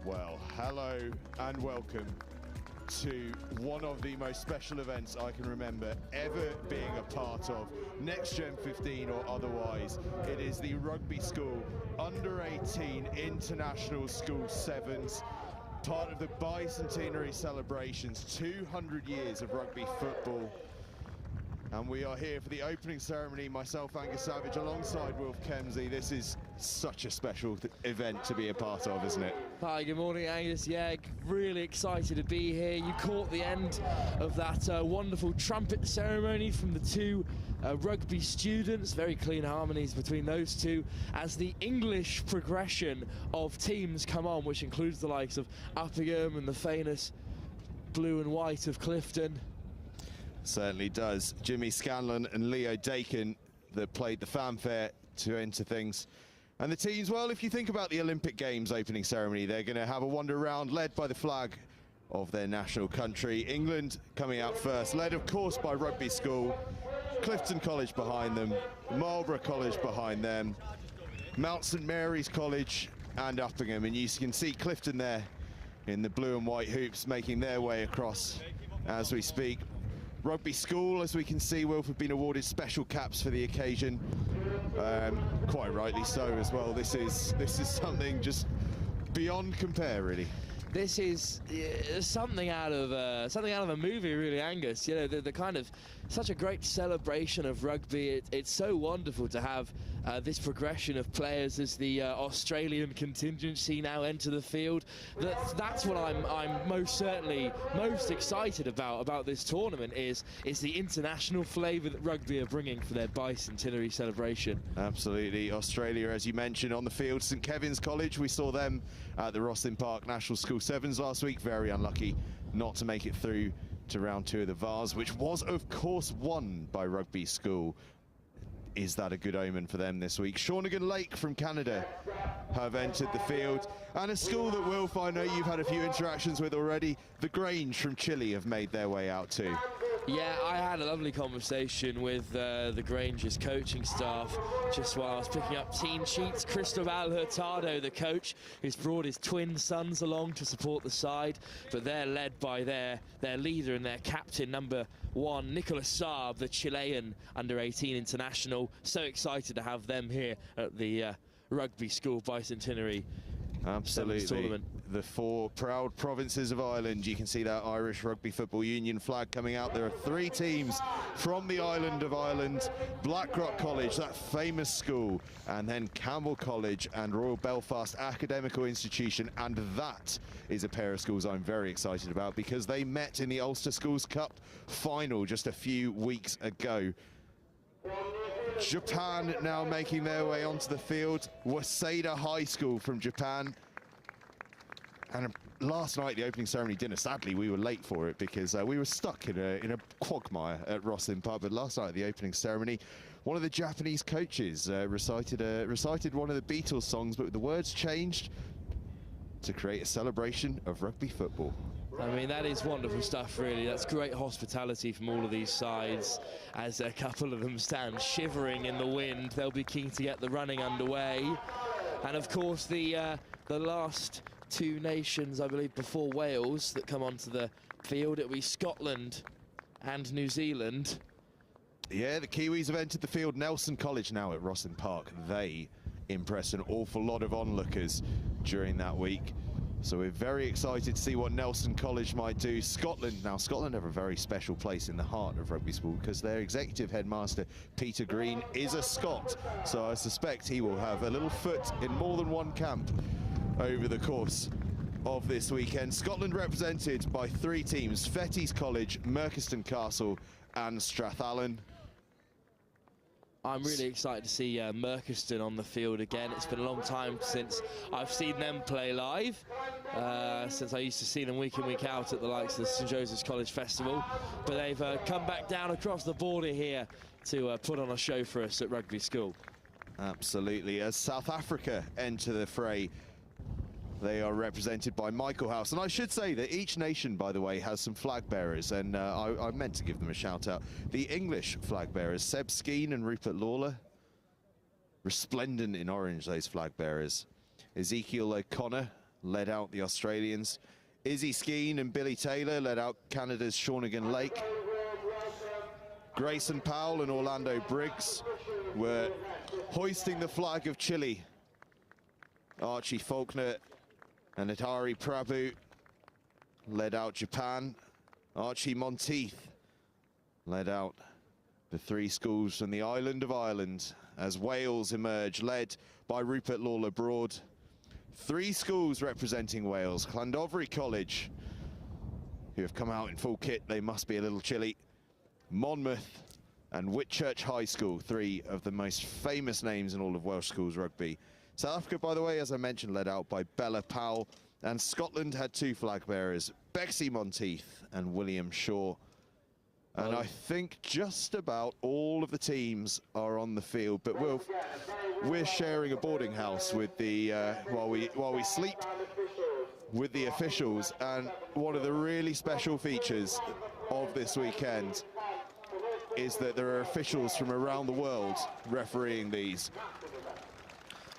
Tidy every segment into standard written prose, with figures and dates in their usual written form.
Well, hello and welcome to one of the most special events I can remember ever being a part of, Next Gen 15 or otherwise. It is the Rugby School Under-18 International School Sevens, part of the bicentenary celebrations, 200 years of rugby football. And we are here for the opening ceremony, myself, Angus Savage, alongside Wilf Kemsey. This is such a special event to be a part of, isn't it? Hi, good morning, Angus. Yeah, really excited to be here. You caught the end of that wonderful trumpet ceremony from the two rugby students. Very clean harmonies between those two as the English progression of teams come on, which includes the likes of Uppingham and the famous blue and white of Clifton. Certainly does. Jimmy Scanlon and Leo Dakin that played the fanfare to enter things. And the teams, well, if you think about the Olympic Games opening ceremony, they're going to have a wander around led by the flag of their national country. England coming out first, led of course by Rugby School, Clifton College behind them, Marlborough College behind them, Mount St Mary's College and Uppingham. And you can see Clifton there in the blue and white hoops making their way across as we speak. Rugby School, as we can see, Wilf, have been awarded special caps for the occasion, quite rightly so as well. This is something just beyond compare, really. This is something out of a movie, really, Angus. You know, the kind of such a great celebration of rugby. It's so wonderful to have this progression of players as the Australian contingency now enter the field. That's what I'm most excited about this tournament is the international flavour that rugby are bringing for their bicentenary celebration. Absolutely. Australia, as you mentioned, on the field. St Kevin's College, we saw them at the Rosslyn Park National School Sevens last week. Very unlucky not to make it through to round 2 of the Vars, which was of course won by Rugby School. Is that a good omen for them this week? Shawnigan Lake from Canada have entered the field, and a school that, Wilf, I know you've had a few interactions with already, the Grange from Chile have made their way out too. Yeah, I had a lovely conversation with the Grange's coaching staff just while I was picking up team sheets. Cristobal Hurtado, the coach, who's brought his twin sons along to support the side, but they're led by their leader and their captain, number 1, Nicolas Saab, the Chilean under-18 international. So excited to have them here at the Rugby School Bicentenary. Absolutely. The 4 proud provinces of Ireland. You can see that Irish Rugby Football Union flag coming out. There are 3 teams from the island of Ireland. Blackrock College, that famous school, and then Campbell College and Royal Belfast Academical Institution. And that is a pair of schools I'm very excited about because they met in the Ulster Schools Cup final just a few weeks ago. Japan now making their way onto the field. Waseda High School from Japan. And last night, the opening ceremony dinner, sadly, we were late for it because we were stuck in a quagmire at Rosslyn Pub. But last night at the opening ceremony, one of the Japanese coaches recited one of the Beatles songs, but the words changed to create a celebration of rugby football. I mean, that is wonderful stuff, really. That's great hospitality from all of these sides. As a couple of them stand shivering in the wind, they'll be keen to get the running underway. And of course, the last 2 nations, I believe, before Wales that come onto the field, it'll be Scotland and New Zealand. Yeah, the Kiwis have entered the field. Nelson College now at Rosslyn Park. They impressed an awful lot of onlookers during that week. So we're very excited to see what Nelson College might do. Scotland have a very special place in the heart of rugby school because their executive headmaster, Peter Green, is a Scot. So I suspect he will have a little foot in more than one camp over the course of this weekend. Scotland represented by 3 teams: Fettes College, Merchiston Castle and Strathallan. I'm really excited to see Merchiston on the field again. It's been a long time since I've seen them play live, since I used to see them week in, week out at the likes of the St Joseph's College Festival. But they've come back down across the border here to put on a show for us at Rugby School. Absolutely. As South Africa enter the fray, they are represented by Michaelhouse. And I should say that each nation, by the way, has some flag bearers, and I meant to give them a shout out. The English flag bearers, Seb Skeen and Rupert Lawler, resplendent in orange, those flag bearers. Ezekiel O'Connor led out the Australians. Izzy Skeen and Billy Taylor led out Canada's Shawnigan Lake. Grayson Powell and Orlando Briggs were hoisting the flag of Chile. Archie Faulkner and Atari Prabhu led out Japan. Archie Monteith led out the 3 schools from the island of Ireland as Wales emerge, led by Rupert Lawler-Broad. 3 schools representing Wales. Llandovery College, who have come out in full kit, they must be a little chilly. Monmouth and Whitchurch High School, 3 of the most famous names in all of Welsh schools rugby. South Africa, by the way, as I mentioned, led out by Bella Powell. And Scotland had 2 flag bearers, Bexy Monteith and William Shaw. And I think just about all of the teams are on the field, but we're sharing a boarding house with the while we sleep with the officials. And one of the really special features of this weekend is that there are officials from around the world refereeing these.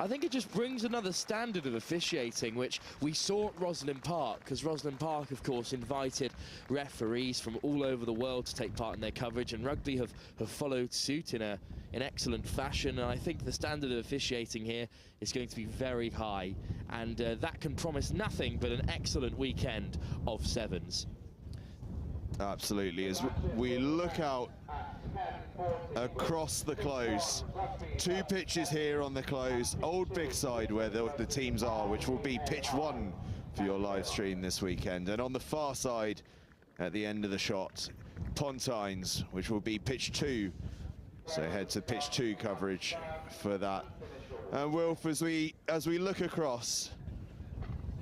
I think it just brings another standard of officiating, which we saw at Rosslyn Park, because Rosslyn Park, of course, invited referees from all over the world to take part in their coverage, and Rugby have followed suit in excellent fashion. And I think the standard of officiating here is going to be very high, and that can promise nothing but an excellent weekend of sevens. Absolutely. As we look out across the close, 2 pitches here on the close, Old Bigside where the teams are, which will be pitch 1 for your live stream this weekend, and on the far side at the end of the shot, Pontines, which will be pitch 2, so head to pitch 2 coverage for that. And Wilf, as we look across,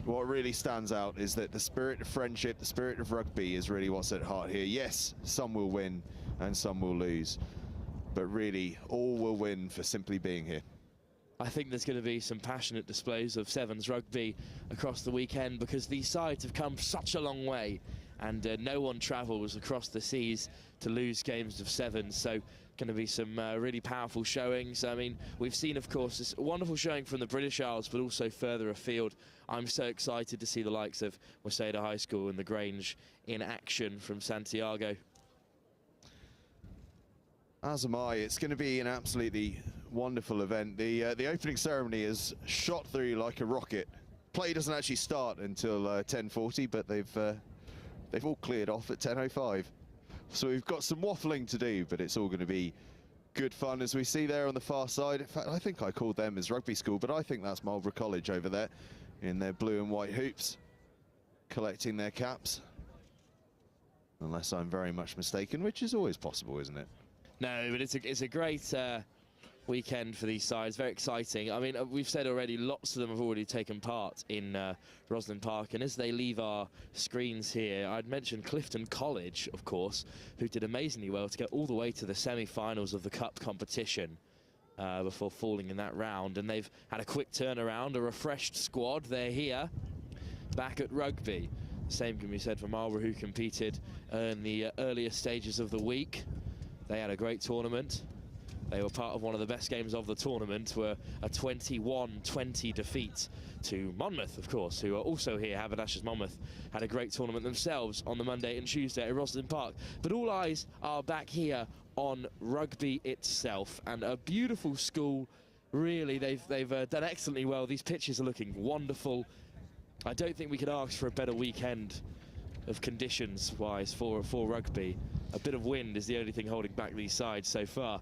what really stands out is that the spirit of friendship, the spirit of rugby is really what's at heart here. Yes, some will win and some will lose, but really all will win for simply being here. I think there's going to be some passionate displays of sevens rugby across the weekend, because these sides have come such a long way, and no one travels across the seas to lose games of sevens. So going to be some really powerful showings. I mean, we've seen, of course, this wonderful showing from the British Isles, but also further afield. I'm so excited to see the likes of Waseda High School and the Grange in action from Santiago. As am I. It's going to be an absolutely wonderful event. The opening ceremony is shot through like a rocket. Play doesn't actually start until 10:40, but they've all cleared off at 10:05. So we've got some waffling to do, but it's all going to be good fun, as we see there on the far side. In fact, I think I called them as rugby school, but I think that's Marlborough College over there in their blue and white hoops, collecting their caps. Unless I'm very much mistaken, which is always possible, isn't it? No, but it's a great weekend for these sides. Very exciting. I mean, we've said already, lots of them have already taken part in Rosslyn Park, and as they leave our screens here, I'd mentioned Clifton College, of course, who did amazingly well to get all the way to the semi-finals of the Cup competition before falling in that round, and they've had a quick turnaround, a refreshed squad. They're here, back at Rugby. Same can be said for Marlborough, who competed in the earlier stages of the week. They had a great tournament. They were part of one of the best games of the tournament, were a 21-20 defeat to Monmouth, of course, who are also here. Haberdashers Monmouth had a great tournament themselves on the Monday and Tuesday at Rosslyn Park. But all eyes are back here on Rugby itself, and a beautiful school. Really, they've done excellently well. These pitches are looking wonderful. I don't think we could ask for a better weekend of conditions-wise for rugby. A bit of wind is the only thing holding back these sides so far.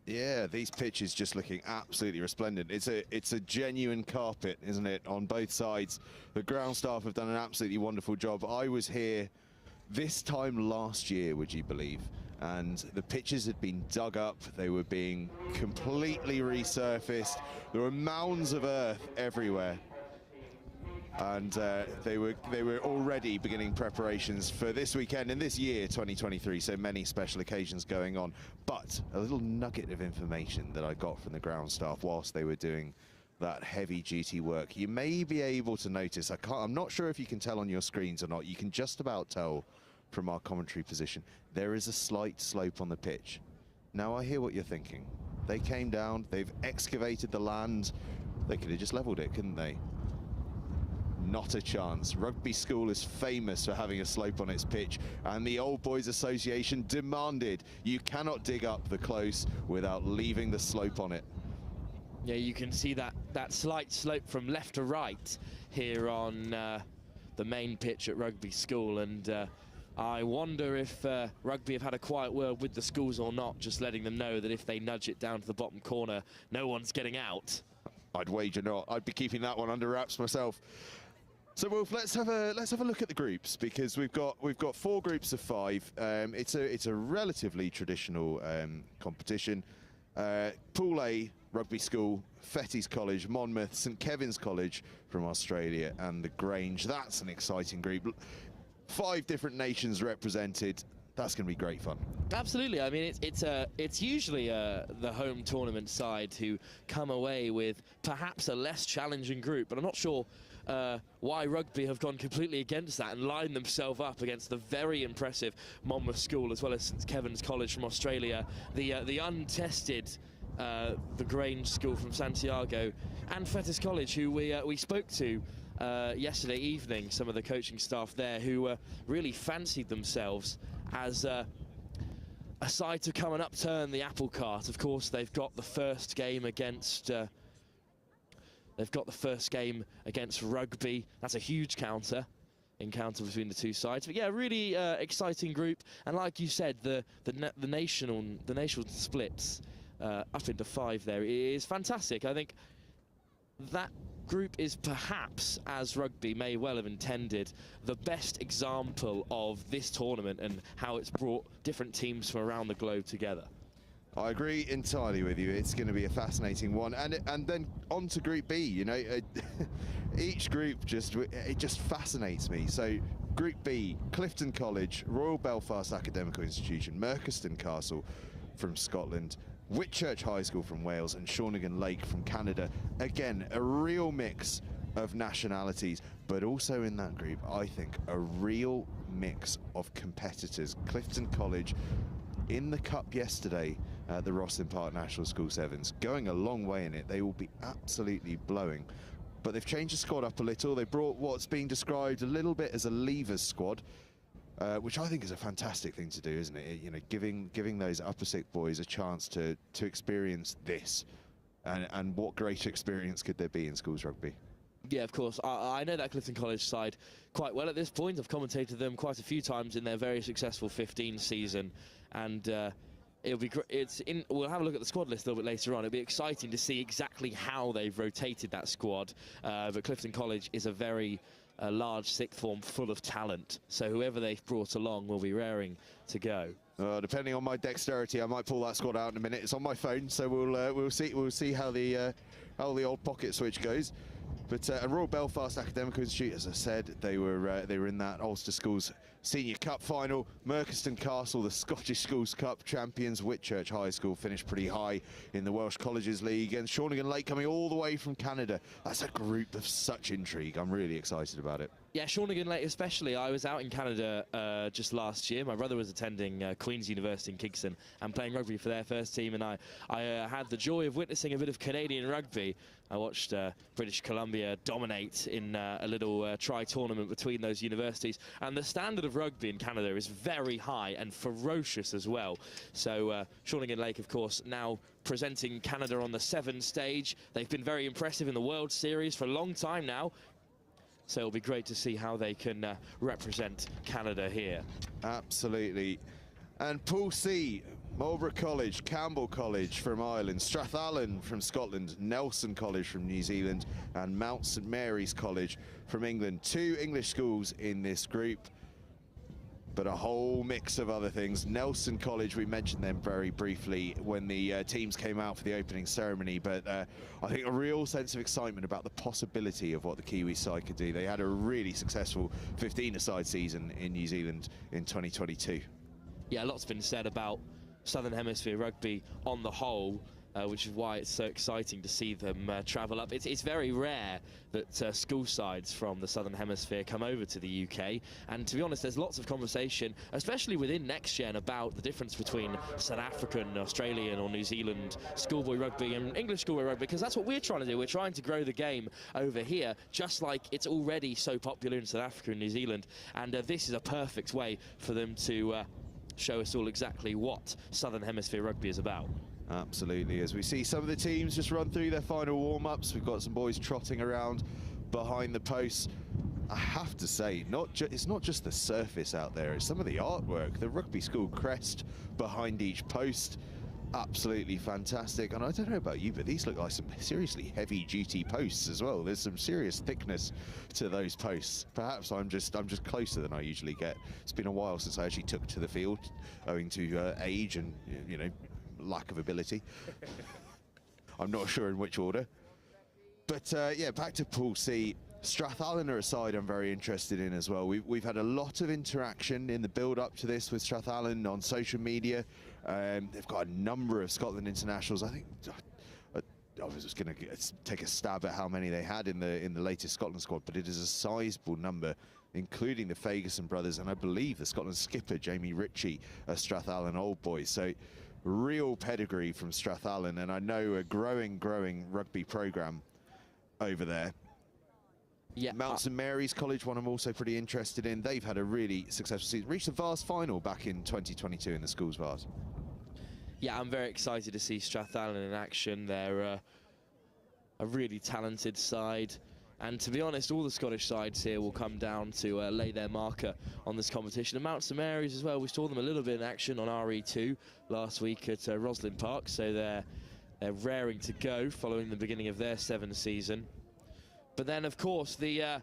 Yeah, these pitches just looking absolutely resplendent. It's a genuine carpet, isn't it, on both sides. The ground staff have done an absolutely wonderful job. I was here this time last year, would you believe? And the pitches had been dug up. They were being completely resurfaced. There were mounds of earth everywhere. And they were already beginning preparations for this weekend and this year, 2023, so many special occasions going on. But a little nugget of information that I got from the ground staff whilst they were doing that heavy duty work. You may be able to notice, I'm not sure if you can tell on your screens or not, you can just about tell from our commentary position, there is a slight slope on the pitch. Now I hear what you're thinking. They came down, they've excavated the land, they could have just leveled it, couldn't they? Not a chance. Rugby School is famous for having a slope on its pitch, and the Old Boys Association demanded you cannot dig up the close without leaving the slope on it. Yeah, you can see that slight slope from left to right here on the main pitch at Rugby School, and I wonder if Rugby have had a quiet word with the schools or not, just letting them know that if they nudge it down to the bottom corner, no one's getting out. I'd wager not. I'd be keeping that one under wraps myself. So, Wolf, let's have a look at the groups, because we've got 4 groups of 5. It's a relatively traditional competition. Pool A, Rugby School, Fettes College, Monmouth, St Kevin's College from Australia, and the Grange. That's an exciting group. 5 different nations represented. That's going to be great fun. Absolutely. I mean, it's usually the home tournament side who come away with perhaps a less challenging group, but I'm not sure why Rugby have gone completely against that and lined themselves up against the very impressive Monmouth School, as well as St Kevin's College from Australia, the untested the Grange School from Santiago, and Fettes College, who we spoke to yesterday evening, some of the coaching staff there, who really fancied themselves as a side to come and upturn the apple cart. Of course, they've got the first game against Rugby. That's a huge encounter between the two sides. But yeah, really exciting group. And like you said, the national splits up into 5 there is fantastic. I think that group is perhaps, as Rugby may well have intended, the best example of this tournament and how it's brought different teams from around the globe together. I agree entirely with you. It's going to be a fascinating one, and then on to Group B. You know, each group just fascinates me. So Group B: Clifton College, Royal Belfast Academical Institution, Merchiston Castle from Scotland, Whitchurch High School from Wales, and Shawnigan Lake from Canada. Again, a real mix of nationalities, but also in that group, I think, a real mix of competitors. Clifton College in the cup yesterday at the Rosslyn Park National School Sevens, going a long way in it. They will be absolutely blowing. But they've changed the squad up a little. They brought what's being described a little bit as a leavers squad, which I think is a fantastic thing to do, isn't it? You know, giving those upper six boys a chance to experience this, and what greater experience could there be in schools rugby? Yeah, of course. I know that Clifton College side quite well at this point. I've commentated them quite a few times in their very successful 15 season, and it'll be we'll have a look at the squad list a little bit later on. It'll be exciting to see exactly how they've rotated that squad. But Clifton College is a very large sixth form full of talent, so whoever they've brought along will be raring to go. Depending on my dexterity, I might pull that squad out in a minute. It's on my phone, so we'll see how the old pocket switch goes. But Royal Belfast Academical Institute, as I said, they were in that Ulster Schools Senior Cup final. Merchiston Castle, the Scottish Schools Cup champions. Whitchurch High School finished pretty high in the Welsh Colleges League, and Shawnigan Lake coming all the way from Canada. That's a group of such intrigue. I'm really excited about it. Yeah, Shawnigan Lake especially. I was out in Canada just last year. My brother was attending Queen's University in Kingston and playing rugby for their first team, and I had the joy of witnessing a bit of Canadian rugby. I watched British Columbia dominate in a little tri-tournament between those universities, and the standard of rugby in Canada is very high and ferocious as well. So Shawnigan Lake, of course, now presenting Canada on the 7 stage. They've been very impressive in the World Series for a long time now. So it'll be great to see how they can represent Canada here. Absolutely. And Pool C: Marlborough College, Campbell College from Ireland, Strathallan from Scotland, Nelson College from New Zealand, and Mount St Mary's College from England. 2 English schools in this group, but a whole mix of other things. Nelson College, we mentioned them very briefly when the teams came out for the opening ceremony, but I think a real sense of excitement about the possibility of what the Kiwi side could do. They had a really successful 15-a-side season in New Zealand in 2022. Yeah, a lot's been said about Southern Hemisphere rugby on the whole. which is why it's so exciting to see them travel up. It's very rare that school sides from the Southern Hemisphere come over to the UK, and to be honest, there's lots of conversation, especially within Next Gen, about the difference between South African, Australian or New Zealand schoolboy rugby and English schoolboy rugby, because that's what we're trying to do. We're trying to grow the game over here, just like it's already so popular in South Africa and New Zealand, and this is a perfect way for them to show us all exactly what Southern Hemisphere rugby is about. Absolutely. As we see some of the teams just run through their final warm-ups, we've got some boys trotting around behind the posts. I have to say, it's not just the surface out there, it's some of the artwork. The rugby school crest behind each post, absolutely fantastic. And I don't know about you, but these look like some seriously heavy-duty posts as well. There's some serious thickness to those posts. Perhaps I'm just closer than I usually get. It's been a while since I actually took to the field, owing to age and, you know, lack of ability. I'm not sure in which order. But yeah, back to Pool C. Strathallan are a side I'm very interested in as well. We've had a lot of interaction in the build-up to this with Strathallan on social media. They've got a number of Scotland internationals. I think I was just going to take a stab at how many they had in the latest Scotland squad, but it is a sizable number, including the Ferguson brothers, and I believe the Scotland skipper Jamie Ritchie, a Strathallan old boy. So real pedigree from Strathallan, and I know a growing rugby program over there. Yeah, Mount St Mary's College, one I'm also pretty interested in. They've had a really successful season. Reached the Vars final back in 2022 in the schools Vars. Yeah, I'm very excited to see Strathallan in action. They're a really talented side. And to be honest, all the Scottish sides here will come down to lay their marker on this competition. And Mount St Mary's as well, we saw them a little bit in action on RE2 last week at Roslin Park. So they're raring to go following the beginning of their 7th season. But then, of course, the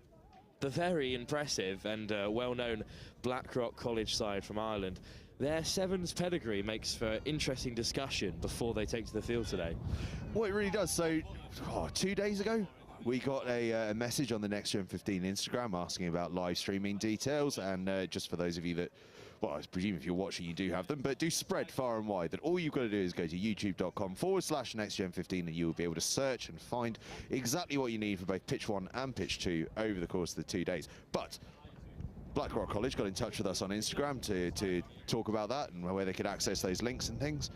very impressive and well-known Blackrock College side from Ireland. Their 7's pedigree makes for interesting discussion before they take to the field today. Well, it really does. So, 2 days ago, we got a message on the Next Gen 15 Instagram asking about live streaming details. And just for those of you that, well, I presume if you're watching, you do have them, but do spread far and wide that all you've got to do is go to youtube.com/NextGen15 and you will be able to search and find exactly what you need for both Pitch 1 and Pitch 2 over the course of the 2 days. But Blackrock College got in touch with us on Instagram to talk about that and where they could access those links and things.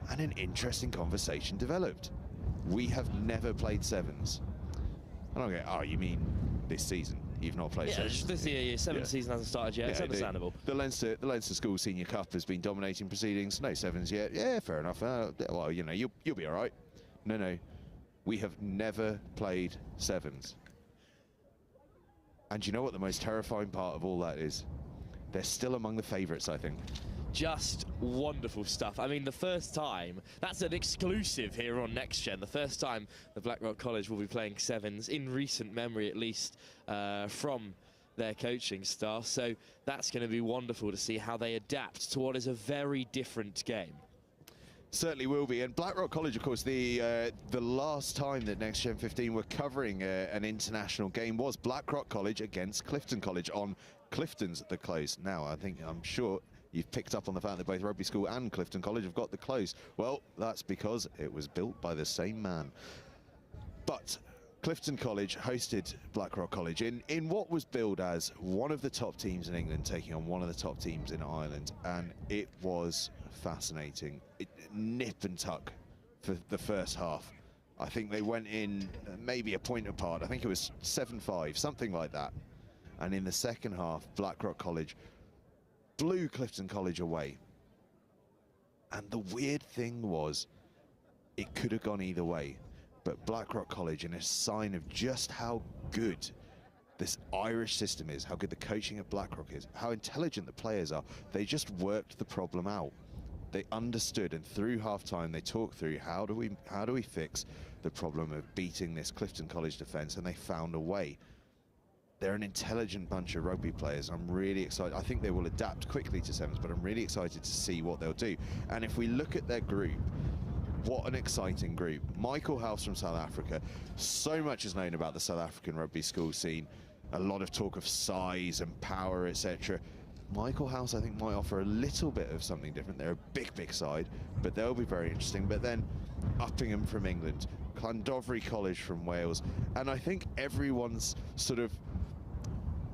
And an interesting conversation developed. We have never played 7s. And I go, oh, you mean this season? You've not played 7s? This year, your 7th season hasn't started yet. It's understandable. The Leinster School Senior Cup has been dominating proceedings. No 7s yet. Yeah, fair enough. Well, you know, you'll be all right. No. We have never played 7s. And you know what the most terrifying part of all that is? They're still among the favourites, I think. Just wonderful stuff. I mean, the first time, that's an exclusive here on Next Gen, the first time the Blackrock College will be playing 7s, in recent memory at least, from their coaching staff. So that's going to be wonderful to see how they adapt to what is a very different game. Certainly will be. And Blackrock College, of course, the last time that Next Gen 15 were covering an international game was Blackrock College against Clifton College on Clifton's The Close. Now, I'm sure you've picked up on the fact that both Rugby School and Clifton College have got The Close. Well, that's because it was built by the same man. But Clifton College hosted Blackrock College in what was billed as one of the top teams in England taking on one of the top teams in Ireland, and it was fascinating. Nip and tuck for the first half. I think they went in maybe a point apart. I think it was 7-5, something like that. And in the second half, Blackrock College blew Clifton College away. And the weird thing was, it could have gone either way. But Blackrock College, in a sign of just how good this Irish system is, how good the coaching at Blackrock is, how intelligent the players are, they just worked the problem out. They understood, and through half-time they talked through how do we fix the problem of beating this Clifton College defence, and they found a way. They're an intelligent bunch of rugby players. I'm really excited. I think they will adapt quickly to 7s, but I'm really excited to see what they'll do. And if we look at their group, what an exciting group. Michaelhouse from South Africa. So much is known about the South African rugby school scene. A lot of talk of size and power, etc. Michaelhouse, I think, might offer a little bit of something different. They're a big side, but they'll be very interesting. But then Uppingham from England, Llandovery College from Wales, and I think everyone's sort of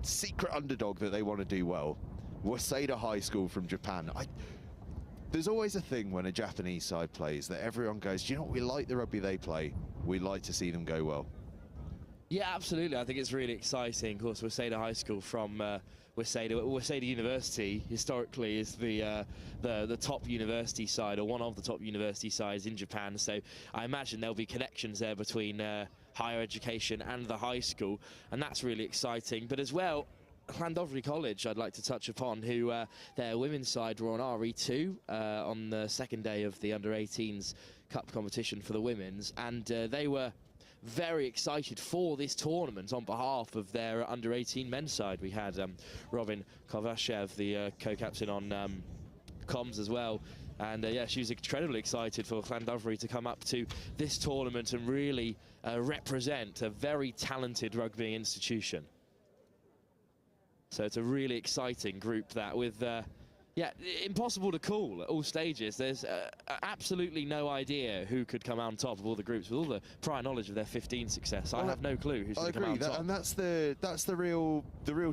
secret underdog that they want to do well, Waseda High School from Japan. There's always a thing when a Japanese side plays that everyone goes, do you know what, we like the rugby they play, we like to see them go well. Yeah, absolutely. I think it's really exciting. Of course, Waseda High School from Waseda University historically is the top university side, or one of the top university sides in Japan. So I imagine there'll be connections there between higher education and the high school, and that's really exciting. But as well, Llandovery College, I'd like to touch upon, who their women's side were on RE2 on the second day of the Under-18s Cup competition for the women's, and they were very excited for this tournament on behalf of their Under-18 men's side. We had Robin Kovashev, the co-captain, on comms as well. And yeah, she was incredibly excited for Llandovery to come up to this tournament and really represent a very talented rugby institution. So it's a really exciting group, that, with yeah, impossible to call at all stages. There's absolutely no idea who could come out on top of all the groups with all the prior knowledge of their 15 success. I have no clue who's going to come out on top. And that's the real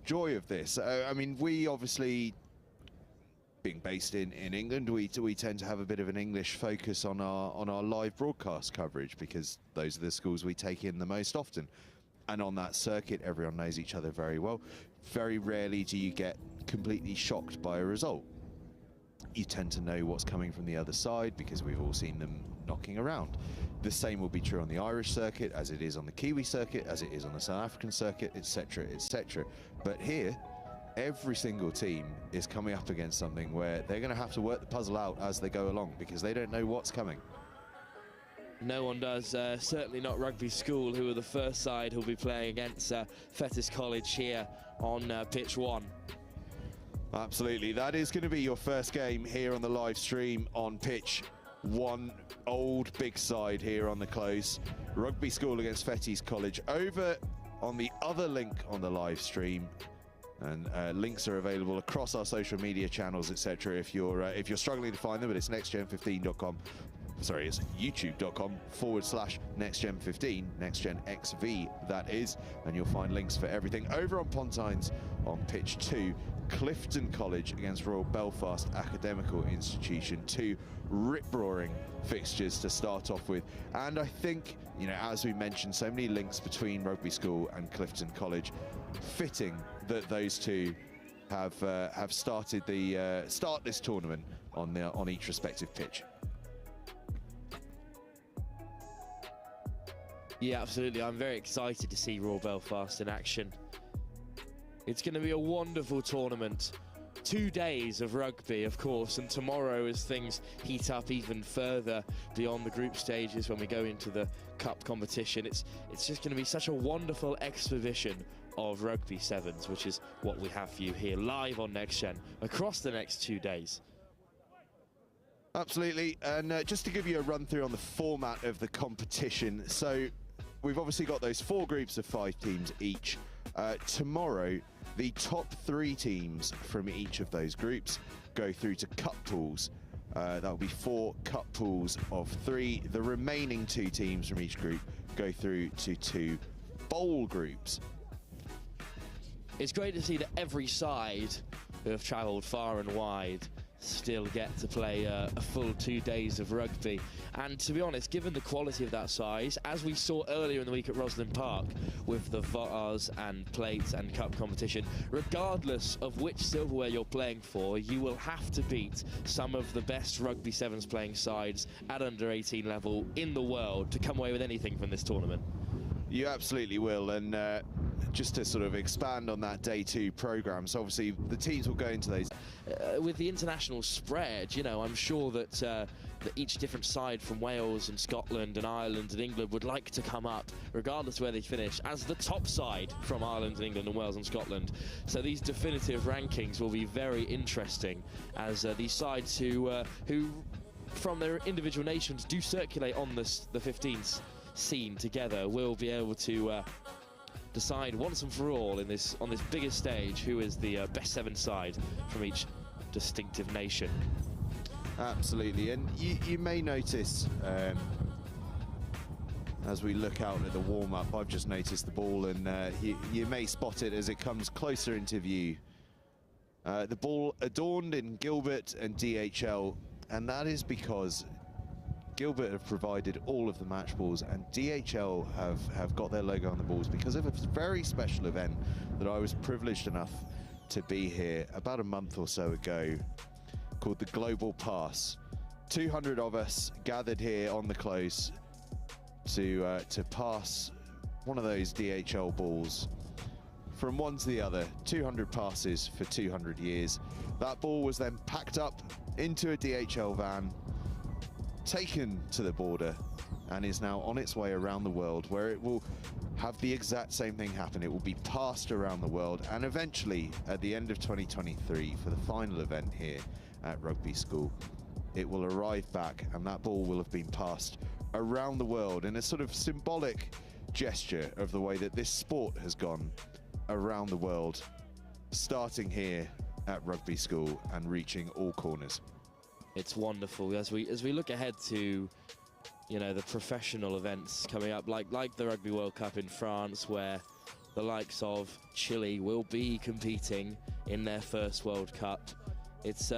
joy of this. I mean, we obviously, being based in England, we tend to have a bit of an English focus on our live broadcast coverage, because those are the schools we take in the most often. And on that circuit, everyone knows each other very well. Very rarely do you get completely shocked by a result. You tend to know what's coming from the other side because we've all seen them knocking around. The same will be true on the Irish circuit, as it is on the Kiwi circuit, as it is on the South African circuit, etc., etc. But here, every single team is coming up against something where they're going to have to work the puzzle out as they go along, because they don't know what's coming. No one does, certainly not Rugby School, who are the first side who'll be playing against Fettes College here on pitch 1. Absolutely, that is going to be your first game here on the live stream on pitch 1, old Bigside here on the close. Rugby School against Fettes College. Over on the other link on the live stream, and links are available across our social media channels, etc. If you're struggling to find them, but it's nextgen15.com. Sorry, it's youtube.com/nextgen15, nextgenxv, that is, and you'll find links for everything. Over on Pontines on pitch 2, Clifton College against Royal Belfast Academical Institution. 2 rip-roaring fixtures to start off with, and I think, you know, as we mentioned, so many links between Rugby School and Clifton College. Fitting that those two have started start this tournament on each respective pitch. Yeah, absolutely. I'm very excited to see Royal Belfast in action. It's going to be a wonderful tournament. 2 days of rugby, of course, and tomorrow, as things heat up even further beyond the group stages when we go into the cup competition, it's just going to be such a wonderful exhibition of rugby sevens, which is what we have for you here live on Next Gen across the next 2 days. Absolutely, and just to give you a run through on the format of the competition, so we've obviously got those 4 groups of 5 teams each. Tomorrow, the top 3 teams from each of those groups go through to cup pools. That will be 4 cup pools of 3. The remaining 2 teams from each group go through to 2 bowl groups. It's great to see that every side who have travelled far and wide still get to play a full 2 days of rugby. And to be honest, given the quality of that size, as we saw earlier in the week at Roslyn Park with the vase and plates and cup competition, regardless of which silverware you're playing for, you will have to beat some of the best rugby sevens playing sides at under 18 level in the world to come away with anything from this tournament. You absolutely will, and just to sort of expand on that day 2 program, so obviously the teams will go into those. With the international spread, you know, I'm sure that, that each different side from Wales and Scotland and Ireland and England would like to come up, regardless of where they finish, as the top side from Ireland and England and Wales and Scotland. So these definitive rankings will be very interesting, as these sides who from their individual nations do circulate on the 15th scene together will be able to decide once and for all on this biggest stage who is the best 7 side from each distinctive nation. Absolutely, and you may notice as we look out at the warm-up, I've just noticed the ball, and you may spot it as it comes closer into view. The ball adorned in Gilbert and DHL, and that is because Gilbert have provided all of the match balls, and DHL have got their logo on the balls because of a very special event that I was privileged enough to be here about a month or so ago, called the Global Pass. 200 of us gathered here on the close to pass one of those DHL balls from one to the other. 200 passes for 200 years. That ball was then packed up into a DHL van, taken to the border, and is now on its way around the world, where it will have the exact same thing happen. It will be passed around the world, and eventually at the end of 2023, for the final event here at Rugby School, it will arrive back, and that ball will have been passed around the world in a sort of symbolic gesture of the way that this sport has gone around the world, starting here at Rugby School and reaching all corners. It's wonderful as we look ahead to, you know, the professional events coming up, like the Rugby World Cup in France, where the likes of Chile will be competing in their first World Cup. It's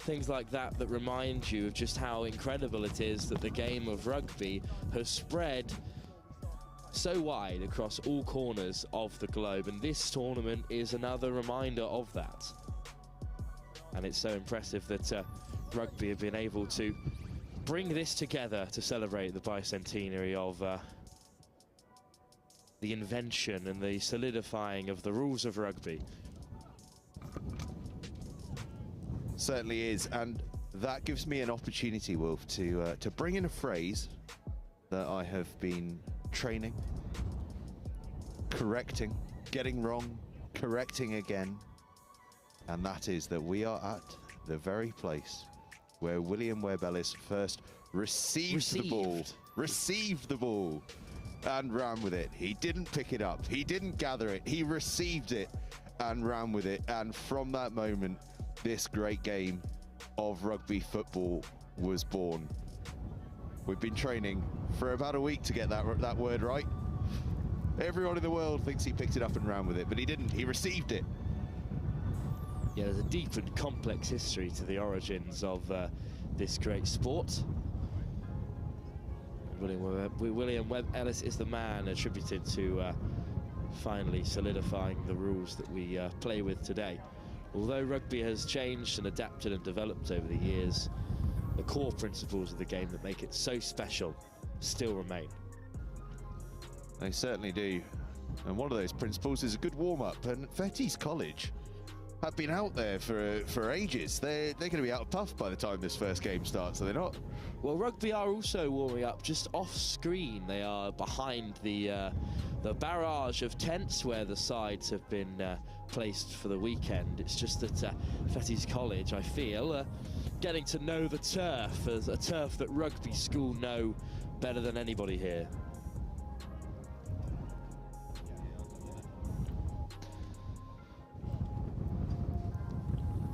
things like that remind you of just how incredible it is that the game of rugby has spread so wide across all corners of the globe, and this tournament is another reminder of that. And it's so impressive that Rugby have been able to bring this together to celebrate the bicentenary of the invention and the solidifying of the rules of rugby. Certainly is, and that gives me an opportunity, Wolf, to bring in a phrase that I have been training, correcting, getting wrong, correcting again, and that is that we are at the very place where William Webb Ellis first received the ball and ran with it. He didn't pick it up, he didn't gather it, he received it and ran with it, and from that moment this great game of rugby football was born. We've been training for about a week to get that word right. Everyone in the world thinks he picked it up and ran with it, but he didn't. He received it. Yeah, there's a deep and complex history to the origins of this great sport. William Webb Ellis is the man attributed to finally solidifying the rules that we play with today. Although rugby has changed and adapted and developed over the years, the core principles of the game that make it so special still remain. They certainly do. And one of those principles is a good warm-up. And Fettes College have been out there for ages. They're going to be out of puff by the time this first game starts, are they not? Well, Rugby are also warming up just off screen. They are behind the barrage of tents where the sides have been placed for the weekend. It's just that Fettes College, I feel, getting to know the turf as a turf that Rugby School know better than anybody here.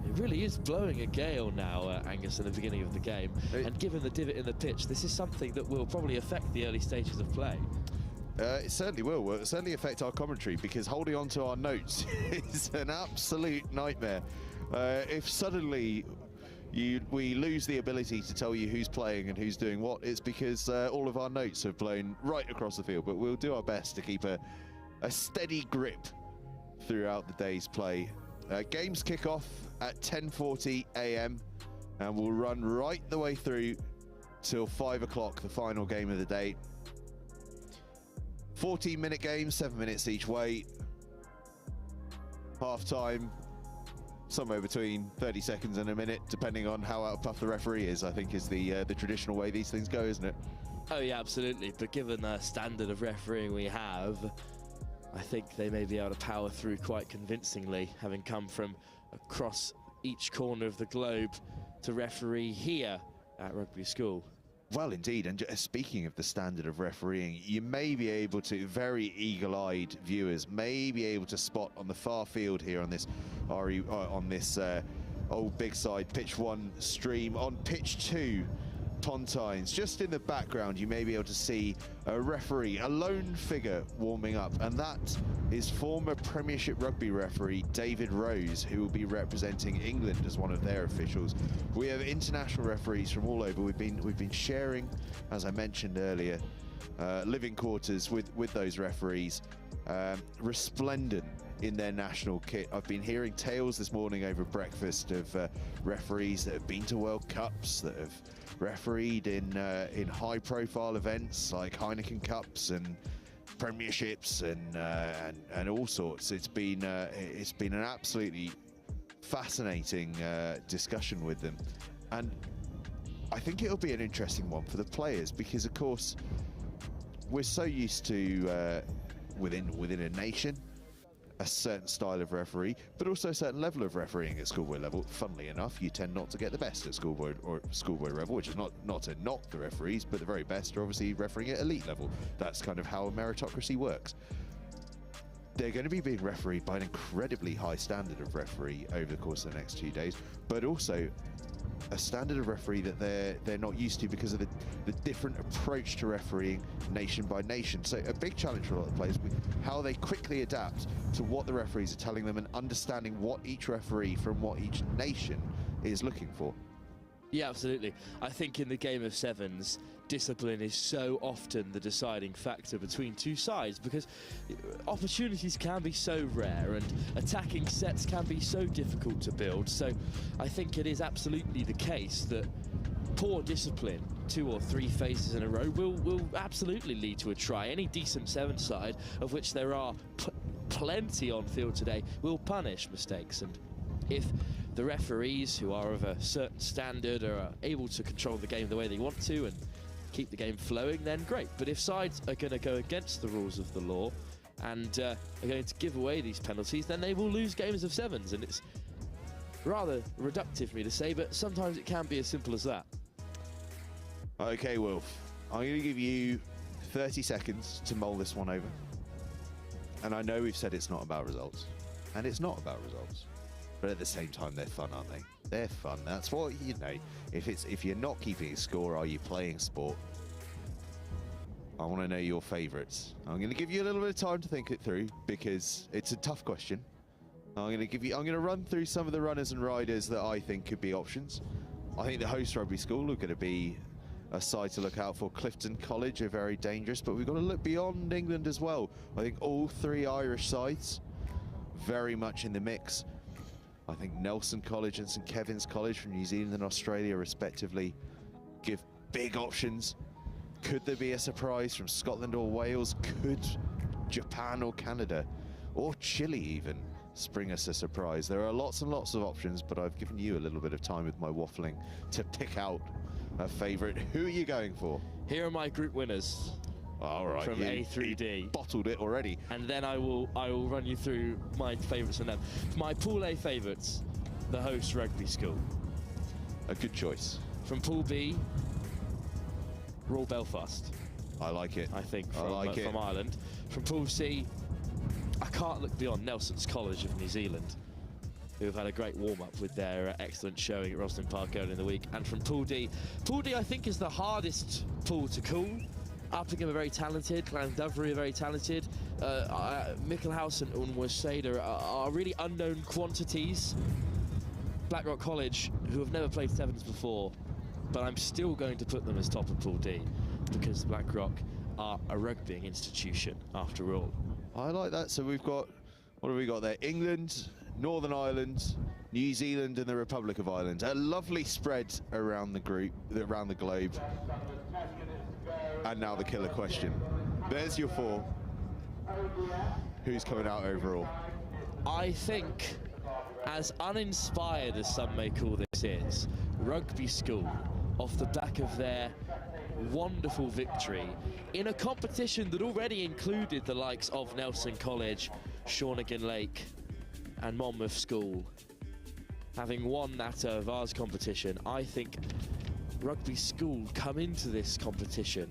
It really is blowing a gale now, Angus, in the beginning of the game. And given the divot in the pitch, this is something that will probably affect the early stages of play. It certainly will. It will certainly affect our commentary, because holding on to our notes is an absolute nightmare. If suddenly we lose the ability to tell you who's playing and who's doing what, it's because all of our notes have blown right across the field. But we'll do our best to keep a steady grip throughout the day's play. Games kick off at 10:40 a.m. and we'll run right the way through till 5 o'clock, the final game of the day. 14-minute games, 7 minutes each way. Half time, somewhere between 30 seconds and a minute, depending on how out of puff the referee is, I think is the traditional way these things go, isn't it? Oh yeah, absolutely. But given the standard of refereeing we have, I think they may be able to power through quite convincingly, having come from across each corner of the globe to referee here at Rugby School. Well, indeed, and speaking of the standard of refereeing, you may be able to, very eagle-eyed viewers, may be able to spot on the far field here on this old Bigside pitch 1 stream, on pitch 2 Pontines, just in the background you may be able to see a referee, a lone figure warming up, and that is former Premiership Rugby referee David Rose, who will be representing England as one of their officials. We have international referees from all over. We've been sharing, as I mentioned earlier, living quarters with those referees, resplendent in their national kit. I've been hearing tales this morning over breakfast of referees that have been to World Cups, that have refereed in high-profile events like Heineken Cups and Premierships and all sorts. It's been an absolutely fascinating discussion with them, and I think it'll be an interesting one for the players, because of course we're so used to within a nation a certain style of referee, but also a certain level of refereeing at schoolboy level. Funnily enough, you tend not to get the best at schoolboy level, which is not to knock the referees, but the very best are obviously refereeing at elite level. That's kind of how meritocracy works. They're going to be being refereed by an incredibly high standard of referee over the course of the next 2 days, but also a standard of referee that they're not used to because of the different approach to refereeing nation by nation. So a big challenge for a lot of players, how they quickly adapt to what the referees are telling them and understanding what each referee from what each nation is looking for. Yeah, absolutely. I think in the game of sevens, discipline is so often the deciding factor between two sides, because opportunities can be so rare and attacking sets can be so difficult to build. So I think it is absolutely the case that poor discipline, 2 or 3 phases in a row, will absolutely lead to a try. Any decent seven side, of which there are plenty on field today, will punish mistakes. And if the referees, who are of a certain standard, are able to control the game the way they want to and keep the game flowing, then great. But if sides are going to go against the rules of the law and are going to give away these penalties, then they will lose games of sevens. And it's rather reductive for me to say, but sometimes it can be as simple as that. Okay, Wilf, I'm going to give you 30 seconds to mull this one over. And I know we've said it's not about results, and it's not about results, but at the same time, they're fun, aren't they? They're fun. That's what, you know, if you're not keeping a score, are you playing sport? I want to know your favourites. I'm going to give you a little bit of time to think it through, because it's a tough question. I'm going to run through some of the runners and riders that I think could be options. I think the host rugby school are going to be a side to look out for. Clifton College are very dangerous, but we've got to look beyond England as well. I think all 3 Irish sides very much in the mix. I think Nelson College and St Kevin's College from New Zealand and Australia respectively give big options. Could there be a surprise from Scotland or Wales? Could Japan or Canada or Chile even spring us a surprise? There are lots and lots of options, but I've given you a little bit of time with my waffling to pick out a favourite. Who are you going for? Here are my group winners. All right, from A through D. Bottled it already. And then I will run you through my favourites from them. My Pool A favourites, the host rugby school. A good choice. From Pool B, Royal Belfast. I like it. I think from Ireland. From Pool C, I can't look beyond Nelson's College of New Zealand, who have had a great warm-up with their excellent showing at Rosslyn Park earlier in the week. And from Pool D I think is the hardest pool to call. Uppingham are very talented, Llandovery are very talented, Michaelhouse and Waseda are really unknown quantities. Blackrock College, who have never played sevens before, but I'm still going to put them as top of Pool D, because Blackrock are a rugbying institution after all. I like that. So we've got, what have we got there? England, Northern Ireland, New Zealand and the Republic of Ireland. A lovely spread around the group, around the globe. And now the killer question. There's your 4. Who's coming out overall? I think, as uninspired as some may call this is, Rugby School, off the back of their wonderful victory in a competition that already included the likes of Nelson College, Shawnigan Lake and Monmouth School. Having won that Vars competition, I think Rugby School come into this competition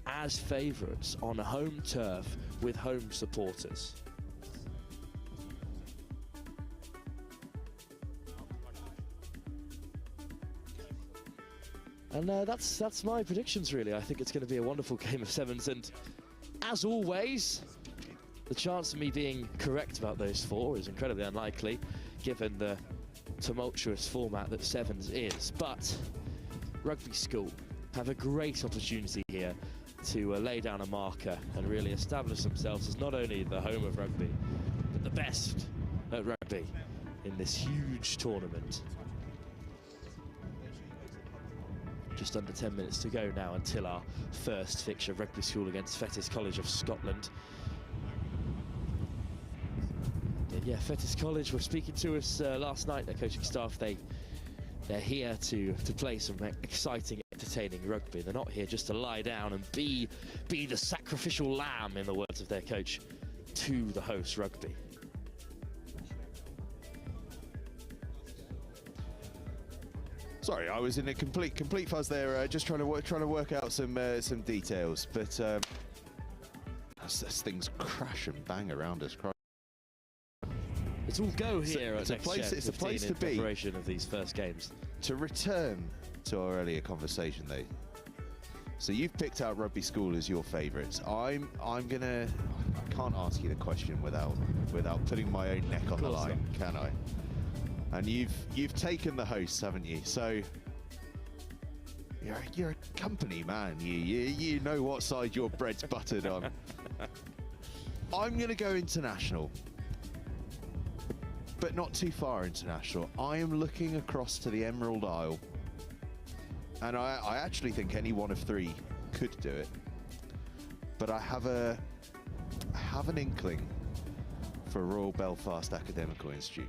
as favourites on a home turf with home supporters. And that's my predictions, really. I think it's going to be a wonderful game of sevens, and as always, the chance of me being correct about those four is incredibly unlikely, given the tumultuous format that sevens is. But Rugby School have a great opportunity here to lay down a marker and really establish themselves as not only the home of rugby, but the best at rugby in this huge tournament. Just under 10 minutes to go now until our first fixture, Rugby School against Fettes College of Scotland. And yeah, Fettes College were speaking to us last night, their coaching staff. They're here to play some exciting, entertaining rugby. They're not here just to lie down and be the sacrificial lamb, in the words of their coach, to the host rugby. Sorry, I was in a complete fuzz there, just trying to work out some details. But as things crash and bang around us. It's all go here at Next Gen. It's a place to be. Preparation of these first games. To return to our earlier conversation, though. So you've picked out Rugby School as your favourites. I can't ask you the question without putting my own neck on the line, can I? And you've taken the hosts, haven't you? So you're a company man. You know what side your bread's buttered on. I'm going to go international, but not too far international. I am looking across to the Emerald Isle, and I actually think any one of three could do it. But I have an inkling for Royal Belfast Academical Institute.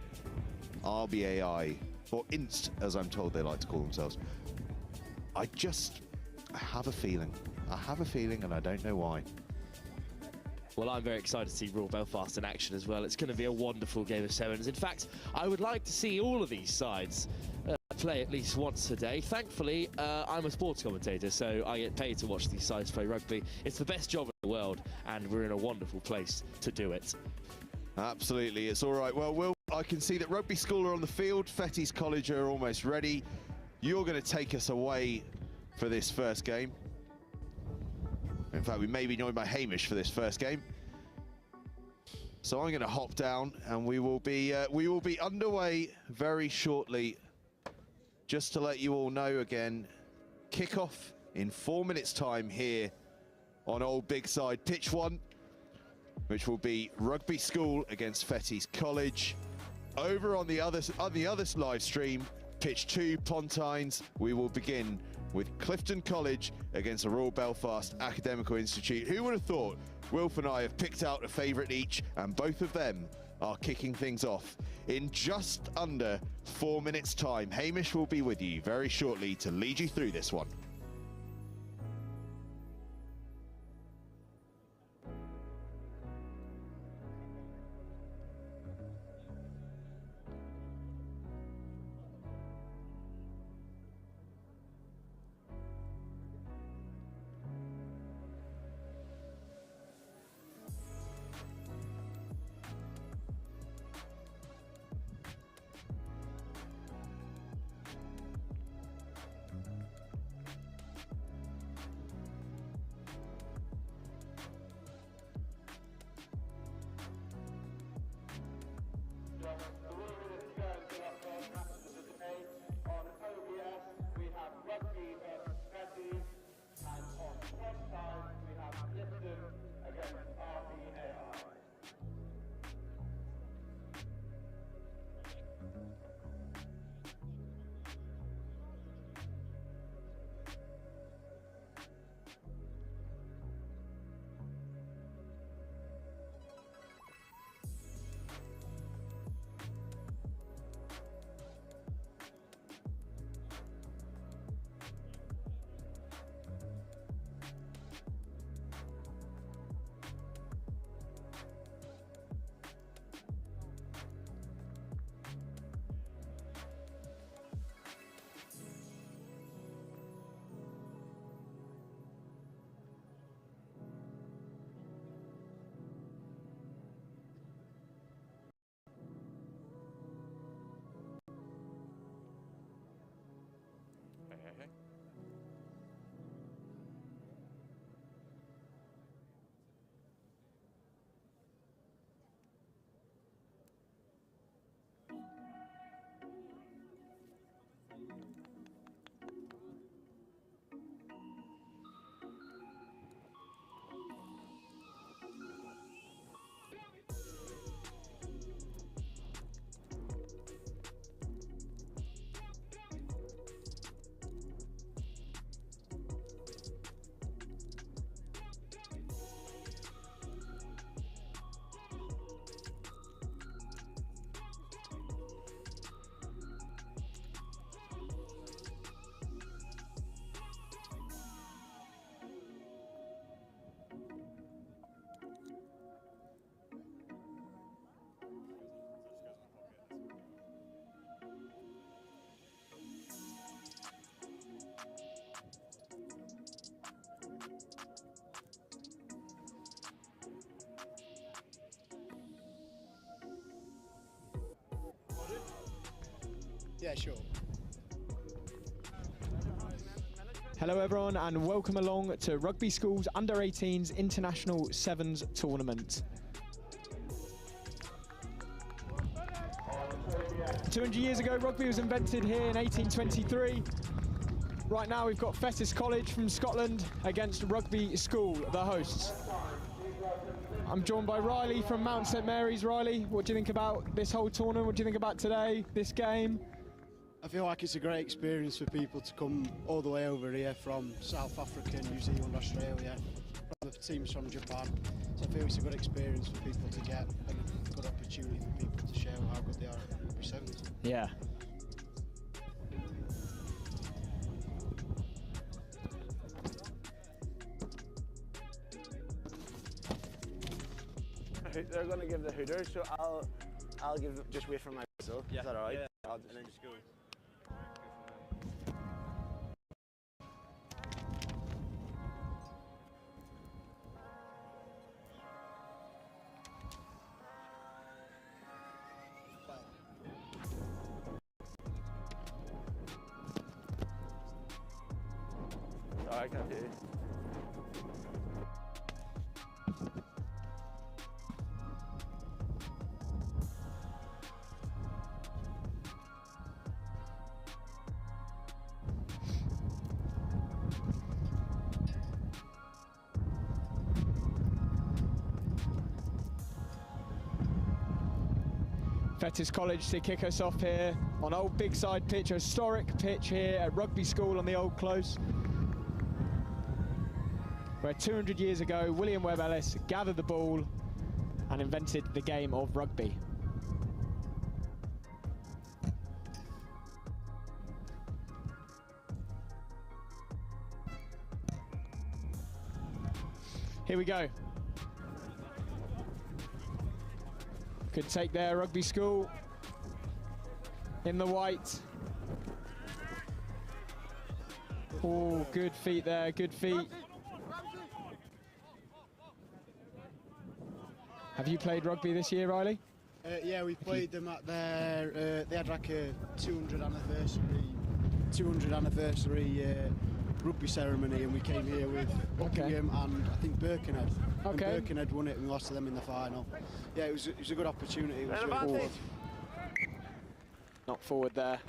RBAI, or INST, as I'm told they like to call themselves. I have a feeling. I have a feeling, and I don't know why. Well, I'm very excited to see Royal Belfast in action as well. It's going to be a wonderful game of sevens. In fact, I would like to see all of these sides play at least once a day. Thankfully, I'm a sports commentator, so I get paid to watch these sides play rugby. It's the best job in the world, and we're in a wonderful place to do it. Absolutely, it's all right. Well, Will, I can see that Rugby School are on the field. Fettes College are almost ready. You're going to take us away for this first game. In fact, we may be joined by Hamish for this first game. So I'm going to hop down, and we will be underway very shortly. Just to let you all know again, kickoff in 4 minutes' time here on Old Bigside, pitch 1, which will be Rugby School against Fettes College. Over on the other live stream, pitch 2, Pontines, we will begin with Clifton College against the Royal Belfast Academical Institute. Who would have thought? Wilf and I have picked out a favourite each, and both of them are kicking things off in just under 4 minutes' time. Hamish will be with you very shortly to lead you through this one. Yeah, sure. Hello everyone and welcome along to Rugby School's Under-18s International Sevens Tournament. 200 years ago, rugby was invented here in 1823. Right now we've got Fettes College from Scotland against Rugby School, the hosts. I'm joined by Riley from Mount St Mary's. Riley, what do you think about this whole tournament? What do you think about today, this game? I feel like it's a great experience for people to come all the way over here from South Africa, New Zealand, Australia, the teams from Japan. So I feel it's a good experience for people to get and a good opportunity for people to show how good they are at Rugby Sevens. Yeah. They're going to give the hooter, so I'll give just wait for my whistle. Yeah. Is that alright? Yeah. And then just go. Sorry, I can't hear you. Fettes College to kick us off here on old Bigside pitch, a historic pitch here at Rugby School on the Old Close, where 200 years ago William Webb Ellis gathered the ball and invented the game of rugby. Here we go. Good take there, Rugby School in the white. Oh, good feet there, good feet. Have you played rugby this year, Riley? Yeah, we played them at their, they had like a 200 anniversary rugby ceremony, and we came here with Uppingham and I think Birkenhead. Okay. And Birkenhead won it and we lost to them in the final. Yeah, it was a good opportunity. It was really good. Not forward there.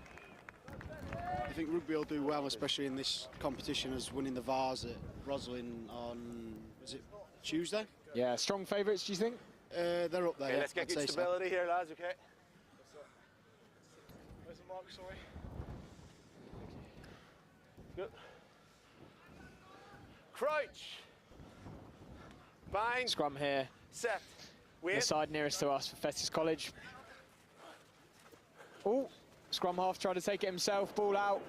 I think rugby will do well, especially in this competition, as winning the Vars at Roslin on, was it Tuesday? Yeah, strong favourites, do you think? They're up there. Okay, let's get good stability here, lads, okay? Where's the mark, sorry? Good. Crouch. Bind. Scrum here. Set. Wait. The side nearest to us for Fettes College. Oh, scrum half tried to take it himself, ball out.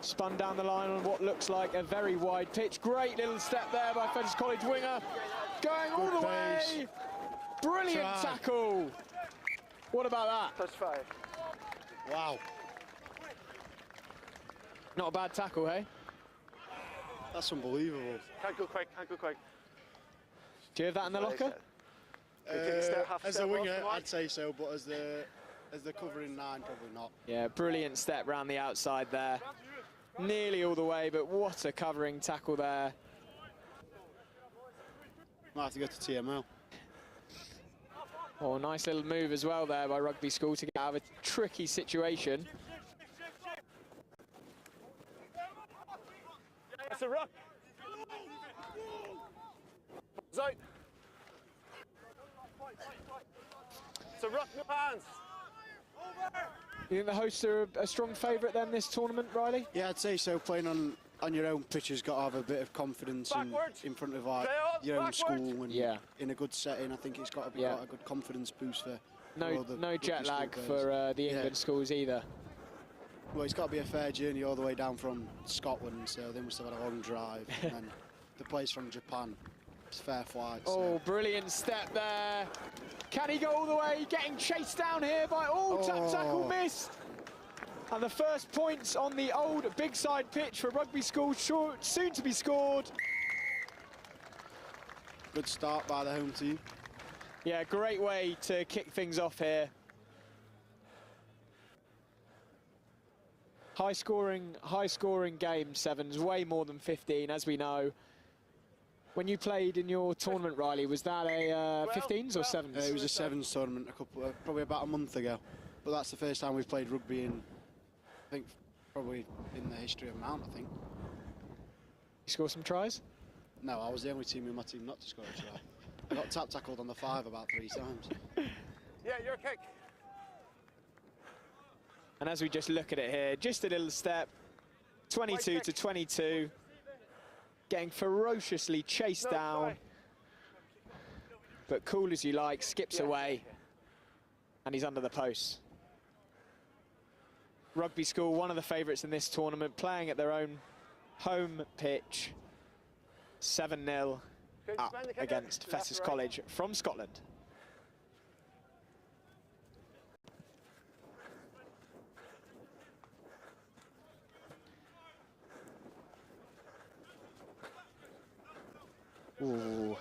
Spun down the line on what looks like a very wide pitch. Great little step there by Fettes College winger. Going all the way. Brilliant tackle. What about that? Touch 5. Wow. Not a bad tackle, hey? That's unbelievable. Can't go quick, can't go quick. Do you have that in the locker? As a winger, I'd say so, but as the covering 9, probably not. Yeah, brilliant step round the outside there. Nearly all the way, but what a covering tackle there. Might have to go to TML. Oh, nice little move as well there by Rugby School to get out of a tricky situation. That's a ruck. Out. It's a ruck, no hands. You think the hosts are a strong favourite then this tournament, Riley? Yeah, I'd say so. Playing on your own pitch has got to have a bit of confidence in front of like your own school and in a good setting. I think it's got to be quite a good confidence boost for no jet lag for the England schools either. Well, it's got to be a fair journey all the way down from Scotland, so they must have had a long drive. And then the players from Japan, it's fair flight. Oh, brilliant step there. Can he go all the way? Getting chased down here by tap tackle missed. And the first points on the old Bigside pitch for Rugby School, soon to be scored. Good start by the home team. Yeah, great way to kick things off here. High scoring game, sevens, way more than 15, as we know. When you played in your tournament, Riley, was that a 15s or 7s? It was a 7s tournament probably about a month ago. But that's the first time we've played rugby in, I think, probably in the history of Mount, I think. You score some tries? No, I was the only team in my team not to score a try. I got tackled on the 5 about 3 times. Yeah, your kick. And as we just look at it here, just a little step, 22 to 22, getting ferociously chased down, but cool as you like, skips away, and he's under the post. Rugby School, one of the favourites in this tournament, playing at their own home pitch, 7-0 up against Fettes College from Scotland. Ooh.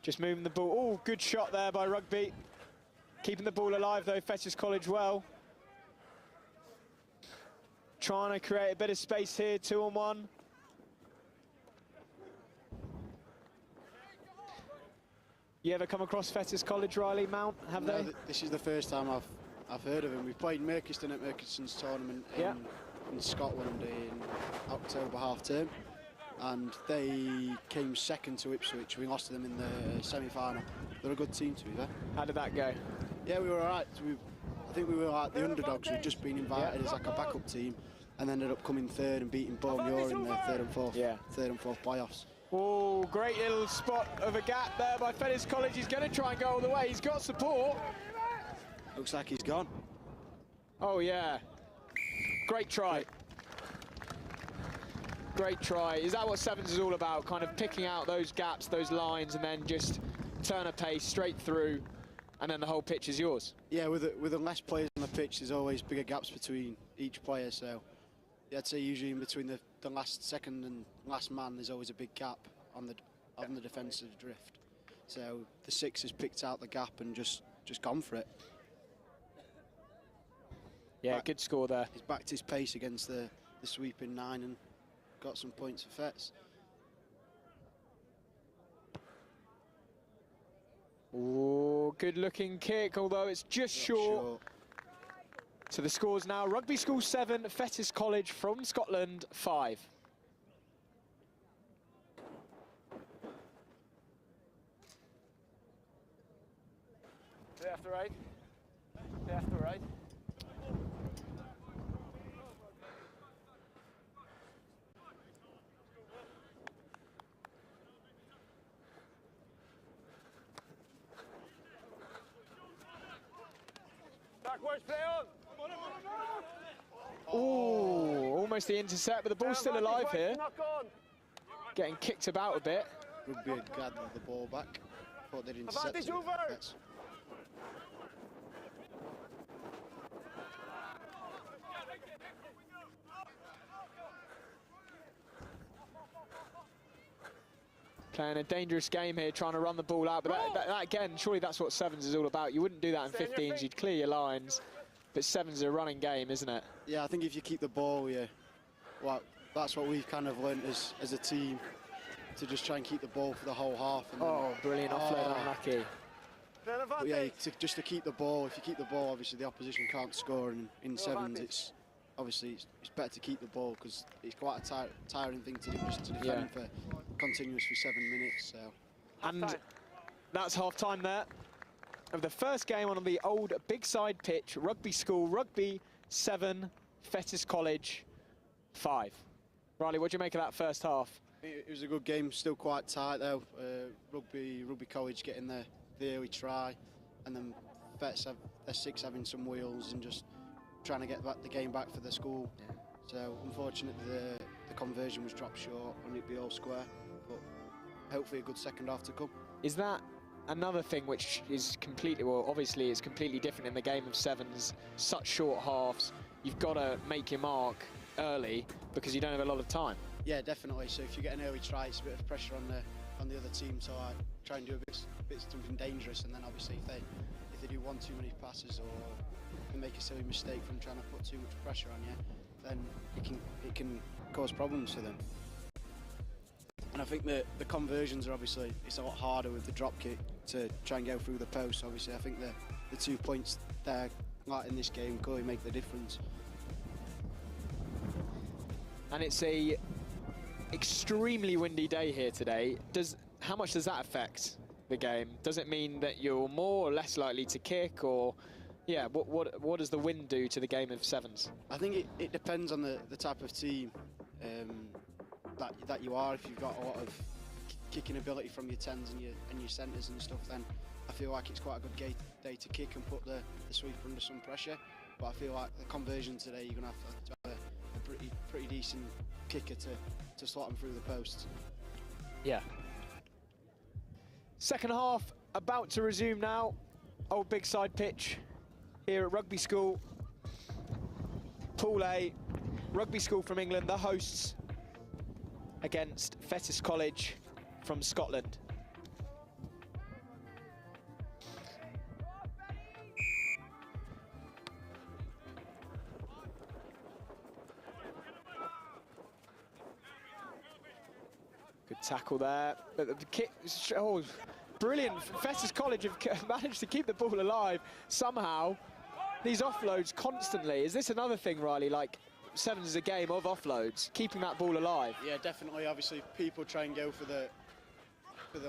Just moving the ball. Oh, good shot there by Rugby. Keeping the ball alive though, Fettes College well. Trying to create a bit of space here, 2-on-1. You ever come across Fettes College, Riley, Mount? Have No, they? This is the first time I've heard of him. We played Merkiston at Merkiston's tournament in Scotland in October half-term. And they came second to Ipswich. We lost to them in the semi-final. They're a good team, to be fair. How did that go? Yeah, we were all right. I think we were like the underdogs. We'd just been invited as like a backup team, and ended up coming third and beating Bournemouth in the third and fourth playoffs. Oh, great little spot of a gap there by Fettes College. He's going to try and go all the way. He's got support. Looks like he's gone. Oh, yeah. Great try. Great try. Is that what sevens is all about? Kind of picking out those gaps, those lines, and then just turn a pace straight through, and then the whole pitch is yours. Yeah, with the less players on the pitch, there's always bigger gaps between each player. So yeah, I'd say usually in between the last second and last man, there's always a big gap on the defensive drift. So the 6 has picked out the gap and just gone for it. Yeah, good score there. He's backed his pace against the sweeping 9 and got some points for Fettes. Oh, good looking kick, although it's just short. So the scores now, Rugby School 7, Fettes College from Scotland 5. Left to right. Left to right. Backwards play on. Oh, almost the intercept, but the ball's still alive here. Getting kicked about a bit. Rugby had gathered the ball back. Thought they'd intercept it. Playing a dangerous game here, trying to run the ball out, but that again, surely that's what sevens is all about. You wouldn't do that in 15s, you'd clear your lines, but sevens is a running game, isn't it? Yeah, I think if you keep the ball, well, that's what we've kind of learned as a team, to just try and keep the ball for the whole half. And oh, brilliant offload, unlucky. But yeah, just to keep the ball, if you keep the ball, obviously the opposition can't score, and in sevens, it's better to keep the ball, because it's quite a tiring thing to do, just to defend for continuous for 7 minutes. So. And that's half time there of the first game on the old Bigside pitch. Rugby School, Rugby 7, Fettes College 5. Riley, what do you make of that first half? It was a good game, still quite tight though. Rugby College getting the early try, and then Fettes have their 6 having some wheels and just trying to get the game back for the school. Yeah. So unfortunately the conversion was dropped short and it'd be all square, but hopefully a good second half to come. Is that another thing which is completely, well, obviously it's completely different in the game of sevens, such short halves? You've got to make your mark early because you don't have a lot of time. Yeah, definitely. So if you get an early try, it's a bit of pressure on the other team. So I try and do a bit something dangerous, and then obviously if they do one too many passes or make a silly mistake from trying to put too much pressure on you, then it can cause problems for them. And I think that the conversions are obviously, it's a lot harder with the drop kick to try and go through the post. Obviously, I think the 2 points there, like in this game, clearly make the difference. And it's a extremely windy day here today. How much does that affect the game? Does it mean that you're more or less likely to kick, or yeah, what does the wind do to the game of sevens? I think it depends on the type of team that you are. If you've got a lot of kicking ability from your 10s and your centres and stuff, then I feel like it's quite a good day to kick and put the sweeper under some pressure. But I feel like the conversion today, you're going to have a pretty decent kicker to slot them through the posts. Yeah. Second half about to resume now. Old Bigside pitch here at Rugby School. Pool A, Rugby School from England, the hosts, against Fettes College from Scotland. Good tackle there, but the kick, oh, brilliant. Fettes College have managed to keep the ball alive somehow. These offloads constantly. Is this another thing, Riley, like sevens is a game of offloads, keeping that ball alive? Yeah, definitely. Obviously, people try and go for the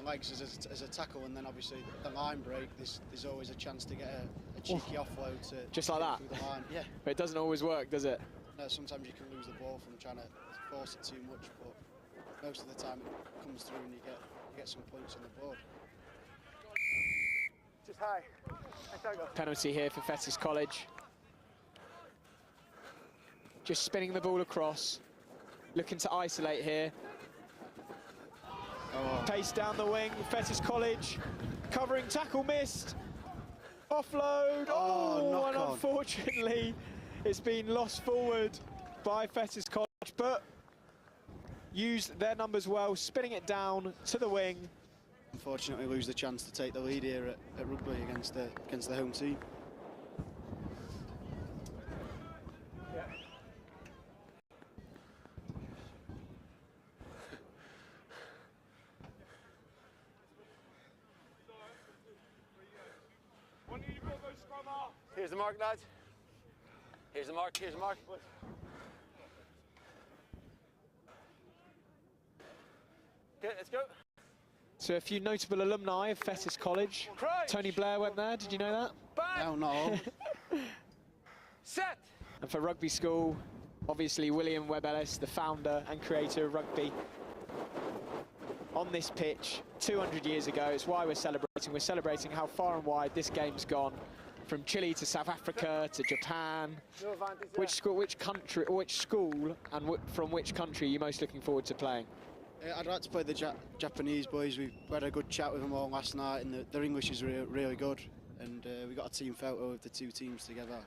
legs as a tackle, and then obviously the line break, there's always a chance to get a cheeky offload to just like that. through the line. Yeah. But it doesn't always work, does it? No, sometimes you can lose the ball from trying to force it too much, but most of the time it comes through and you get some points on the board. Just high. Penalty here for Fettes College. Just spinning the ball across, looking to isolate here. Oh. Pace down the wing, Fettes College, covering, tackle missed. Offload, oh, and unfortunately it's been lost forward by Fettes College, but used their numbers well, spinning it down to the wing. Unfortunately lose the chance to take the lead here at Rugby against the home team. Yeah. Here's the mark, lads. Here's the mark, here's the mark. Okay, let's go. So a few notable alumni of Fettes College. Tony Blair went there, did you know that? Back. No, not all. Set. And for Rugby School, obviously William Webb Ellis, the founder and creator of rugby. On this pitch 200 years ago, it's why we're celebrating. We're celebrating how far and wide this game's gone, from Chile to South Africa to Japan. No advantage Which school, which country, or which school, and from which country are you most looking forward to playing? I'd like to play the Japanese boys. We had a good chat with them all last night, and their English is really good. And we got a team photo of the two teams together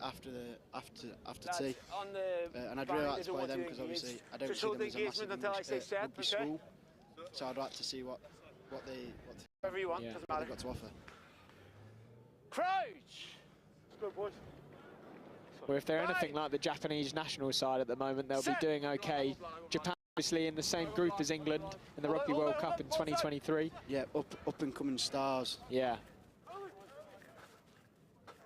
after tea. And I'd really like to play them because obviously I don't see them as a massive English rugby school. So I'd like to see what whatever you want, doesn't matter. they've got to offer. Crouch. Let's go, boys. Well, if they're anything like the Japanese national side at the moment, they'll be doing okay. Japan obviously in the same group as England in the Rugby World Cup in 2023. Yeah, up and coming stars. Yeah.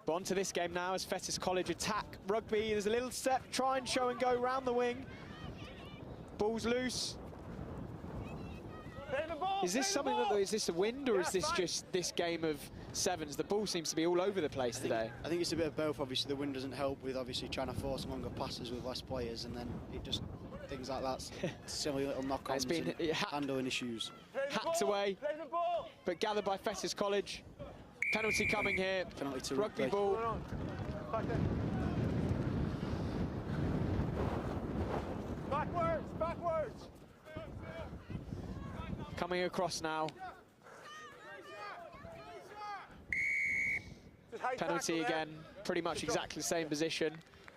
But on to this game now as Fettes College attack Rugby. There's a little step, try and show and go round the wing. Ball's loose. Is this something that, is this a wind, or is this just this game of sevens? The ball seems to be all over the place today. I think it's a bit of both. Obviously the wind doesn't help with obviously trying to force longer passes with less players, and then it just, things like that, silly little knock-ons and handling issues. Hacked away, but gathered by Fettes College. Penalty coming here. Penalty to Rugby ball. Backwards, backwards. Coming across now. Penalty again, pretty much exactly the same position.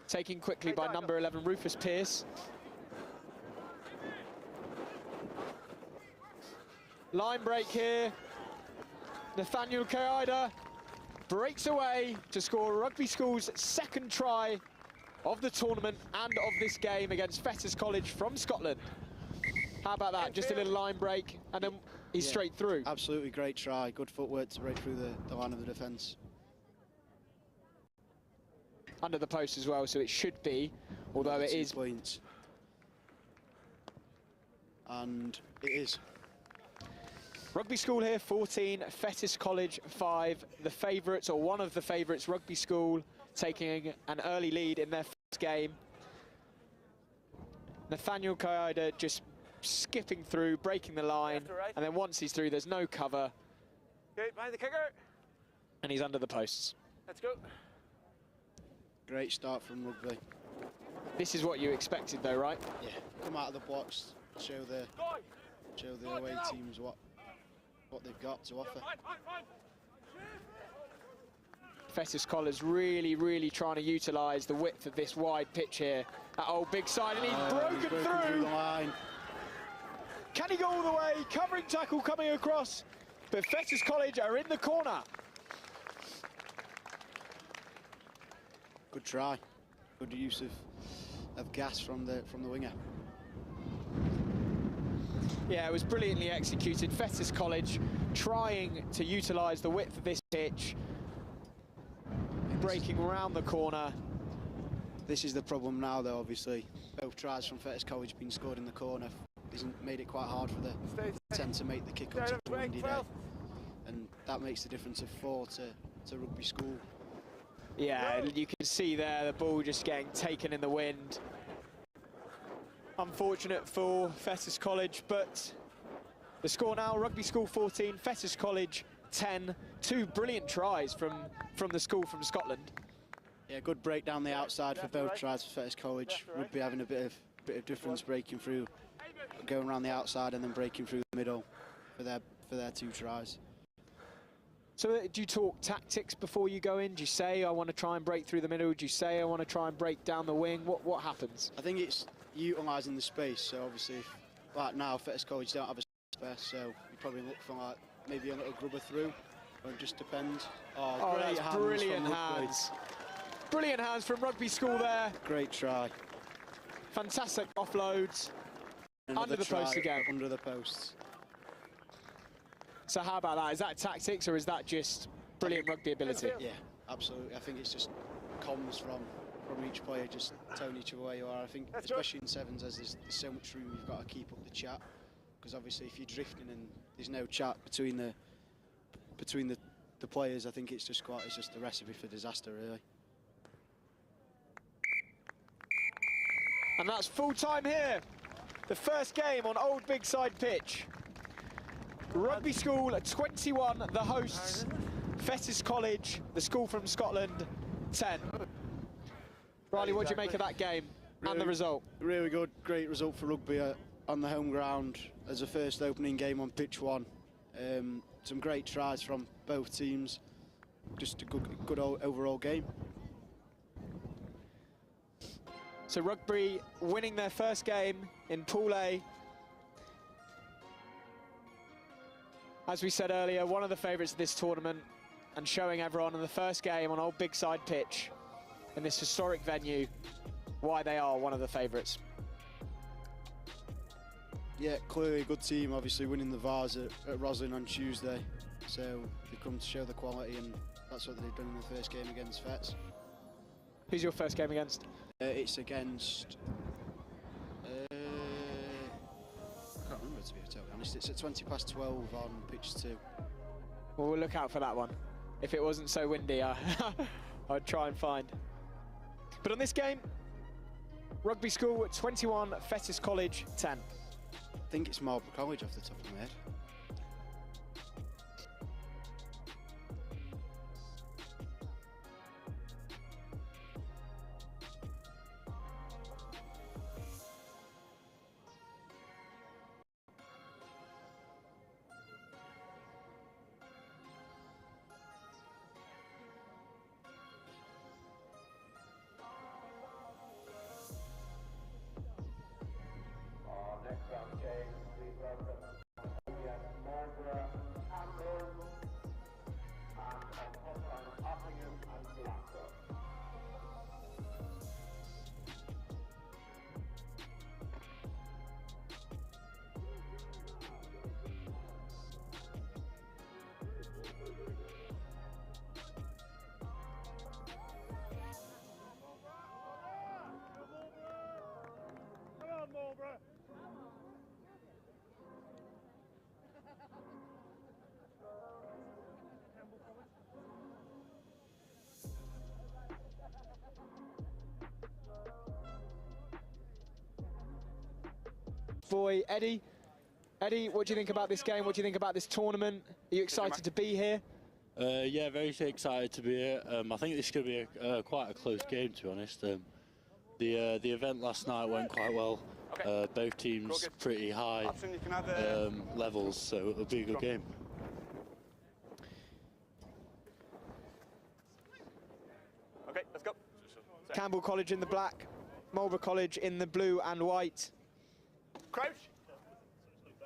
Taken quickly by number 11, Rufus Pearce. Line break here. Nathaniel Kaida breaks away to score Rugby School's second try of the tournament and of this game against Fettes College from Scotland. How about that? Just a little line break, and then he's straight through. Absolutely great try. Good footwork to break through the line of the defence. Under the post as well, so it should be, although it is. Points. And it is. Rugby School here, 14, Fettes College 5. The favourites, or one of the favourites, Rugby School, taking an early lead in their first game. Nathaniel Kaida just skipping through, breaking the line, and then once he's through, there's no cover. Okay, behind the kicker. And he's under the posts. Let's go. Great start from Rugby. This is what you expected though, right? Yeah. Come out of the blocks, show the away teams what they've got to offer. Fettes College really trying to utilise the width of this wide pitch here at Old Bigside, and he's broken through the line. Can he go all the way? Covering tackle coming across, but Fettes College are in the corner. Good try. Good use of gas from the winger. Yeah, it was brilliantly executed. Fettes College trying to utilise the width of this pitch, breaking around the corner. This is the problem now, though, obviously. Both tries from Fettes College being scored in the corner isn't made it quite hard for the 10 to make the kick up to the windy day. And that makes the difference of 4 to Rugby School. Yeah, you can see there the ball just getting taken in the wind. Unfortunate for Fettes College, but the score now, Rugby School 14, Fettes College 10. 2 brilliant tries from the school from Scotland. Yeah, good break down the outside for both tries for Fettes College. Rugby having a bit of difference, breaking through, going around the outside and then breaking through the middle for their 2 tries. So do you talk tactics before you go in? Do you say, I want to try and break through the middle? Do you say, I want to try and break down the wing? What happens? I think it's utilising the space. So obviously, like now, Fettes College don't have a space, so you probably look for like maybe a little grubber through, or it just depends. Oh, that's brilliant hands. Brilliant hands from Rugby School there. Great try. Fantastic offloads. Under the post again. Under the posts. So how about that? Is that tactics or is that just brilliant rugby ability? Yeah, absolutely. I think it's just comms from each player, just telling each other where you are. I think, especially in sevens, as there's so much room, you've got to keep up the chat. Because obviously, if you're drifting and there's no chat between the players, I think it's just a recipe for disaster, really. And that's full time here. The first game on Old Bigside pitch. Rugby School 21, the hosts. Fettes College, the school from Scotland, 10. Riley, what do you make of that game and the result? Really good, great result for Rugby on the home ground as a first opening game on pitch 1. Some great tries from both teams. Just a good overall game. So Rugby winning their first game in Pool A. As we said earlier, one of the favourites of this tournament, and showing everyone in the first game on Old Bigside pitch in this historic venue why they are one of the favourites. Yeah, clearly a good team, obviously winning the Vars at Roslin on Tuesday. So they've come to show the quality, and that's what they've done in the first game against Fettes. Who's your first game against? It's against... I can't remember, to be totally honest. It's at 12:20 on pitch 2. Well, we'll look out for that one. If it wasn't so windy, I'd try and find. But on this game, Rugby School 21, Fettes College 10. I think it's Marlborough College off the top of my head. boy, Eddie. Eddie, what do you think about this game? What do you think about this tournament? Are you excited to be here? Yeah, very excited to be here. I think this is going to be quite a close game, to be honest. The event last night went quite well. Okay. Both teams pretty high levels, so it'll be a good game. Okay, let's go. Campbell College in the black, Marlborough College in the blue and white. Crouch.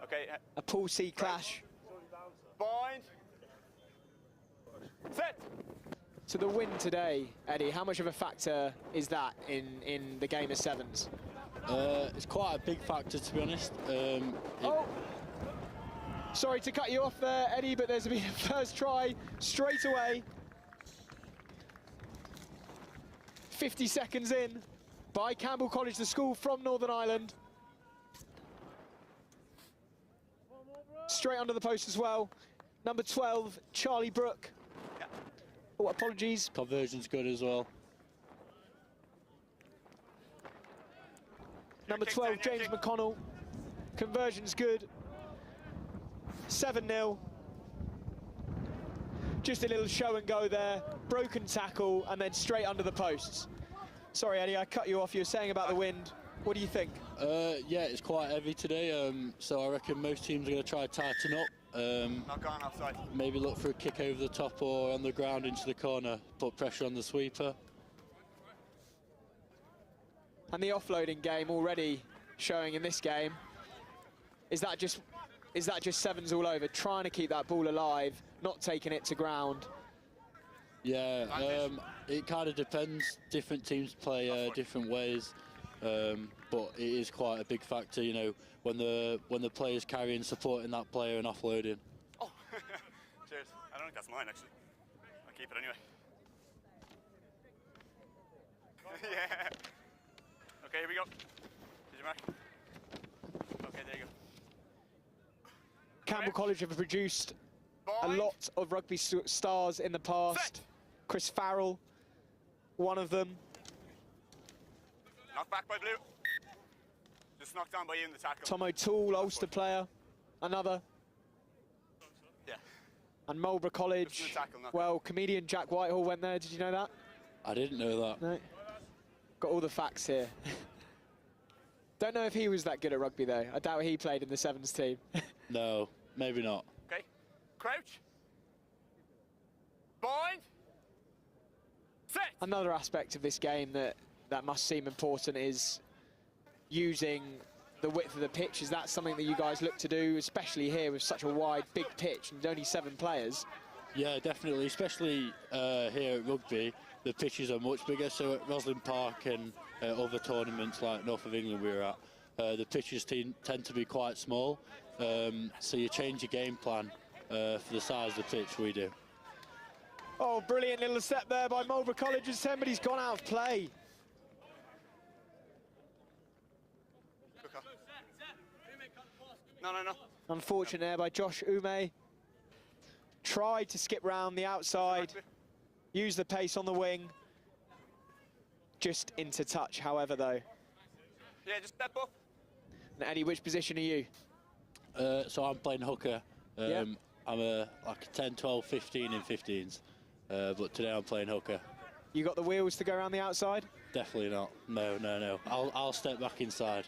Okay. A Pool C clash. Bind. Set. So the win today, Eddie, how much of a factor is that in the game of sevens? It's quite a big factor, to be honest. Oh! Sorry to cut you off there, Eddie, but there's been a first try straight away. 50 seconds in by Campbell College, the school from Northern Ireland. Straight under the post as well. Number 12, Charlie Brook. Yeah. Oh, apologies. Conversion's good as well. Number 12, James McConnell. Conversion's good. 7-0. Just a little show and go there. Broken tackle and then straight under the posts. Sorry, Eddie, I cut you off. You were saying about the wind. What do you think? Yeah, it's quite heavy today, so I reckon most teams are going to try to tighten up. Not gone offside. Maybe look for a kick over the top or on the ground into the corner, put pressure on the sweeper. And the offloading game already showing in this game. Is that just sevens all over? Trying to keep that ball alive, not taking it to ground. Yeah, it kind of depends. Different teams play different ways, but it is quite a big factor, you know, when the player's carrying, supporting that player and offloading. Oh, cheers. I don't think that's mine, actually. I'll keep it anyway. Yeah. Okay, here we go. Did you mark? Okay, there you go. Campbell College have produced a Bind. lot of rugby stars in the past. Set. Chris Farrell, one of them. Knocked back by Blue. Just knocked down by you in the tackle. Tom O'Toole, Ulster player, another. Yeah. And Marlborough College, Just in the tackle, not well, comedian Jack Whitehall went there. Did you know that? I didn't know that. No. Got all the facts here. Don't know if he was that good at rugby though. I doubt he played in the sevens team. No, maybe not. Okay. Crouch. Bind. Set. Another aspect of this game that must seem important is using the width of the pitch. Is that something that you guys look to do, especially here with such a wide, big pitch and only 7 players? Yeah, definitely, especially here at Rugby, the pitches are much bigger, so at Roslin Park and other tournaments like North of England we were at, the pitches tend to be quite small, so you change your game plan for the size of the pitch we do. Oh, brilliant little step there by Marlborough College as somebody's gone out of play. No. Unfortunate there by Josh Ume. Tried to skip round the outside, use the pace on the wing. Just into touch, however, though. Yeah, just step up. And Eddie, which position are you? So I'm playing hooker. Yeah. I'm like a 10, 12, 15 in 15s, but today I'm playing hooker. You got the wheels to go around the outside? Definitely not. No. I'll step back inside.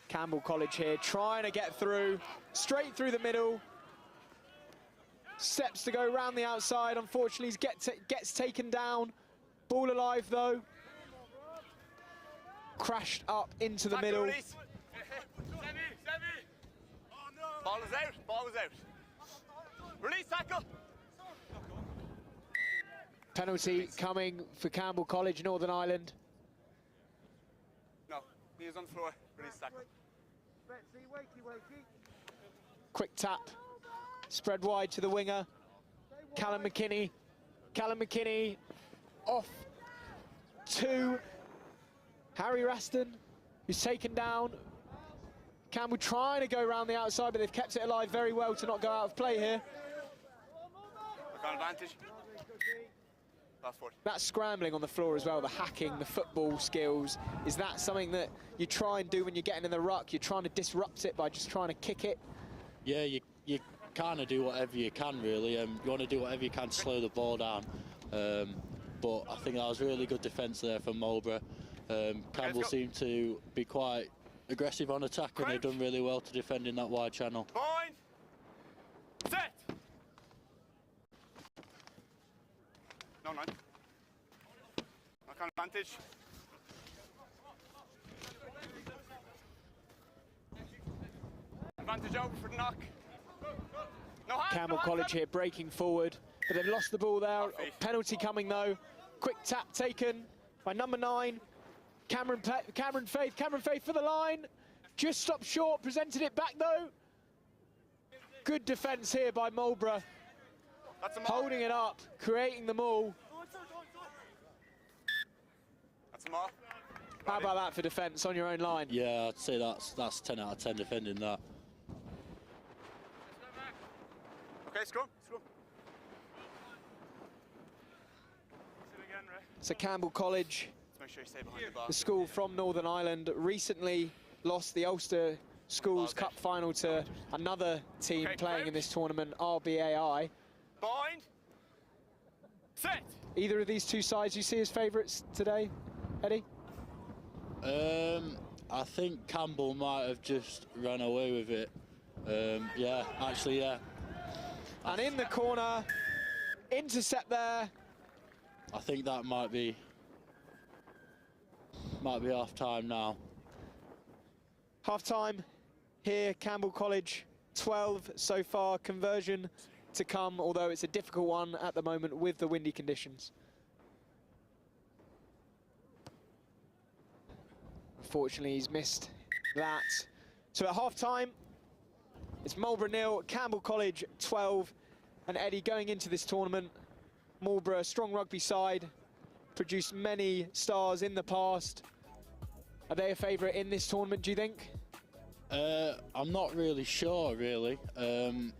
Campbell College here, trying to get through, straight through the middle. Steps to go round the outside. Unfortunately, he gets taken down. Ball alive, though. Crashed up into the middle. Release. Ball is out. Release tackle. Penalty coming for Campbell College, Northern Ireland. No, he is on the floor. Release tackle. Quick tap, spread wide to the winger. Callum McKinney. Callum McKinney off to Harry Raston, who's taken down. Campbell trying to go around the outside, but they've kept it alive very well to not go out of play here. Look on advantage. Last 40. That scrambling on the floor as well, the hacking, the football skills, is that something that you try and do when you're getting in the ruck? You're trying to disrupt it by just trying to kick it? Yeah, you kind of do whatever you can, really. You want to do whatever you can to slow the ball down. But I think that was really good defence there from Marlborough. Campbell seemed to be quite aggressive on attack, and they've done really well to defend in that wide channel. Point. Set. No, nine. No kind of advantage. Advantage over for the knock. No hand, Campbell no College here breaking forward, but they've lost the ball there. Penalty coming though. Quick tap taken by number 9, Cameron Faith. Cameron Faith for the line. Just stopped short, presented it back though. Good defence here by Marlborough. Holding it up, creating them all. That's a mark. How about that for defence on your own line? Yeah, I'd say that's 10 out of 10 defending that. Okay, scrum. Again, Ray. So Campbell College, Let's make sure you stay behind the bar. the school from Northern Ireland, recently lost the Ulster Schools Cup final to another team playing in this tournament, RBAI. Bind. Set. Either of these two sides you see as favourites today, Eddie? I think Campbell might have just run away with it. Yeah, actually, yeah. And in the corner, intercept there. I think that might be half time now. Half time here, Campbell College 12 so far, conversion to come, although it's a difficult one at the moment with the windy conditions. Unfortunately, he's missed that. So at half time, it's Marlborough 0, Campbell College 12. And Eddie, going into this tournament, Marlborough, strong rugby side, produced many stars in the past. Are they a favourite in this tournament, do you think? I'm not really sure, really.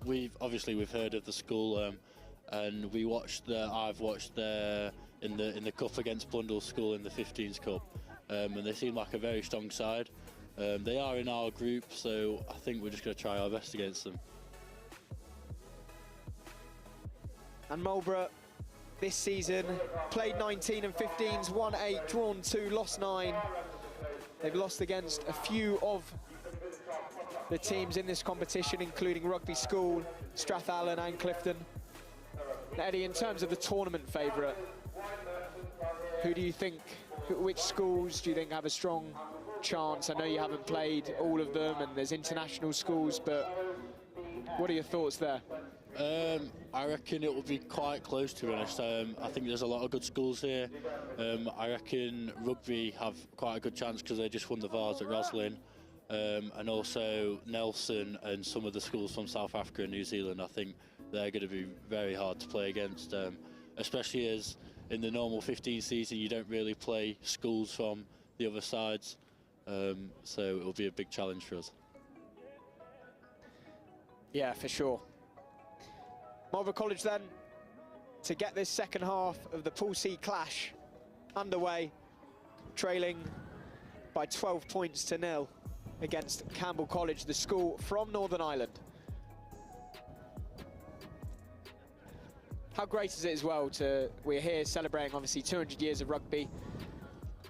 We've heard of the school, and I've watched in the cup against Blundell School in the 15s Cup, and they seem like a very strong side. They are in our group, so I think we're just going to try our best against them. And Marlborough this season played 19 and 15s, won 8, drawn 2, lost 9. They've lost against a few of the teams in this competition, including Rugby School, Strathallan and Clifton. Now, Eddie, in terms of the tournament favourite, who do you think, which schools do you think have a strong chance? I know you haven't played all of them and there's international schools, but what are your thoughts there? I reckon it will be quite close, to be honest. I think there's a lot of good schools here. I reckon Rugby have quite a good chance because they just won the Vars at Roslin. And also Nelson and some of the schools from South Africa and New Zealand, I think they're going to be very hard to play against, especially as in the normal 15 season you don't really play schools from the other sides. So it will be a big challenge for us. Yeah, for sure. Marlborough College then, to get this second half of the Pool C clash underway, trailing by 12 points to 0 against Campbell College, the school from Northern Ireland. How great is it as well we're here celebrating obviously 200 years of rugby.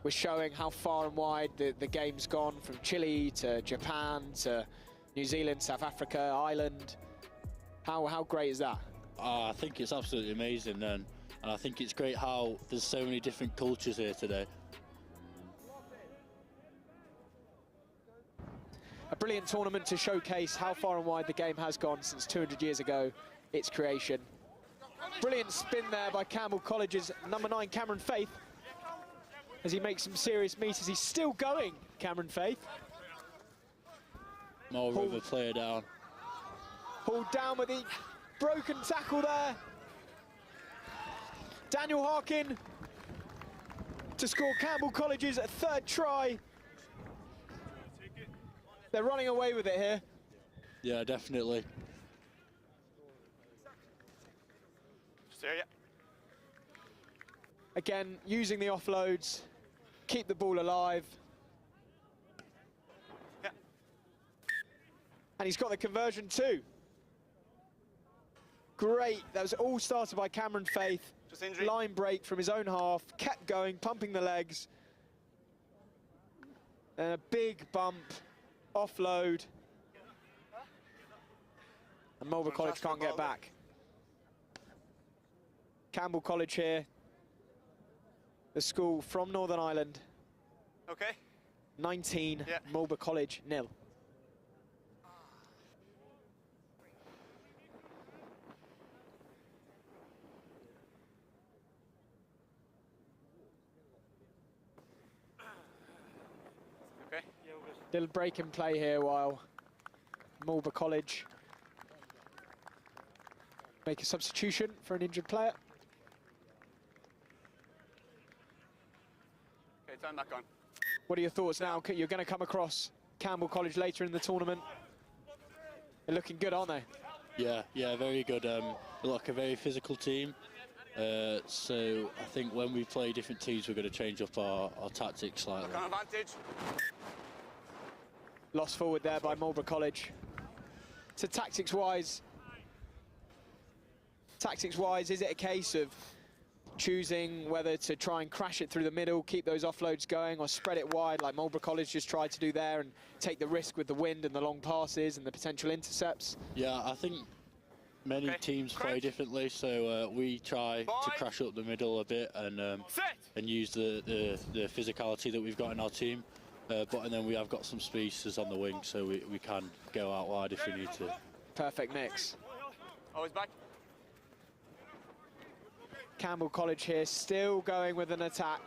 We're showing how far and wide the game's gone, from Chile to Japan to New Zealand, South Africa, Ireland. How great is that? I think it's absolutely amazing, and I think it's great how there's so many different cultures here today. A brilliant tournament to showcase how far and wide the game has gone since 200 years ago, its creation. Brilliant spin there by Campbell College's number 9, Cameron Faith, as he makes some serious meters. He's still going, Cameron Faith. Marlborough player down. Pulled down with the broken tackle there. Daniel Harkin to score Campbell College's third try. They're running away with it here. Yeah, definitely. Stay, yeah. Again, using the offloads, keep the ball alive. Yeah. And he's got the conversion too. Great, that was all started by Cameron Faith. Just injury. Line break from his own half, kept going, pumping the legs. And a big bump, offload. And Marlborough College can't get back. Campbell College here. The school from Northern Ireland. Okay. 19, Yeah. Marlborough College 0. Okay. Little break in play here while Marlborough College make a substitution for an injured player. Okay, turn back on. What are your thoughts now? You're going to come across Campbell College later in the tournament. They're looking good, aren't they? Yeah, very good. They're like a very physical team. So I think when we play different teams, we're going to change up our tactics slightly. Back on advantage. Lost forward there by Marlborough College. So tactics-wise, is it a case of choosing whether to try and crash it through the middle, keep those offloads going, or spread it wide like Marlborough College just tried to do there and take the risk with the wind and the long passes and the potential intercepts? Yeah, I think many teams play differently, so we try to crash up the middle a bit and use the physicality that we've got in our team. And then we have got some spaces on the wing, so we can go out wide if we need to. Perfect mix. Always back. Campbell College here, still going with an attack.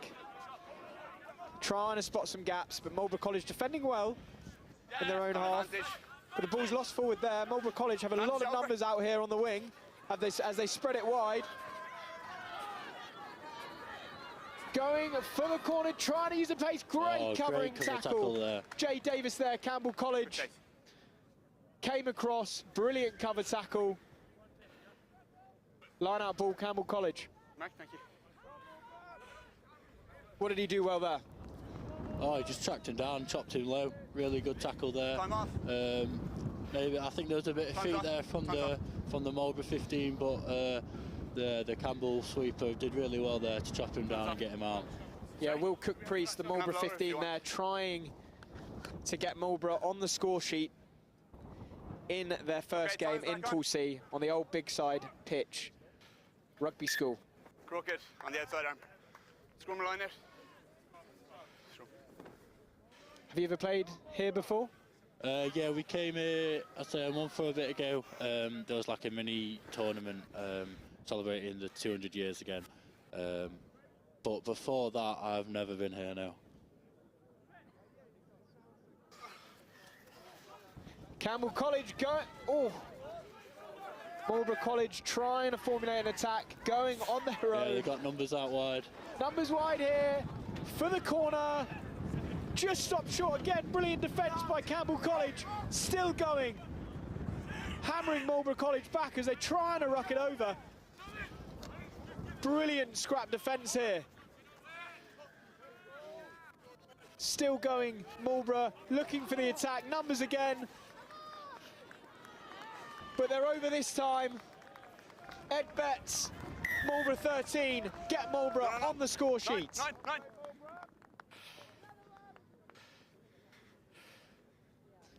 Trying to spot some gaps, but Marlborough College defending well in their own half. But the ball's lost forward there. Marlborough College have a lot of numbers out here on the wing as they spread it wide. Going for the corner, trying to use the pace. Great covering tackle there. Jay Davis there, Campbell College. Came across, brilliant cover tackle. Line out ball, Campbell College. Mark, thank you. What did he do well there? Oh, he just tracked him down, chopped him low. Really good tackle there. Time off. Maybe I think there was a bit of feet there from the Marlborough 15, but the Campbell sweeper did really well there to chop him down and get him out. Yeah, Will Cook-Priest, the Marlborough 15 there, trying to get Marlborough on the score sheet in their first game in Pool C on the old Bigside pitch. Rugby school. Crooked on the outside arm. Scrum line it. Have you ever played here before? Yeah, we came here, I'd say a month or a bit ago. There was like a mini tournament celebrating the 200 years again. But before that, I've never been here now. Campbell College going, Marlborough College trying to formulate an attack, going on their own. Yeah, they've got numbers out wide. Numbers wide here for the corner. Just stopped short again. Brilliant defence by Campbell College. Still going. Hammering Marlborough College back as they try to ruck it over. Brilliant scrap defence here. Still going, Marlborough looking for the attack. Numbers again. But they're over this time. Ed Betts, Marlborough 13, get Marlborough on the score sheet. Nine.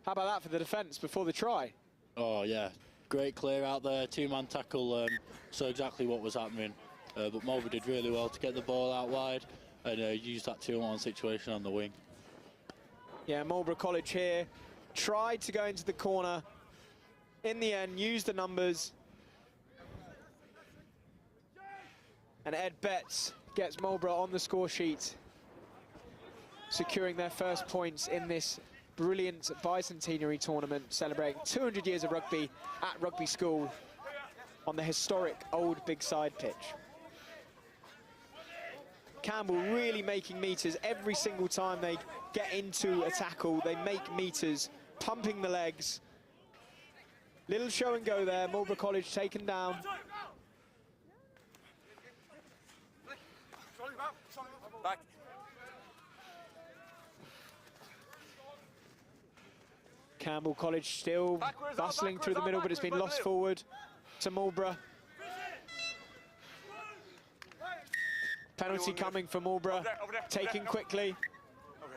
How about that for the defence before the try? Oh yeah, great clear out there, two-man tackle, saw exactly what was happening. But Marlborough did really well to get the ball out wide and use that 2-on-1 situation on the wing. Yeah, Marlborough College here tried to go into the corner. In the end, used the numbers. And Ed Betts gets Marlborough on the score sheet, securing their first points in this brilliant bicentenary tournament, celebrating 200 years of rugby at Rugby School on the historic old Bigside pitch. Campbell really making meters every single time they get into a tackle. They make meters, pumping the legs. Little show and go there, Marlborough College taken down. Back. Campbell College still Backwards, bustling through the backwards, middle, but it's been backwards, lost forward to Marlborough. Penalty coming for Marlborough, Over there, taken no. quickly. Okay.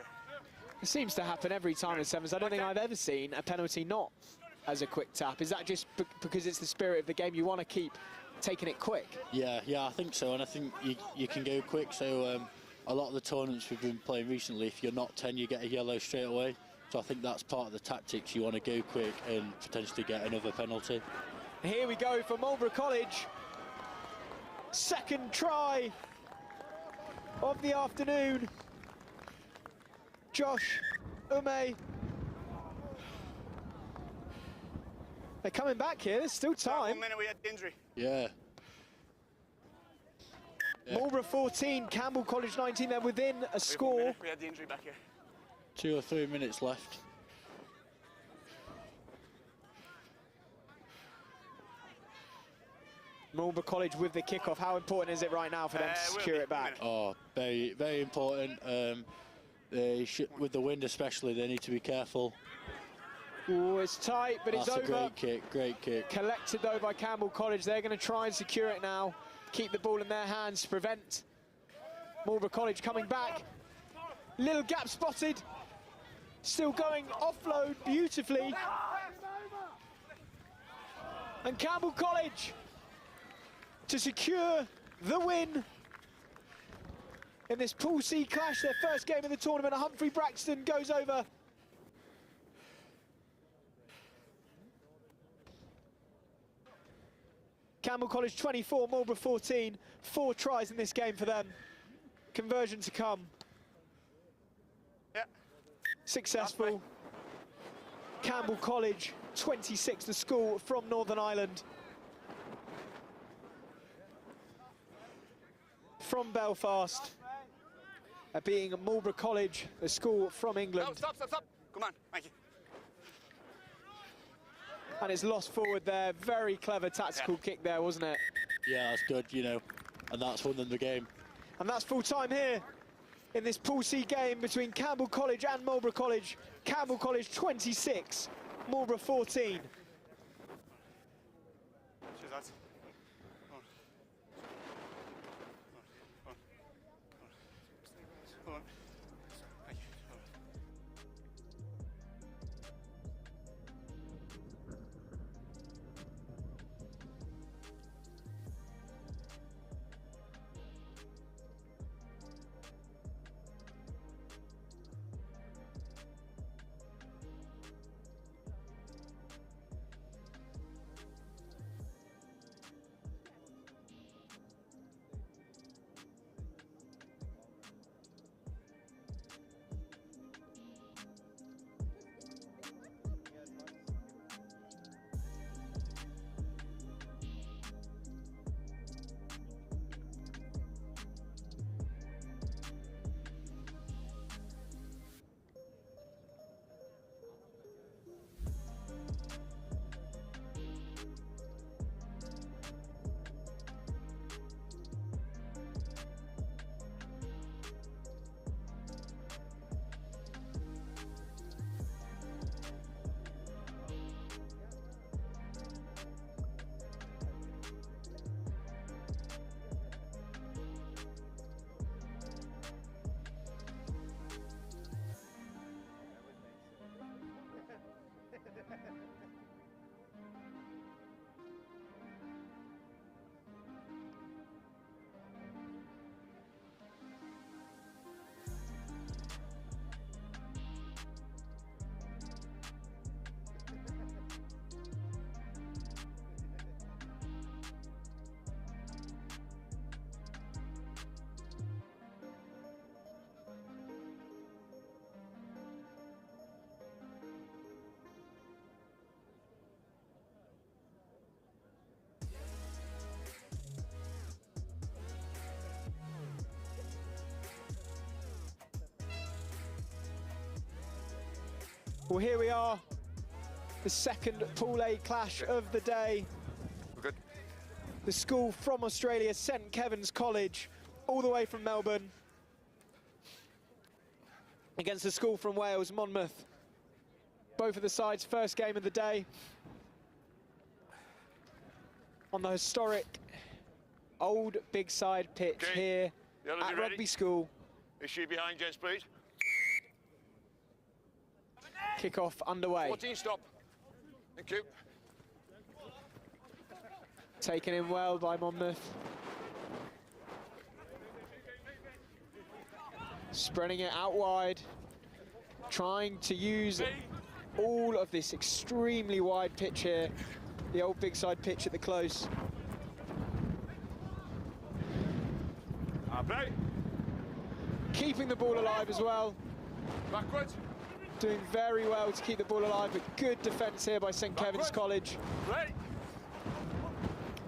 It seems to happen every time in sevens. I don't think I've ever seen a penalty not as a quick tap. Is that just because it's the spirit of the game? You want to keep taking it quick? Yeah, I think so, and I think you can go quick. So a lot of the tournaments we've been playing recently, if you're not 10, you get a yellow straight away. So I think that's part of the tactics. You want to go quick and potentially get another penalty. Here we go for Marlborough College. Second try of the afternoon. Josh Ume. They're coming back here, there's still 1 time. minute, we had the injury. Yeah. Marlborough 14, Campbell College 19, they're within a We have 1 score. minute, we had the injury back here. 2 or 3 minutes left. Marlborough College with the kickoff. How important is it right now for them to will secure be it back? 1 minute. Oh, very, very important. With the wind especially, they need to be careful. Oh, it's tight, but That's it's a over. great kick. Collected though by Campbell College. They're going to try and secure it now. Keep the ball in their hands to prevent Marlborough College coming back. Little gap spotted. Still going offload beautifully. And Campbell College to secure the win in this Pool C clash, their first game of the tournament. Humphrey Braxton goes over. Campbell College 24, Marlborough 14. 4 tries in this game for them. Conversion to come. Yeah. Successful. Campbell College 26, the school from Northern Ireland. From Belfast, being Marlborough College, the school from England. No, stop. Come on, thank you. And it's lost forward there. Very clever tactical kick there, wasn't it? Yeah, that's good, you know, and that's won them the game. And that's full time here in this Pool C game between Campbell College and Marlborough College. Campbell College 26, Marlborough 14. Cheers, lads. Hold on. Thank you. Hold on. Well, here we are, the second Pool A clash of the day. We're good. The school from Australia, St Kevin's College, all the way from Melbourne, against the school from Wales, Monmouth. Both of the sides' first game of the day on the historic old Bigside pitch here at Rugby School. Issue behind, gents, please. Kick-off underway. 14, stop. Thank you. Taken in well by Monmouth. Spreading it out wide. Trying to use all of this extremely wide pitch here. The old Bigside pitch at the close. Play. Keeping the ball alive as well. Backwards. Doing very well to keep the ball alive, but good defence here by St Kevin's College. Play.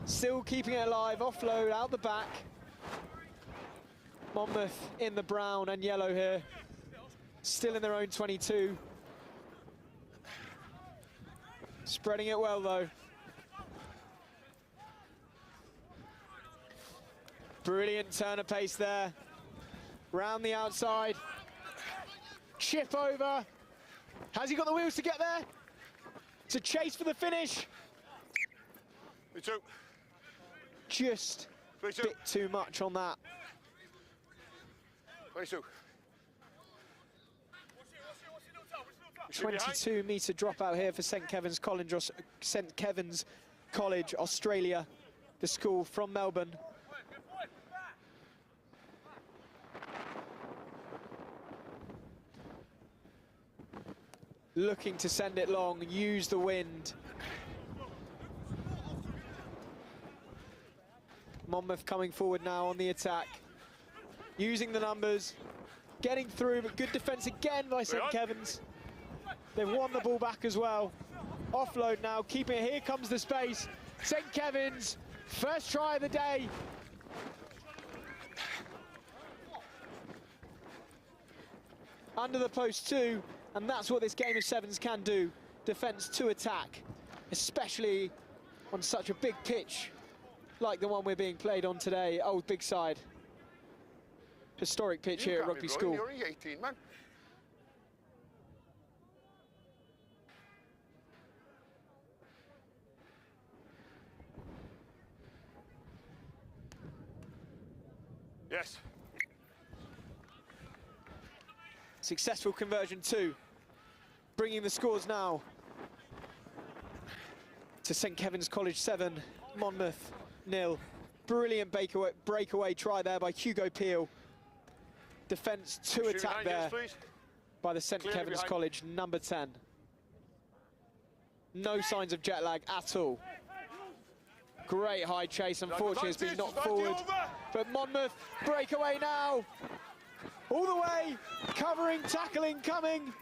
Still keeping it alive, offload out the back. Monmouth in the brown and yellow here. Still in their own 22. Spreading it well though. Brilliant turn of pace there. Round the outside. Chip over. Has he got the wheels to get there? It's a chase for the finish. Me too. Just a bit too much on that. 22. 22-metre dropout here for St Kevin's College, Australia, the school from Melbourne. Looking to send it long, use the wind. Monmouth coming forward now on the attack. Using the numbers, getting through, but good defence again by St Kevin's. They've won the ball back as well. Offload now, keeping it. Here comes the space. St Kevin's, first try of the day. Under the post too, and that's what this game of sevens can do. Defence to attack, especially on such a big pitch like the one we're being played on today, Old Bigside. Historic pitch here at Rugby School. You're only 18, man. Yes. Successful conversion too. Bringing the scores now to St Kevin's College 7, Monmouth 0. Brilliant breakaway try there by Hugo Peel. Defence to attack there by the St Kevin's College number 10. No signs of jet lag at all. Great high chase, unfortunately it's been knocked forward. But Monmouth, breakaway now. All the way, covering, tackling, coming.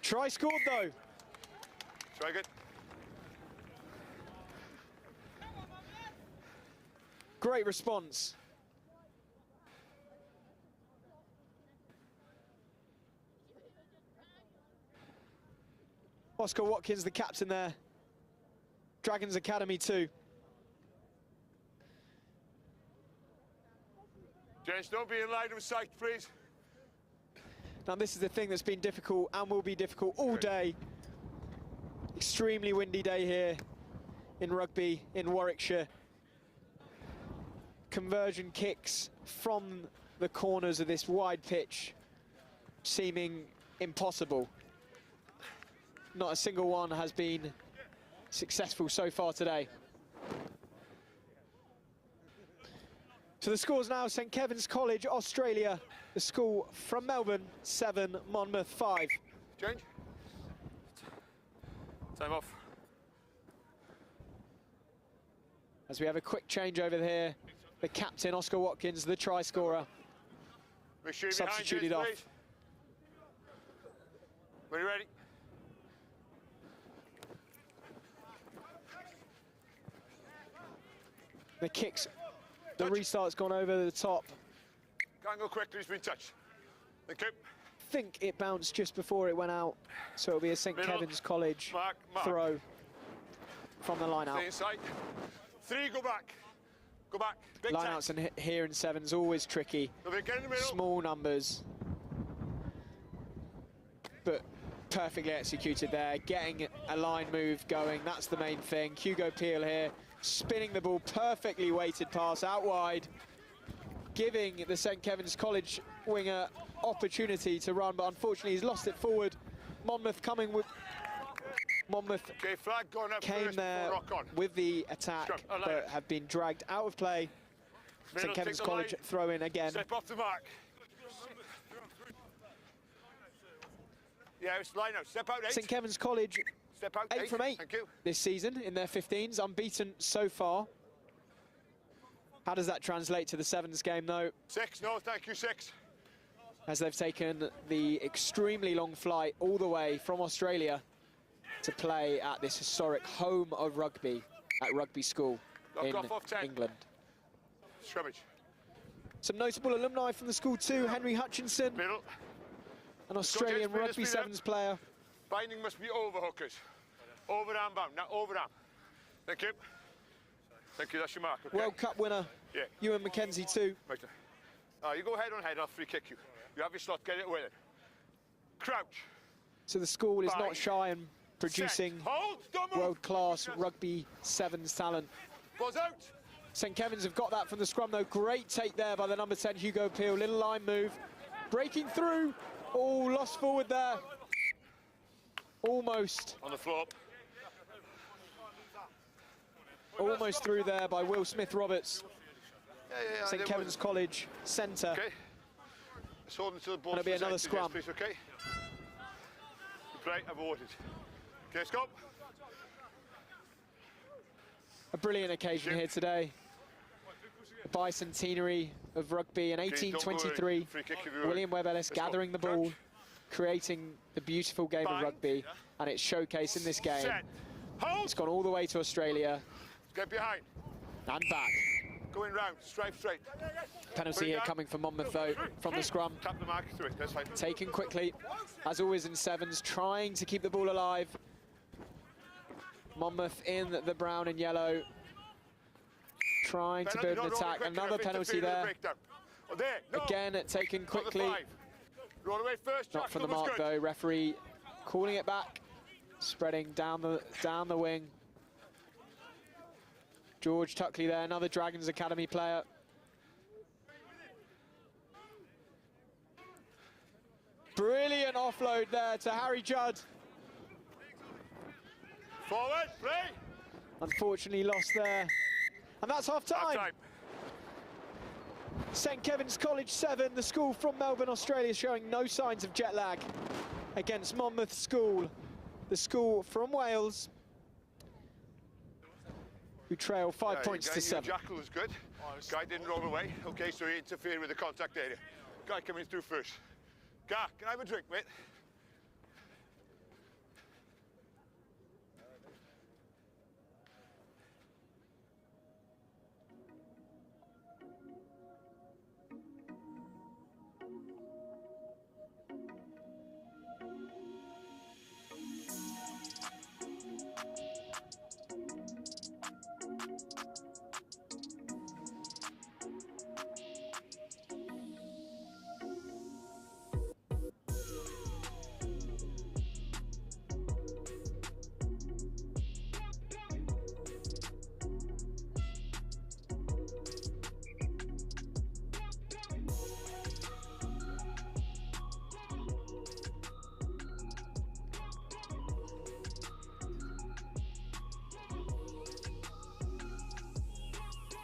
Try scored though. Try good. Great response. Oscar Watkins, the captain there. Dragons Academy too. Gents, don't be in line of sight, please. Now this is the thing that's been difficult and will be difficult all day. Extremely windy day here in Rugby in Warwickshire. Conversion kicks from the corners of this wide pitch seeming impossible. Not a single one has been successful so far today. So the scores now, St Kevin's College, Australia, the school from Melbourne, 7, Monmouth 5. Change. Time off. As we have a quick change over here, the captain, Oscar Watkins, the try scorer, substituted off. Are you ready? The kicks, the restart's gone over the top. Can't go quickly, it's been touched. Thank you. I think it bounced just before it went out, so it'll be a St Kevin's College throw from the line out. Stay inside. 3, go back. Go back. Big Lineouts and here in sevens always tricky. Get in the middle. Small numbers, but perfectly executed there. Getting a line move going, that's the main thing. Hugo Peel here, spinning the ball, perfectly weighted pass out wide, giving the St Kevin's College winger opportunity to run, but unfortunately he's lost it forward. Monmouth coming with... Monmouth flag going up came there with the attack, but have been dragged out of play. St Kevin's College throw in again. Step off the mark. Yeah, it's line out. Step out 8. St Kevin's College, Step out 8 from 8 this season in their 15s, unbeaten so far. How does that translate to the sevens game, though? 6, no, thank you, 6. As they've taken the extremely long flight all the way from Australia to play at this historic home of rugby at Rugby School in England. Scrimmage. Some notable alumni from the school too. Henry Hutchinson, Middle. an Australian rugby sevens player. Binding must be over hookers. Overarm bound, not overarm. Thank you. Thank you, that's your mark, okay? World Cup winner, Ewan McKenzie too. Right. You go head on head, I'll free kick you. You have your slot, get it away then. Crouch. So the school is not shy in producing world-class rugby sevens talent. Balls out. St Kevin's have got that from the scrum though. Great take there by the number 10, Hugo Peel. Little line move, breaking through. Oh, lost forward there. Almost. On the floor. Almost through there by Will Smith-Roberts. St Kevin's College centre. Okay. Let's hold until the ball. It'll be another scrum. Please, okay? Play, aborted. Okay, let's go. A brilliant occasion here today. The bicentenary of rugby in 1823. William Webb Ellis gathering the ball, creating the beautiful game of rugby, and it's showcased in this game. It's gone all the way to Australia. Get behind. And back. Going round, stripe straight. Penalty here coming from Monmouth though, from the scrum. Tap the mark through it, that's fine. Taken quickly, as always in sevens, trying to keep the ball alive. Monmouth in the brown and yellow, trying to build an attack. Another penalty there. Again, taken quickly. Not from the mark though. Referee calling it back, spreading down the wing. George Tuckley there, another Dragons Academy player. Brilliant offload there to Harry Judd. Forward, play. Unfortunately lost there. And that's half-time. St Kevin's College 7, the school from Melbourne, Australia, showing no signs of jet lag against Monmouth School, the school from Wales, who trail 5 points to 7. Jackal was good. Guy didn't roll away. Okay, so he interfered with the contact area. Guy coming through first. Guy, can I have a drink, mate?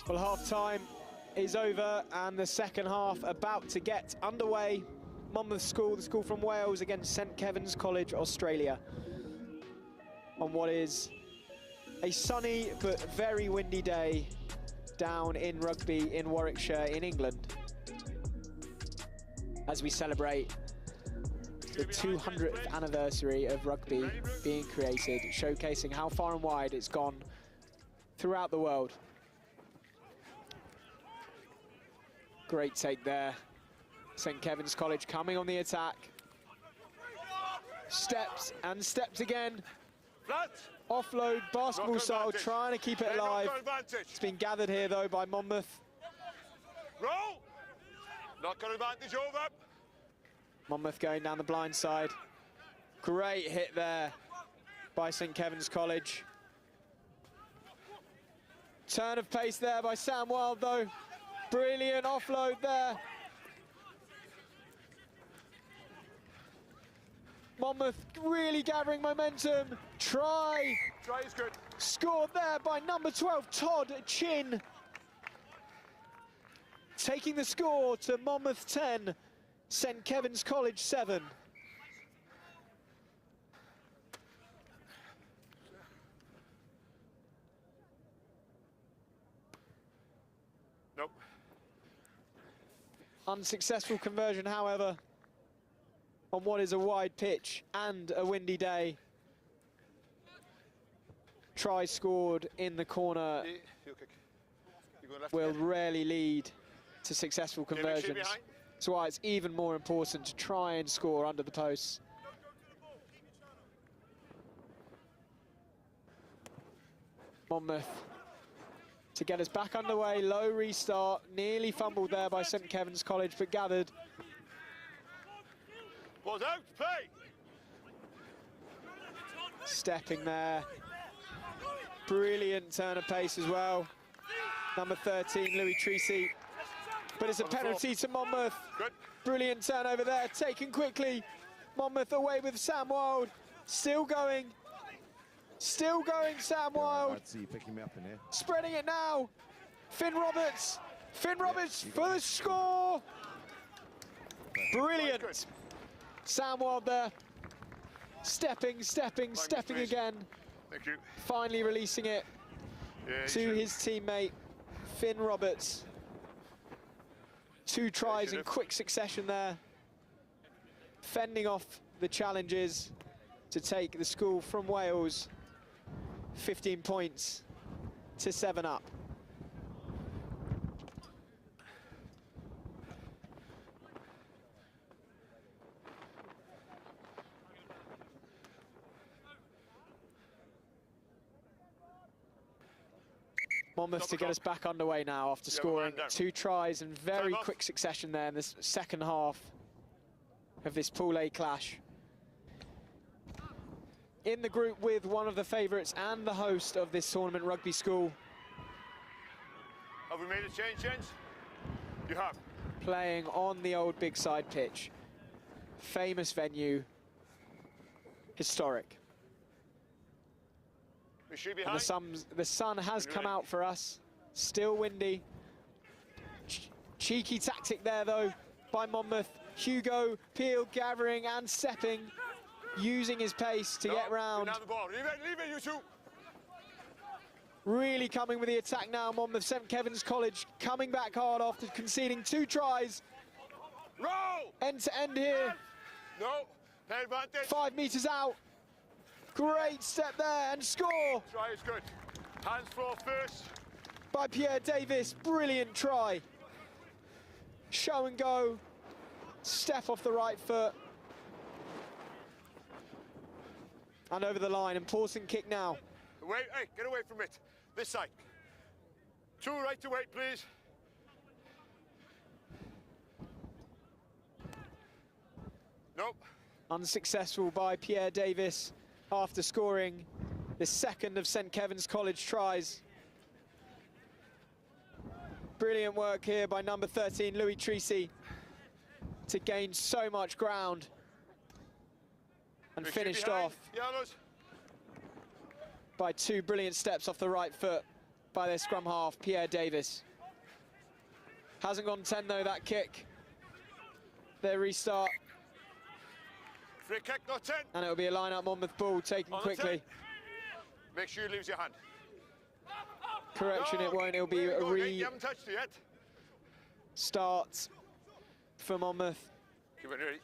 Well, half-time is over and the second half about to get underway. Monmouth School, the school from Wales, against St Kevin's College, Australia, on what is a sunny but very windy day down in Rugby in Warwickshire in England, as we celebrate the 200th anniversary of rugby being created, showcasing how far and wide it's gone throughout the world. Great take there. St Kevin's College coming on the attack. Steps and steps again. Flat. Offload, basketball Knock style, advantage. trying to keep it Knock alive. advantage. It's been gathered here though by Monmouth. Roll. Knock advantage over. Monmouth going down the blind side. Great hit there by St Kevin's College. Turn of pace there by Sam Wild though. Brilliant offload there. Monmouth really gathering momentum. Try. Try is good. Scored there by number 12, Todd Chin. Taking the score to Monmouth 10, St Kevin's College 7. Nope. Unsuccessful conversion, however, on what is a wide pitch and a windy day. Try scored in the corner Heel kick. You go left will again. rarely lead to successful Yeah, make sure conversions. behind. That's why it's even more important to try and score under the posts. Monmouth to get us back underway. Low restart, nearly fumbled there by St Kevin's College, but gathered. Ball's out. Play. Stepping there. Brilliant turn of pace as well. Number 13, Louis Treacy. But it's a penalty to Monmouth. Good. Brilliant turnover there, taken quickly. Monmouth away with Sam Wild. Still going. Still going, Sam Wild. I'd see you picking me up in here. Spreading it now. Finn Roberts. Finn Roberts for the score. Brilliant. Sam Wild there. Stepping please. again. Thank you. Finally releasing it Yeah, to his teammate, Finn Roberts. 2 tries in quick succession there. Fending off the challenges to take the school from Wales 15 points to 7 up. Monmouth to get us back underway now after scoring 2 tries in very quick succession there in this second half of this Pool A clash. In the group with one of the favourites and the host of this tournament, Rugby School. Have we made a change, gents? You have. Playing on the old Bigside pitch. Famous venue, historic. We should And the sun has come out for us. Still windy. Cheeky tactic there though by Monmouth. Hugo Peel gathering and stepping, using his pace to get round. Down the ball. Leave it, you two. Really coming with the attack now. Monmouth, St Kevin's College coming back hard after conceding 2 tries. Roll. End to end here. No. Play advantage. 5 metres out. Great step there and score Try is good. Hands floor first. by Pierre Davis. Brilliant try. Show and go. Step off the right foot. And over the line. Important kick now. Wait, hey, get away from it. This side. 2 right to wait, please. Nope. Unsuccessful by Pierre Davis after scoring the second of St Kevin's College tries. Brilliant work here by number 13, Louis Treacy, to gain so much ground. And finished off Yellows. by 2 brilliant steps off the right foot by their scrum half, Pierre Davis. Hasn't gone 10 though, that kick. Their restart. Free kick, not 10. And it'll be a line-out Monmouth ball taken On the quickly. 10. Make sure you leaves your hand. Correction, No, it won't. It'll be way to a go, Nick. You haven't touched it yet. restart for Monmouth, Keep it ready.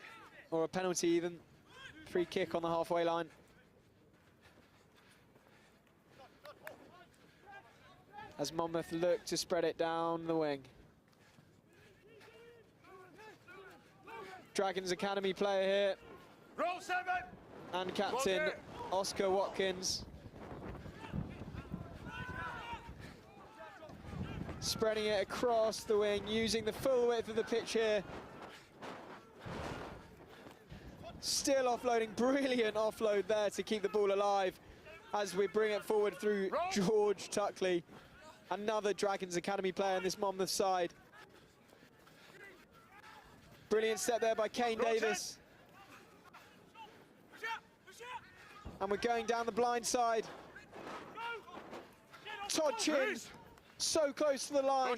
or a penalty even. Free kick on the halfway line. As Monmouth look to spread it down the wing. Dragons Academy player here, Roll 7. and captain Oscar Watkins. Spreading it across the wing, using the full width of the pitch here. Still offloading, brilliant offload there to keep the ball alive as we bring it forward through George Tuckley, another Dragons Academy player in this Monmouth side. Brilliant step there by Kane Davis. And we're going down the blind side. Todd Chin, so close to the line.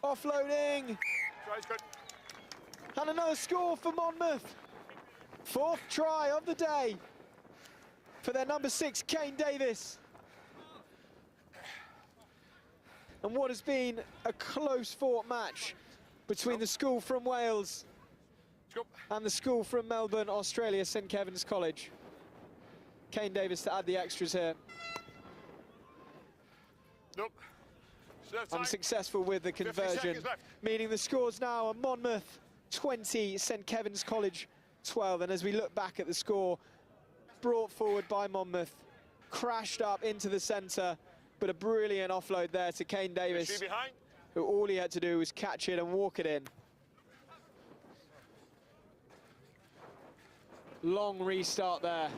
Offloading. And another score for Monmouth. Fourth try of the day for their number 6, Kane Davis. And what has been a close-fought match between the school from Wales and the school from Melbourne, Australia, St Kevin's College. Kane Davis to add the extras here. Nope. Unsuccessful with the conversion, meaning the scores now are Monmouth 20, St Kevin's College 12. And as we look back at the score, brought forward by Monmouth, crashed up into the centre, but a brilliant offload there to Kane Davis, who all he had to do was catch it and walk it in. Long restart there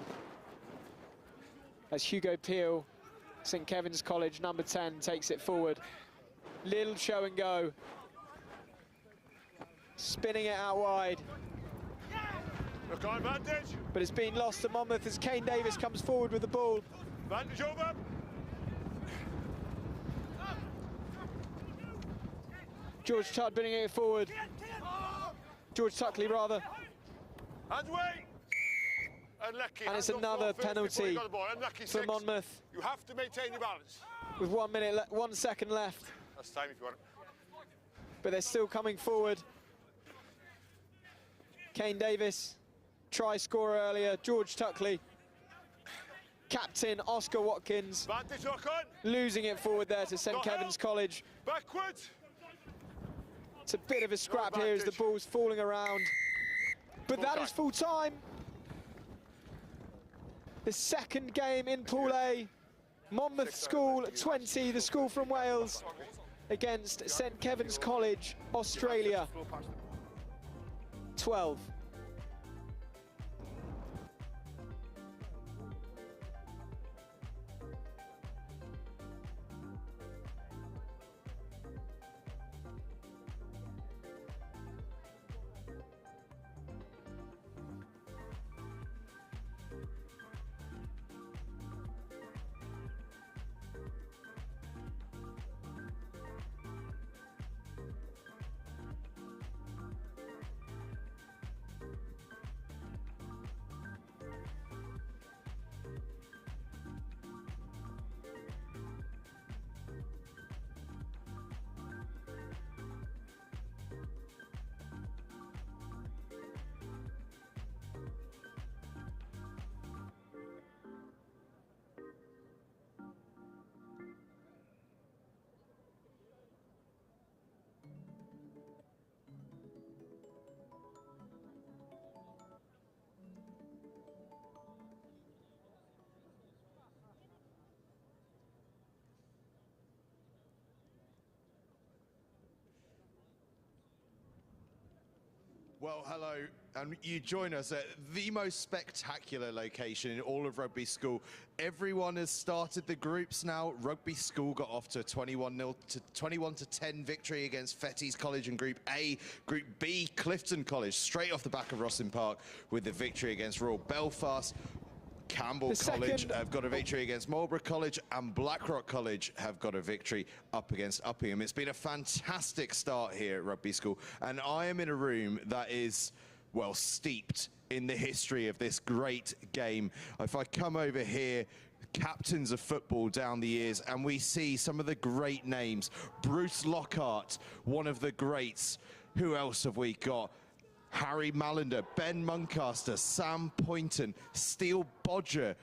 as Hugo Peel, St Kevin's College, number 10, takes it forward. Little show and go. Spinning it out wide. Look on advantage. But it's been lost to Monmouth as Kane Davis comes forward with the ball. Advantage over. George Tudd bringing it forward. George Tuckley, rather. Hands away. Unlucky. And it's another penalty for Monmouth. You have to maintain your balance. With 1 second left. That's time if you want it. But they're still coming forward. Kane Davis, try scorer earlier, George Tuckley. Captain Oscar Watkins, Advantage, lock on. losing it forward there to St Kevin's College. Backwards. It's a bit of a scrap here as the ball's falling around. But that is full time. The second game in Pool A. Monmouth School 20, the school from Wales, against St Kevin's College, Australia 12. Well, hello, and you join us at the most spectacular location in all of Rugby School. Everyone has started the groups now. Rugby School got off to a 21-10 victory against Fettes College in Group A. Group B, Clifton College, straight off the back of Rosslyn Park with the victory against Royal Belfast. Campbell College have got a victory against Marlborough College, and Blackrock College have got a victory up against Uppingham. It's been a fantastic start here at Rugby School, and I am in a room that is, well, steeped in the history of this great game. If I come over here, captains of football down the years, and we see some of the great names. Bruce Lockhart, one of the greats. Who else have we got? Harry Mallender, Ben Muncaster, Sam Poynton, Steele Bodger,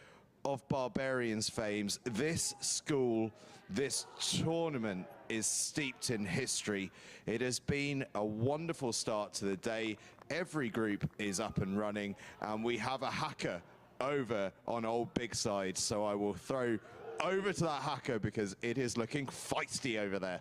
of Barbarians fames, this school, this tournament is steeped in history. It has been a wonderful start to the day. Every group is up and running, and we have a hacker over on old Bigside, so I will throw over to that hacker because it is looking feisty over there.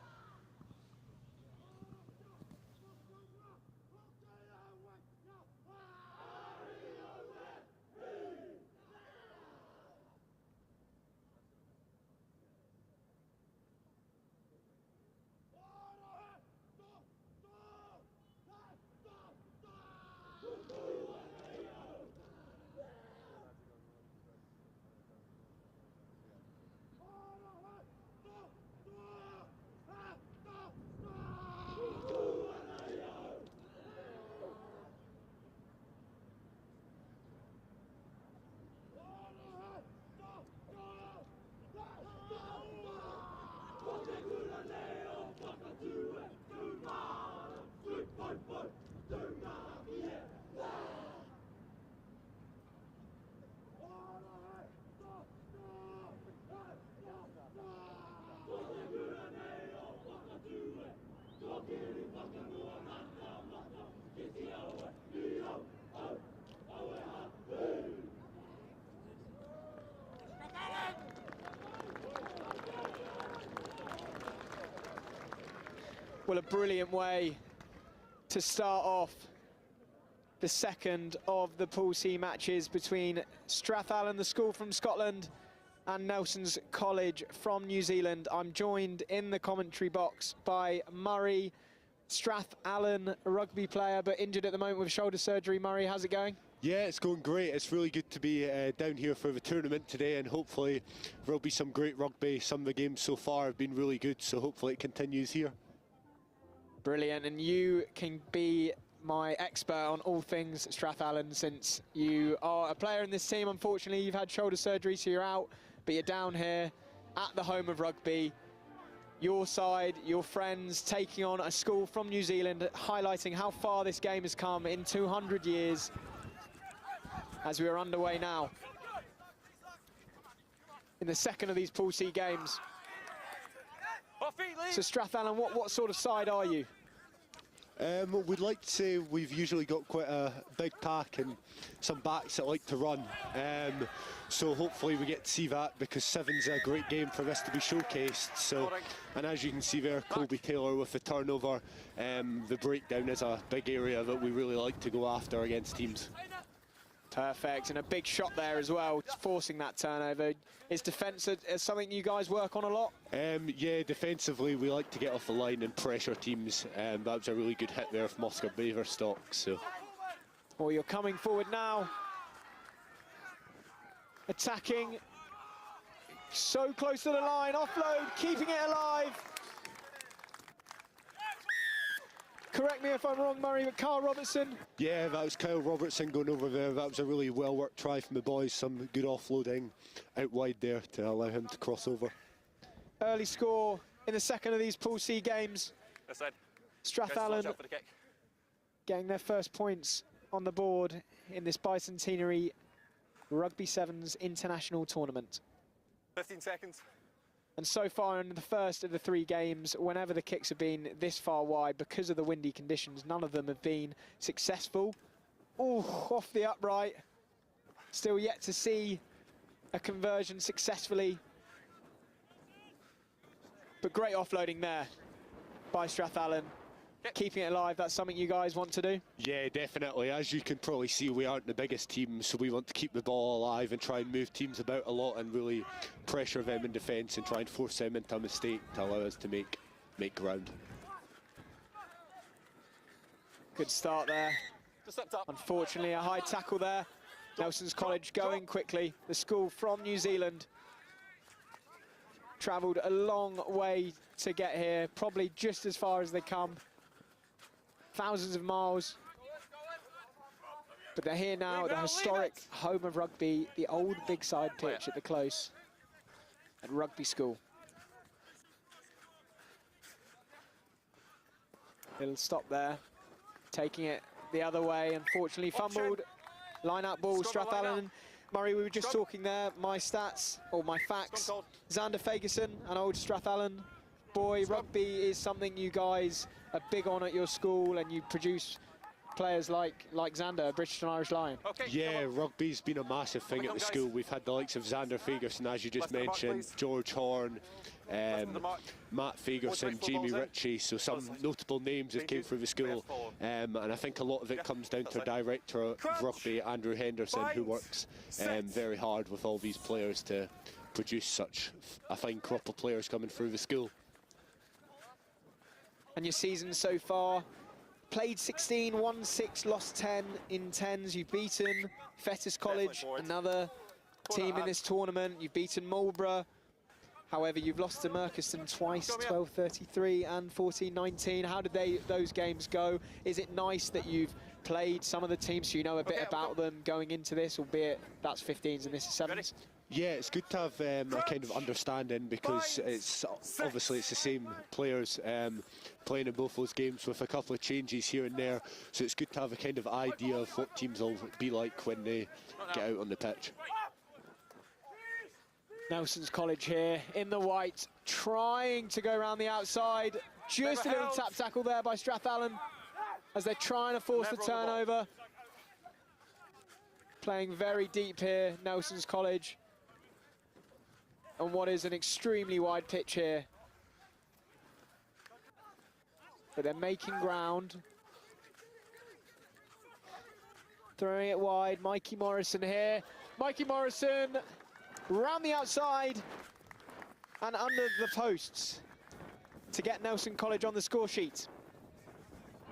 Well, a brilliant way to start off the second of the Pool C matches between Strathallan, the school from Scotland, and Nelson's College from New Zealand. I'm joined in the commentary box by Murray, Strathallan, a rugby player, but injured at the moment with shoulder surgery. Murray, how's it going? Yeah, it's going great. It's really good to be down here for the tournament today, and hopefully there'll be some great rugby. Some of the games so far have been really good, so hopefully it continues here. Brilliant, and you can be my expert on all things Strathallan since you are a player in this team. Unfortunately, you've had shoulder surgery, so you're out, but you're down here at the home of rugby. Your side, your friends, taking on a school from New Zealand, highlighting how far this game has come in 200 years as we are underway now in the second of these Pool C games. So Strathallan, what sort of side are you? We'd like to say we've usually got quite a big pack and some backs that like to run. So hopefully we get to see that, because seven's a great game for this to be showcased. So, and as you can see there, Colby Taylor with the turnover. The breakdown is a big area that we really like to go after against teams. Perfect, and a big shot there as well, forcing that turnover. Is defence something you guys work on a lot? Yeah, defensively we like to get off the line and pressure teams. That was a really good hit there from Oscar Baverstock. So, well, you're coming forward now, attacking, so close to the line, offload, keeping it alive. Correct me if I'm wrong, Murray, but Kyle Robertson? Yeah, that was Kyle Robertson going over there. That was a really well-worked try from the boys. Some good offloading out wide there to allow him to cross over. Early score in the second of these Pool C games. Strathallan getting their first points on the board in this bicentenary Rugby Sevens International Tournament. 15 seconds. And so far in the first of the three games, whenever the kicks have been this far wide, because of the windy conditions, none of them have been successful. Oh, off the upright. Still yet to see a conversion successfully. But great offloading there by Strathallan. Keeping it alive, that's something you guys want to do? Yeah, definitely. As you can probably see, we aren't the biggest team, so we want to keep the ball alive and try and move teams about a lot and really pressure them in defence and try and force them into a mistake to allow us to make ground. Good start there. Unfortunately, a high tackle there. Nelson's College going quickly. The school from New Zealand travelled a long way to get here, probably just as far as they come. Thousands of miles, but they're here now at the historic home of rugby, the old Bigside pitch at the Close at Rugby School. Little stop there, taking it the other way, unfortunately fumbled. Line out ball, Strathallan Murray, we were just talking there, my stats, or my facts. Xander Fagerson, an old Strathallan boy. Rugby is something you guys are big on at your school, and you produce players like Xander, a British and Irish Lion. Yeah, rugby's been a massive thing at the school. We've had the likes of Xander Fagerson, as you just mentioned, George Horn, Matt Fagerson, Jamie Ritchie, so some notable names that came through the school. And I think a lot of it comes down to our director of rugby, Andrew Henderson, who works very hard with all these players to produce such a fine crop of players coming through the school. And your season so far? Played 16, won 6, lost 10 in 10s. You've beaten Fettes College, another team in this tournament. You've beaten Marlborough. However, you've lost to Merchiston twice, 12-33 and 14-19. How did those games go? Is it nice that you've played some of the teams so you know a bit about them going into this, albeit that's 15s and this is 7s? Yeah, it's good to have a kind of understanding, because it's obviously it's the same players playing in both those games with a couple of changes here and there. So it's good to have a kind of idea of what teams will be like when they get out on the pitch. Nelson's College here in the white, trying to go around the outside. Just a little tap tackle there by Strathallan as they're trying to force the turnover. Playing very deep here, Nelson's College, on what is an extremely wide pitch here. But they're making ground. Throwing it wide, Mikey Morrison here. Mikey Morrison round the outside and under the posts to get Nelson College on the score sheet.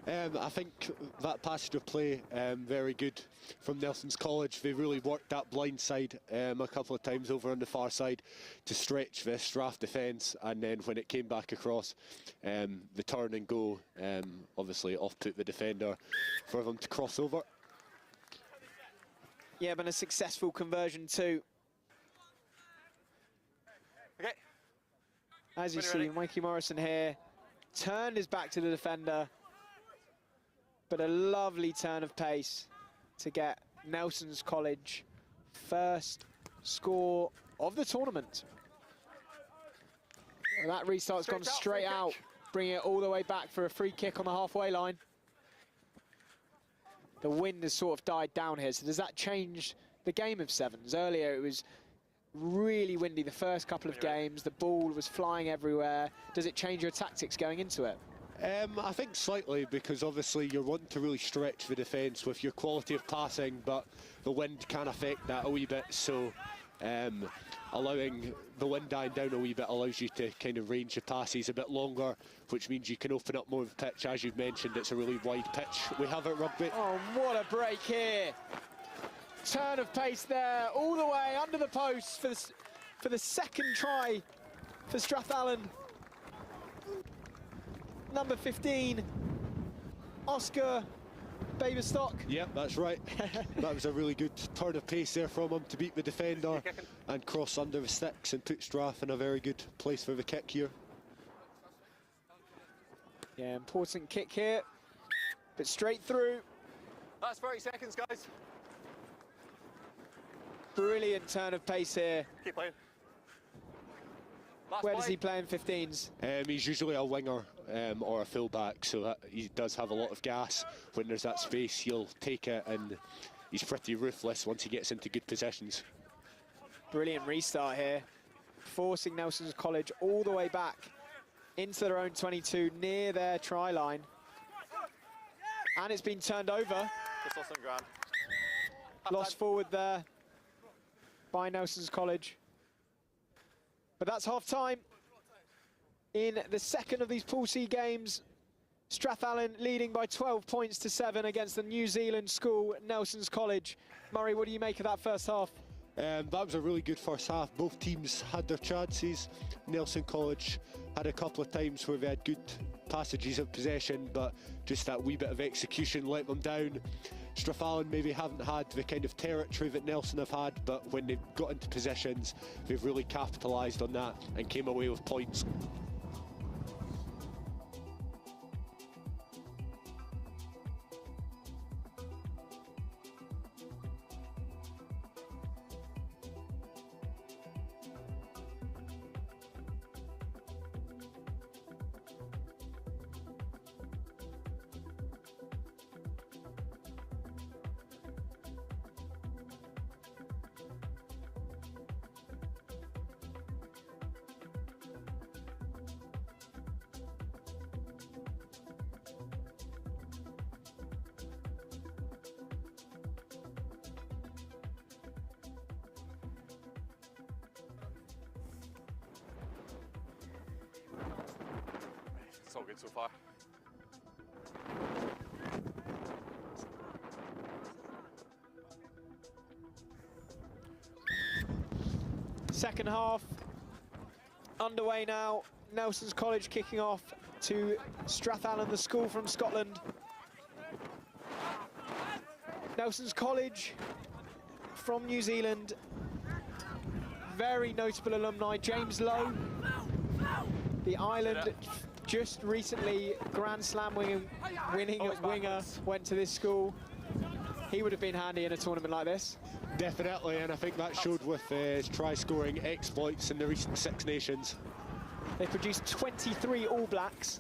I think that passage of play, very good from Nelson's College. They really worked that blind side a couple of times over on the far side to stretch the Strath defence, and then when it came back across, the turn and go, obviously off-put the defender for them to cross over. Yeah, but a successful conversion too. Okay. As you see, Mikey Morrison here turned his back to the defender, but a lovely turn of pace to get Nelson's College first score of the tournament. And that restart's gone straight out, bringing it all the way back for a free kick on the halfway line. The wind has sort of died down here, so does that change the game of 7s? Earlier it was really windy the first couple of games, the ball was flying everywhere. Does it change your tactics going into it? I think slightly, because obviously you're wanting to really stretch the defence with your quality of passing, but the wind can affect that a wee bit, so allowing the wind dying down a wee bit allows you to kind of range your passes a bit longer, which means you can open up more of the pitch. As you've mentioned, it's a really wide pitch we have at rugby. Oh, what a break here. Turn of pace there, all the way under the post for the second try for Strathallan. Number 15, Oscar Baberstock. Yep, that's right. That was a really good turn of pace there from him to beat the defender and cross under the sticks and put Strath in a very good place for the kick here. Yeah, important kick here, but straight through. That's 30 seconds, guys. Brilliant turn of pace here. Keep playing. Where does he play in 15s? He's usually a winger or a fullback, so he does have a lot of gas. When there's that space, he'll take it, and he's pretty ruthless once he gets into good positions. Brilliant restart here, forcing Nelson's College all the way back into their own 22, near their try line. And it's been turned over. Lost forward there by Nelson's College. But that's half-time in the second of these Pool C games. Strathallan leading by 12 points to 7 against the New Zealand school, Nelson's College. Murray, what do you make of that first half? That was a really good first half. Both teams had their chances. Nelson College had a couple of times where they had good passages of possession, but just that wee bit of execution let them down. Strathallan maybe haven't had the kind of territory that Nelson have had, but when they've got into positions, they've really capitalised on that and came away with points. It's all good so far. Second half underway now. Nelson's College kicking off to Strathallan, the school from Scotland. Nelson's College from New Zealand. Very notable alumni. James Lowe, the Ireland just recently Grand Slam winning winger, went to this school. He would have been handy in a tournament like this. Definitely, and I think that showed with his try-scoring exploits in the recent Six Nations. They produced 23 All Blacks,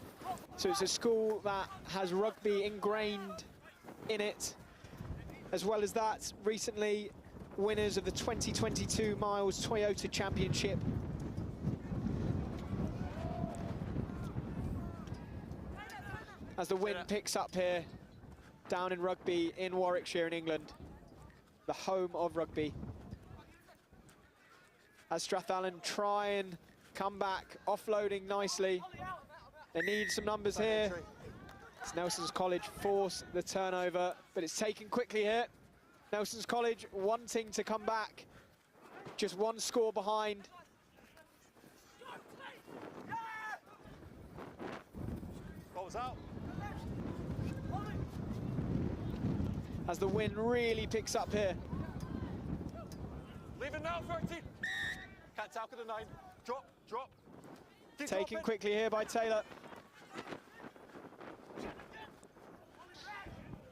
so it's a school that has rugby ingrained in it. As well as that, recently winners of the 2022 Miles Toyota Championship. As the wind picks up here, down in Rugby in Warwickshire in England, the home of rugby. As Strathallan try and come back, offloading nicely. They need some numbers here. It's Nelson's College force the turnover, but it's taken quickly here. Nelson's College wanting to come back, just one score behind. What was out? As the wind really picks up here. Leave it now, 13. Can't tackle the 9. Drop, drop. Keep Taken dropping. quickly here by Taylor.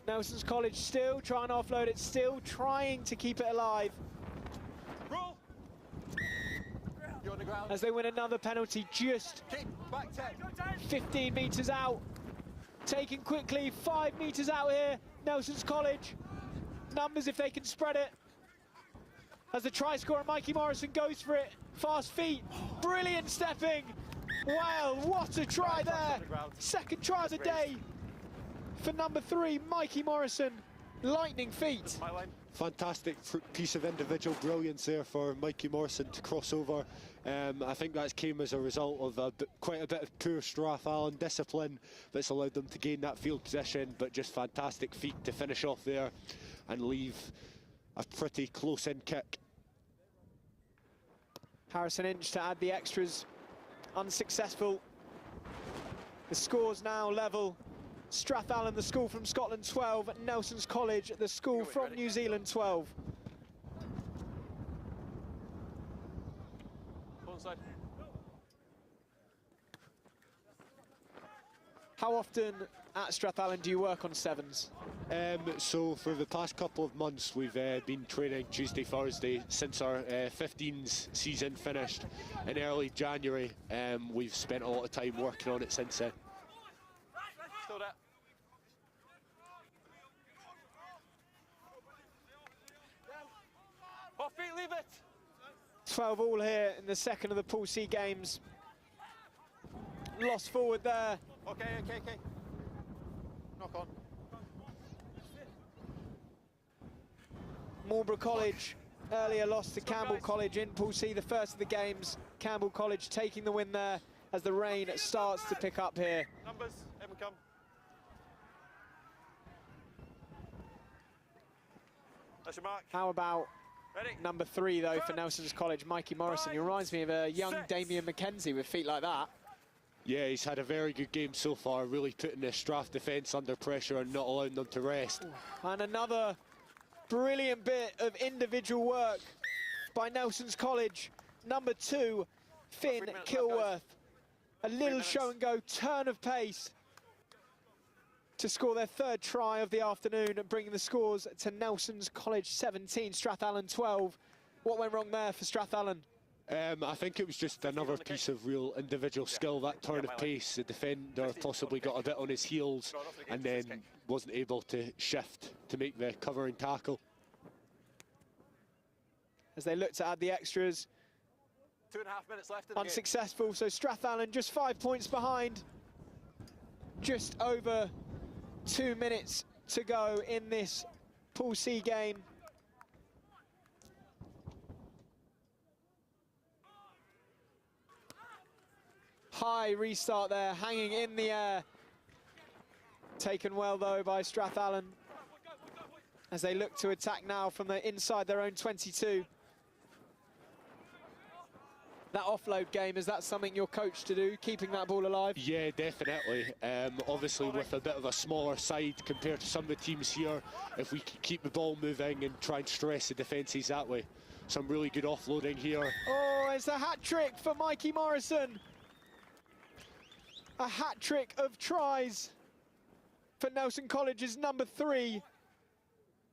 Nelson's College still trying to offload it, still trying to keep it alive. Roll. You're on the ground. As they win another penalty, just Kick, back 10. 15 metres out. Taken quickly, 5 metres out here. Nelson's College. Numbers if they can spread it. As the try scorer, Mikey Morrison, goes for it. Fast feet, brilliant stepping. Wow, what a try there. Second try of the day for number 3, Mikey Morrison. Lightning feet. My line. Fantastic piece of individual brilliance there for Mikey Morrison to cross over. I think that came as a result of quite a bit of poor Strathallan discipline that's allowed them to gain that field position, but just fantastic feet to finish off there and leave a pretty close-in kick. Harrison Inch to add the extras, unsuccessful. The score's now level. Strathallan, the school from Scotland, 12. Nelson's College, the school from New Zealand, 12. How often at Strathallan do you work on sevens? So for the past couple of months we've been training Tuesday, Thursday since our 15s season finished in early January. We've spent a lot of time working on it since then. Still there. Off feet, leave it. 12 all here in the second of the Pool C games. Lost forward there. Okay. Knock on. Marlborough College earlier lost to Campbell College in Pool C, the first of the games. Campbell College taking the win there as the rain starts to pick up here. Numbers, haven't come. That's your mark. How about Ready? number 3 though for Nelson's College, Mikey Morrison? He reminds me of a young Damien McKenzie with feet like that. Yeah, he's had a very good game so far, really putting the Strath defence under pressure and not allowing them to rest. And another brilliant bit of individual work by Nelson's College. Number 2, Finn Kilworth. A little show and go turn of pace to score their 3rd try of the afternoon, bringing the scores to Nelson's College 17, Strathallan 12. What went wrong there for Strathallan? I think it was just another piece of real individual skill, that turn of pace. The defender possibly got a bit on his heels and then wasn't able to shift to make the covering tackle. As they look to add the extras, 2.5 minutes left in the unsuccessful, so Strathallan just 5 points behind. Just over 2 minutes to go in this Pool C game. high restart there, hanging in the air. Taken well, though, by Strathallan as they look to attack now from the inside their own 22. That offload game, is that something you're coached to do, keeping that ball alive? Yeah, definitely. Obviously, with a bit of a smaller side compared to some of the teams here, if we can keep the ball moving and try and stress the defences that way. Some really good offloading here. Oh, it's a hat-trick for Mikey Morrison. A hat-trick of tries for Nelson College's number 3.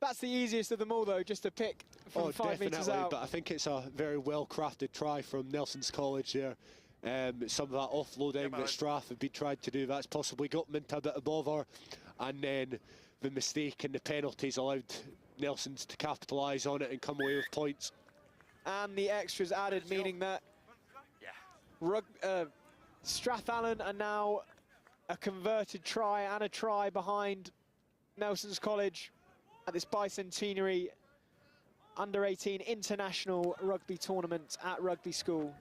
That's the easiest of them all, though, just to pick from 5 metres out. But I think it's a very well-crafted try from Nelson's College there. Some of that offloading that Strath have been trying to do, that's possibly got them into a bit of bother. And then the mistake and the penalties allowed Nelson's to capitalise on it and come away with points. And the extras added, meaning that Strathallan are now a converted try and a try behind Nelson's College at this bicentenary under-18 international rugby tournament at Rugby School,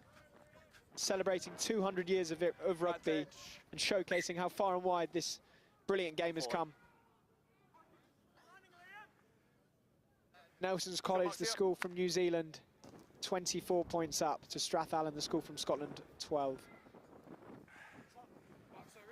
celebrating 200 years of rugby and showcasing how far and wide this brilliant game has come. Nelson's College, the school from New Zealand, 24 points up to Strathallan, the school from Scotland, 12.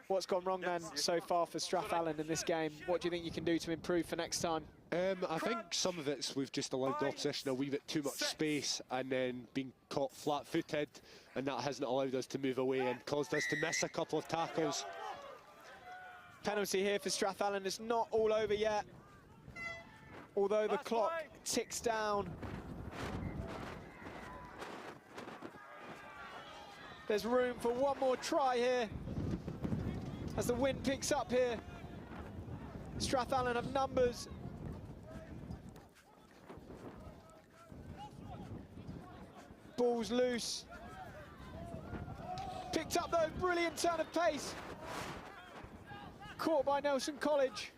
What's gone wrong then so far for Strathallan in this game? What do you think you can do to improve for next time? I think some of it's we've just allowed the opposition a wee bit too much space and then been caught flat-footed, and that hasn't allowed us to move away and caused us to miss a couple of tackles. Penalty here for Strathallan. It's not all over yet, although the clock ticks down. There's room for one more try here as the wind picks up here. Strathallan have numbers. Ball's loose. Picked up though, brilliant turn of pace. Caught by Nelson College.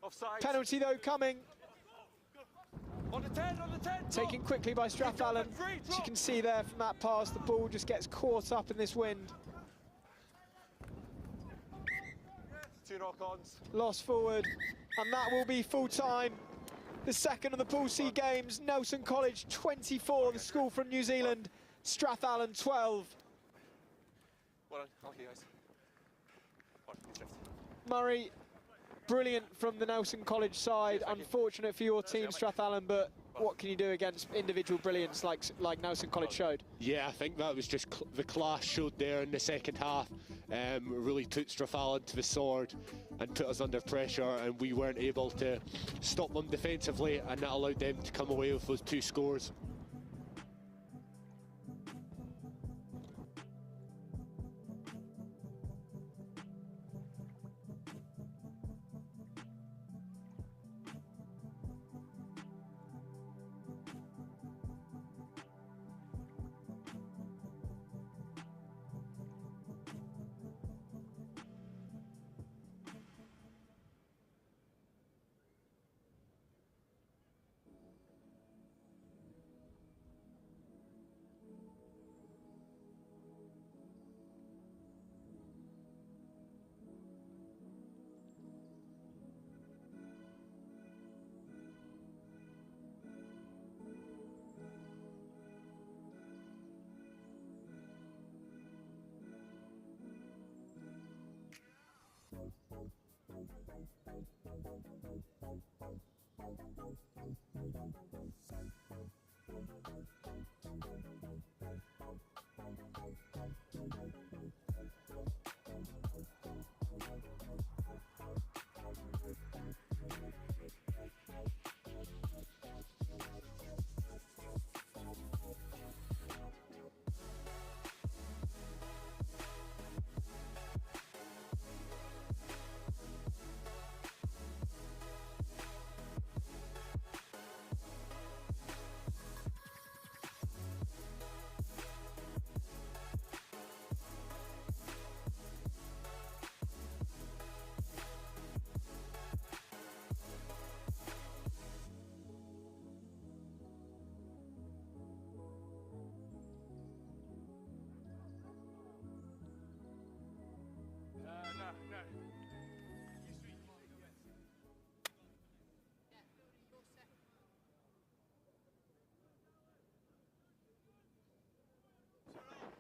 Offside. Penalty though coming. On the 10, on the 10. Taken quickly by Strathallan. As you can see there from that pass, the ball just gets caught up in this wind. 2 knock-ons. Lost forward, and that will be full time. The second of the Pool C games. Nelson College 24, the school from New Zealand. Strathallan 12. Well done. Okay, guys. Murray, brilliant from the Nelson College side. Unfortunate for your team, Strathallan, but what can you do against individual brilliance like Nelson College showed? Yeah, I think that was just the class showed there in the second half. Really took Strathallan to the sword and put us under pressure, and we weren't able to stop them defensively, and that allowed them to come away with those 2 scores.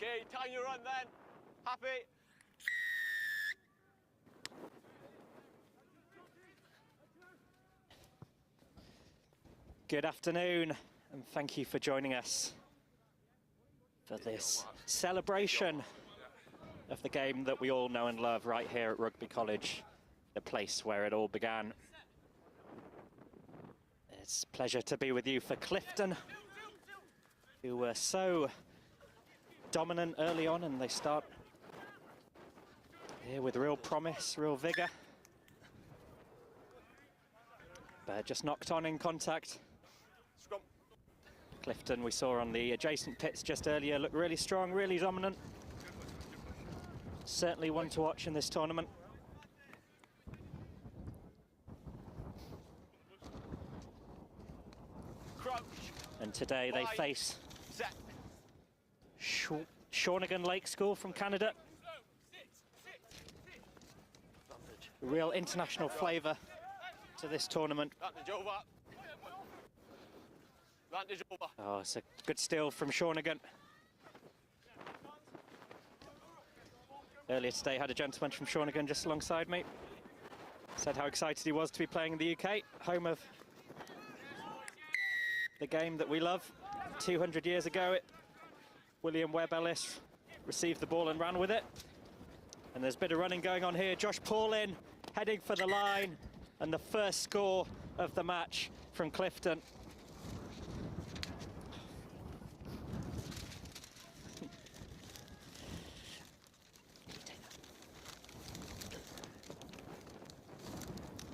Okay, time your run then. Happy? Good afternoon, and thank you for joining us for this celebration of the game that we all know and love right here at Rugby College, the place where it all began. It's a pleasure to be with you for Clifton, who were so dominant early on, and they start here with real promise, real vigour. But just knocked on in contact. Clifton, we saw on the adjacent pits just earlier, looked really strong, really dominant. Certainly one to watch in this tournament. And today they face Shawnigan Lake School from Canada. Real international flavour to this tournament. Oh, it's a good steal from Shawnigan. Earlier today, had a gentleman from Shawnigan just alongside me. Said how excited he was to be playing in the UK, home of the game that we love. 200 years ago, William Webb Ellis received the ball and ran with it. And there's a bit of running going on here. Josh Paulin heading for the line, and the first score of the match from Clifton.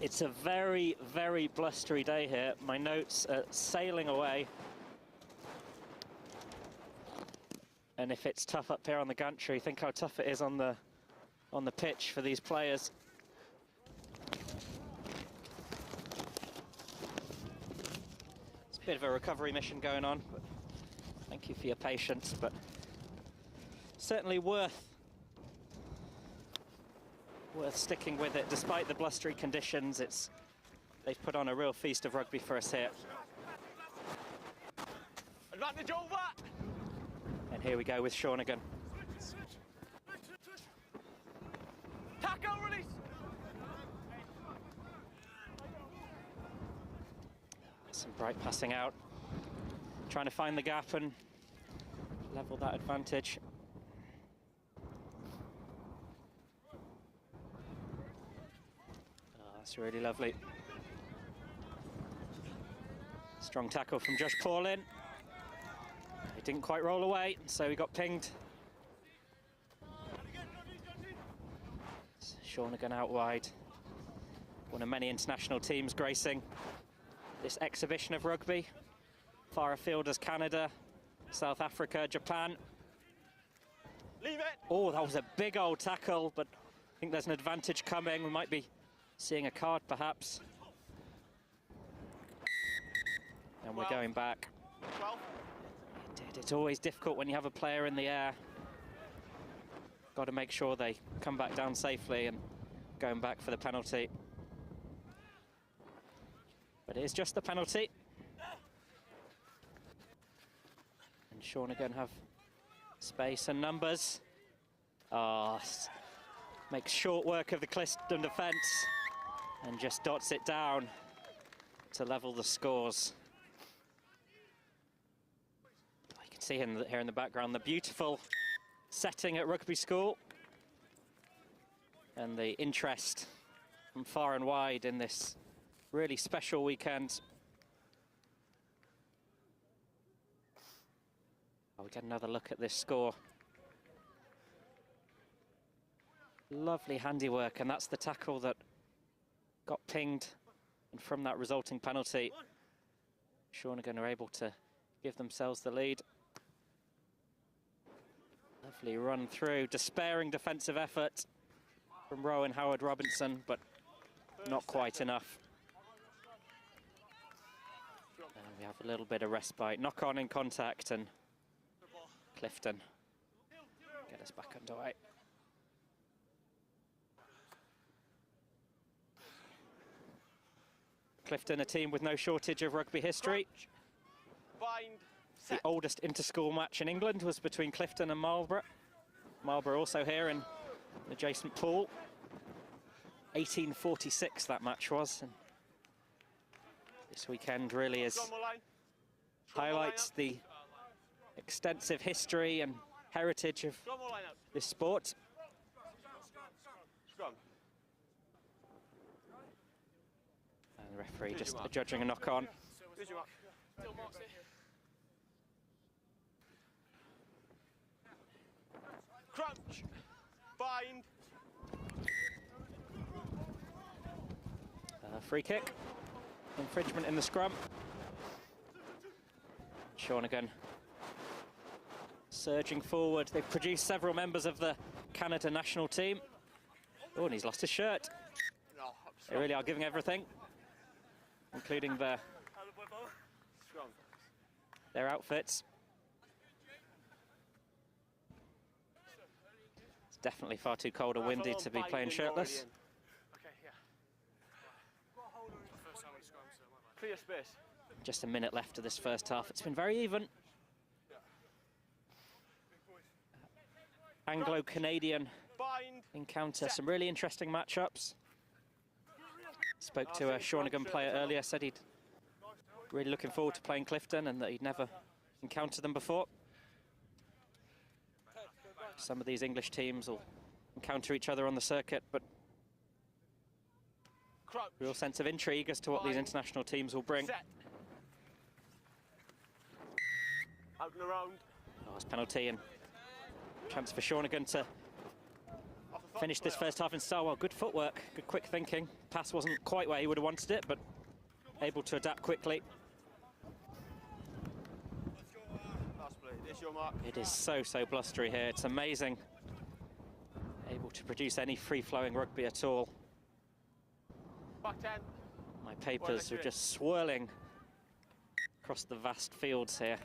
It's a very, very blustery day here. My notes are sailing away. And if it's tough up here on the gantry, think how tough it is on the pitch for these players. It's a bit of a recovery mission going on, but thank you for your patience, but certainly worth sticking with it. Despite the blustery conditions, they've put on a real feast of rugby for us here. Advantage over! And here we go with Shawnigan. Tackle, release! Some bright passing out. Trying to find the gap and level that advantage. That's really lovely. Strong tackle from Josh Paulin. He didn't quite roll away, so he got pinged. Shawnigan out wide. One of many international teams gracing this exhibition of rugby. Far afield as Canada, South Africa, Japan. Leave it! Oh, that was a big old tackle, but I think there's an advantage coming. We might be seeing a card, perhaps. And we're going back. 12. It's always difficult when you have a player in the air. Got to make sure they come back down safely, and going back for the penalty. But it is just the penalty. And Shawnigan have space and numbers. Makes short work of the Clifton defence and just dots it down to level the scores. You can see here in the background the beautiful setting at Rugby School and the interest from far and wide in this really special weekend. We get another look at this score. Lovely handiwork, and that's the tackle that got pinged, and from that resulting penalty, Shawnigan are able to give themselves the lead. Lovely run through, despairing defensive effort from Rowan Howard-Robinson, but not quite enough. And we have a little bit of respite. Knock on in contact, and Clifton get us back underway. Clifton, a team with no shortage of rugby history. Bind, The oldest inter-school match in England was between Clifton and Marlborough. Marlborough also here in an adjacent pool. 1846 that match was. And this weekend really highlights the extensive history and heritage of this sport. And the referee just judging a knock-on. Crouch, bind. Free kick, infringement in the scrum. Shawnigan surging forward. They've produced several members of the Canada national team. Oh, and he's lost his shirt. They really are giving everything, including their outfits. It's definitely far too cold and windy to be playing shirtless. Clear space. Just a minute left of this first half. It's been very even. Anglo-Canadian encounter, some really interesting matchups. Spoke to a Shawnigan player earlier, said he'd really looking forward to playing Clifton and that he'd never encountered them before. Some of these English teams will encounter each other on the circuit, but real sense of intrigue as to what these international teams will bring. Out and around. Oh, it's penalty and chance for Shawnigan to finish this first half in style. Well, good footwork, good quick thinking. Pass wasn't quite where he would have wanted it, but able to adapt quickly. It is so blustery here. It's amazing. Able to produce any free-flowing rugby at all. Back 10. My papers are just swirling across the vast fields here.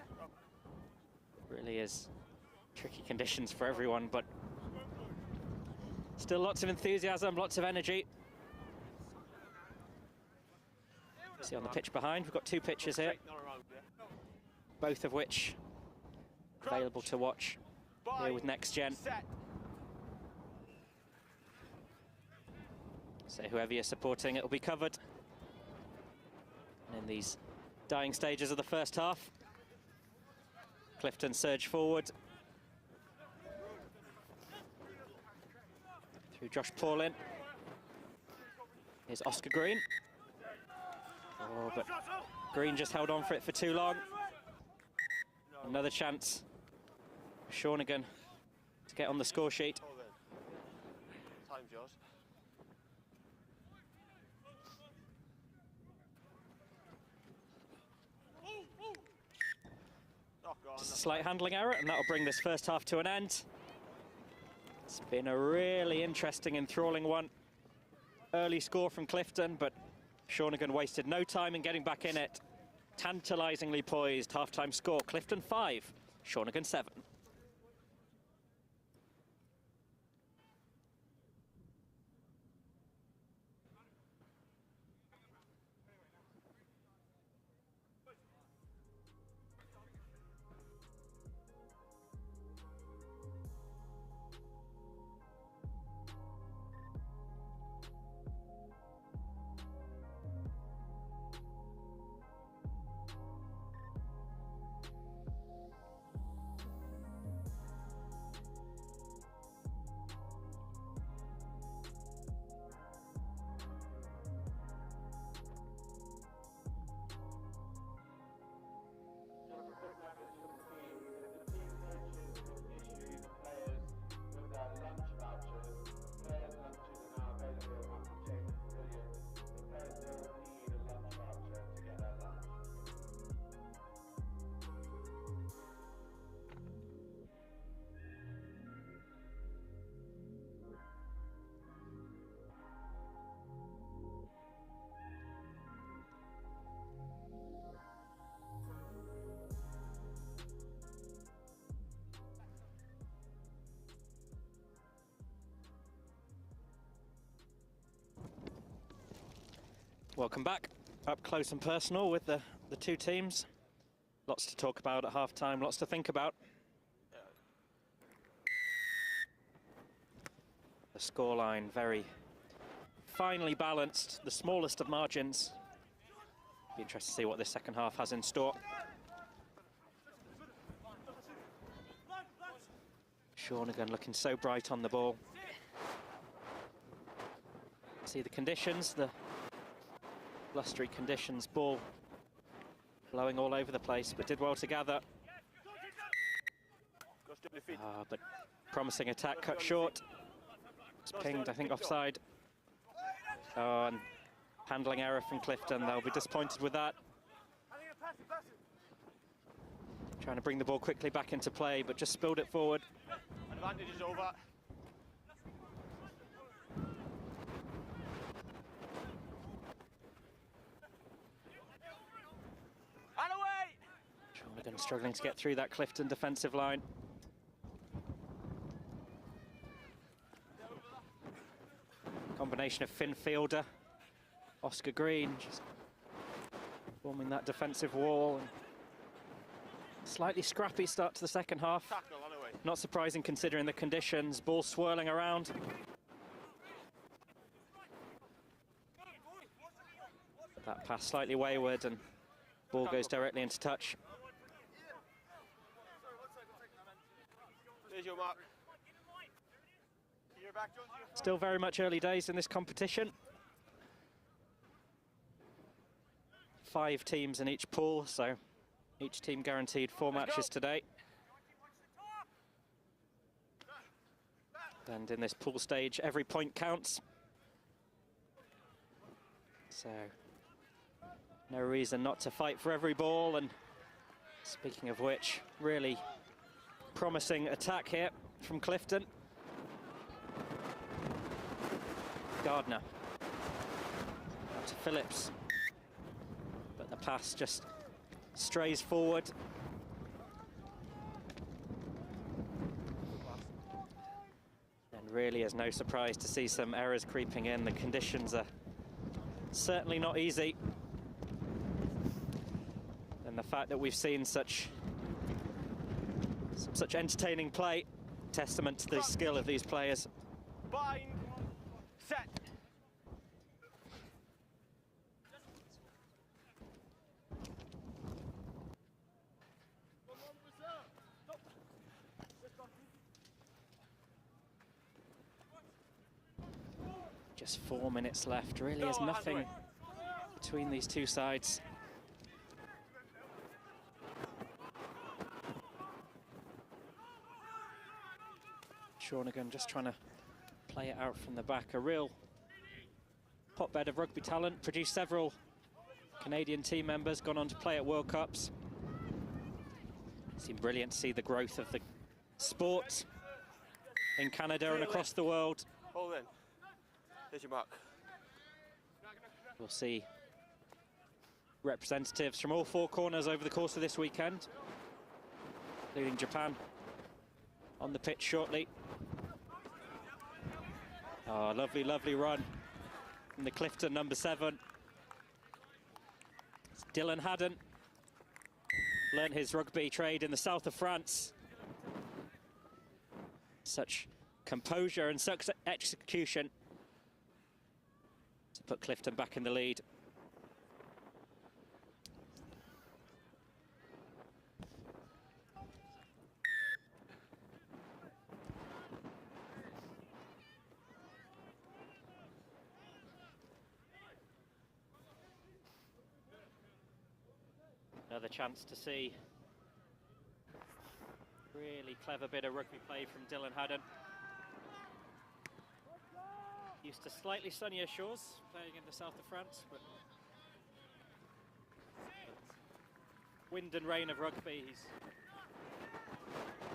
Really is tricky conditions for everyone, but still lots of enthusiasm, lots of energy. See on the pitch behind, we've got two pitches here, both of which available to watch here with Next Gen. So whoever you're supporting, it will be covered. And in these dying stages of the first half, Clifton surge forward. Through Josh Paulin. Here's Oscar Green. Oh, but Green just held on for it for too long. Another chance for Shawnigan to get on the score sheet. Time's yours. Just a slight handling error, and that'll bring this first half to an end. It's been a really interesting, enthralling one. Early score from Clifton, but Shawnigan wasted no time in getting back in it. Tantalisingly poised, half-time score. Clifton 5, Shawnigan 7. Welcome back, up close and personal with the two teams. Lots to talk about at half-time, lots to think about. The scoreline very finely balanced, the smallest of margins. Be interested to see what this second half has in store. Shawnigan looking so bright on the ball. See the conditions, the blustery conditions, ball blowing all over the place, but did well to gather. But promising attack cut short. It's pinged, I think, offside. Oh, and handling error from Clifton. They'll be disappointed with that. Trying to bring the ball quickly back into play, but just spilled it forward. Advantage is over. And away! Shawnigan struggling to get through that Clifton defensive line. Combination of Finn Fielder, Oscar Green, just forming that defensive wall. And slightly scrappy start to the second half. Tackle on away. Not surprising considering the conditions. Ball swirling around. That pass slightly wayward and ball goes directly into touch. There's your mark. Still very much early days in this competition. 5 teams in each pool, so each team guaranteed 4 matches today. And in this pool stage, every point counts. So no reason not to fight for every ball. And speaking of which, really promising attack here from Clifton. Gardner out to Phillips, but the pass just strays forward. And really is no surprise to see some errors creeping in. The conditions are certainly not easy, and the fact that we've seen such entertaining play, testament to the skill of these players. Bind. Set. Just 4 minutes left. Really is nothing between these two sides. Shawnigan just trying to play it out from the back. A real hotbed of rugby talent. Produced several Canadian team members, gone on to play at World Cups. It's been brilliant to see the growth of the sport in Canada and across the world. Hold in. There's your mark. We'll see representatives from all 4 corners over the course of this weekend, including Japan on the pitch shortly. Oh, lovely, lovely run from the Clifton number 7. It's Dylan Haddon. Learned his rugby trade in the south of France. Such composure and such execution to put Clifton back in the lead. Another chance to see really clever bit of rugby play from Dylan Haddon. Used to slightly sunnier shores, playing in the south of France, but wind and rain of rugby, he's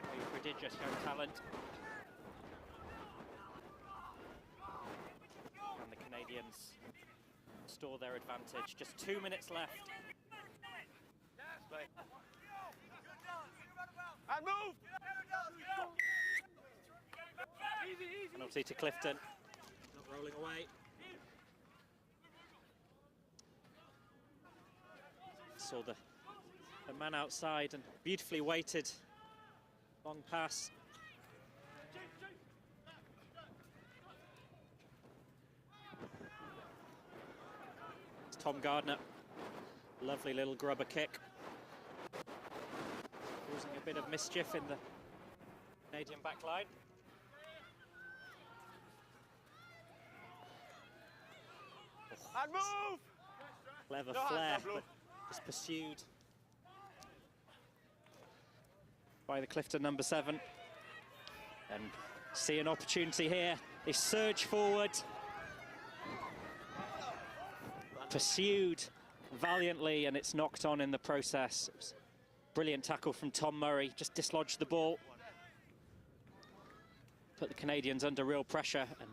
a prodigious young talent. And the Canadians store their advantage. Just 2 minutes left. And move! And obviously to Clifton, not rolling away. Saw the The man outside and beautifully weighted. Long pass. It's Tom Gardner. Lovely little grubber kick. Causing a bit of mischief in the Canadian back line. And move! Clever No flare, hands, but is pursued by the Clifton number 7. And see an opportunity here. They surge forward. Pursued valiantly, and it's knocked on in the process. It was a brilliant tackle from Tom Murray, just dislodged the ball. Put the Canadians under real pressure, and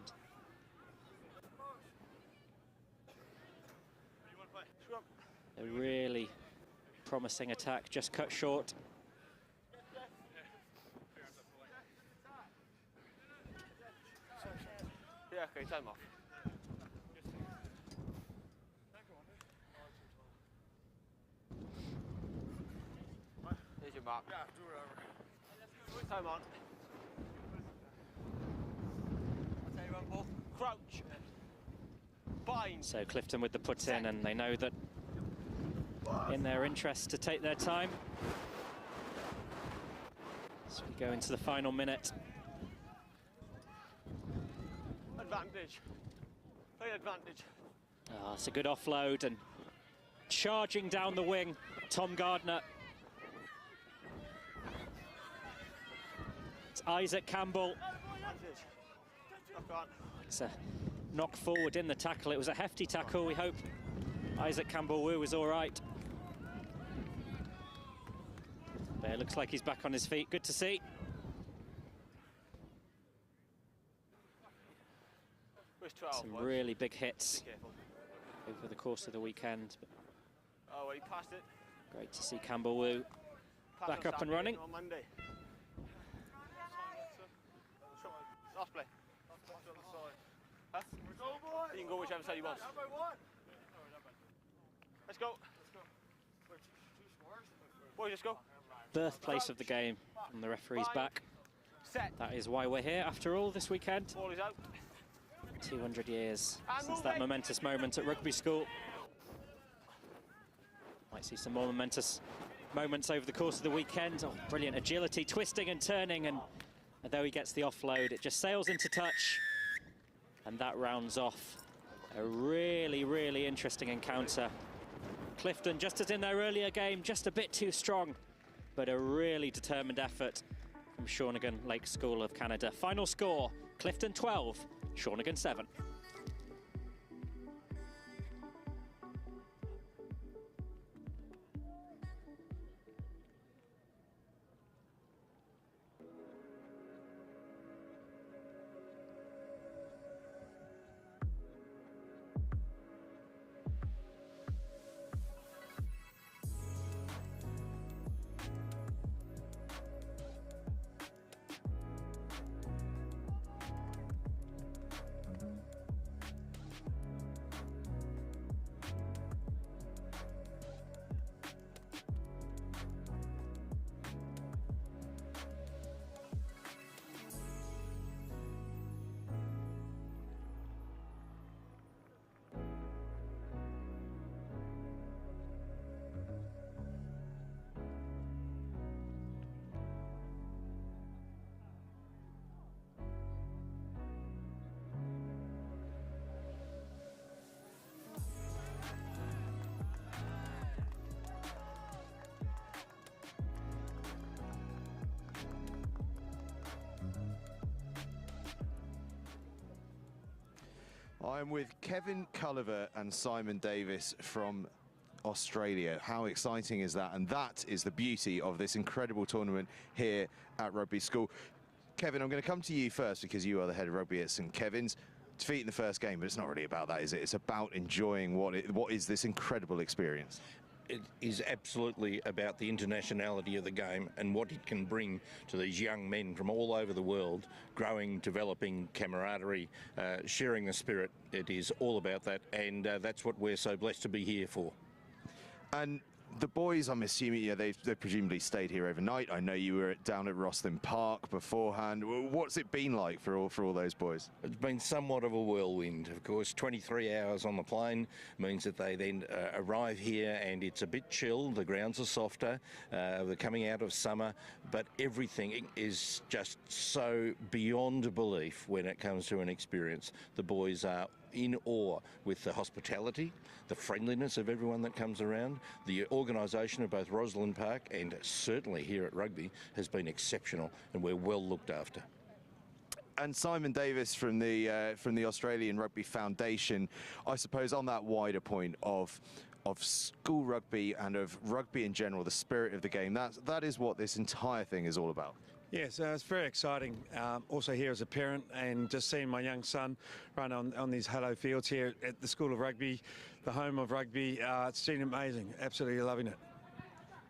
a really promising attack just cut short. Yeah, okay, time off. Here's your mark. Yeah, do whatever. Time on. I'll tell you one, Paul. Crouch. Bind. So Clifton with the put in, and they know that in their interest to take their time. So we go into the final minute. Advantage. Play advantage. Oh, it's a good offload, and charging down the wing, Tom Gardner. It's Isaac Campbell. Advantage. Knock on. It's a knock forward in the tackle. It was a hefty tackle. We hope Isaac Campbell-Wu is all right. But it looks like he's back on his feet. Good to see. Some really big hits over the course of the weekend. But oh, well, he passed it. great to see Campbell-Wu back up and running. On Monday. Last play. Huh? You can go whichever side you want. Let's go. Boys, let's go. Birthplace of the game, and the referee's back. Set. That is why we're here, after all, this weekend. Ball is out. 200 years since that momentous moment at Rugby School. Might see some more momentous moments over the course of the weekend. Oh, brilliant agility, twisting and turning, and though he gets the offload, it just sails into touch, and that rounds off a really, really interesting encounter. Clifton, just as in their earlier game, just a bit too strong, but a really determined effort from Shawnigan Lake School of Canada. Final score, Clifton 12, Shawnigan 7. I'm with Kevin Culliver and Simon Davis from Australia. How exciting is that? And that is the beauty of this incredible tournament here at Rugby School. Kevin, I'm going to come to you first because you are the head of rugby at St Kevin's. Defeat in the first game, but it's not really about that, is it? It's about enjoying what is this incredible experience. It is absolutely about the internationality of the game and what it can bring to these young men from all over the world, growing, developing camaraderie, sharing the spirit. It is all about that, and that's what we're so blessed to be here for. And The boys, I'm assuming, they've presumably stayed here overnight. I know you were down at Rosslyn Park beforehand. What's it been like for all those boys? It's been somewhat of a whirlwind. Of course, 23 hours on the plane means that they then arrive here and it's a bit chill. The grounds are softer. They're coming out of summer, but everything is just so beyond belief when it comes to an experience. The boys are in awe with the hospitality, the friendliness of everyone that comes around. The organisation of both Rosslyn Park and certainly here at Rugby has been exceptional, and we're well looked after. And Simon Davis from the Australian Rugby Foundation, I suppose on that wider point of school rugby and of rugby in general, the spirit of the game, that is what this entire thing is all about. Yes, it's very exciting. Also here as a parent, and just seeing my young son run on these hallowed fields here at the School of Rugby, the home of rugby. It's been amazing, absolutely loving it.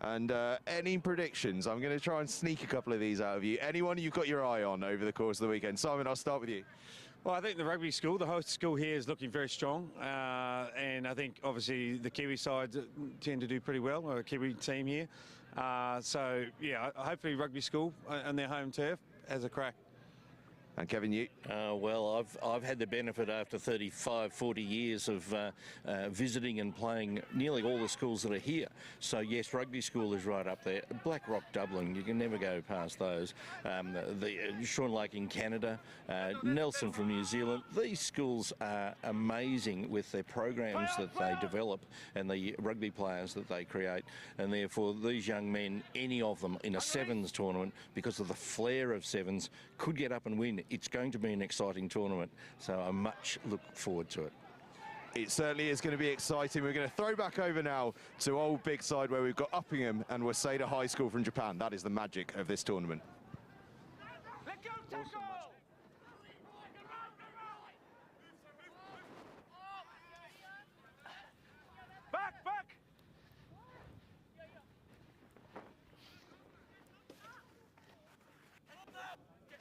And any predictions? I'm going to try and sneak a couple of these out of you. Anyone you've got your eye on over the course of the weekend? Simon, I'll start with you. Well, I think the rugby school, the host school here, is looking very strong. And I think, obviously, the Kiwi sides tend to do pretty well, or a Kiwi team here. So, yeah, hopefully rugby school on their home turf has a crack. And Kevin, you? Well, I've had the benefit after 35, 40 years of visiting and playing nearly all the schools that are here. So, yes, rugby school is right up there. Blackrock, Dublin, you can never go past those. The Shawn Lake in Canada, Nelson from New Zealand. These schools are amazing with their programs that they develop and the rugby players that they create. And therefore, these young men, any of them in a sevens tournament, because of the flair of sevens, could get up and win. It's going to be an exciting tournament, so I much look forward to it. It certainly is going to be exciting. We're going to throw back over now to old Bigside, where we've got Uppingham and Waseda High School from Japan. That is the magic of this tournament. Let go, tackle! Back, back!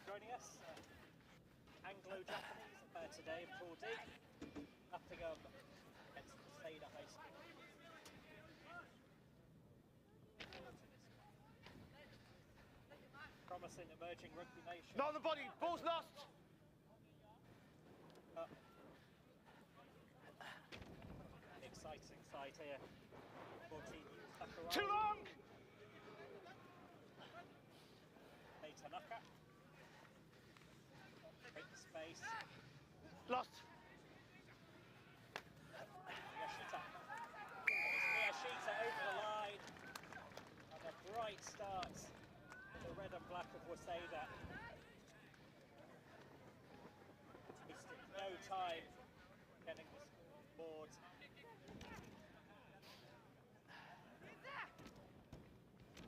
Joining us, Anglo-Japanese affair today in Pool D. Uppingham against Waseda High School. Promising emerging rugby nation. Not on the body, ball's lost! Exciting side here. 14 years Sakurai. Too long! Hey Tanaka. Break the space. Lost. Miyashita. It's Miyashita over the line. And a bright start. The red and black of Waseda. Wasted no time getting the board.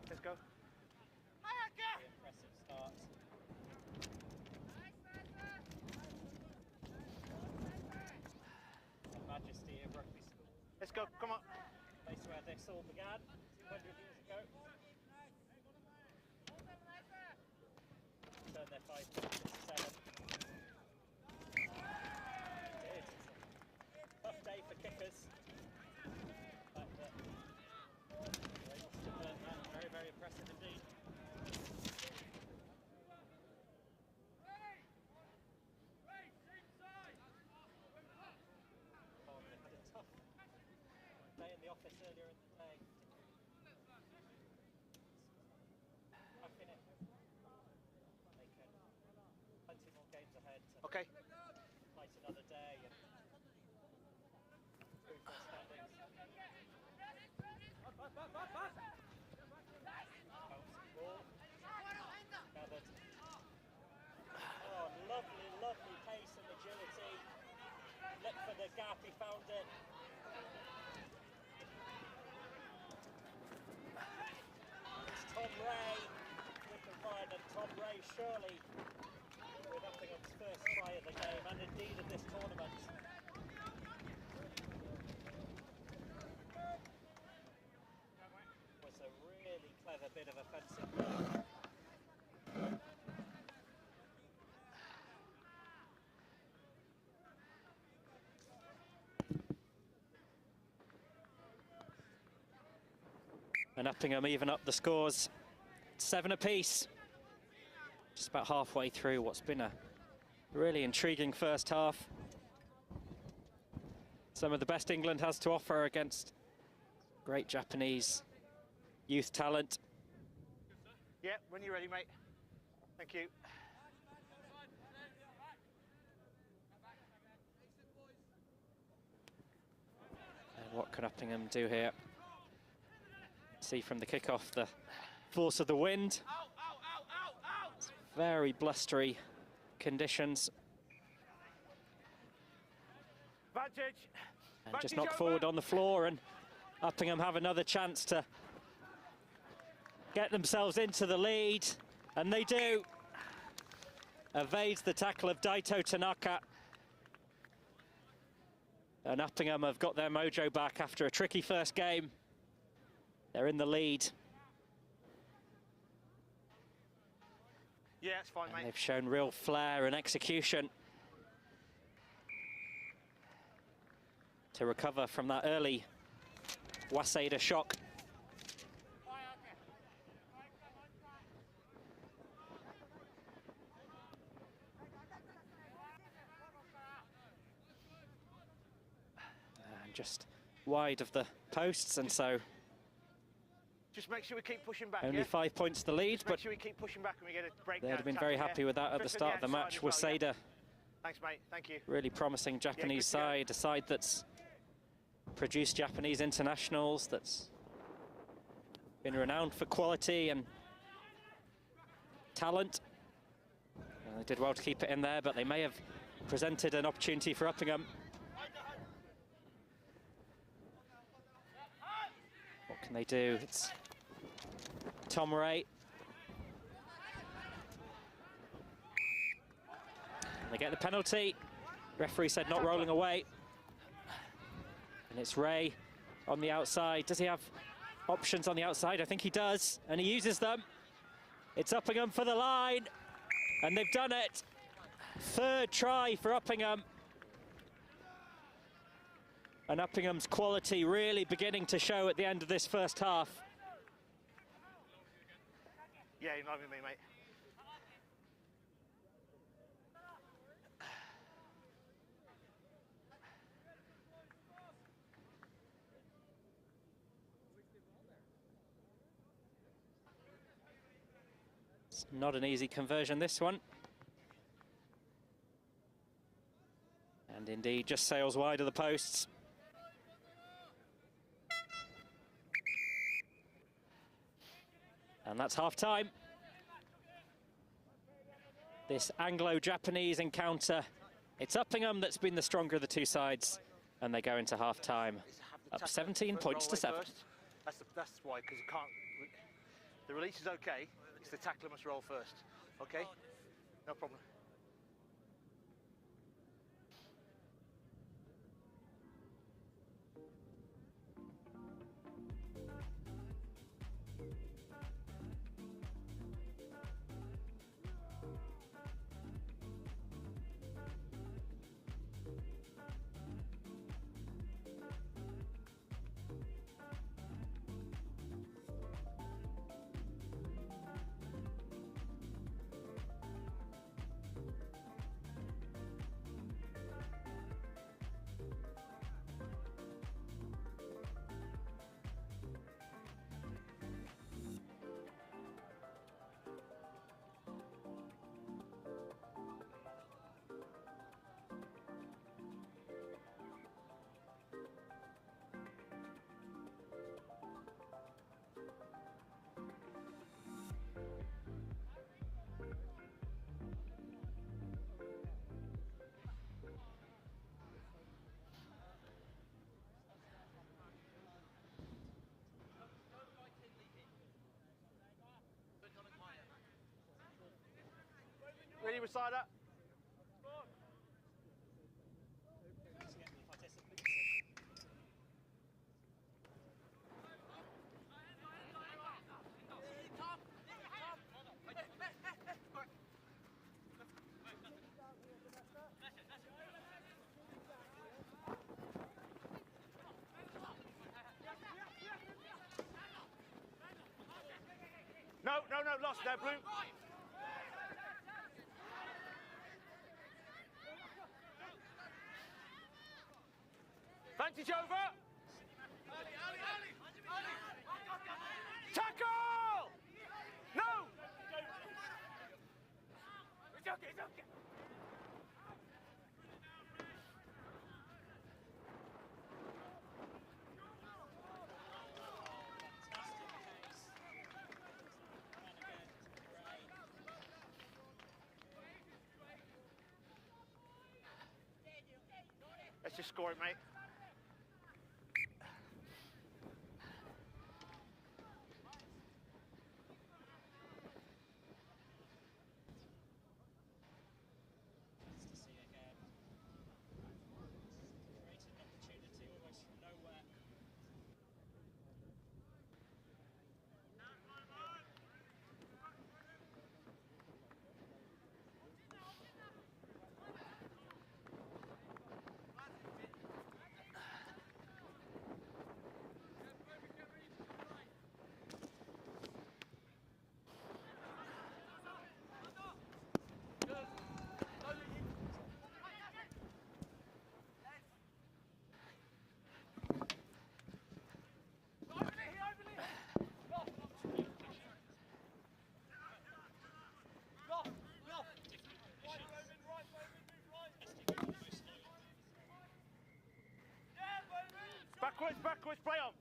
Let's go. Very impressive start. The majesty of rugby school. Let's go, come on. Place where this all began 200 years ago. Turn their 5 points into 7. It did. Tough day for kickers. But they must have learned that. Very, very impressive indeed. Oh, they had a tough day in the office earlier in the day. I think they can plenty more games ahead to Okay. fight another day and improve their standings. Bouncing ball. Gathered. Oh, lovely, lovely pace and agility. Looked for the gap, he found it. It's Tom Ray with the run, and Tom Ray surely with Uppingham's first try of the game, and indeed of this tournament. Was a really clever bit of offensive work. And Uppingham even up the scores. 7 apiece. Just about halfway through what's been a really intriguing first half. Some of the best England has to offer against great Japanese youth talent. Yeah, when you're ready, mate. Thank you. And what can Uppingham do here? See from the kickoff the force of the wind. It's very blustery conditions. Vantage. And just knocked forward on the floor, and Uppingham have another chance to get themselves into the lead, and they do. Evades the tackle of Daito Tanaka. And Uppingham have got their mojo back after a tricky first game. They're in the lead. Yeah, it's fine, mate. They've shown real flair and execution to recover from that early Waseda shock. And just wide of the posts, and so just make sure we keep pushing back. only 5 points the lead, just but make sure we keep pushing back and we get a breakdown. they'd have been very happy with that at the start of the match. Waseda, thanks, mate. Thank you. really promising Japanese side, a side that's produced Japanese internationals, that's been renowned for quality and talent. They did well to keep it in there, but they may have presented an opportunity for Uppingham. What can they do? It's Tom Ray. And they get the penalty. Referee said not rolling away. And it's Ray on the outside. Does he have options on the outside? I think he does, and he uses them. It's Uppingham for the line, and they've done it. Third try for Uppingham. And Uppingham's quality really beginning to show at the end of this first half. Yeah, you're not with me, mate. It's not an easy conversion, this one. And indeed, just sails wide of the posts. And that's half-time. This Anglo-Japanese encounter. It's Uppingham that's been the stronger of the two sides, and they go into half-time up 17 points to 7. That's why, because you can't. The release is okay. It's the tackler must roll first. Okay, no problem. Ready, Waseda? Ground lost there, Blue. Vantage over. Tackle! No! It's okay, it's okay. Let's just score it, mate. Backwards, play on.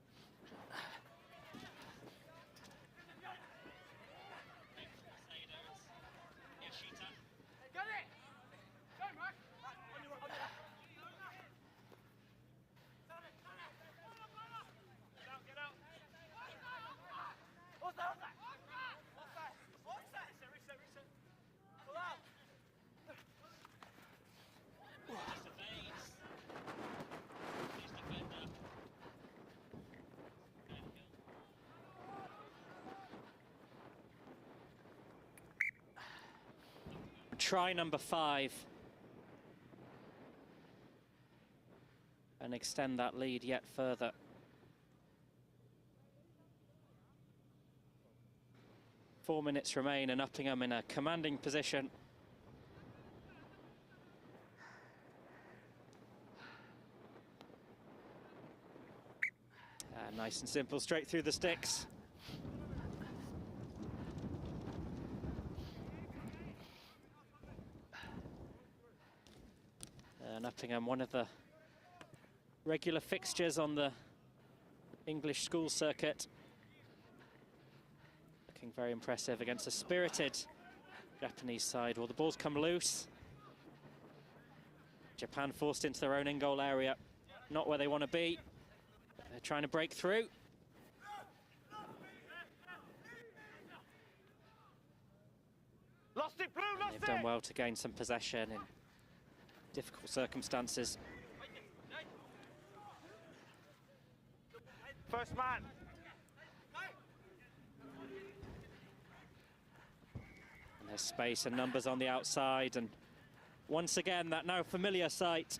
Get it! Go, Mark! Get out! What's that? Reset. Pull out! Try number 5. And extend that lead yet further. Four minutes remain and Uppingham in a commanding position. Nice and simple, straight through the sticks. And Uppingham, one of the regular fixtures on the English school circuit. Looking very impressive against a spirited Japanese side. Well, the ball's come loose. Japan forced into their own in-goal area. Not where they want to be. They're trying to break through. Lost it, Blue, lost it! They've done well to gain some possession in difficult circumstances. First man. And there's space and numbers on the outside, and once again that now familiar sight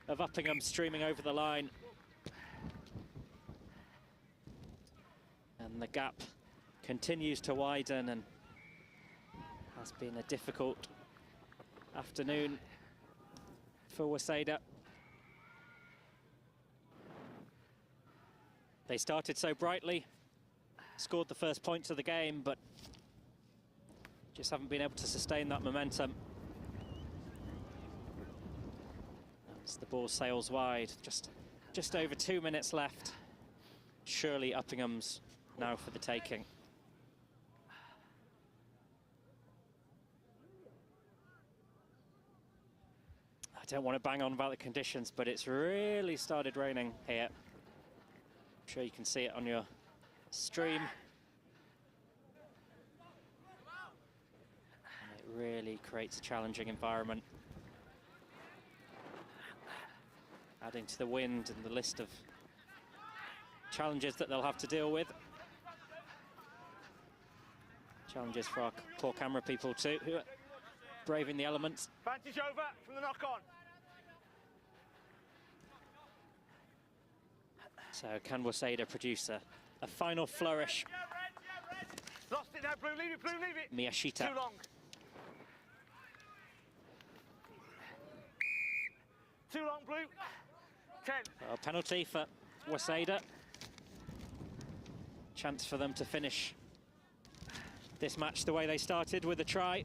of Uppingham streaming over the line. And the gap continues to widen, and has been a difficult afternoon for Waseda. They started so brightly, scored the first points of the game, but just haven't been able to sustain that momentum. As the ball sails wide, just over 2 minutes left. Surely Uppingham's now for the taking. I don't want to bang on about the conditions, but it's really started raining here. I'm sure you can see it on your stream. And it really creates a challenging environment. Adding to the wind and the list of challenges that they'll have to deal with. Challenges for our poor camera people too, who are braving the elements. Vantage over from the knock-on. So can Waseda produce a final flourish? Lost it now, Blue. Leave it, Blue. Leave it. Miyashita. Too long. Too long, Blue. 10. Well, penalty for Waseda. Chance for them to finish this match the way they started with a try.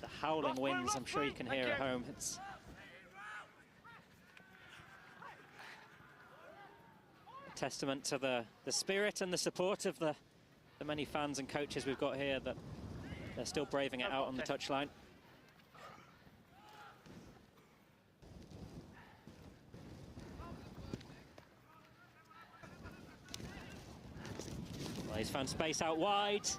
The howling winds, I'm sure you can hear at home. It's a testament to the spirit and the support of the many fans and coaches we've got here, that they're still braving it out on the touchline. Well, he's found space out wide.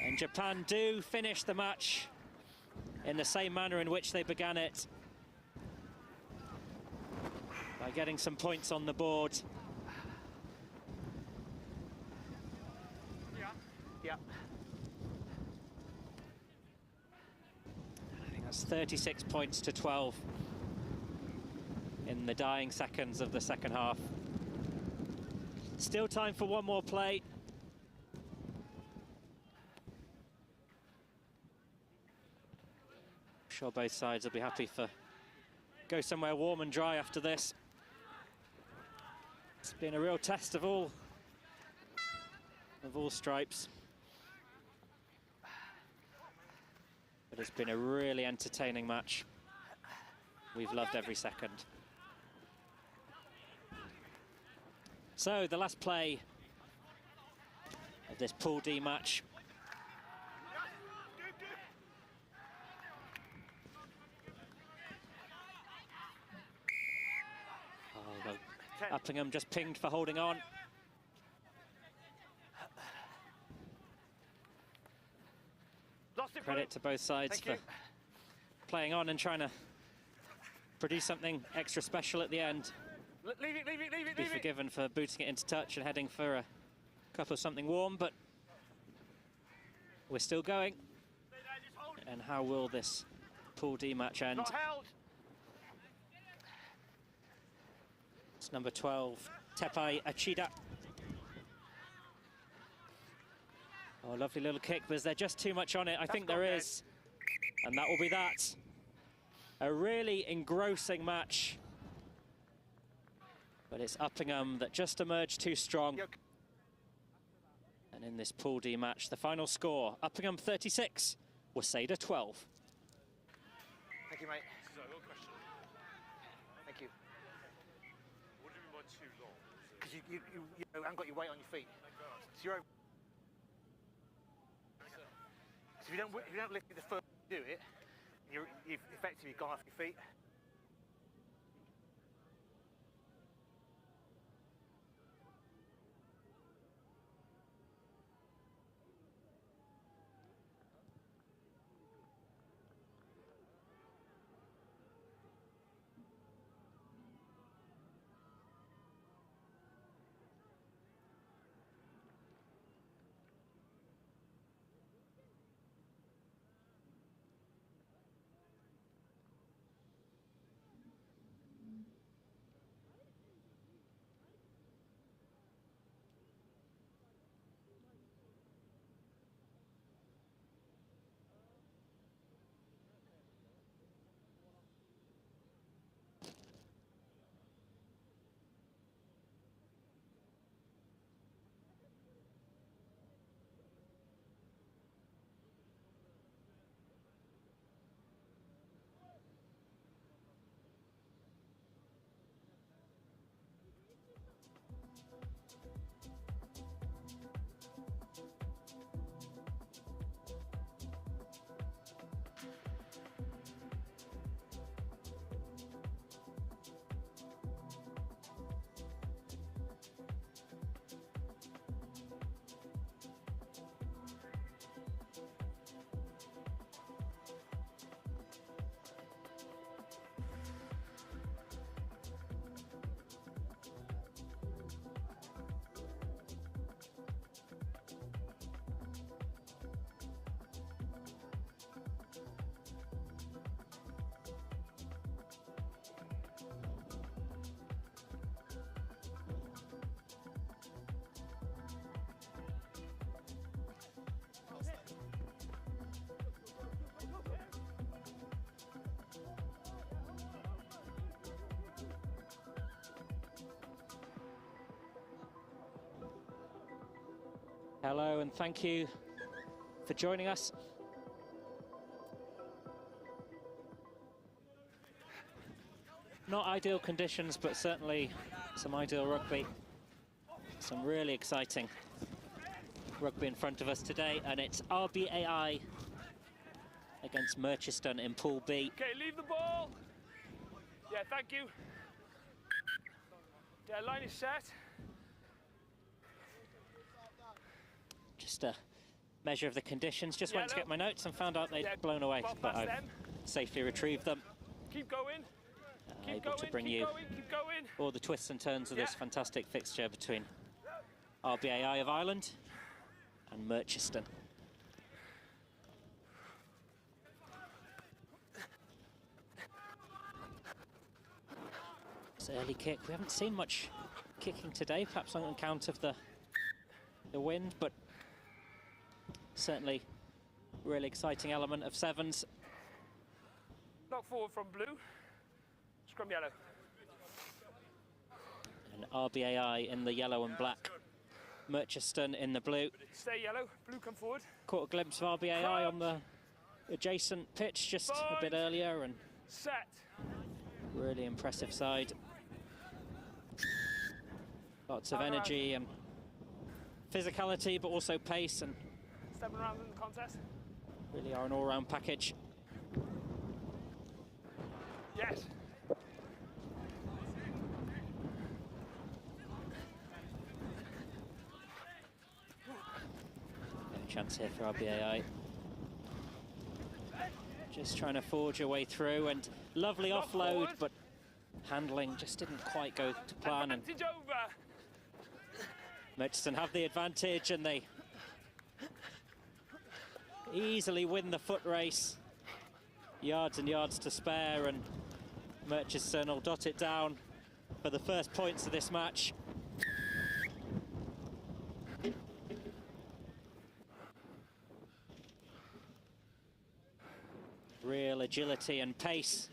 And Japan do finish the match in the same manner in which they began it, by getting some points on the board. Yeah. I think that's 36 points to 12 in the dying seconds of the second half. Still time for one more play. I'm sure both sides will be happy for go somewhere warm and dry after this. It's been a real test of all stripes. But it's been a really entertaining match. We've loved every second. So the last play of this Pool D match. Oh, Uppingham just pinged for holding on. Credit to both sides for playing on and trying to produce something extra special at the end. Leave it. Be forgiven for booting it into touch and heading for a cup of something warm, but we're still going. And how will this Pool D match end? Not held. It's number 12, Tepai Achida. Oh, lovely little kick, but is there just too much on it? I think there is. And that will be that. A really engrossing match. But it's Uppingham that just emerged too strong. And in this Pool D match, the final score, Uppingham 36, Waseda 12. Thank you, mate. Thank you. What do you mean by too long? Because you haven't got your weight on your feet. So you're over. So if you don't lift it the first time you do it, you've effectively gone off your feet. Hello and thank you for joining us. Not ideal conditions, but certainly some ideal rugby. Some really exciting rugby in front of us today, and it's RBAI against Merchiston in Pool B. Okay, leave the ball. Yeah, thank you. Yeah, line is set. Just a measure of the conditions. Just went to get my notes and found out they'd blown away, but I've safely retrieved them. Keep going. Able to bring you all the twists and turns of this fantastic fixture between RBAI of Ireland and Merchiston. It's early kick. We haven't seen much kicking today, perhaps on account of the wind, but certainly really exciting element of sevens. Knock forward from blue. Scrum yellow. And RBAI in the yellow and black. Merchiston in the blue. Stay yellow. Blue, come forward. Caught a glimpse of RBAI on the adjacent pitch just a bit earlier, and set. Really impressive side. Lots of energy and physicality, but also pace, and stepping around in the contest. Really are an all-round package. Yes. No chance here for RBAI. Just trying to forge your way through, and lovely offload, but handling just didn't quite go to plan. And Merchiston have the advantage, and they easily win the foot race. Yards and yards to spare, and Merchiston will dot it down for the first points of this match. Real agility and pace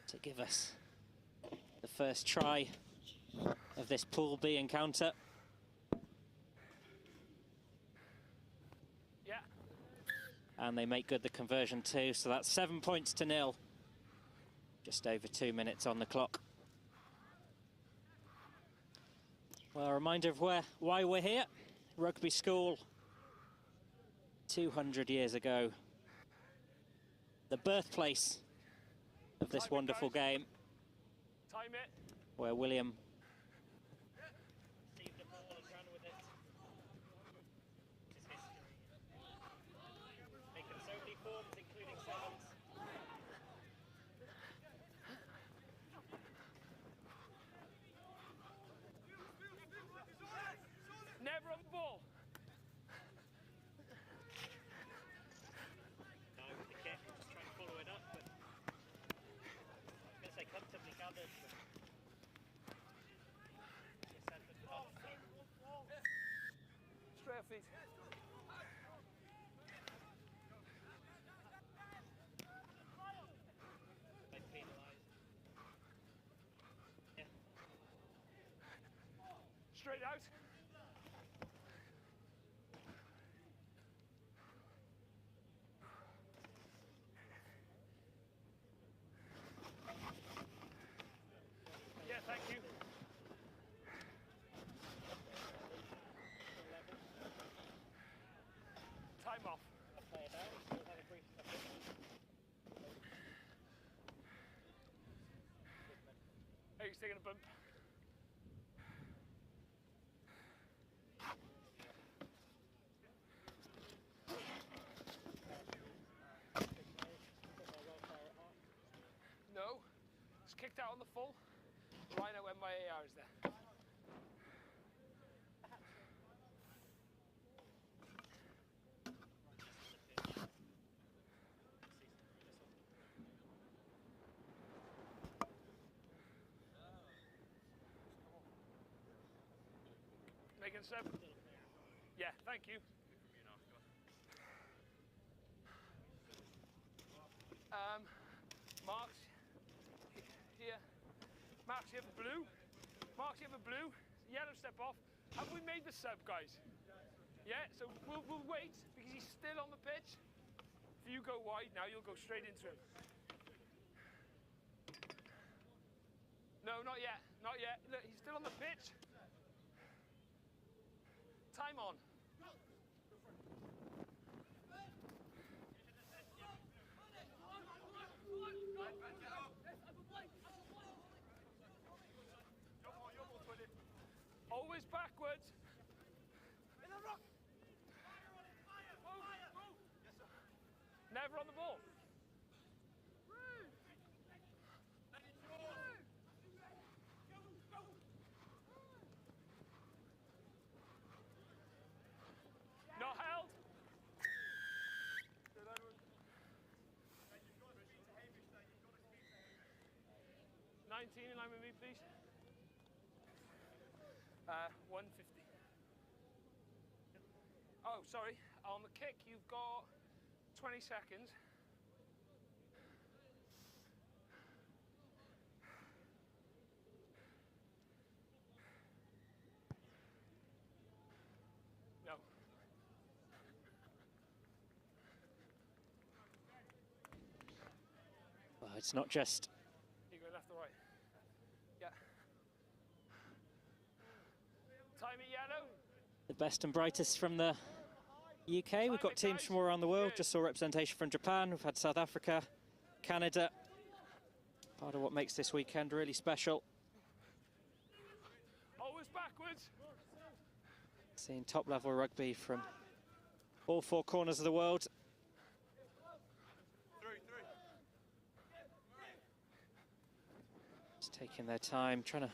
to give us the first try of this Pool B encounter. Yeah. And they make good the conversion too, so that's 7 points to 0. Just over 2 minutes on the clock. Well, a reminder of why we're here. Rugby school, 200 years ago. The birthplace of this wonderful game. Time it. Where William never on the ball. No, with the kick, just trying to follow it up, but I guess they comfortably gathered. Straight off feet. They penalised. Yeah. Straight out. Yeah, thank you. Time off. Hey, he's taking a bump. No, it's kicked out on the full. Rhino MYAR is there. Making a sub. Yeah, thank you. Marks here. Marks here for blue. Marks here for blue. Yellow step off. Have we made the sub, guys? Yeah, so we'll wait because he's still on the pitch. If you go wide now, you'll go straight into him. No, not yet, not yet. Look, he's still on the pitch. Time on. Always backwards. Never on the ball. Not held. 19 in line with me, please. 150. Oh, sorry. On the kick, you've got 20 seconds. No. Well, it's not just You go left or right. Yeah. Time it yellow. the best and brightest from the UK. We've got teams from all around the world. Just saw representation from Japan. We've had South Africa, Canada. Part of what makes this weekend really special. Always backwards. Seeing top-level rugby from all four corners of the world. Just taking their time, trying to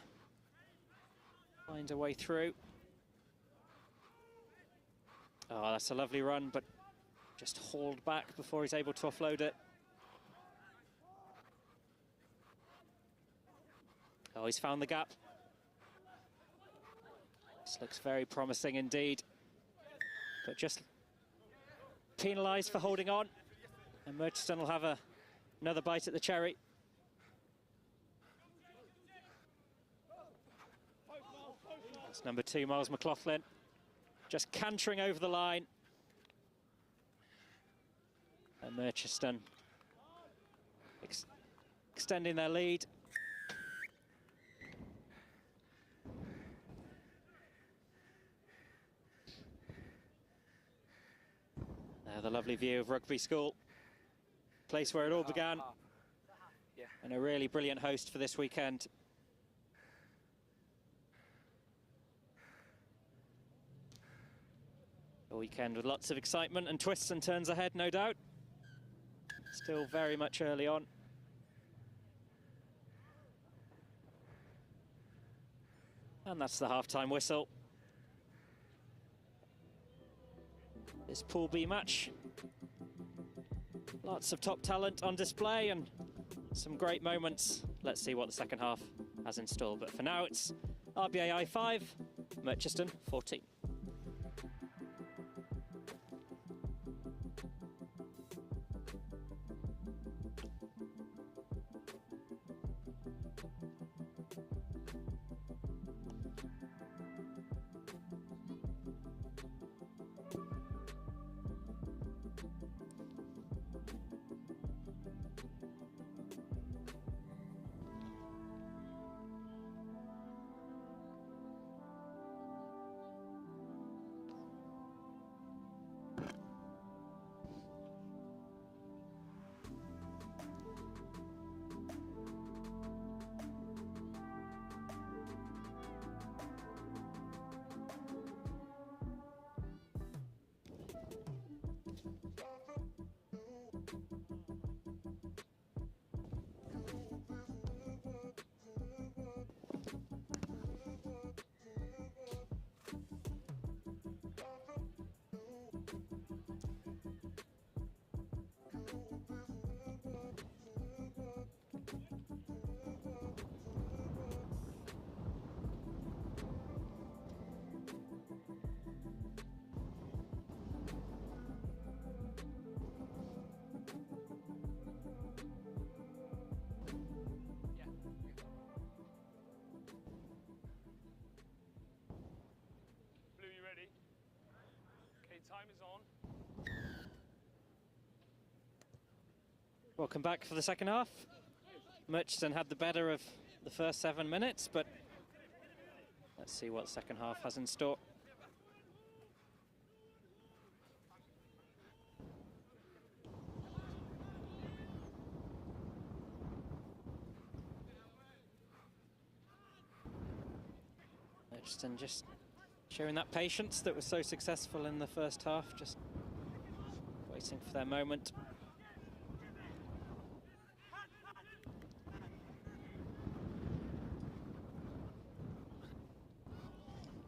find a way through. Oh, that's a lovely run, but just hauled back before he's able to offload it. Oh, he's found the gap. This looks very promising indeed. But just penalised for holding on. And Murchiston will have another bite at the cherry. That's number 2, Miles McLaughlin. Just cantering over the line. And Murchiston extending their lead. The lovely view of Rugby School, place where it all began, Yeah. and a really brilliant host for this weekend. A weekend with lots of excitement and twists and turns ahead, no doubt. Still very much early on. And that's the half-time whistle. This Pool B match. Lots of top talent on display and some great moments. Let's see what the second half has in store. But for now, it's RBAI 5, Murchiston 14. Welcome back for the second half. Murchison had the better of the first 7 minutes, but let's see what the second half has in store. Murchison just showing that patience that was so successful in the first half, just waiting for their moment.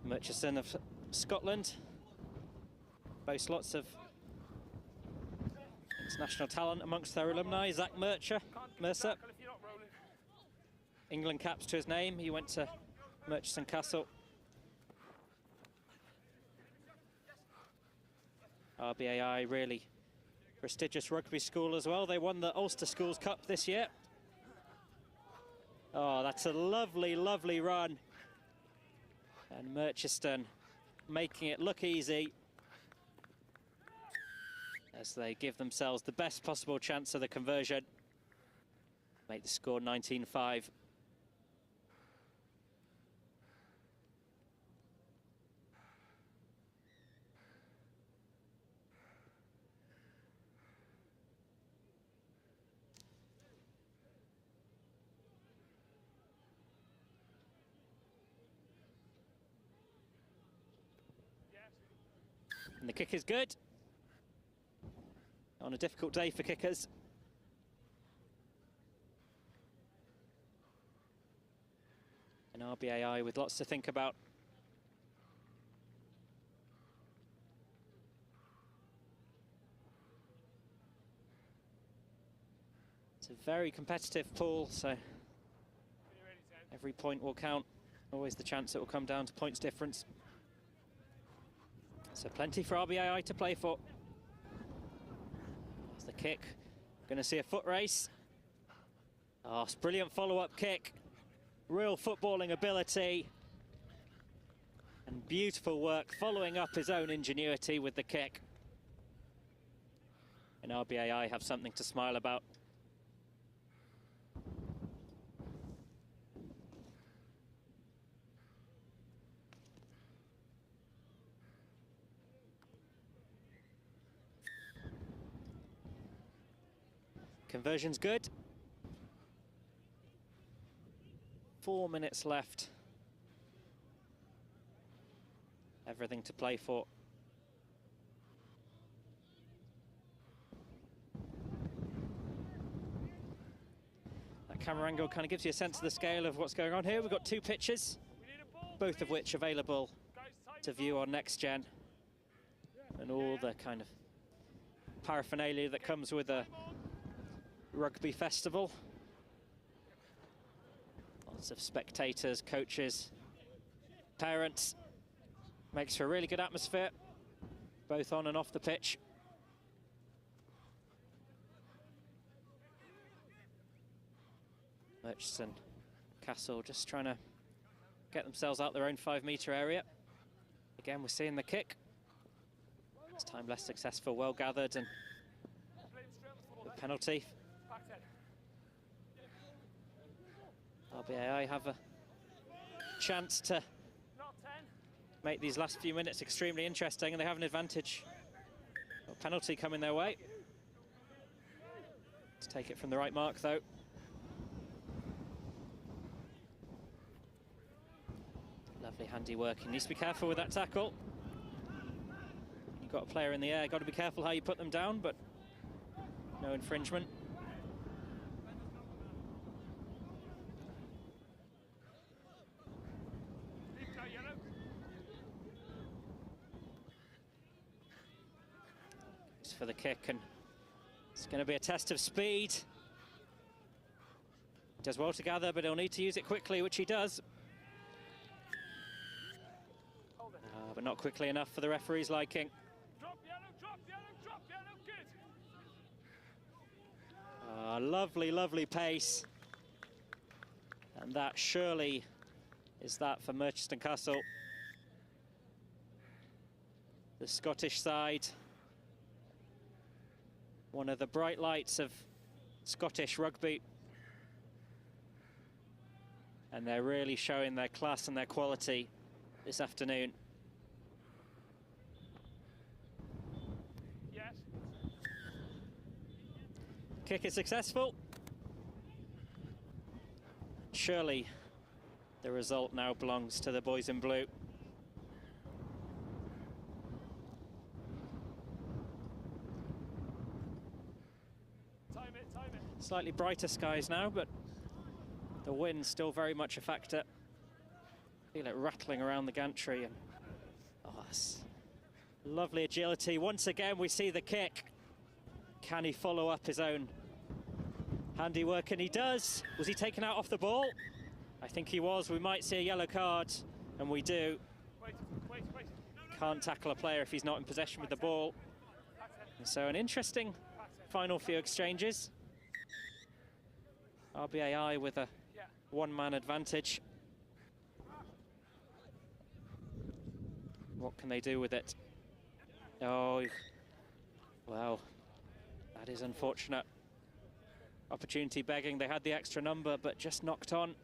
Murchison of Scotland boasts lots of international talent amongst their alumni. Zach Mercer, England caps to his name. He went to Murchison Castle. RBAI, really prestigious rugby school as well. They won the Ulster Schools Cup this year. Oh, that's a lovely, lovely run. And Murchison making it look easy as they give themselves the best possible chance of the conversion. Make the score 19-5. And the kick is good. On a difficult day for kickers. And RBAI with lots to think about. It's a very competitive pool, so every point will count. Always the chance it will come down to points difference. So plenty for RBAI to play for. That's the kick. Going to see a foot race. Oh, it's brilliant follow-up kick. Real footballing ability. And beautiful work following up his own ingenuity with the kick. And RBAI have something to smile about. Conversion's good. 4 minutes left. Everything to play for. That camera angle kind of gives you a sense of the scale of what's going on here. We've got 2 pitches, both of which available to view on Next Gen. And all the kind of paraphernalia that comes with a rugby festival. Lots of spectators, coaches, parents. Makes for a really good atmosphere, both on and off the pitch. Murchison Castle just trying to get themselves out their own 5-metre area. Again, we're seeing the kick. This time less successful, well gathered, and the penalty. RBAI have a chance to make these last few minutes extremely interesting, and they have an advantage. A penalty coming their way. Let's take it from the right mark, though. Lovely handiwork. He needs to be careful with that tackle. You've got a player in the air, got to be careful how you put them down, but no infringement. For the kick, and it's going to be a test of speed. Does well to gather, but he'll need to use it quickly, which he does. But not quickly enough for the referee's liking. Drop yellow, good. Lovely, lovely pace. And that surely is that for Murchison Castle. The Scottish side. One of the bright lights of Scottish rugby. And they're really showing their class and their quality this afternoon. Yes. Kick is successful. Surely the result now belongs to the boys in blue. Time it. Slightly brighter skies now, but the wind's still very much a factor. Feel it rattling around the gantry, and lovely agility. Once again, we see the kick. Can he follow up his own handiwork? And he does. Was he taken out off the ball? I think he was. We might see a yellow card, and we do. Wait. Can't tackle a player if he's not in possession with the ball. And so an interesting final few exchanges. RBAI with a one-man advantage. What can they do with it? Oh, well, that is unfortunate. Opportunity begging. They had the extra number, but just knocked on.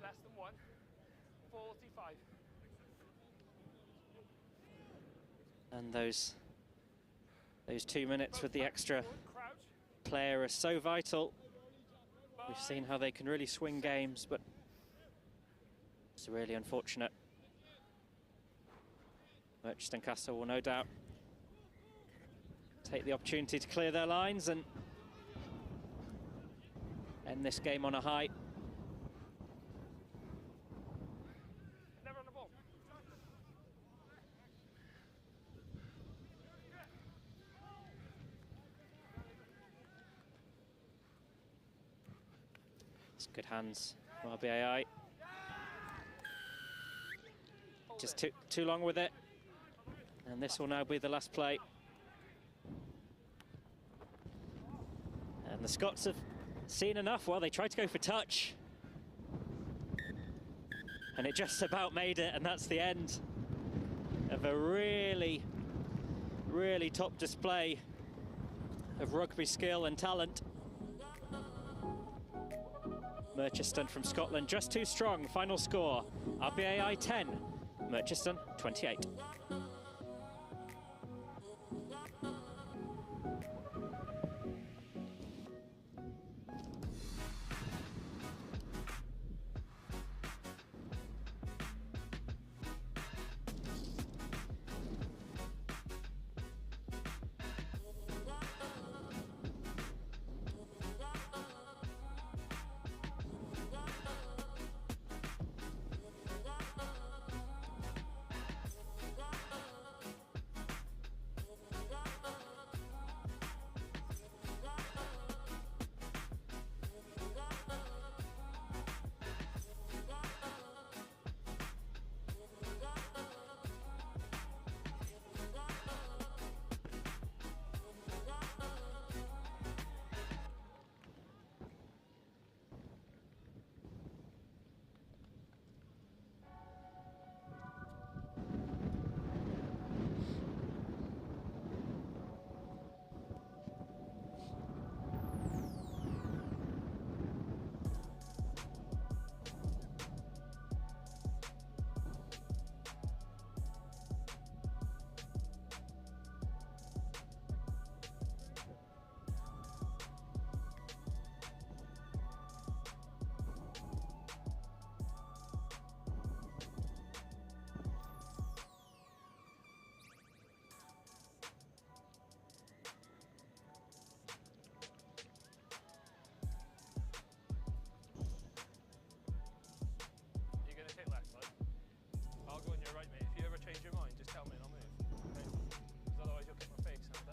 Less than 1. 45. And those 2 minutes with the extra player are so vital. We've seen how they can really swing games, but it's really unfortunate. Merchiston Castle will no doubt take the opportunity to clear their lines and end this game on a high. Never on the ball. It's good hands from RBAI. Just too long with it. And this will now be the last play. And the Scots have seen enough. Well, they tried to go for touch. And it just about made it, and that's the end of a really, really top display of rugby skill and talent. Merchiston from Scotland just too strong. Final score, RBAI 10, Merchiston 28.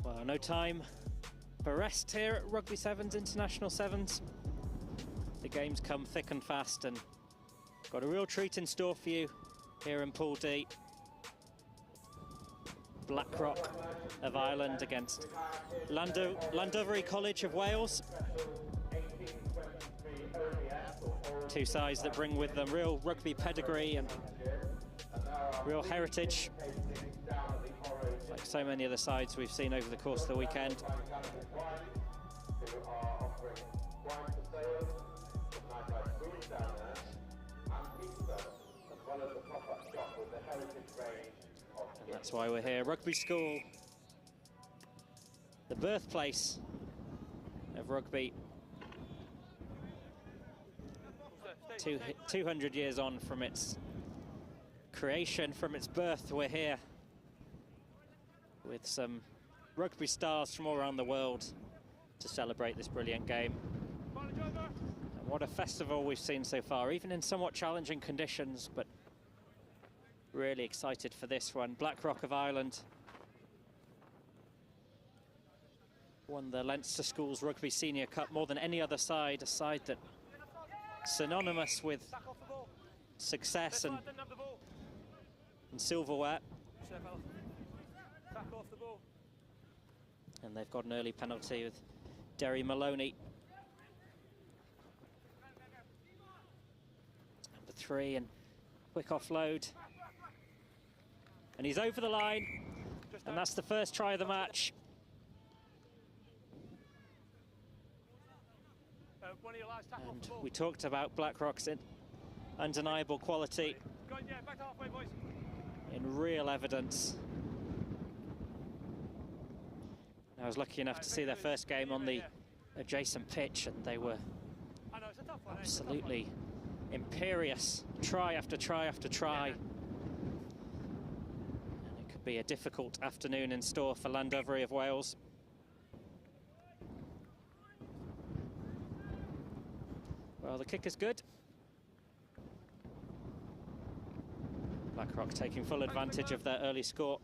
Well, no time for rest here at Rugby Sevens, International Sevens. The games come thick and fast, and got a real treat in store for you here in Pool D. Blackrock of Ireland against Llandovery College of Wales. Two sides that bring with them real rugby pedigree and real heritage, like so many of the sides we've seen over the course of the weekend. And that's why we're here. Rugby School, the birthplace of rugby. 200 years on from its creation, from its birth, we're here with some rugby stars from all around the world to celebrate this brilliant game. And what a festival we've seen so far, even in somewhat challenging conditions, but really excited for this one. Blackrock of Ireland won the Leinster Schools Rugby Senior Cup more than any other side, a side that synonymous with success and silverware. And they've got an early penalty with Derry Maloney. Number 3, and quick offload. And he's over the line, and that's the first try of the match. And we talked about Blackrock's undeniable quality in real evidence. I was lucky enough to see their first game on the adjacent pitch, and they were absolutely imperious, try after try after try. And it could be a difficult afternoon in store for Llandovery of Wales. Well, the kick is good. Blackrock taking full advantage of their early score.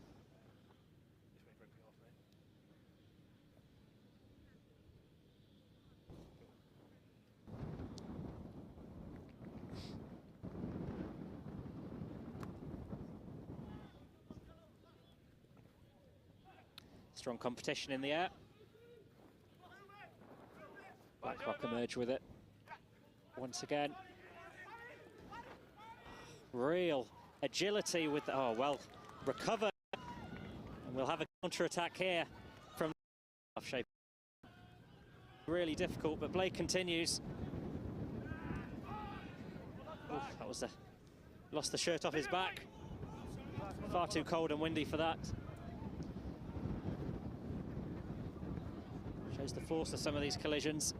Strong competition in the air. Blackrock emerge with it once again. Real agility with, oh well, recover. And we'll have a counter-attack here from half shape. Really difficult, but Blake continues. Oof, that was lost the shirt off his back. Far too cold and windy for that. Shows the force of some of these collisions.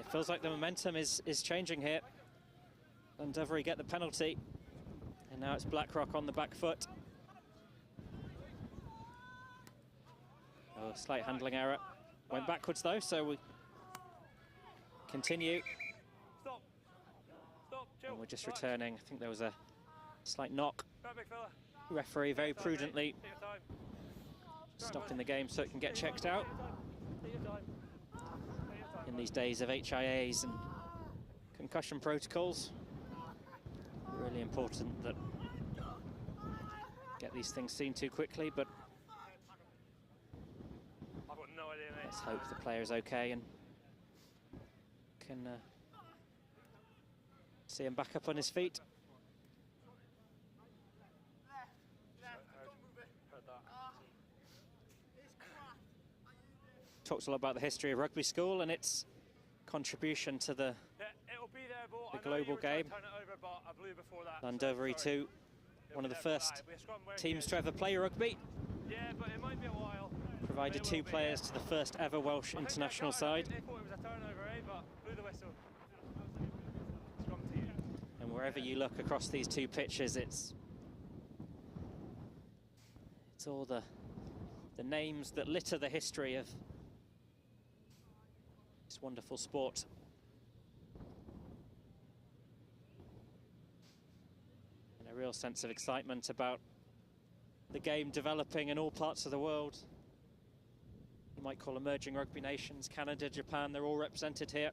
Feels like the momentum is changing here. Llandovery get the penalty, and now it's Blackrock on the back foot. Oh, slight handling error. Went backwards though, so we continue. Stop. And we're just returning. I think there was a slight knock. Referee very prudently stopping the game so it can get checked out. In these days of HIAs and concussion protocols, really important that get these things seen too quickly, but I've got no idea, mate. Let's hope the player's okay and can see him back up on his feet. Talks a lot about the history of Rugby School and its contribution to the global game. Llandovery too, one of the first teams to ever play rugby. Yeah, but it might be a while. Provided 2 players to the first ever Welsh international side. They thought it was a turnover, but blew the whistle. And wherever you look across these 2 pitches, it's all the names that litter the history of this wonderful sport. And a real sense of excitement about the game developing in all parts of the world. You might call emerging rugby nations, Canada, Japan, they're all represented here.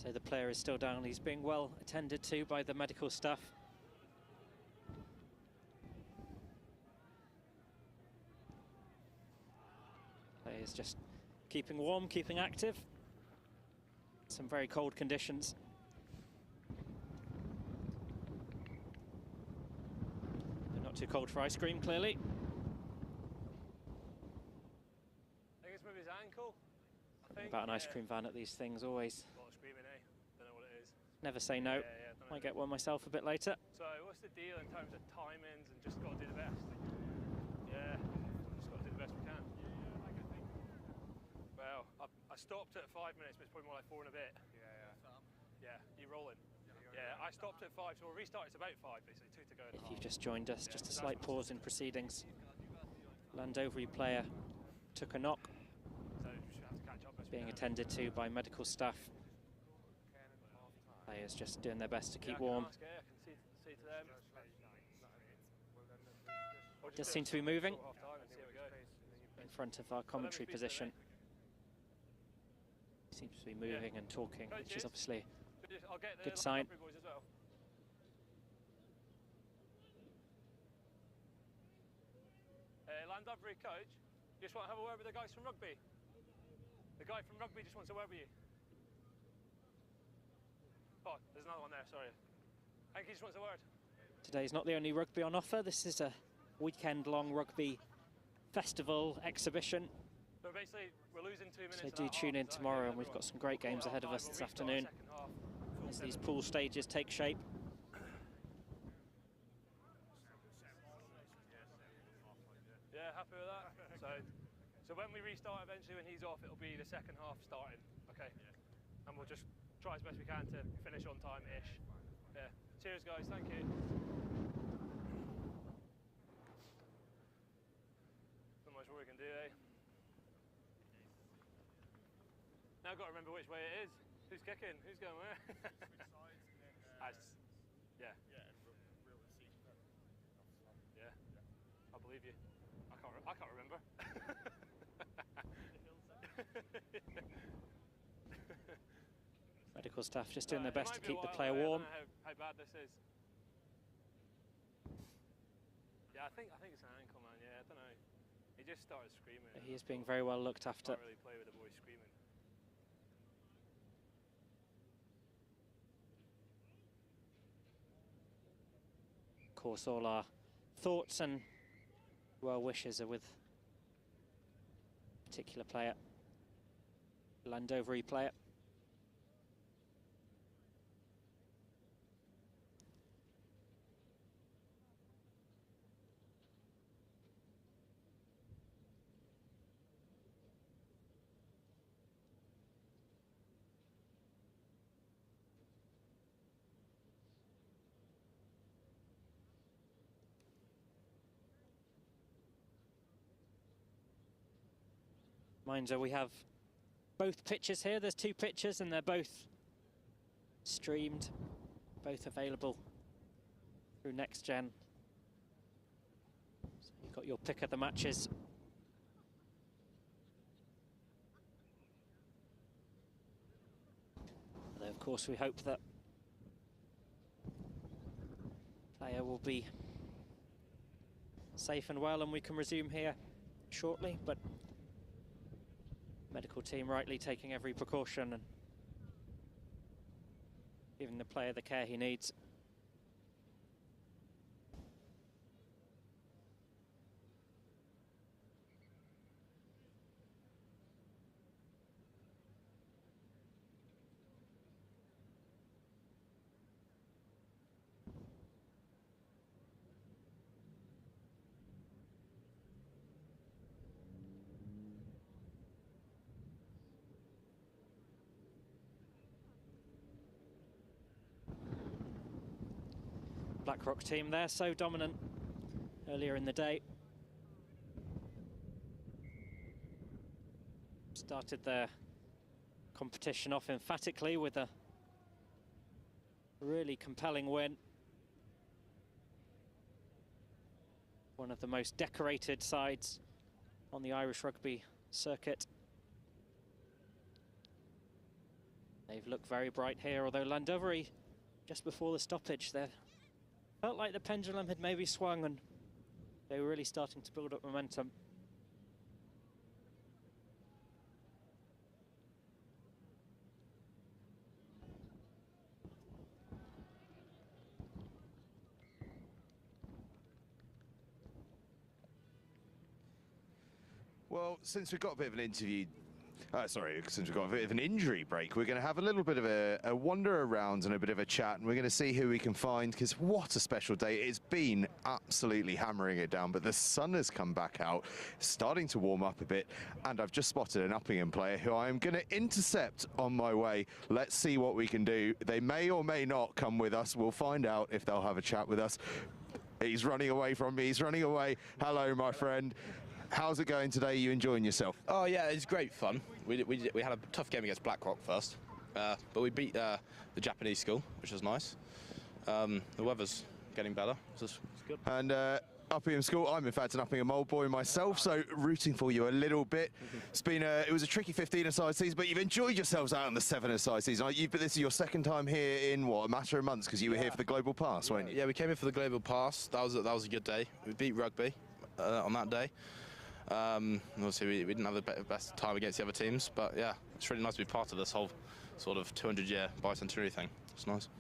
So the player is still down. He's being well attended to by the medical staff. Players just keeping warm, keeping active. Some very cold conditions. But not too cold for ice cream, clearly. I think it's maybe his ankle. About an ice cream van at these things, always. A lot of screaming, eh? Don't know what it is. Never say no. Might get one myself a bit later. So what's the deal in terms of timings and just got to do the best? Yeah, just got to do the best we can. Well, I stopped at 5 minutes, but it's probably more like 4 and a bit. Yeah, you rolling? Yeah, I stopped at 5, so we'll restart. It's about 5, basically, 2 to go. If you've just joined us, just a slight pause in proceedings. Llandovery player took a knock, So we should have to catch up. being attended to by medical staff. Players just doing their best to keep warm. I can see to them. Does seem to be moving Half time and see how we go. in front of our commentary position. Seems to be moving and talking, which is obviously I'll get a good sign. boys as well. Llandovery coach, just want to have a word with the guys from Rugby. The guy from Rugby just wants a word with you. Oh, there's another one there, sorry. I think he just wants a word. Today's not the only rugby on offer. This is a weekend-long rugby festival exhibition. So basically, we're losing 2 minutes. So do tune in tomorrow, and we've got some great games ahead of us this afternoon as these pool stages take shape. Yeah, happy with that. So when we restart eventually, when he's off, it'll be the second half starting. Okay. And we'll just try as best we can to finish on time-ish. Yeah. Cheers, guys. Thank you. Not much more we can do, eh? Now I've got to remember which way it is. Who's kicking? Who's going where? Yeah. Yeah. I believe you. I can't remember. Medical staff just doing their best to keep the player warm. I don't know how bad this is. Yeah, I think it's an ankle, man. Yeah, I don't know. He just started screaming. He is being very well looked after. Can't really play with the boy screaming. Of course, all our thoughts and well wishes are with a particular player, Llandovery player. Mind you, we have both pitches here. There's 2 pitches and they're both streamed, both available through Next Gen. So you've got your pick of the matches. Although of course we hope that player will be safe and well and we can resume here shortly, but medical team rightly taking every precaution and giving the player the care he needs. Blackrock team there, so dominant earlier in the day. Started their competition off emphatically with a really compelling win. One of the most decorated sides on the Irish rugby circuit. They've looked very bright here, although Llandovery, just before the stoppage there, felt like the pendulum had maybe swung and they were really starting to build up momentum. Well, since we've got a bit of an interview, since we've got a bit of an injury break, we're going to have a little bit of a wander around and a bit of a chat, and we're going to see who we can find, because what a special day. It's been absolutely hammering it down, but the sun has come back out, starting to warm up a bit, and I've just spotted an Uppingham player who I am going to intercept on my way. Let's see what we can do. They may or may not come with us. We'll find out if they'll have a chat with us. He's running away from me. He's running away. Hello, my friend. How's it going today? Are you enjoying yourself? Oh yeah, it's great fun. We had a tough game against Blackrock first, but we beat the Japanese school, which was nice. The weather's getting better, so it's good. And Uppingham School, I'm in fact an Uppingham old boy myself, so rooting for you a little bit. It's been it was a tricky 15-a-side season, but you've enjoyed yourselves out in the 7-a-side season. But this is your second time here in what, a matter of months, because you were here for the Global Pass, weren't you? Yeah, we came in for the Global Pass. That was a good day. We beat Rugby on that day. Obviously we didn't have the best time against the other teams, but yeah, it's really nice to be part of this whole sort of 200-year bicentenary thing. It's nice.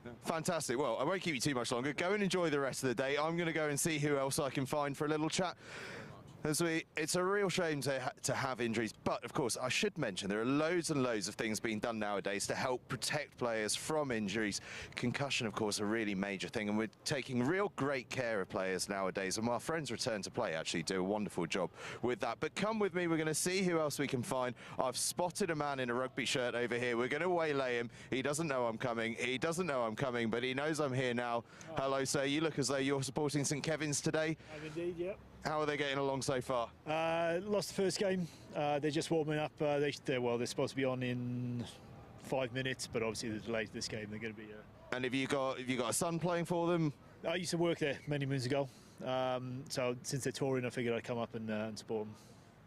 Yeah. Fantastic. Well, I won't keep you too much longer. Go and enjoy the rest of the day. I'm going to go and see who else I can find for a little chat. It's a real shame to have injuries, but of course I should mention there are loads and loads of things being done nowadays to help protect players from injuries. Concussion, of course, a really major thing, and we're taking real great care of players nowadays, and our friends Return to Play actually do a wonderful job with that. But come with me, we're going to see who else we can find. I've spotted a man in a rugby shirt over here. We're going to waylay him. He doesn't know I'm coming. He doesn't know I'm coming, but he knows I'm here now. Oh. Hello, sir. You look as though you're supporting St Kevin's today. I'm indeed, yep. How are they getting along so far? Lost the first game. They're just warming up. They're supposed to be on in 5 minutes, but obviously the delay to this game, they're going to be. And have you got a son playing for them? I used to work there many moons ago. So since they're touring, I figured I'd come up and support them.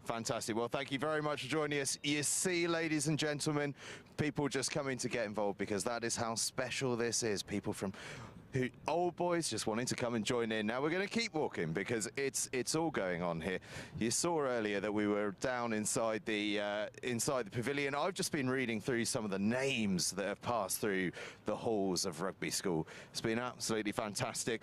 Fantastic. Well, thank you very much for joining us. You see, ladies and gentlemen, people just coming to get involved, because that is how special this is. People from old boys just wanting to come and join in. Now we're going to keep walking, because it's all going on here. You saw earlier that we were down inside the pavilion. I've just been reading through some of the names that have passed through the halls of Rugby School. It's been absolutely fantastic.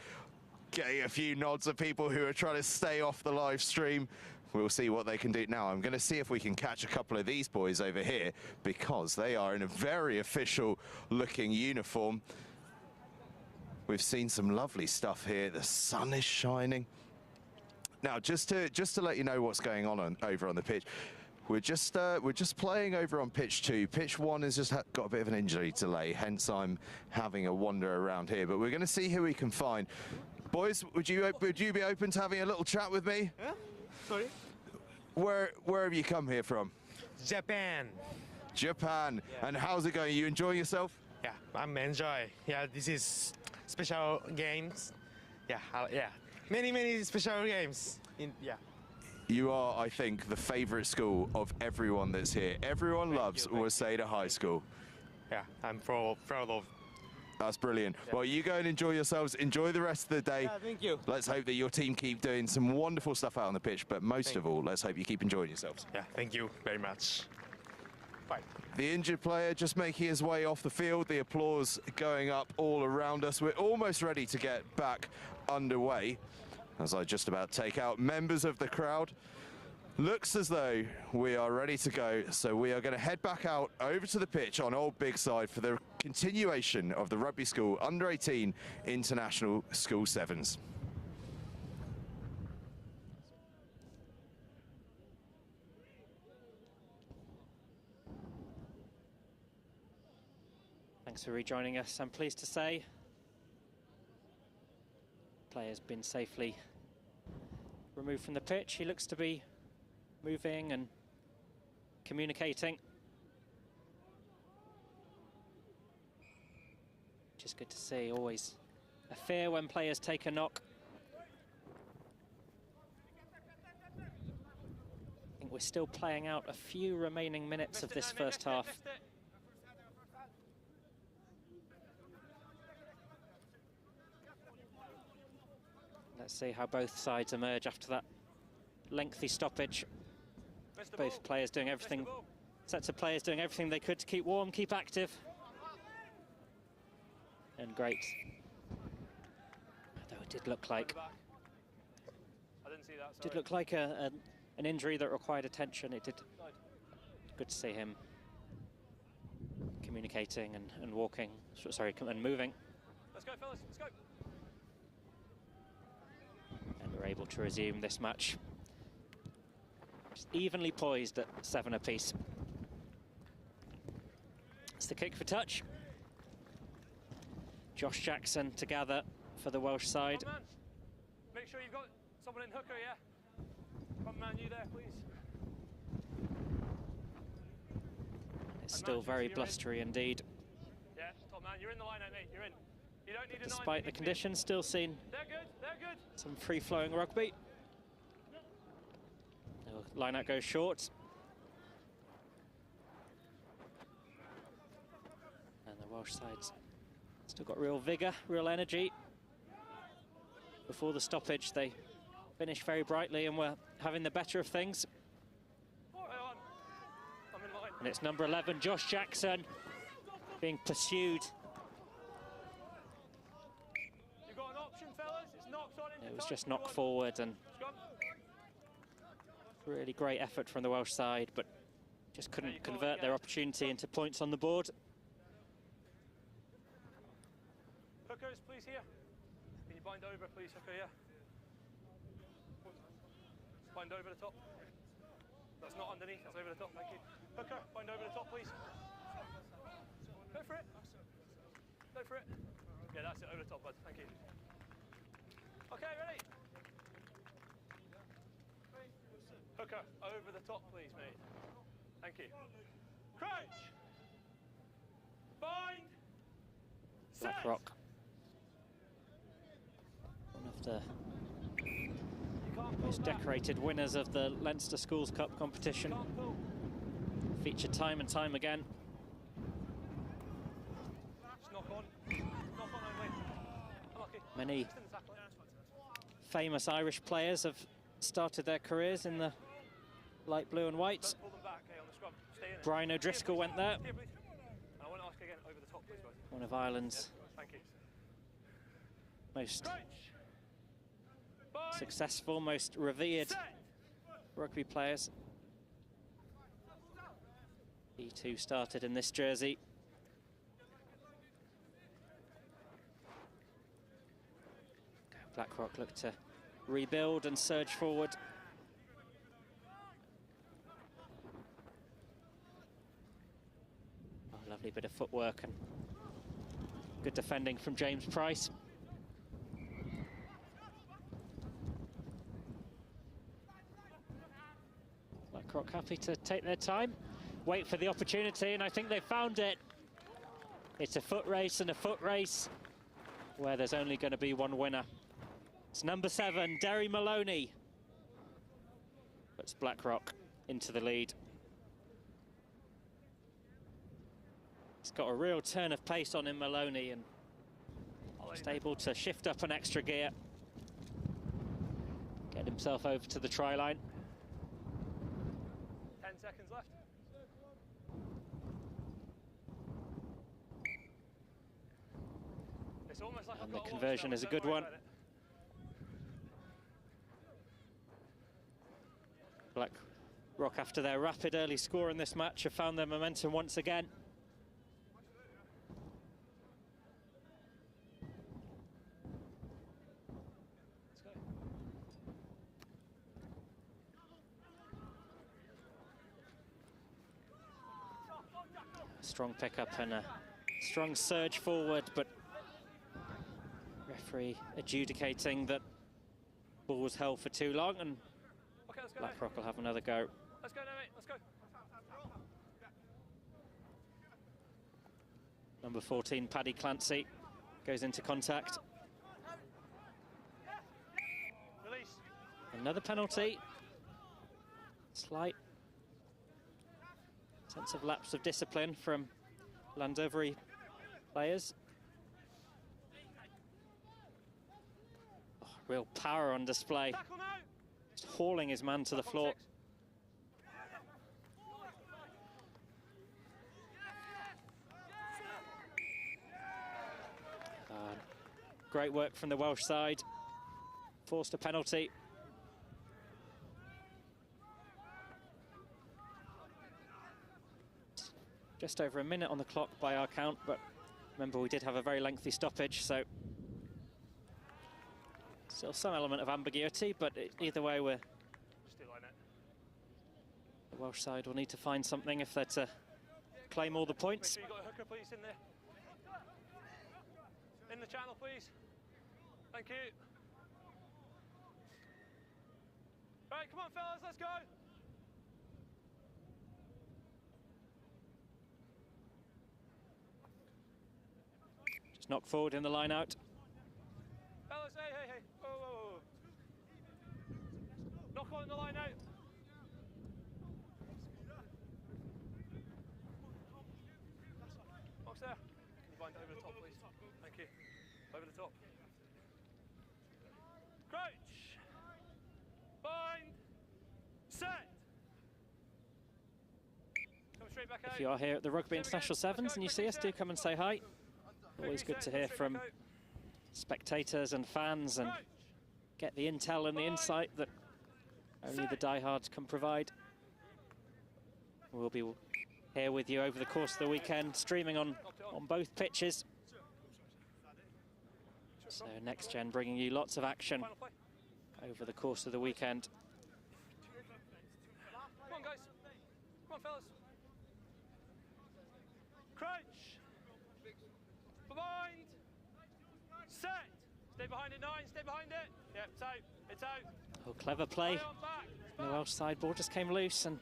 Getting a few nods of people who are trying to stay off the live stream. We'll see what they can do. Now, I'm going to see if we can catch a couple of these boys over here, because they are in a very official looking uniform. We've seen some lovely stuff here. The sun is shining. Now, just to let you know what's going on over on the pitch, we're just playing over on pitch 2. Pitch 1 has just got a bit of an injury delay, hence I'm having a wander around here. But we're going to see who we can find. Boys, would you be open to having a little chat with me? Yeah. Sorry. Where have you come here from? Japan. Japan. Yeah. And how's it going? You enjoying yourself? Yeah, I'm enjoying. Yeah, this is special games. Yeah, yeah. Many special games. Yeah. You are, I think, the favourite school of everyone that's here. Everyone loves Waseda High School. Yeah, I'm proud of. That's brilliant. Yeah. Well, you go and enjoy yourselves. Enjoy the rest of the day. Yeah, thank you. Let's hope that your team keep doing some wonderful stuff out on the pitch, but most of all, let's hope you keep enjoying yourselves. Yeah, thank you very much. Bye. The injured player just making his way off the field. The applause going up all around us. We're almost ready to get back underway, as I just about take out members of the crowd. Looks as though we are ready to go, so we are going to head back out over to the pitch on Old Bigside for the continuation of the Rugby School Under-18 International School Sevens. Thanks for rejoining us. I'm pleased to say the player's been safely removed from the pitch. He looks to be moving and communicating, which is good to see. Always a fear when players take a knock. I think we're still playing out a few remaining minutes of this first half. Let's see how both sides emerge after that lengthy stoppage. Both players doing everything, sets of players doing everything they could to keep warm, keep active. And great. Though it did look like an injury that required attention. It did. Good to see him communicating and walking, sorry, and moving. Let's go, fellas, let's go. And we're able to resume this match. Just evenly poised at 7 apiece. It's the kick for touch. Josh Jackson to gather for the Welsh side. Come on, man. Make sure you've got someone in hooker, yeah? Come man, you there, please. It's still very blustery indeed. Yeah, top man, you're in the line, mate, you're in. You don't need a Despite the conditions, still seen they're good. some free-flowing rugby. The line-out goes short. And the Welsh side's still got real vigour, real energy. Before the stoppage, they finished very brightly and were having the better of things. And it's number 11, Josh Jackson, being pursued. You've got an option, fellas. It's knocked on into It was just knocked forward, and really great effort from the Welsh side, but just couldn't convert their opportunity into points on the board. Hookers, please, here. Can you bind over, please, hooker, yeah? Bind over the top. That's not underneath, that's over the top, thank you. Hooker, bind over the top, please. Go for it. Go for it. Yeah, that's it, over the top, bud, thank you. Okay, ready? Hooker, over the top, please, mate. Thank you. Crouch. Bind. Set. Blackrock. One of the most decorated winners of the Leinster Schools Cup competition. Featured time and time again. Just knock on. Knock on only. Unlucky. Many famous Irish players have started their careers in the light blue and white. Don't pull them back, okay, on the scrum. Stay in it. Brian O'Driscoll went there. Here, please. I want to ask again, over the top, please, guys. One of Ireland's Thank you. most successful, most revered rugby players. He too started in this jersey. Blackrock looked to rebuild and surge forward. Oh, lovely bit of footwork and good defending from James Price. Blackrock happy to take their time, wait for the opportunity, and I think they found it. It's a foot race and a foot race where there's only going to be one winner. It's number 7, Derry Maloney. Puts Blackrock into the lead. He's got a real turn of pace on him, Maloney, and just able to shift up an extra gear. Get himself over to the try line. 10 seconds left. It's almost like And the conversion is a good one. Blackrock, after their rapid early score in this match, have found their momentum once again. Strong pickup and a strong surge forward, but referee adjudicating that ball was held for too long, and Blackrock will have another go. Let's go now, mate. Let's go. Number 14, Paddy Clancy, goes into contact. Release. Another penalty. Slight sense of lapse of discipline from Llandovery players. Oh, Real power on display. Just hauling his man to the floor. Great work from the Welsh side. Forced a penalty. Just over a minute on the clock by our count, but remember we did have a very lengthy stoppage, so still some element of ambiguity, but either way the Welsh side will need to find something if they're to claim all the points. Make sure you got a hooker, please, in there. In the channel, please. Thank you. Right, come on, fellas, let's go. Just knocked forward in the line out. Fellas, hey. Whoa. Knock on in the line out. Box there. Can you bind it over the top, please? Thank you. Over the top. Crouch. Bind. Set. Come straight back out. If you are here at the Rugby International Sevens and you see us, do come and say hi. Always good to hear from spectators and fans and get the intel and the insight that only the diehards can provide. We'll be here with you over the course of the weekend, streaming on both pitches. So Next Gen bringing you lots of action over the course of the weekend. Come on, guys. Come on, fellas. Crouch. Bind. Set. Stay behind it, 9. Stay behind it. Yep, it's out. It's out. Oh, clever play. The Welsh side ball just came loose and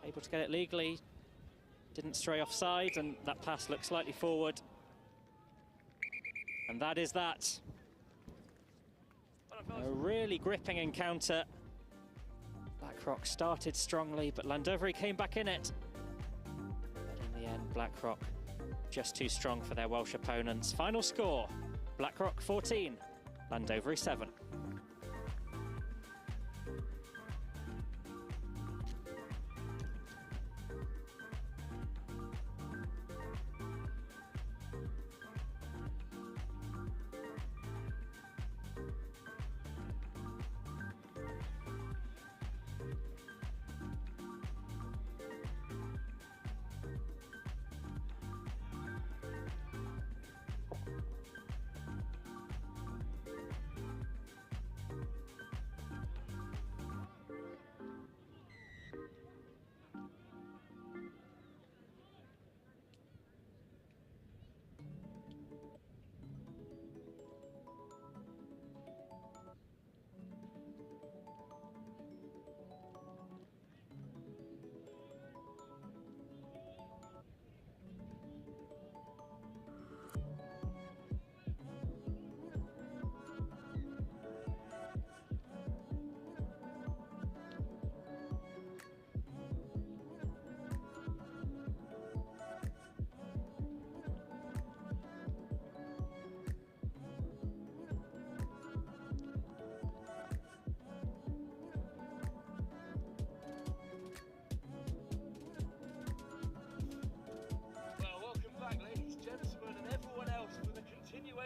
able to get it legally. Didn't stray offside, and that pass looked slightly forward. And that is that. A really gripping encounter. Blackrock started strongly, but Llandovery came back in it. But in the end, Blackrock just too strong for their Welsh opponents. Final score, Blackrock 14, Llandovery 7.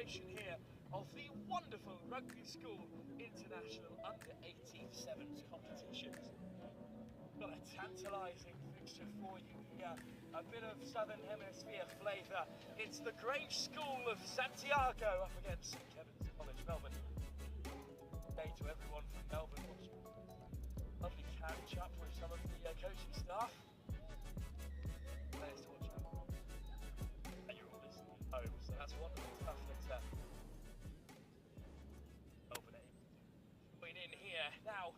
Here of the wonderful Rugby School International Under-18 Sevens competitions. Got a tantalising fixture for you here, a bit of Southern Hemisphere flavour. It's the Grange School of Santiago up against St Kevin's College, Melbourne. Day to everyone from Melbourne watching. Lovely catch up with some of the coaching staff. Players to watch out. And you're all listening at home, so that's wonderful stuff. In here now,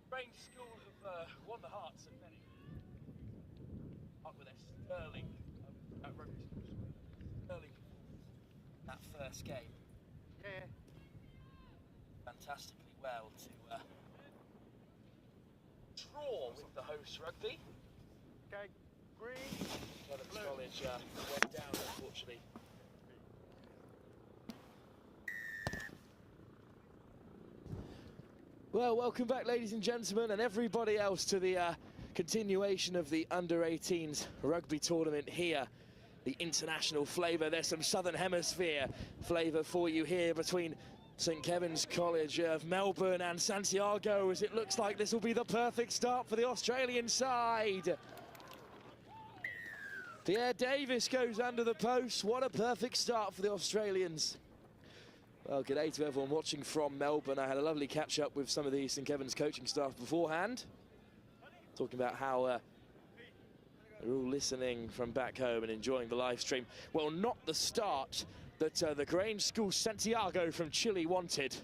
Grange School have won the hearts of many. Up with their sterling rugby school, sterling that first game. Yeah. Fantastically well to draw with the host Rugby. Okay, green. Kevin's College went down unfortunately. Well, welcome back, ladies and gentlemen, and everybody else to the continuation of the under-18s rugby tournament here. The international flavour. There's some Southern Hemisphere flavour for you here between St Kevin's College of Melbourne and Santiago, as it looks like this will be the perfect start for the Australian side. Pierre Davis goes under the post. What a perfect start for the Australians. Well, g'day to everyone watching from Melbourne. I had a lovely catch-up with some of the St Kevin's coaching staff beforehand, talking about how they're all listening from back home and enjoying the live stream. Well, not the start that the Grange School Santiago from Chile wanted.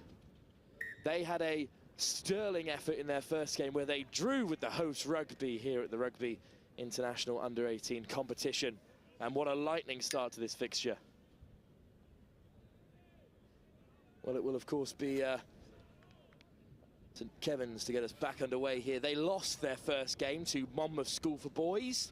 They had a sterling effort in their first game where they drew with the host Rugby here at the Rugby International Under-18 competition. And what a lightning start to this fixture. Well, it will, of course, be St Kevin's to get us back underway here. They lost their first game to Monmouth School for Boys,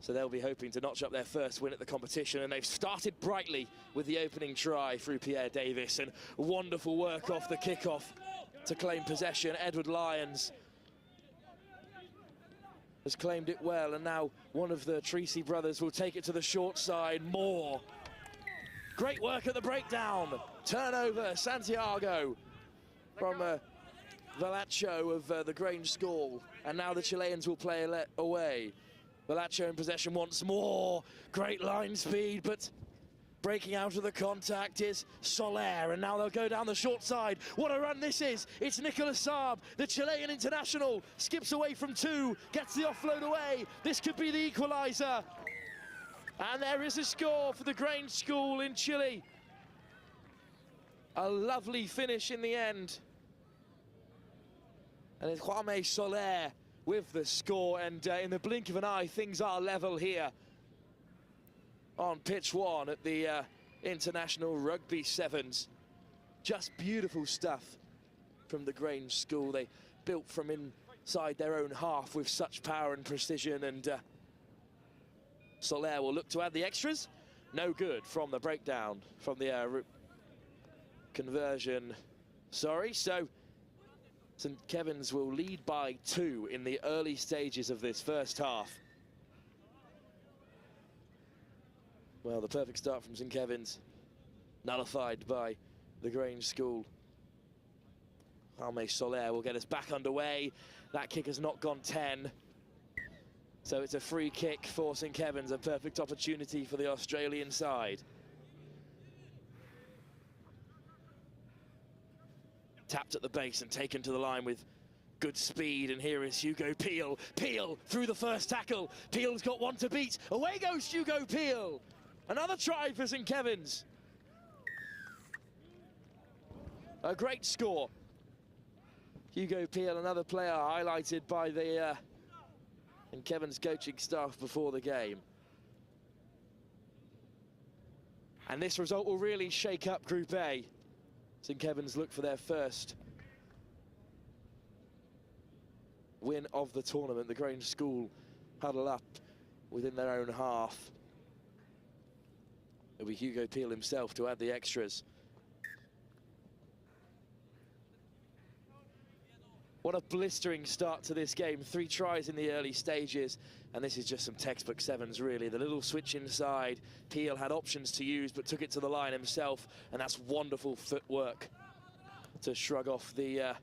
so they'll be hoping to notch up their first win at the competition, and they've started brightly with the opening try through Pierre Davis, and wonderful work off the kickoff to claim possession. Edward Lyons has claimed it well, and now one of the Treacy brothers will take it to the short side. Moore. Great work at the breakdown. Turnover, Santiago from Valacho of the Grange School. And now the Chileans will play away. Valacho in possession once more. Great line speed, but breaking out of the contact is Soler. And now they'll go down the short side. What a run this is. It's Nicolas Saab, the Chilean international. Skips away from two, gets the offload away. This could be the equaliser. And there is a score for the Grange School in Chile. A lovely finish in the end. And it's Jaime Soler with the score, and in the blink of an eye, things are level here on pitch one at the International Rugby Sevens. Just beautiful stuff from the Grange School. They built from inside their own half with such power and precision, and Soler will look to add the extras. No good from the breakdown, from the conversion. Sorry, so St Kevin's will lead by 2 in the early stages of this first half. Well, the perfect start from St Kevin's, nullified by the Grange School. Jaime Soler will get us back underway. That kick has not gone 10. So it's a free kick for St Kevin's, a perfect opportunity for the Australian side. Tapped at the base and taken to the line with good speed, and here is Hugo Peel. Peel through the first tackle. Peel's got one to beat. Away goes Hugo Peel. Another try for St Kevin's. A great score. Hugo Peel, another player highlighted by the St Kevin's coaching staff before the game. And this result will really shake up Group A. St Kevin's look for their first win of the tournament. The Grange School huddle up within their own half. It'll be Hugo Peel himself to add the extras. What a blistering start to this game. 3 tries in the early stages, and this is just some textbook sevens, really. The little switch inside. Peel had options to use, but took it to the line himself, and that's wonderful footwork to shrug off the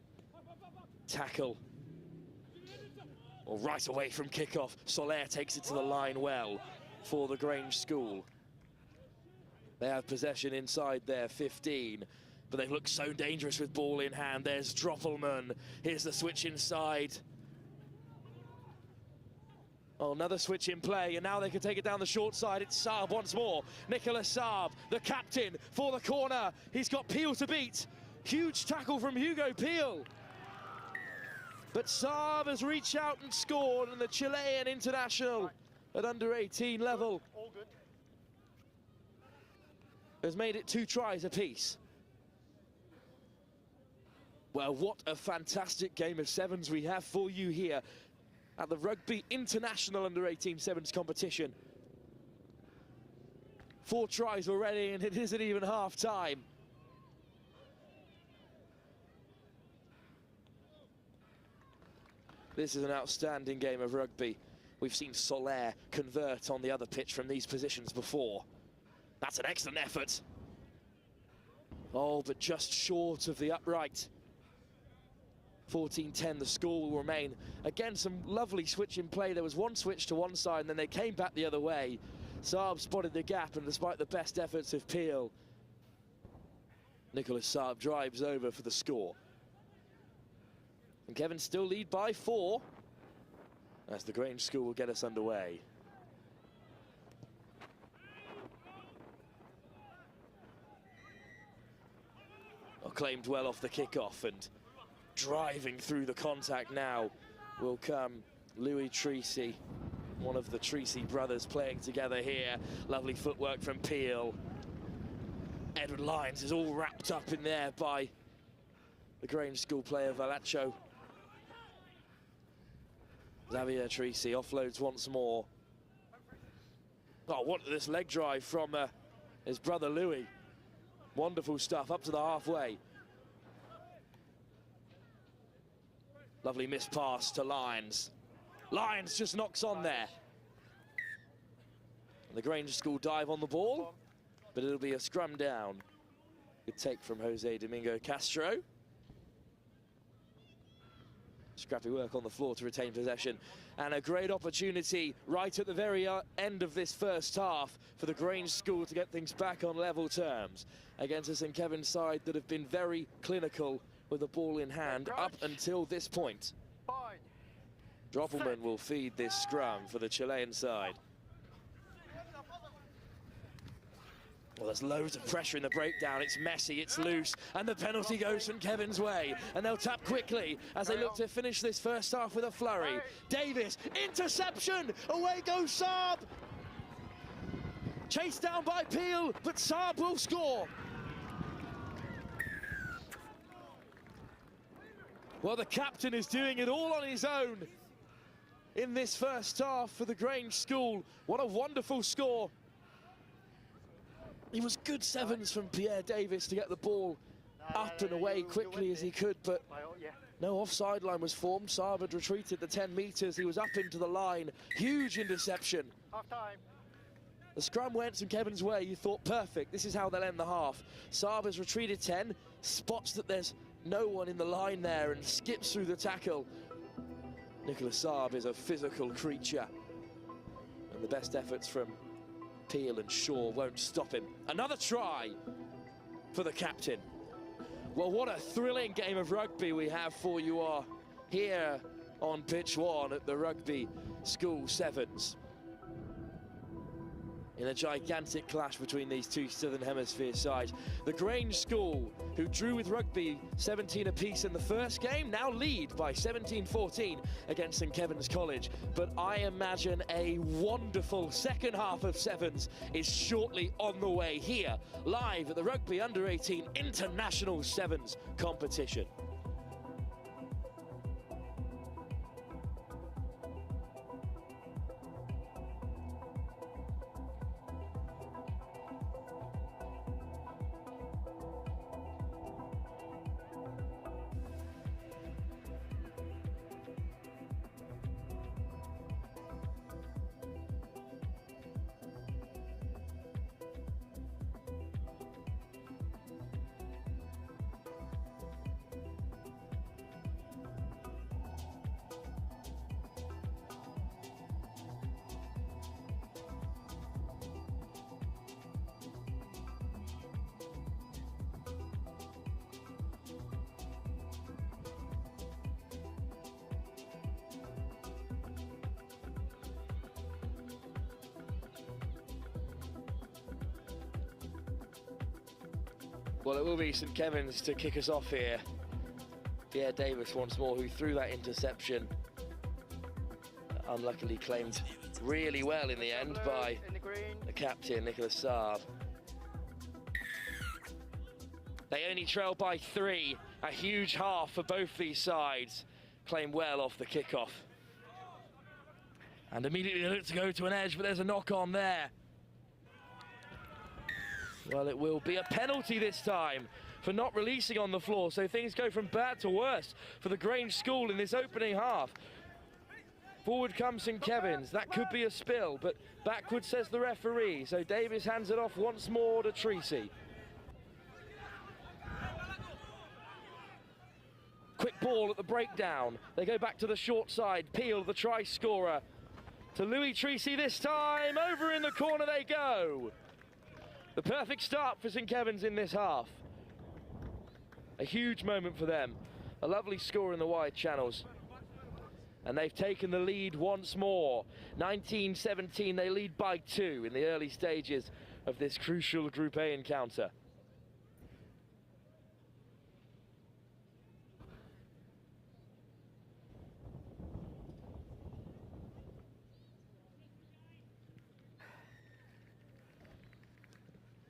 tackle. Or right away from kickoff, Soler takes it to the line well for the Grange School. They have possession inside their 15. But they look so dangerous with ball in hand. There's Droppelman. Here's the switch inside. Oh, another switch in play, and now they can take it down the short side. It's Saab once more. Nicolas Saab, the captain, for the corner. He's got Peel to beat. Huge tackle from Hugo Peel. But Saab has reached out and scored, and the Chilean international at under-18 level has made it 2 tries apiece. Well, what a fantastic game of sevens we have for you here at the Rugby International Under-18 Sevens competition. 4 tries already, and it isn't even half time. This is an outstanding game of rugby. We've seen Soler convert on the other pitch from these positions before. That's an excellent effort. Oh, but just short of the upright. 14-10, the score will remain. Again, some lovely switch in play. There was one switch to one side, and then they came back the other way. Saab spotted the gap, and despite the best efforts of Peel, Nicholas Saab drives over for the score. And Kevin still lead by 4, as the Grange School will get us underway. Claimed well off the kickoff, and driving through the contact now will come Louis Treacy, one of the Treacy brothers playing together here. Lovely footwork from Peel. Edward Lyons is all wrapped up in there by the Grange School player Valacho. Xavier Treacy offloads once more. Oh, what this leg drive from his brother Louis. Wonderful stuff up to the halfway. Lovely missed pass to Lyons. Lyons just knocks on there. And the Grange School dive on the ball, but it'll be a scrum down. Good take from Jose Domingo Castro. Scrappy work on the floor to retain possession. And a great opportunity right at the very end of this first half for the Grange School to get things back on level terms against a St Kevin's side that have been very clinical with the ball in hand up until this point. Droppelman will feed this scrum for the Chilean side. Well, there's loads of pressure in the breakdown. It's messy, it's loose, and the penalty goes St Kevin's way. And they'll tap quickly as they look to finish this first half with a flurry. Davis, interception! Away goes Saab! Chased down by Peel, but Saab will score. Well, the captain is doing it all on his own in this first half for the Grange School. What a wonderful score. It was good sevens from Pierre Davis to get the ball up and away quickly as he could, but no offside line was formed. Saab had retreated the 10 metres. He was up into the line. Huge interception. The scrum went St Kevin's way. You thought, perfect, this is how they'll end the half. Saab has retreated 10, spots that there's no one in the line there and skips through the tackle. Nicholas Saab is a physical creature, and the best efforts from Peel and Shaw won't stop him. Another try for the captain. Well, what a thrilling game of rugby we have for you all here on pitch 1 at the Rugby School Sevens. In a gigantic clash between these two Southern Hemisphere sides. The Grange School, who drew with Rugby 17 apiece in the first game, now lead by 17-14 against St Kevin's College. But I imagine a wonderful second half of sevens is shortly on the way here, live at the Rugby Under-18 International Sevens competition. Well, it will be St Kevin's to kick us off here. Pierre Davis once more, who threw that interception. Unluckily claimed really well in the end by the captain, Nicholas Saab. They only trail by 3, a huge half for both these sides. Claimed well off the kickoff. And immediately they look to go to an edge, but there's a knock on there. Well, it will be a penalty this time for not releasing on the floor, so things go from bad to worse for the Grange School in this opening half. Forward comes St Kevin's. That could be a spill, but backward says the referee. So Davis hands it off once more to Treacy. Quick ball at the breakdown. They go back to the short side. Peel, the try scorer, to Louis Treacy this time. Over in the corner they go. The perfect start for St Kevin's in this half. A huge moment for them. A lovely score in the wide channels. And they've taken the lead once more. 19-17, they lead by 2 in the early stages of this crucial Group A encounter.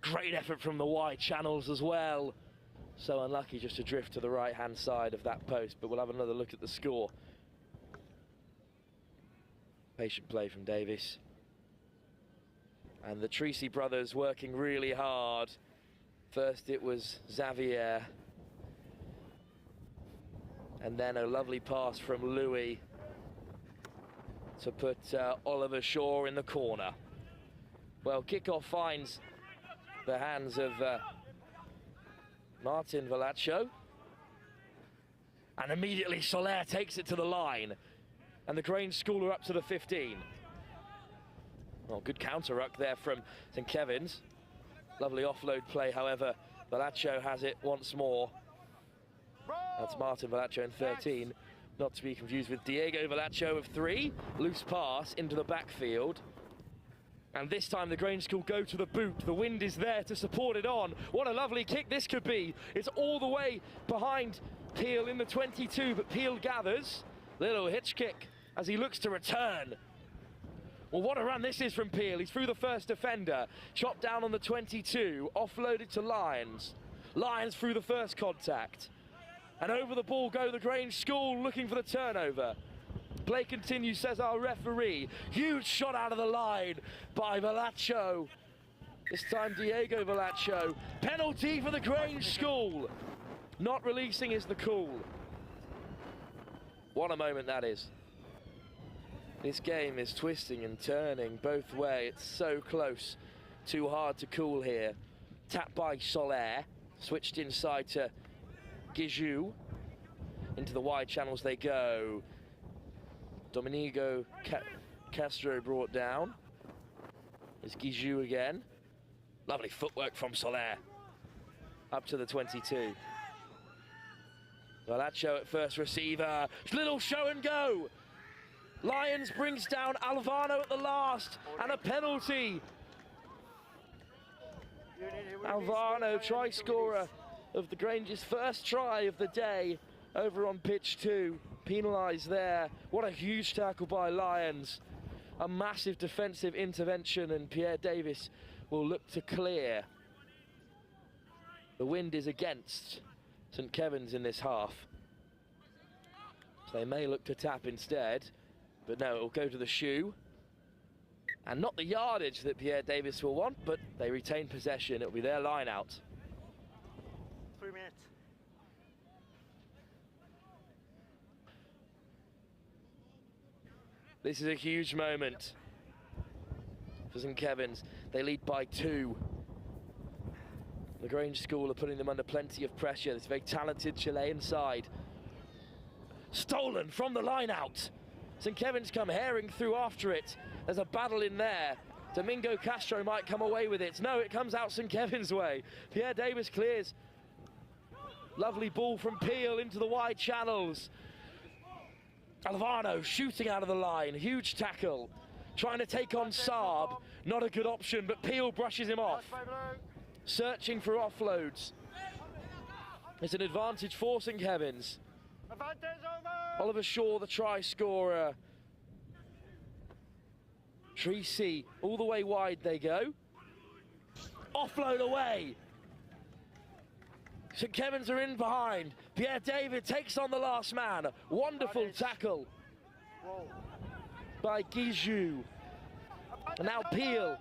Great effort from the wide channels as well. So unlucky just to drift to the right-hand side of that post, but we'll have another look at the score. Patient play from Davis. And the Treacy brothers working really hard. First it was Xavier. And then a lovely pass from Louis to put Oliver Shaw in the corner. Well, kickoff finds the hands of Martin Velaccio. And immediately Soler takes it to the line. And the Grange School are up to the 15. Well, good counter-ruck there from St Kevin's. Lovely offload play, however. Velaccio has it once more. That's Martin Velaccio in 13. Not to be confused with Diego Velaccio of 3. Loose pass into the backfield. And this time the Grange School go to the boot. The wind is there to support it on. What a lovely kick this could be. It's all the way behind Peel in the 22, but Peel gathers. Little hitch kick as he looks to return. Well, what a run this is from Peel. He's through the first defender. Chopped down on the 22, offloaded to Lyons. Lyons through the first contact. And over the ball go the Grange School looking for the turnover. Play continues, says our referee. Huge shot out of the line by Velaccio. This time Diego Velaccio. Penalty for the Grange School. Not releasing is the call. What a moment that is. This game is twisting and turning both ways. It's so close. Too hard to call here. Tap by Soler. Switched inside to Guijou. Into the wide channels they go. Domenico Castro brought down. It's Guijou again. Lovely footwork from Soler. Up to the 22. Velaccio at first receiver. Little show and go. Lyons brings down Alvaro at the last. And a penalty. Alvaro, try scorer of the Grange's first try of the day. Over on pitch 2. Penalised there. What a huge tackle by Lyons. A massive defensive intervention, and Pierre Davis will look to clear. The wind is against St Kevin's in this half. So they may look to tap instead, but no, it'll go to the shoe. And not the yardage that Pierre Davis will want, but they retain possession. It'll be their line out. 3 minutes. This is a huge moment for St Kevin's. They lead by 2. The Grange School are putting them under plenty of pressure. This very talented Chilean side. Stolen from the line out. St Kevin's come herring through after it. There's a battle in there. Domingo Castro might come away with it. No, it comes out St Kevin's way. Pierre Davis clears. Lovely ball from Peel into the wide channels. Alvaro shooting out of the line. Huge tackle. Trying to take on Saab. Not a good option, but Peel brushes him off. Searching for offloads. It's an advantage for St Kevin's. Oliver Shaw, the try scorer. Treacy, all the way wide they go. Offload away. St Kevin's are in behind. Pierre David takes on the last man. Wonderful tackle by Guijou. And now Peel.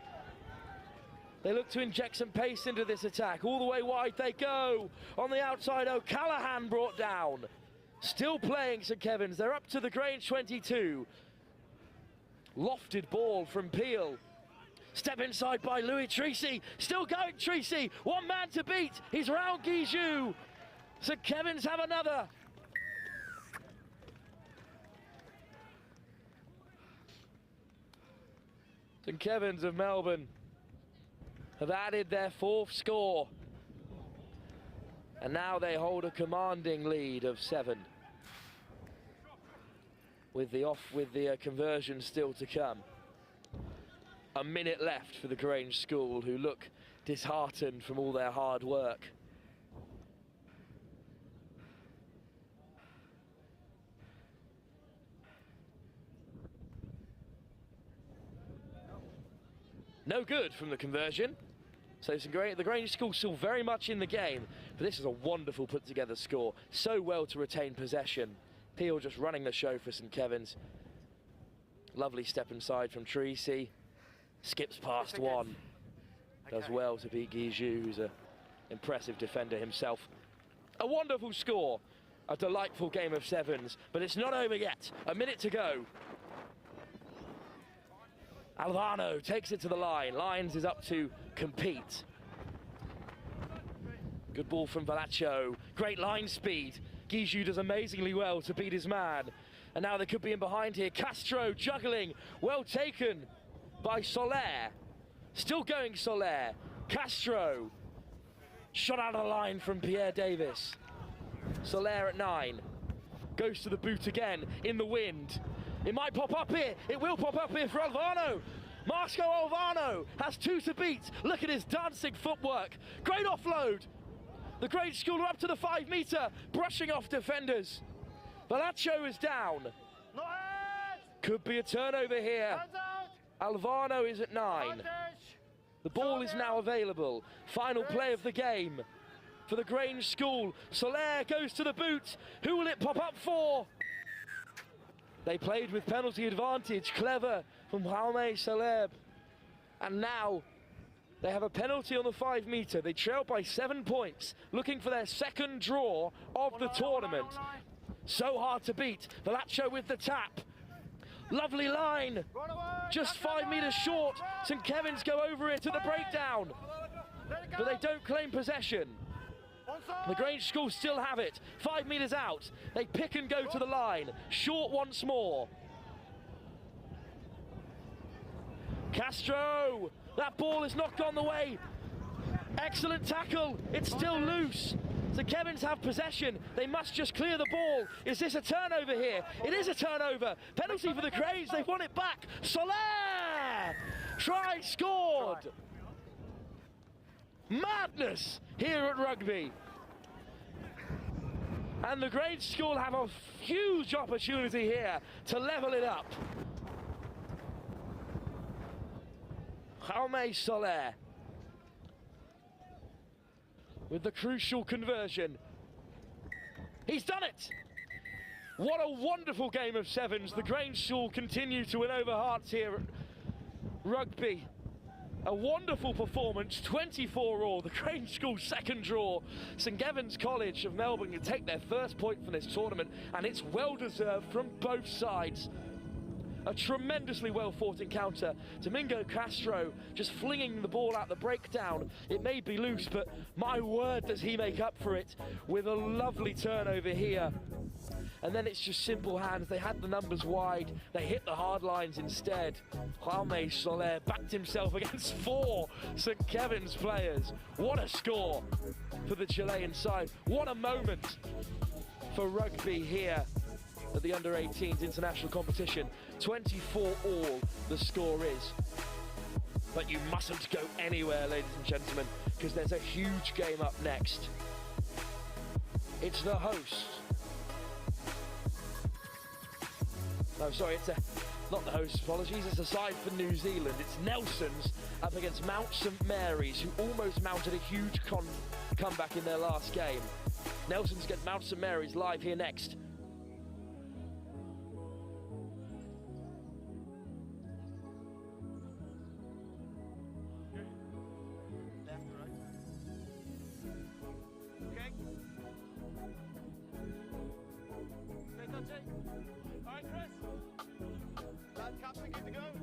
They look to inject some pace into this attack. All the way wide they go. On the outside, O'Callaghan brought down. Still playing St Kevin's. They're up to the Grange 22. Lofted ball from Peel. Step inside by Louis Treacy. Still going, Treacy. One man to beat. He's round Guijou. St Kevin's have another. St Kevin's of Melbourne have added their 4th score. And now they hold a commanding lead of 7. With the conversion still to come. A minute left for the Grange School, who look disheartened from all their hard work. No good from the conversion. So the Grange School still very much in the game, but this is a wonderful put together score. So well to retain possession. Peel just running the show for St Kevin's. Lovely step inside from Treacy. Skips past one. Does well to beat Guijou, who's an impressive defender himself. A wonderful score. A delightful game of 7s, but it's not over yet. A minute to go. Alvano takes it to the line. Lyons is up to compete. Good ball from Valacho. Great line speed. Guijou does amazingly well to beat his man. And now they could be in behind here. Castro juggling. Well taken by Soler. Still going Soler. Castro. Shot out of the line from Pierre Davis. Soler at 9. Goes to the boot again in the wind. It might pop up here. It will pop up here for Alvano. Marco Alvano has 2 to beat. Look at his dancing footwork. Great offload. The Grange School are up to the 5 metre, brushing off defenders. Valacho is down. Could be a turnover here. Alvano is at 9. The ball is now available. Final play of the game for the Grange School. Soler goes to the boot. Who will it pop up for? They played with penalty advantage. Clever from Jaume Celeb. And now they have a penalty on the 5 metre. They trail by 7 points, looking for their 2nd draw of the tournament. So hard to beat. Valacho with the tap. Lovely line. Just 5 metres short. St Kevin's go over it to the breakdown. But they don't claim possession. The Grange School still have it. 5 metres out. They pick and go to the line. Short once more. Castro. That ball is not gone the way. Excellent tackle. It's still loose. So Kevin's have possession. They must just clear the ball. Is this a turnover here? It is a turnover. Penalty for the Grange. They've won it back. Soler! Try scored. Madness here at Rugby. And the Grange School have a huge opportunity here to level it up. Jaume Soler with the crucial conversion. He's done it! What a wonderful game of 7s. The Grange School continue to win over hearts here at Rugby. A wonderful performance, 24 all. The Grange School's 2nd draw. St Kevin's College of Melbourne can take their 1st point from this tournament, and it's well deserved from both sides. A tremendously well-fought encounter. Domingo Castro just flinging the ball out the breakdown. It may be loose, but my word does he make up for it with a lovely turnover here. And then it's just simple hands. They had the numbers wide. They hit the hard lines instead. Jaume Soler backed himself against 4 St Kevin's players. What a score for the Chilean side. What a moment for Rugby here at the Under-18s international competition. 24 all the score is. But you mustn't go anywhere, ladies and gentlemen, because there's a huge game up next. It's the host. No, sorry, not the host, apologies. It's a side for New Zealand. It's Nelson's up against Mount St Mary's, who almost mounted a huge comeback in their last game. Nelson's get Mount St Mary's live here next. All right, Chris. Lad, captain, good to go.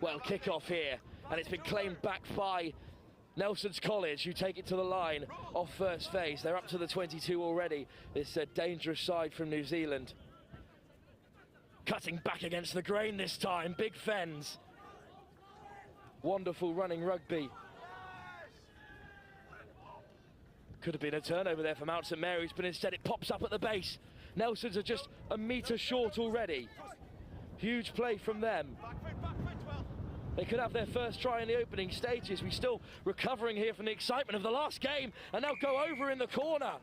Well, kick-off here, and it's been claimed back by Nelson's College, who take it to the line off first phase. They're up to the 22 already, this dangerous side from New Zealand. Cutting back against the grain this time, big fens. Wonderful running rugby. Could have been a turnover there for Mount St Mary's, but instead it pops up at the base. Nelsons are just a metre short already. Huge play from them. They could have their first try in the opening stages. We're still recovering here from the excitement of the last game, and they'll go over in the corner.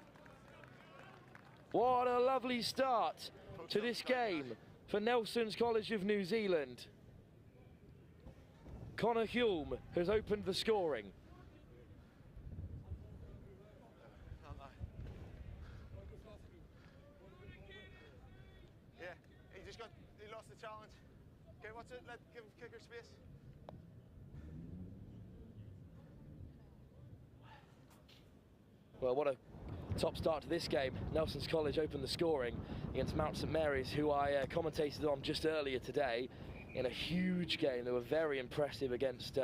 What a lovely start to this game for Nelson's College of New Zealand. Connor Hulme has opened the scoring. Yeah, he lost the challenge. Okay, what's it? Give kicker space. Well, what a top start to this game. Nelson's College opened the scoring against Mount St Mary's, who I commentated on just earlier today in a huge game. They were very impressive against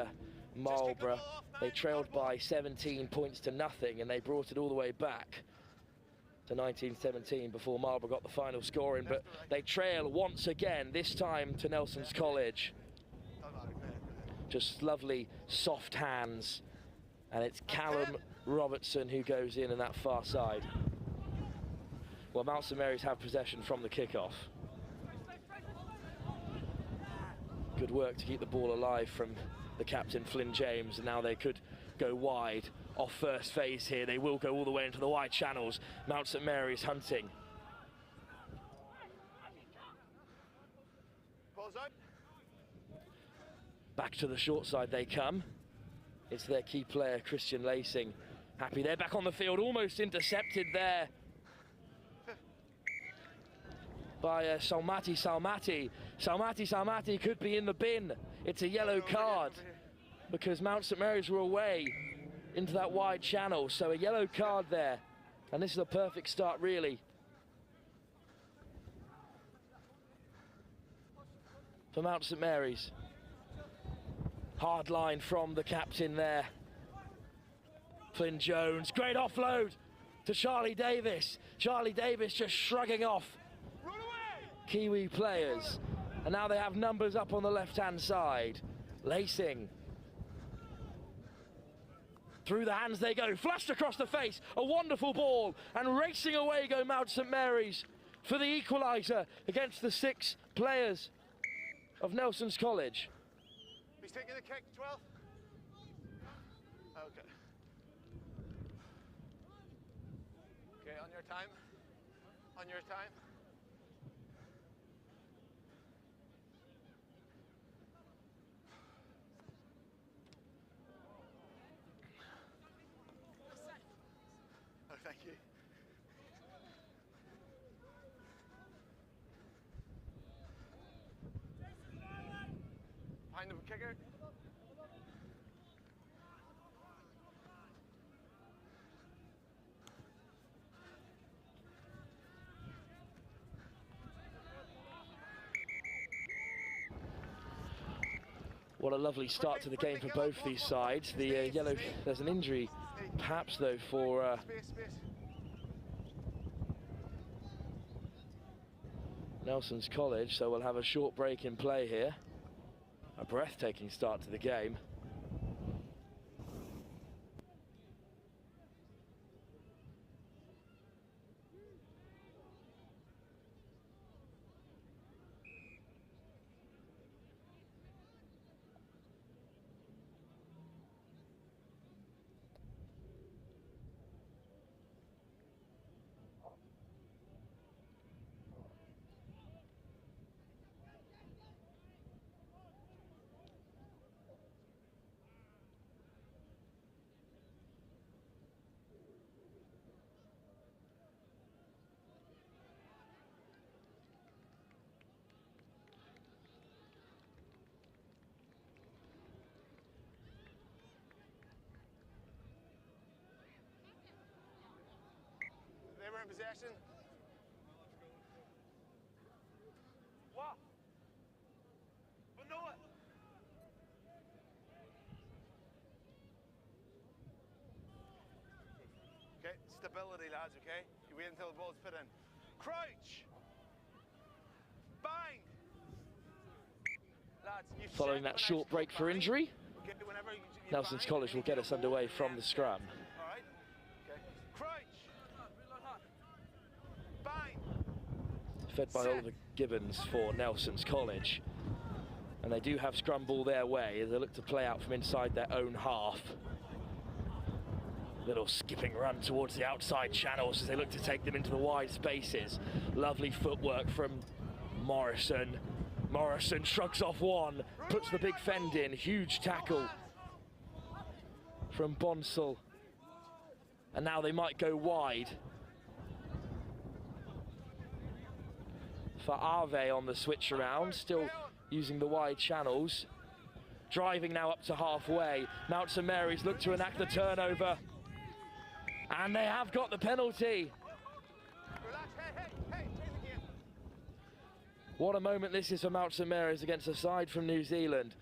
Marlborough. They trailed by 17 points to nothing, and they brought it all the way back to 1917 before Marlborough got the final score in, but they trail once again, this time to Nelson's College. Just lovely soft hands, and it's Callum Robertson who goes in that far side. Well, Mount St Mary's have possession from the kickoff. Good work to keep the ball alive from the captain, Flynn James, and now they could go wide off first phase here. They will go all the way into the wide channels. Mount St Mary's hunting. Ball's out. Back to the short side they come. It's their key player, Christian Lacing. Happy they're back on the field, almost intercepted there by Salmati. Salmati could be in the bin. It's a yellow card because Mount St Mary's were away into that wide channel, so a yellow card there, and this is a perfect start really for Mount St Mary's. Hard line from the captain there, Flynn Jones. Great offload to Charlie Davis. Charlie Davis just shrugging off Kiwi players, and now they have numbers up on the left-hand side. Lacing. Through the hands they go, flashed across the face, a wonderful ball, and racing away go Mount St Mary's for the equaliser against the 6 players of Nelson's College. He's taking the kick, 12. Okay. Okay, on your time. On your time. Oh, thank you. Behind the kicker. What a lovely start to the game for both these sides. The yellow, there's an injury perhaps though for Nelson's College, so we'll have a short break in play here. A breathtaking start to the game. They were in possession. What? But no it. Okay, stability, lads, okay? You wait until the ball's put in. Crouch! Bang! Lads, you Following that short break for injury, Nelson's College will get us underway from the scrum. All right? Okay. Crouch! Bang! Fed by Oliver Gibbons for Nelson's College. And they do have scrum ball their way as they look to play out from inside their own half. Little skipping run towards the outside channels as they look to take them into the wide spaces. Lovely footwork from Morrison. Morrison shrugs off one, puts the big fend in. Huge tackle from Bonsall. And now they might go wide. For Arve on the switch around, still using the wide channels. Driving now up to halfway. Mount St Mary's look to enact the turnover. And they have got the penalty. What a moment this is for Mount St Mary's against a side from New Zealand.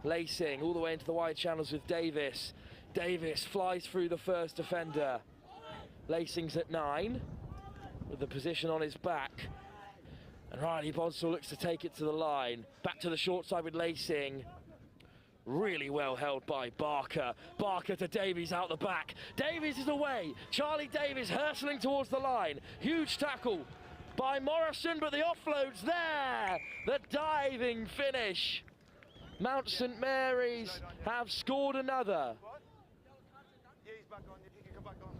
Lacing all the way into the wide channels with Davis. Davis flies through the first defender. Lacing's at 9 with the position on his back. And Riley Bonsall looks to take it to the line. Back to the short side with Lacing. Really well held by Barker. Barker to Davies out the back. Davies is away. Charlie Davies hurtling towards the line. Huge tackle by Morrison, but the offload's there. The diving finish. Mount St Mary's have scored another. Yeah, he's back on. He can come back on.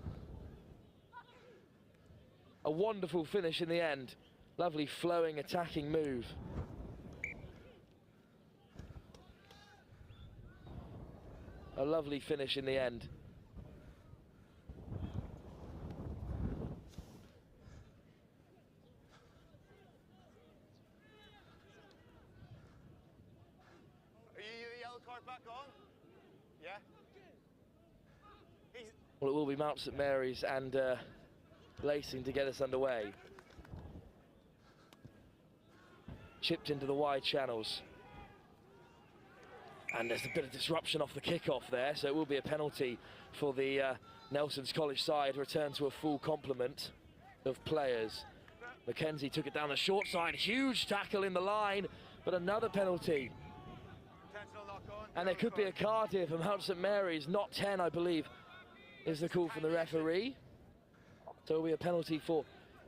A wonderful finish in the end. Lovely flowing attacking move. A lovely finish in the end. Are you the yellow card back on? Yeah? Well, it will be Mount St Mary's and Lacing to get us underway. Chipped into the wide channels. And there's a bit of disruption off the kickoff there, so it will be a penalty for the Nelson's College side. Return to a full complement of players. Mackenzie took it down the short side. Huge tackle in the line, but another penalty. And there could be a card here for Mount St Mary's. Not 10, I believe, is the call from the referee. So it will be a penalty for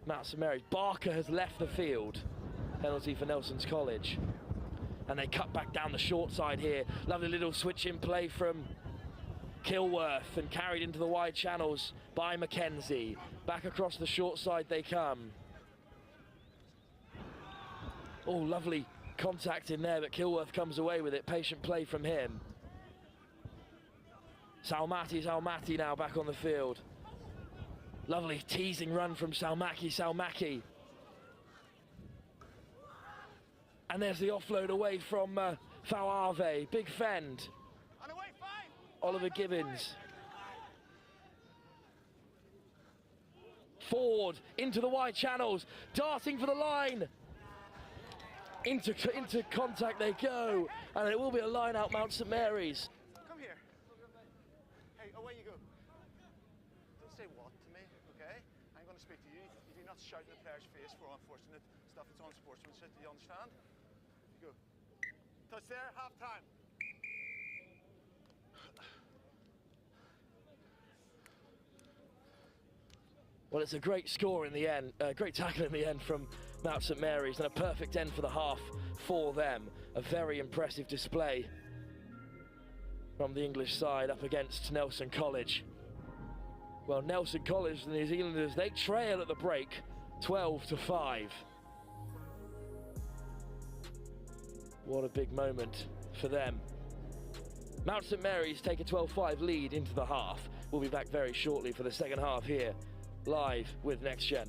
Mount St Mary's. Barker has left the field. Penalty for Nelson's College. And they cut back down the short side here. Lovely little switch in play from Kilworth and carried into the wide channels by Mackenzie. Back across the short side they come. Oh, lovely contact in there, but Kilworth comes away with it. Patient play from him. Salmati now back on the field. Lovely teasing run from Salmaki. And there's the offload away from Fauave. Big fend. Oliver Gibbons. Forward into the wide channels. Darting for the line. Into contact they go. And it will be a line out Mount St Mary's. Come here. Hey, away you go. Don't say what to me, okay? I'm going to speak to you. If you're not shouting the player's face for unfortunate stuff that's on sportsmanship, do you understand? You go. Touch there, half time. Well, it's a great score in the end, great tackle in the end from Mount St Mary's, and a perfect end for the half for them. A very impressive display from the English side up against Nelson College. Well, Nelson College, the New Zealanders, they trail at the break, 12-5. What a big moment for them. Mount St Mary's take a 12-5 lead into the half. We'll be back very shortly for the second half here, live with Next Gen.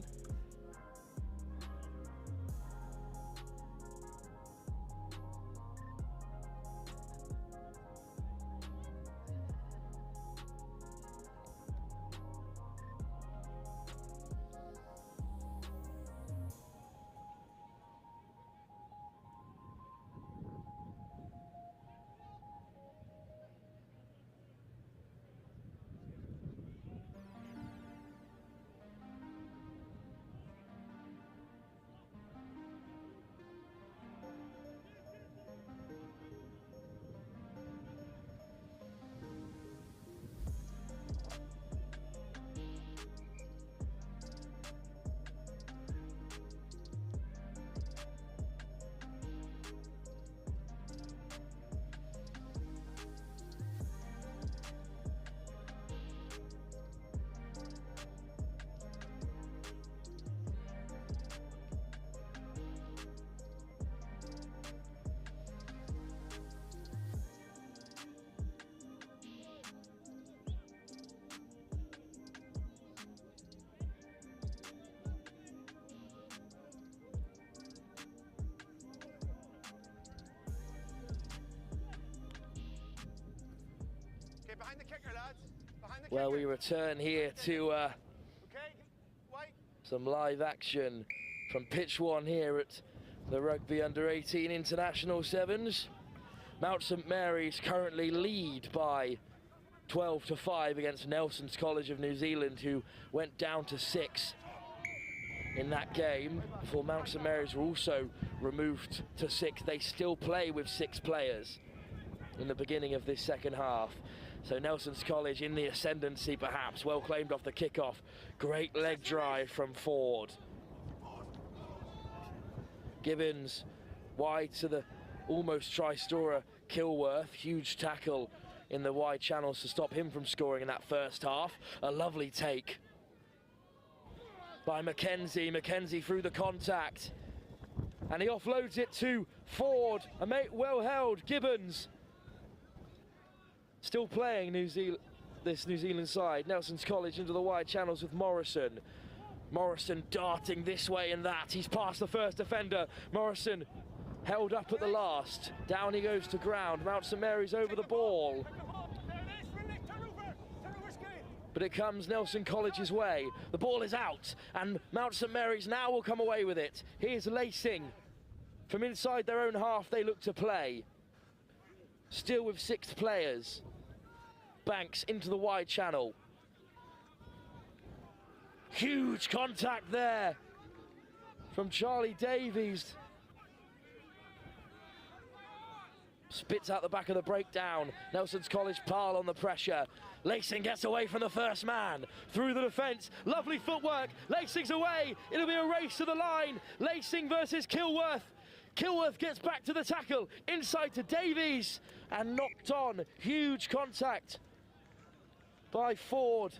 behind the kicker, lads. Behind the Well, kicker. we return here to Okay, wait. some live action from pitch 1 here at the Rugby Under-18 International Sevens. Mount St Mary's currently lead by 12-5 against Nelson's College of New Zealand, who went down to 6 in that game before Mount St Mary's were also removed to 6. They still play with 6 players in the beginning of this second half. So Nelson's College in the ascendancy perhaps, well claimed off the kickoff. Great leg drive from Ford. Gibbons wide to the almost try-scorer Kilworth. Huge tackle in the wide channels to stop him from scoring in that first half. A lovely take by Mackenzie. Mackenzie through the contact. And he offloads it to Ford. A mate well held, Gibbons. Still playing this New Zealand side. Nelson's College into the wide channels with Morrison. Morrison darting this way and that. He's past the first defender. Morrison held up at the last. Down he goes to ground. Mount St Mary's over the ball. But it comes Nelson College's way. The ball is out, and Mount St Mary's now will come away with it. Here's Lacing. From inside their own half, they look to play. Still with 6 players. Banks into the wide channel. Huge contact there from Charlie Davies. Spits out the back of the breakdown. Nelson's College pile on the pressure. Lacing gets away from the first man. Through the defence. Lovely footwork. Lacing's away. It'll be a race to the line. Lacing versus Kilworth. Kilworth gets back to the tackle. Inside to Davies. And knocked on. Huge contact by Ford.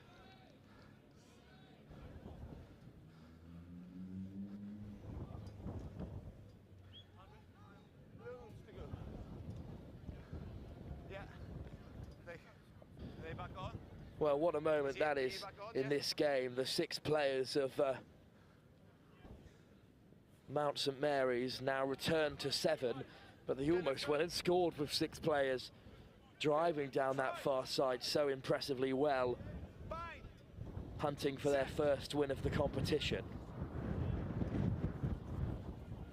Well, what a moment that is in this game. The 6 players of Mount St Mary's now returned to 7, but they almost went and scored with 6 players driving down that far side so impressively well, hunting for their first win of the competition.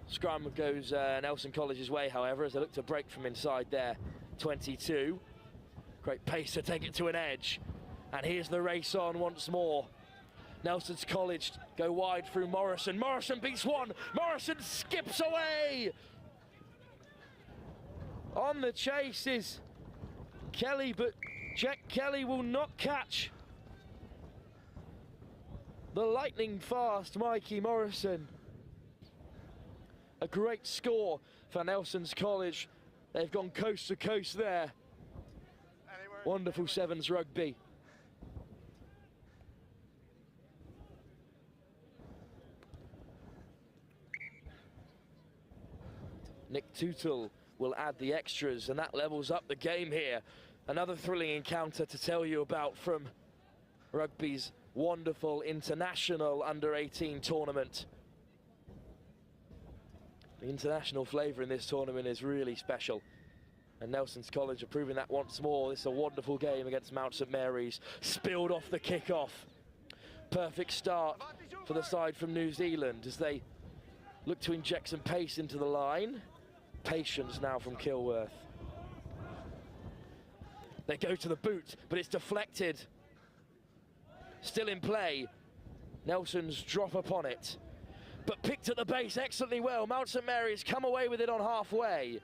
Scrum goes Nelson College's way, however, as they look to break from inside their 22. Great pace to take it to an edge. And here's the race on once more. Nelson's College go wide through Morrison. Morrison beats one. Morrison skips away. On the chase is Kelly, but Jack Kelly will not catch the lightning fast Mikey Morrison. A great score for Nelson's College. They've gone coast to coast there. Wonderful Sevens rugby. Nick Tootle will add the extras, and that levels up the game here. Another thrilling encounter to tell you about from rugby's wonderful international under-18 tournament. The international flavour in this tournament is really special, and Nelson's College are proving that once more. This is a wonderful game against Mount St Mary's. Spilled off the kick-off. Perfect start for the side from New Zealand as they look to inject some pace into the line. Patience now from Kilworth. They go to the boot, but it's deflected. Still in play. Nelson's drop upon it, but picked at the base excellently well. Mount St Mary's come away with it on halfway.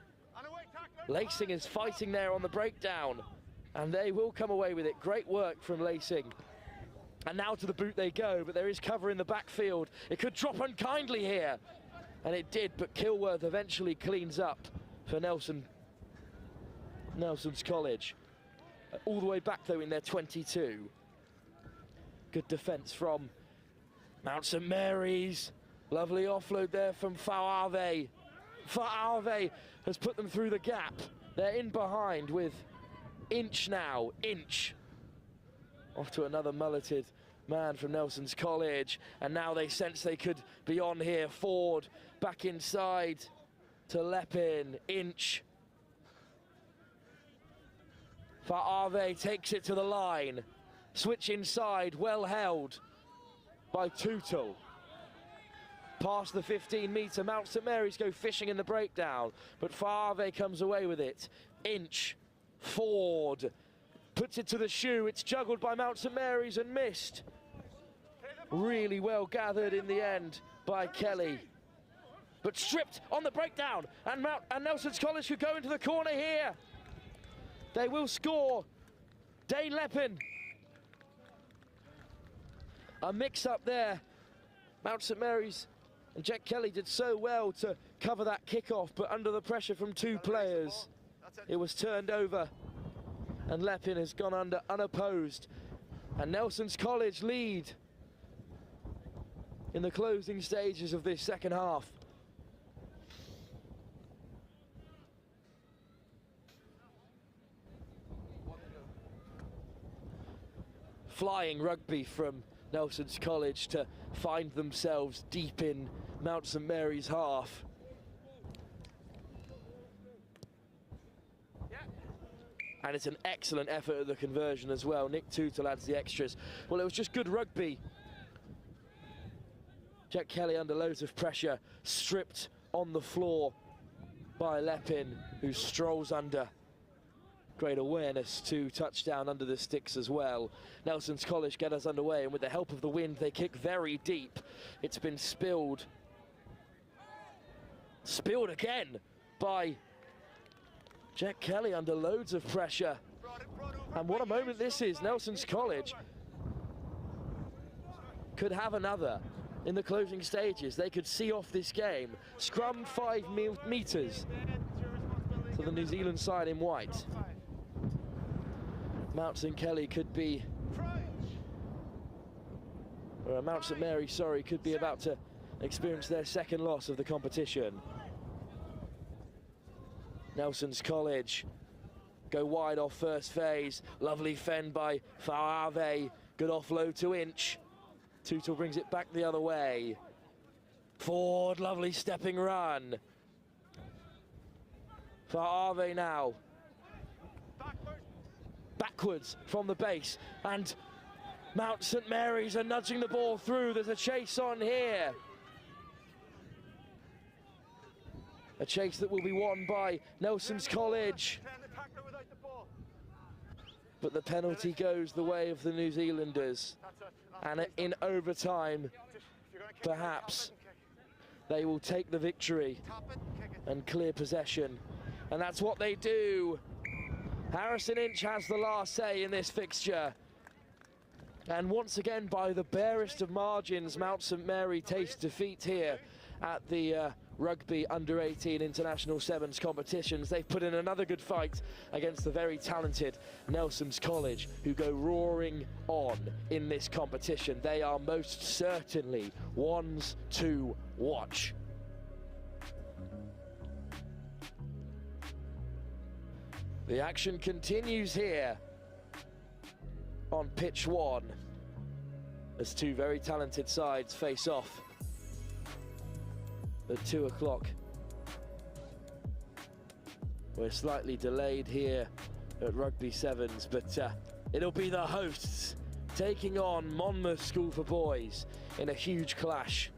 Lacing is fighting there on the breakdown, and they will come away with it. Great work from Lacing. And now to the boot they go, but there is cover in the backfield. It could drop unkindly here, and it did, but Kilworth eventually cleans up for Nelson's College. All the way back, though, in their 22. Good defence from Mount St Mary's. Lovely offload there from Fa'ave. Fa'ave has put them through the gap. They're in behind with Inch now. Inch. Off to another mulleted man from Nelson's College. And now they sense they could be on here. Ford back inside to Lepin. Inch. Fa'ave takes it to the line. Switch inside, well held by Tootle. Past the 15-metre, Mount St Mary's go fishing in the breakdown, but Fa'ave comes away with it. Inch, Ford, puts it to the shoe. It's juggled by Mount St Mary's and missed. Really well gathered in the end by Kelly, but stripped on the breakdown, and Nelson's College could go into the corner here. They will score. Dane Leppin. A mix-up there. Mount St Mary's and Jack Kelly did so well to cover that kickoff, but under the pressure from two players, it was turned over, and Leppin has gone under unopposed. And Nelson's College lead in the closing stages of this second half. Flying rugby from Nelson's College to find themselves deep in Mount St Mary's half. And it's an excellent effort at the conversion as well. Nick Tootle adds the extras. Well, it was just good rugby. Jack Kelly under loads of pressure, stripped on the floor by Leppin, who strolls under. Great awareness to touchdown under the sticks as well. Nelson's College get us underway, and with the help of the wind, they kick very deep. It's been spilled. Spilled again by Jack Kelly under loads of pressure. And what a moment this is. Nelson's College could have another in the closing stages. They could see off this game. Scrum 5 metres to the New Zealand side in white. Mount St Kelly could be, or Mount St Mary, sorry, could be about to experience their second loss of the competition. Nelson's College go wide off first phase. Lovely fend by Fa'ave. Good offload to Inch. Tootle brings it back the other way. Ford, lovely stepping run. Fa'ave now. Backwards from the base, and Mount St Mary's are nudging the ball through. There's a chase on here. A chase that will be won by Nelson's College. But the penalty goes the way of the New Zealanders. And in overtime, perhaps, they will take the victory and clear possession. And that's what they do. Harrison Inch has the last say in this fixture. And once again, by the barest of margins, Mount St Mary tastes defeat here at the Rugby Under-18 International Sevens competitions. They've put in another good fight against the very talented Nelson's College, who go roaring on in this competition. They are most certainly ones to watch. The action continues here on pitch 1 as two very talented sides face off at 2 o'clock. We're slightly delayed here at Rugby Sevens, but it'll be the hosts taking on Monmouth School for Boys in a huge clash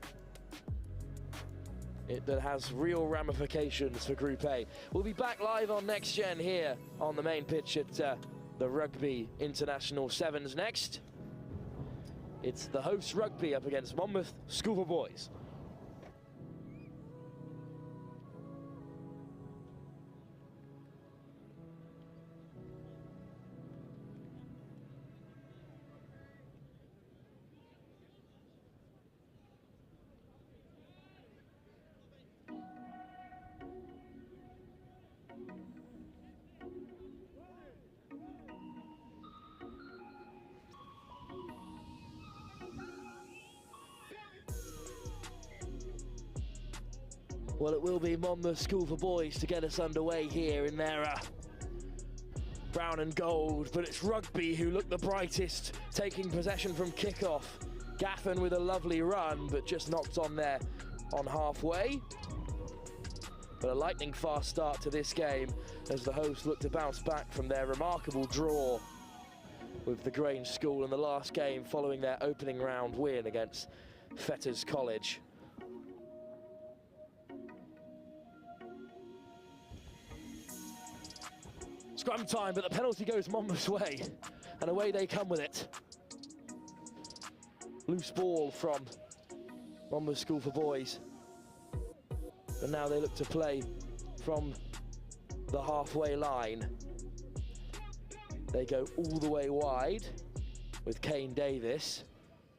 that has real ramifications for Group A. We'll be back live on Next Gen here on the main pitch at the Rugby International Sevens next. It's the hosts Rugby up against Monmouth School for Boys. Well, it will be Monmouth School for Boys to get us underway here in their brown and gold, but it's Rugby who look the brightest, taking possession from kickoff. Gaffin with a lovely run, but just knocked on there on halfway. But a lightning fast start to this game as the hosts look to bounce back from their remarkable draw with the Grange School in the last game following their opening round win against Fettes College. Scrum time, but the penalty goes Monmouth's way, and away they come with it. Loose ball from Monmouth School for Boys. But now they look to play from the halfway line. They go all the way wide with Kane Davis.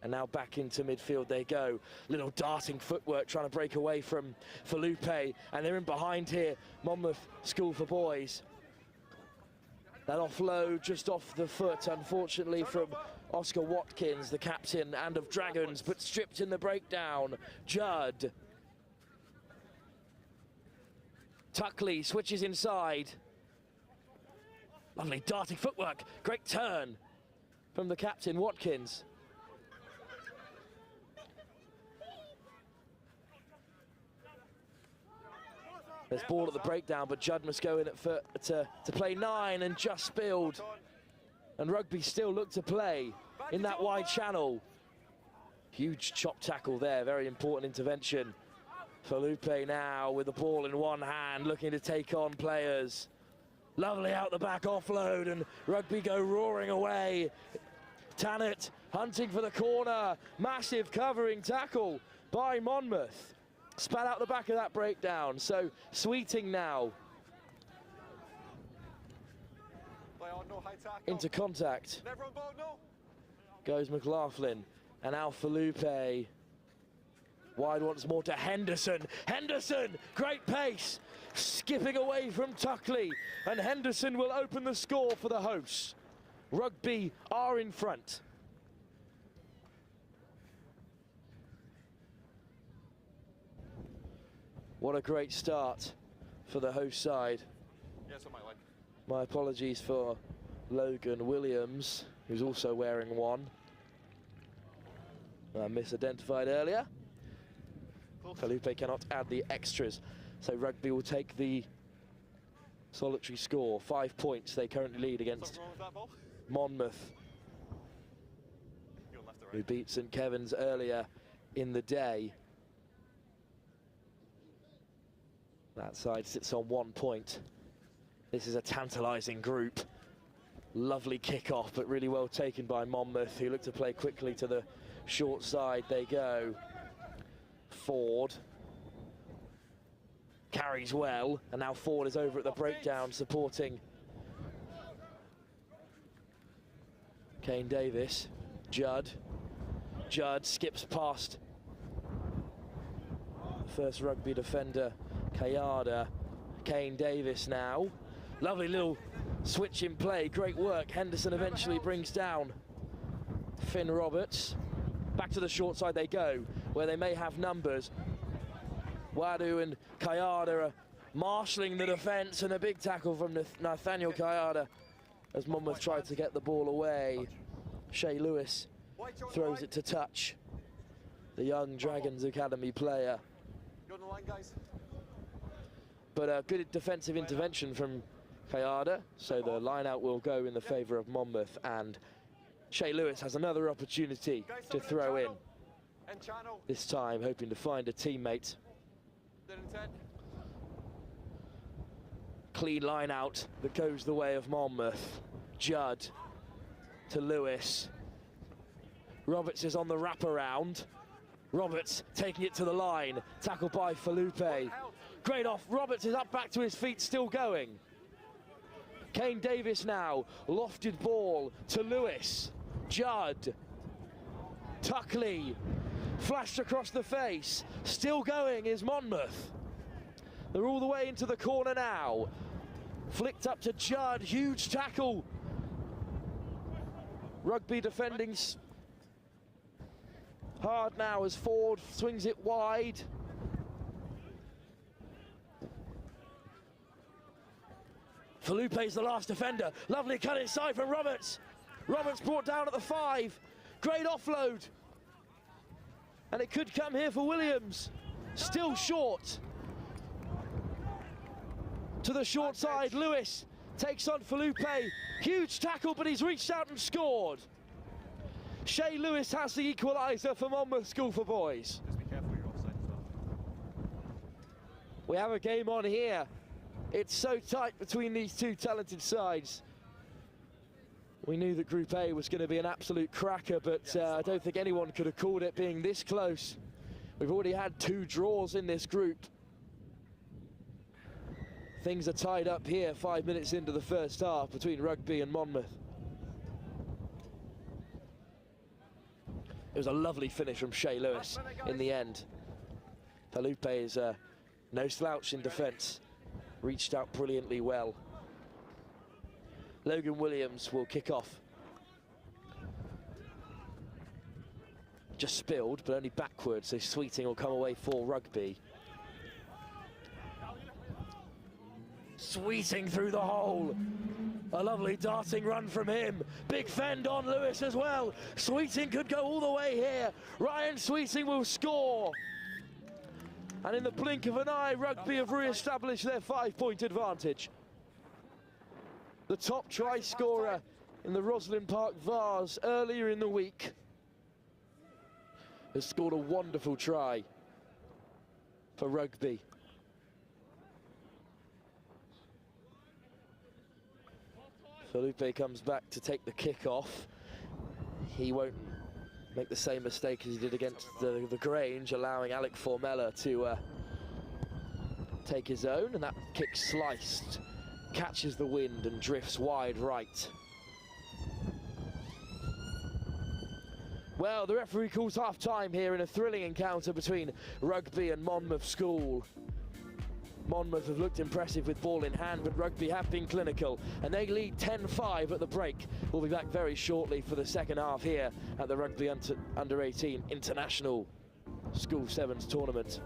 And now back into midfield they go. Little darting footwork trying to break away from Felipe. And they're in behind here, Monmouth School for Boys. That offload just off the foot, unfortunately, from Oscar Watkins, the captain and of Dragons, but stripped in the breakdown. Judd. Tuckley switches inside. Lovely darting footwork, great turn from the captain, Watkins. There's ball at the breakdown, but Judd must go in at foot to play 9 and just spilled. And Rugby still look to play in that wide channel. Huge chop tackle there, very important intervention. Felipe now with the ball in one hand, looking to take on players. Lovely out the back offload, and Rugby go roaring away. Tannett hunting for the corner. Massive covering tackle by Monmouth. Spat out the back of that breakdown. So Sweeting now into contact. Goes McLaughlin, and now Felipe. Wide once more to Henderson. Henderson, great pace. Skipping away from Tuckley, and Henderson will open the score for the hosts. Rugby are in front. What a great start for the host side. My apologies for Logan Williams, who's also wearing one. Misidentified earlier. Felipe cannot add the extras, so Rugby will take the solitary score. 5 points they currently lead against Monmouth, who beat St Kevin's earlier in the day. That side sits on 1 point. This is a tantalising group. Lovely kick-off, but really well taken by Monmouth, who look to play quickly to the short side. They go. Ford carries well, and now Ford is over at the breakdown supporting Kane Davis. Judd skips past first Rugby defender Kayada. Kane Davis now. Lovely little switch in play, great work. Henderson eventually brings down Finn Roberts. Back to the short side they go, where they may have numbers. Wadu and Kayada are marshalling the defence, and a big tackle from Nathaniel Kayada as Monmouth tried to get the ball away. Shay Lewis throws it to touch, the young Dragons Academy player. But a good defensive intervention from Kayada, so the line-out will go in the favour of Monmouth, and Shay Lewis has another opportunity to throw in, this time hoping to find a teammate. Clean line out that goes the way of Monmouth. Judd to Lewis. Roberts is on the wraparound. Roberts taking it to the line. Tackled by Felipe. Great off. Roberts is up back to his feet, still going. Kane Davis now. Lofted ball to Lewis. Judd. Tuckley. Flashed across the face. Still going is Monmouth. They're all the way into the corner now. Flicked up to Judd. Huge tackle. Rugby defending hard now as Ford swings it wide. Felipe's the last defender. Lovely cut inside from Roberts. Roberts brought down at the 5. Great offload. And it could come here for Williams. Still short. to the short side. Lewis takes on Felipe. Huge tackle, but he's reached out and scored. Shay Lewis has the equaliser for Monmouth School for Boys. Just be careful your offside stuff. We have a game on here. It's so tight between these two talented sides. We knew that Group A was going to be an absolute cracker, but I don't think anyone could have called it being this close. We've already had 2 draws in this group. Things are tied up here 5 minutes into the first half between Rugby and Monmouth. It was a lovely finish from Shay Lewis in the end. Felipe is no slouch in defence. Reached out brilliantly well. Logan Williams will kick off. Just spilled, but only backwards, so Sweeting will come away for Rugby. Sweeting through the hole. A lovely darting run from him. Big fend on Lewis as well. Sweeting could go all the way here. Ryan Sweeting will score. And in the blink of an eye, Rugby have re-established their 5-point advantage. The top try scorer in the Roslyn Park Vase earlier in the week has scored a wonderful try for Rugby. Felipe comes back to take the kick off. He won't make the same mistake as he did against the Grange, allowing Alec Formella to take his own, and that kick sliced, catches the wind and drifts wide right. Well, the referee calls half-time here in a thrilling encounter between Rugby and Monmouth School. Monmouth have looked impressive with ball in hand, but Rugby have been clinical, and they lead 10-5 at the break. We'll be back very shortly for the second half here at the Rugby Under-18 International School Sevens Tournament.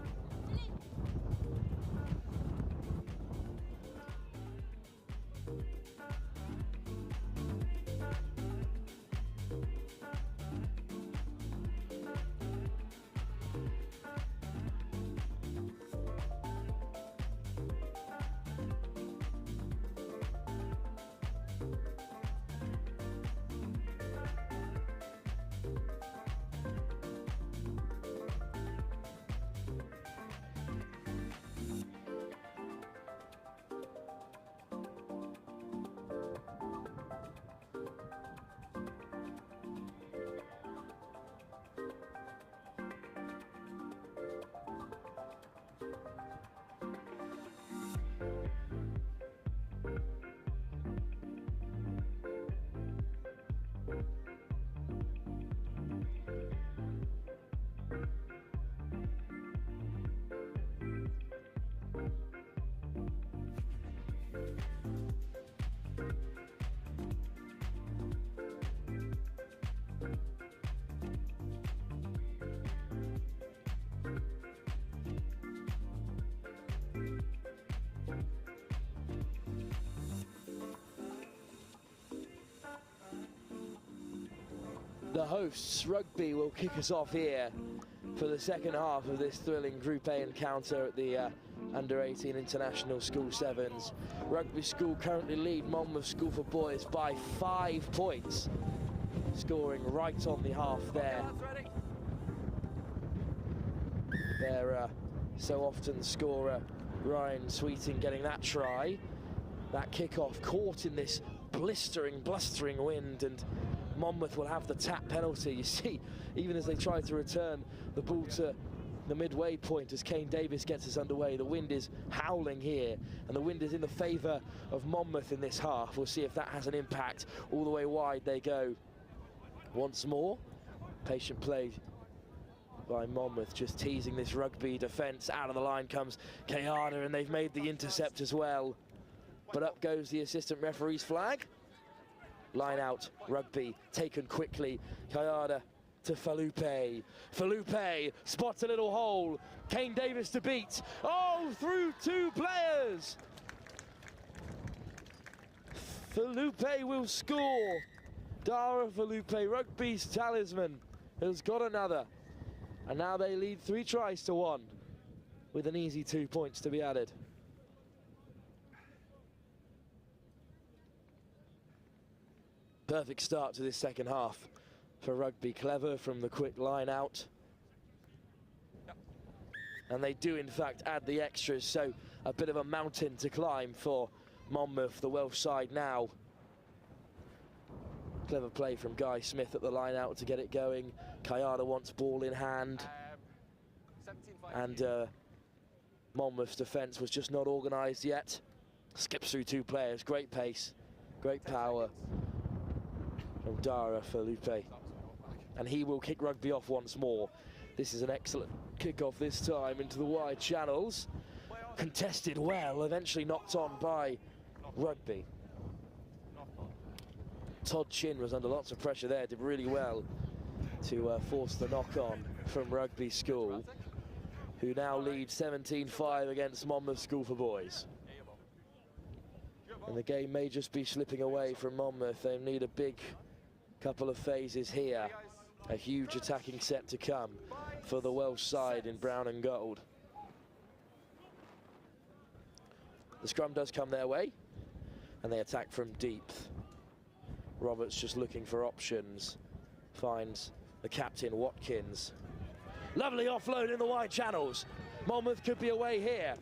The hosts, Rugby, will kick us off here for the second half of this thrilling Group A encounter at the Under-18 International School Sevens. Rugby School currently lead Monmouth School for Boys by 5 points, scoring right on the half there. Their so often scorer Ryan Sweeting getting that try. That kick-off caught in this blistering, blustering wind, and Monmouth will have the tap penalty. You see, even as they try to return the ball to the midway point as Kane Davis gets us underway, the wind is howling here, and the wind is in the favour of Monmouth in this half. We'll see if that has an impact. All the way wide they go once more. Patient play by Monmouth, just teasing this Rugby defence. Out of the line comes Kayada, and they've made the intercept as well. But up goes the assistant referee's flag. Line out, Rugby, taken quickly. Kayada to Felipe. Felipe spots a little hole. Kane Davis to beat. Oh, through 2 players. Felipe will score. Dara Felipe, Rugby's talisman, has got another. And now they lead 3-1 with an easy 2 points to be added. Perfect start to this second half for Rugby. Clever from the quick line out. And they do, in fact, add the extras, so a bit of a mountain to climb for Monmouth, the Welsh side now. Clever play from Guy Smith at the line out to get it going. Kayada wants ball in hand. And Monmouth's defence was just not organised yet. Skips through 2 players, great pace, great power from Dara for Lupe. And he will kick Rugby off once more. This is an excellent kick-off this time into the wide channels. Contested well, eventually knocked on by Rugby. Todd Chin was under lots of pressure there, did really well to force the knock-on from Rugby School, who now lead 17-5 against Monmouth School for Boys. And the game may just be slipping away from Monmouth. They need a big couple of phases here. A huge attacking set to come for the Welsh side in brown and gold. The scrum does come their way, and they attack from deep. Roberts just looking for options. Finds the captain, Watkins. Lovely offload in the wide channels. Monmouth could be away here.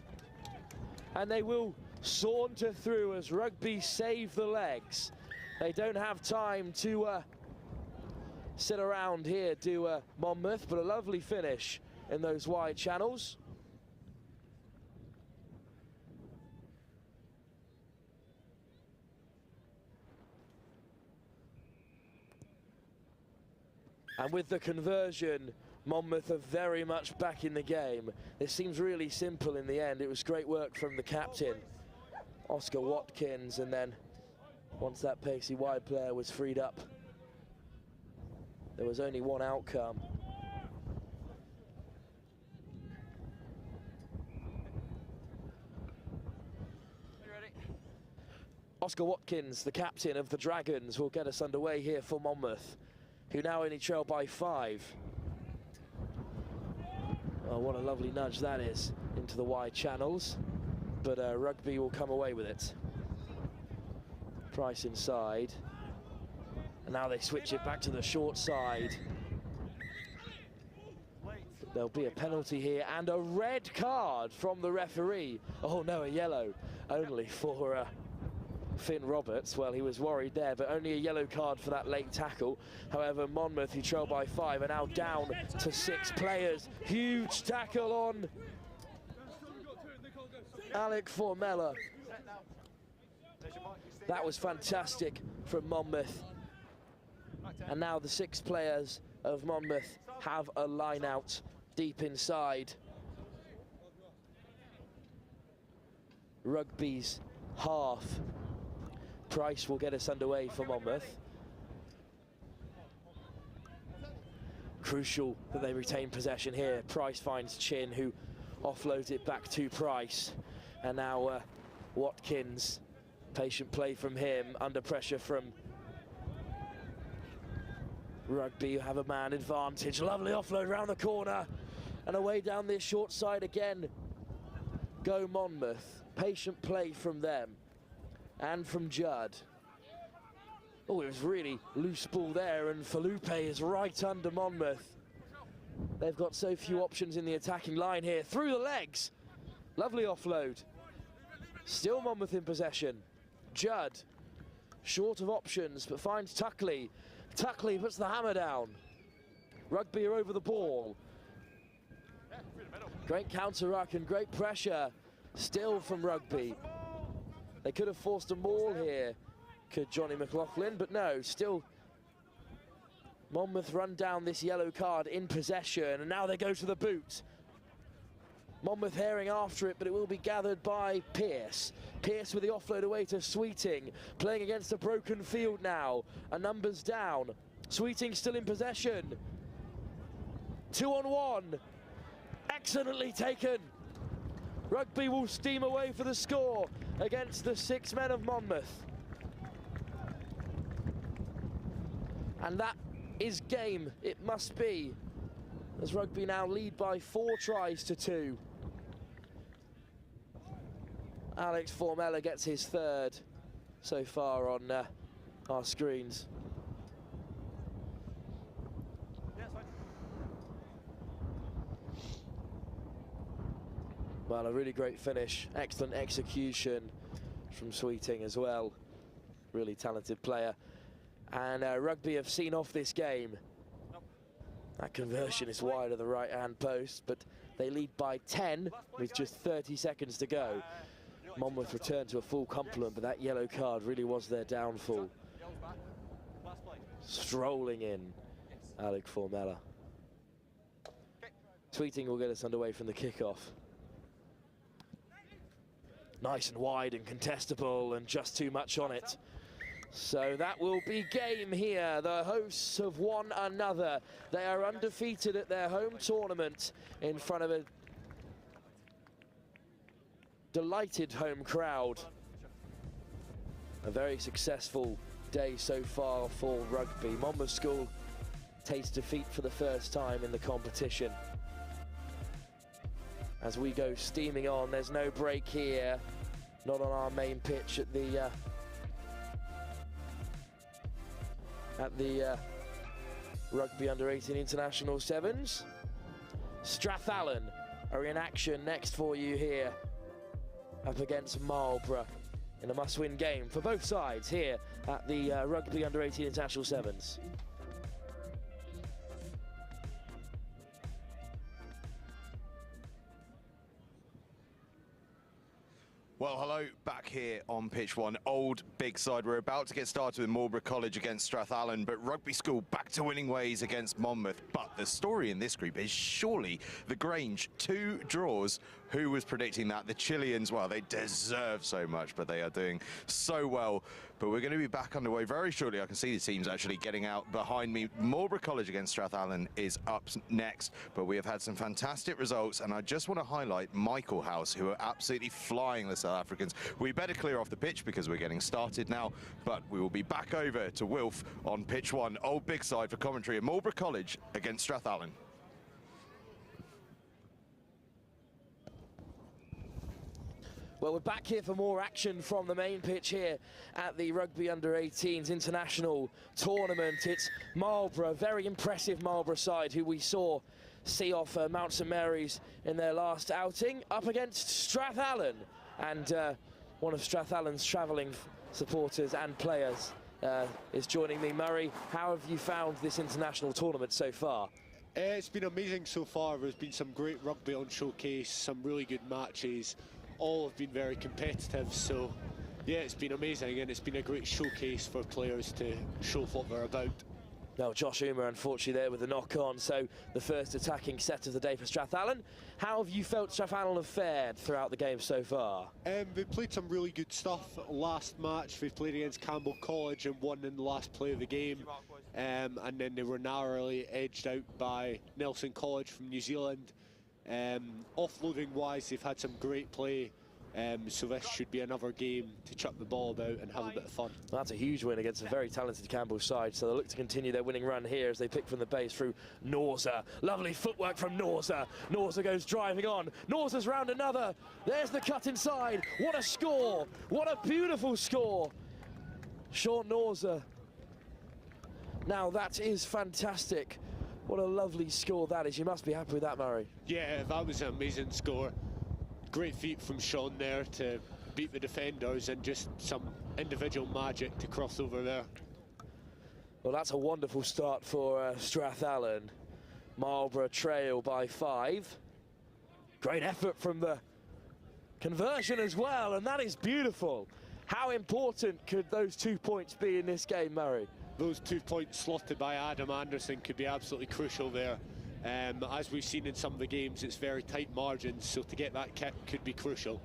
And they will saunter through as Rugby save the legs. They don't have time to sit around here, do Monmouth, but a lovely finish in those wide channels. And with the conversion, Monmouth are very much back in the game. This seems really simple in the end. It was great work from the captain, Oscar Watkins, and then once that pacey wide player was freed up, there was only one outcome. Oscar Watkins, the captain of the Dragons, will get us underway here for Monmouth, who now only trail by 5. Oh, what a lovely nudge that is into the wide channels, but Rugby will come away with it. Price inside, and now they switch it back to the short side. There'll be a penalty here and a red card from the referee. Oh no, a yellow only for Finn Roberts. Well, he was worried there, but only a yellow card for that late tackle. However, Monmouth, who trail by 5, are now down to 6 players. Huge tackle on Alec Formella. That was fantastic from Monmouth. And now the 6 players of Monmouth have a line out deep inside Rugby's half. Price will get us underway for Monmouth. Crucial that they retain possession here. Price finds Chin, who offloads it back to Price. And now Watkins, patient play from him, under pressure from Rugby, who have a man advantage. Lovely offload around the corner and away down this short side again. Go Monmouth. Patient play from them and from Judd. Oh, it was really loose ball there, and Falupe is right under Monmouth. They've got so few options in the attacking line here. Through the legs. Lovely offload. Still Monmouth in possession. Judd, short of options, but finds Tuckley. Tuckley puts the hammer down. Rugby are over the ball. Great counter ruck and great pressure still from Rugby. They could have forced a maul here, could Johnny McLaughlin, but no, still Monmouth run down this yellow card in possession, and now they go to the boot. Monmouth herring after it, but it will be gathered by Pearce. Pearce with the offload away to Sweeting, playing against a broken field now. A numbers down. Sweeting still in possession. 2-on-1. Excellently taken. Rugby will steam away for the score against the 6 men of Monmouth. And that is game, it must be, as Rugby now lead by 4 tries to 2. Alex Formella gets his 3rd so far on our screens. Well, a really great finish, excellent execution from Sweeting as well. Really talented player. And Rugby have seen off this game. That conversion is wide of the right-hand post, but they lead by 10 with just 30 seconds to go. Monmouth returned to a full complement, but that yellow card really was their downfall. Strolling in, Alec Formella. Sweeting will get us underway from the kickoff. Nice and wide and contestable, and just too much on it. So that will be game here. The hosts have won another. They are undefeated at their home tournament in front of a delighted home crowd. A very successful day so far for Rugby. Monmouth School taste defeat for the first time in the competition. As we go steaming on, there's no break here. Not on our main pitch at the Rugby Under-18 International Sevens. Strathallan are in action next for you here, up against Marlborough in a must-win game for both sides here at the Rugby Under-18 International Sevens. Well, hello, back here on pitch one, Old Bigside. We're about to get started with Marlborough College against Strathallan, but Rugby School back to winning ways against Monmouth. But the story in this group is surely the Grange. 2 draws. Who was predicting that? The Chileans, well, they deserve so much, but they are doing so well. But we're going to be back underway very shortly. I can see the teams actually getting out behind me. Marlborough College against Strathallan is up next, but we have had some fantastic results, and I just want to highlight Michaelhouse, who are absolutely flying the South Africans. We better clear off the pitch because we're getting started now, but we will be back over to Wilf on pitch one, Old Bigside, for commentary at Marlborough College against Strathallan. Well, we're back here for more action from the main pitch here at the Rugby Under-18s International Tournament. It's Marlborough, very impressive Marlborough side, who we saw see off Mount St Mary's in their last outing, up against Strathallan. And one of Strathallan's travelling supporters and players is joining me. Murray, how have you found this international tournament so far? It's been amazing so far. There's been some great rugby on showcase, some really good matches. All have been very competitive, so yeah, it's been amazing, and it's been a great showcase for players to show what they're about. No, Josh Uma, unfortunately, there with the knock-on, so the first attacking set of the day for Strathallan. How have you felt Strathallan have fared throughout the game so far? They've played some really good stuff. Last match, they played against Campbell College and won in the last play of the game. And then they were narrowly edged out by Nelson College from New Zealand. Offloading-wise, they've had some great play. So this should be another game to chuck the ball about and have a bit of fun. Well, that's a huge win against a very talented Campbell side, so they'll look to continue their winning run here as they pick from the base through Norza. Lovely footwork from Norza. Norza goes driving on. Norza's round another. There's the cut inside. What a score. What a beautiful score. Sean Norza. Now that is fantastic. What a lovely score that is. You must be happy with that, Murray. Yeah, that was an amazing score. Great feat from Sean there to beat the defenders, and just some individual magic to cross over there. Well, that's a wonderful start for Strathallan. Marlborough trail by 5. Great effort from the conversion as well, and that is beautiful. How important could those 2 points be in this game, Murray? Those 2 points slotted by Adam Anderson could be absolutely crucial there. As we've seen in some of the games, it's very tight margins, so to get that kick could be crucial.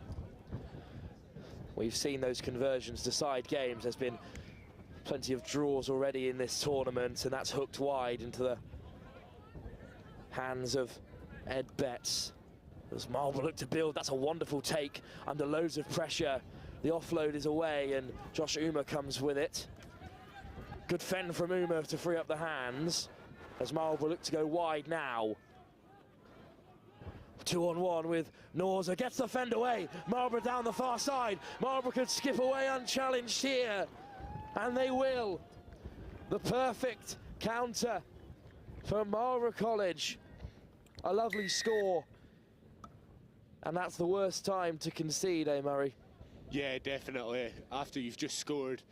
We've seen those conversions decide games. There's been plenty of draws already in this tournament, and that's hooked wide into the hands of Ed Betts. As Marlborough look to build, that's a wonderful take under loads of pressure. The offload is away, and Josh Uma comes with it. Good fend from Uma to free up the hands, as Marlborough look to go wide now. 2-on-1 with Norza, gets the fend away. Marlborough down the far side. Marlborough could skip away unchallenged here. And they will. The perfect counter for Marlborough College. A lovely score. And that's the worst time to concede, eh, Murray? Yeah, definitely. After you've just scored,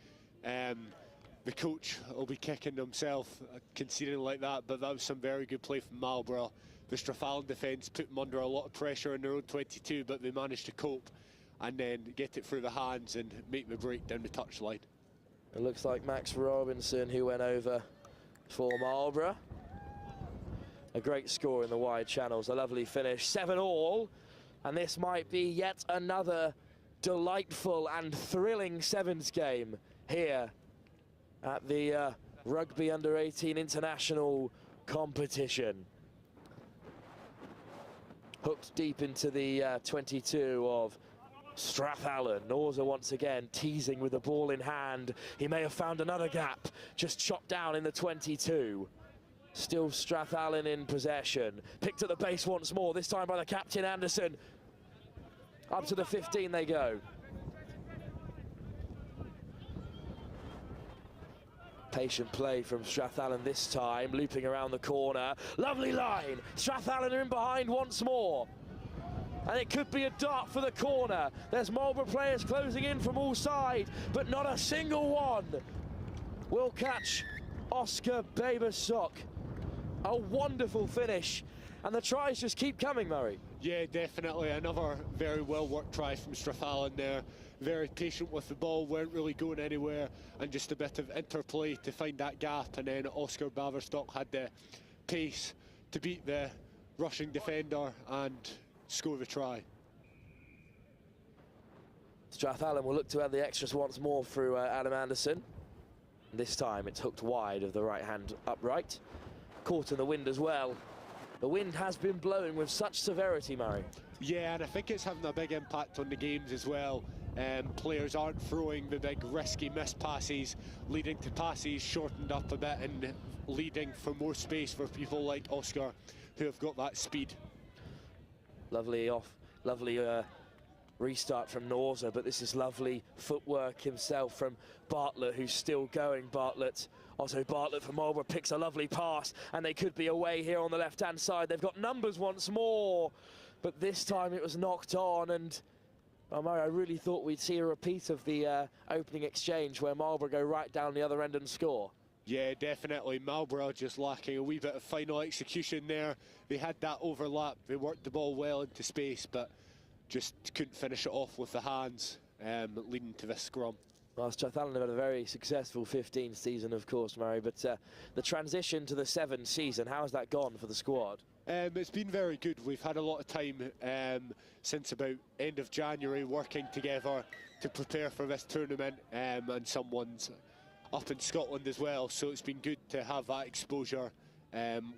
the coach will be kicking himself conceding like that, but that was some very good play from Marlborough. The Strathallan defence put them under a lot of pressure in their own 22, but they managed to cope and then get it through the hands and make the break down the touchline. It looks like Max Robinson, who went over for Marlborough. A great score in the wide channels, a lovely finish, 7-all, and this might be yet another delightful and thrilling sevens game here at the Rugby Under-18 International competition. Hooked deep into the 22 of Strathallan. Norza once again teasing with the ball in hand. He may have found another gap, just chopped down in the 22. Still Strathallan in possession. Picked at the base once more, this time by the captain Anderson. Up to the 15 they go. Patient play from Strathallan this time, looping around the corner. Lovely line. Strathallan are in behind once more. And it could be a dart for the corner. There's Marlborough players closing in from all sides, but not a single one will catch Oscar Baberstock. A wonderful finish. And the tries just keep coming, Murray. Yeah, definitely. Another very well-worked try from Strathallan there. Very patient with the ball, weren't really going anywhere, and just a bit of interplay to find that gap, and then Oscar Baberstock had the pace to beat the rushing defender and score the try. Strathallan will look to add the extras once more through Adam Anderson. This time it's hooked wide of the right-hand upright. Caught in the wind as well. The wind has been blowing with such severity, Murray. Yeah, and I think it's having a big impact on the games as well. Players aren't throwing the big risky missed passes, leading to passes shortened up a bit and leading for more space for people like Oscar, who have got that speed. Lovely restart from Norza, but this is lovely footwork himself from Bartlett, who's still going. Bartlett for Marlborough picks a lovely pass, and they could be away here on the left-hand side. They've got numbers once more, but this time it was knocked on, and Murray, I really thought we'd see a repeat of the opening exchange where Marlborough go right down the other end and score. Yeah, definitely. Marlborough just lacking a wee bit of final execution there. They had that overlap. They worked the ball well into space, but just couldn't finish it off with the hands, leading to this scrum. Well, Strathallan have had a very successful 15 season, of course, Murray, but the transition to the 7 season, how has that gone for the squad? It's been very good. We've had a lot of time since about end of January working together to prepare for this tournament, and someone's up in Scotland as well, so it's been good to have that exposure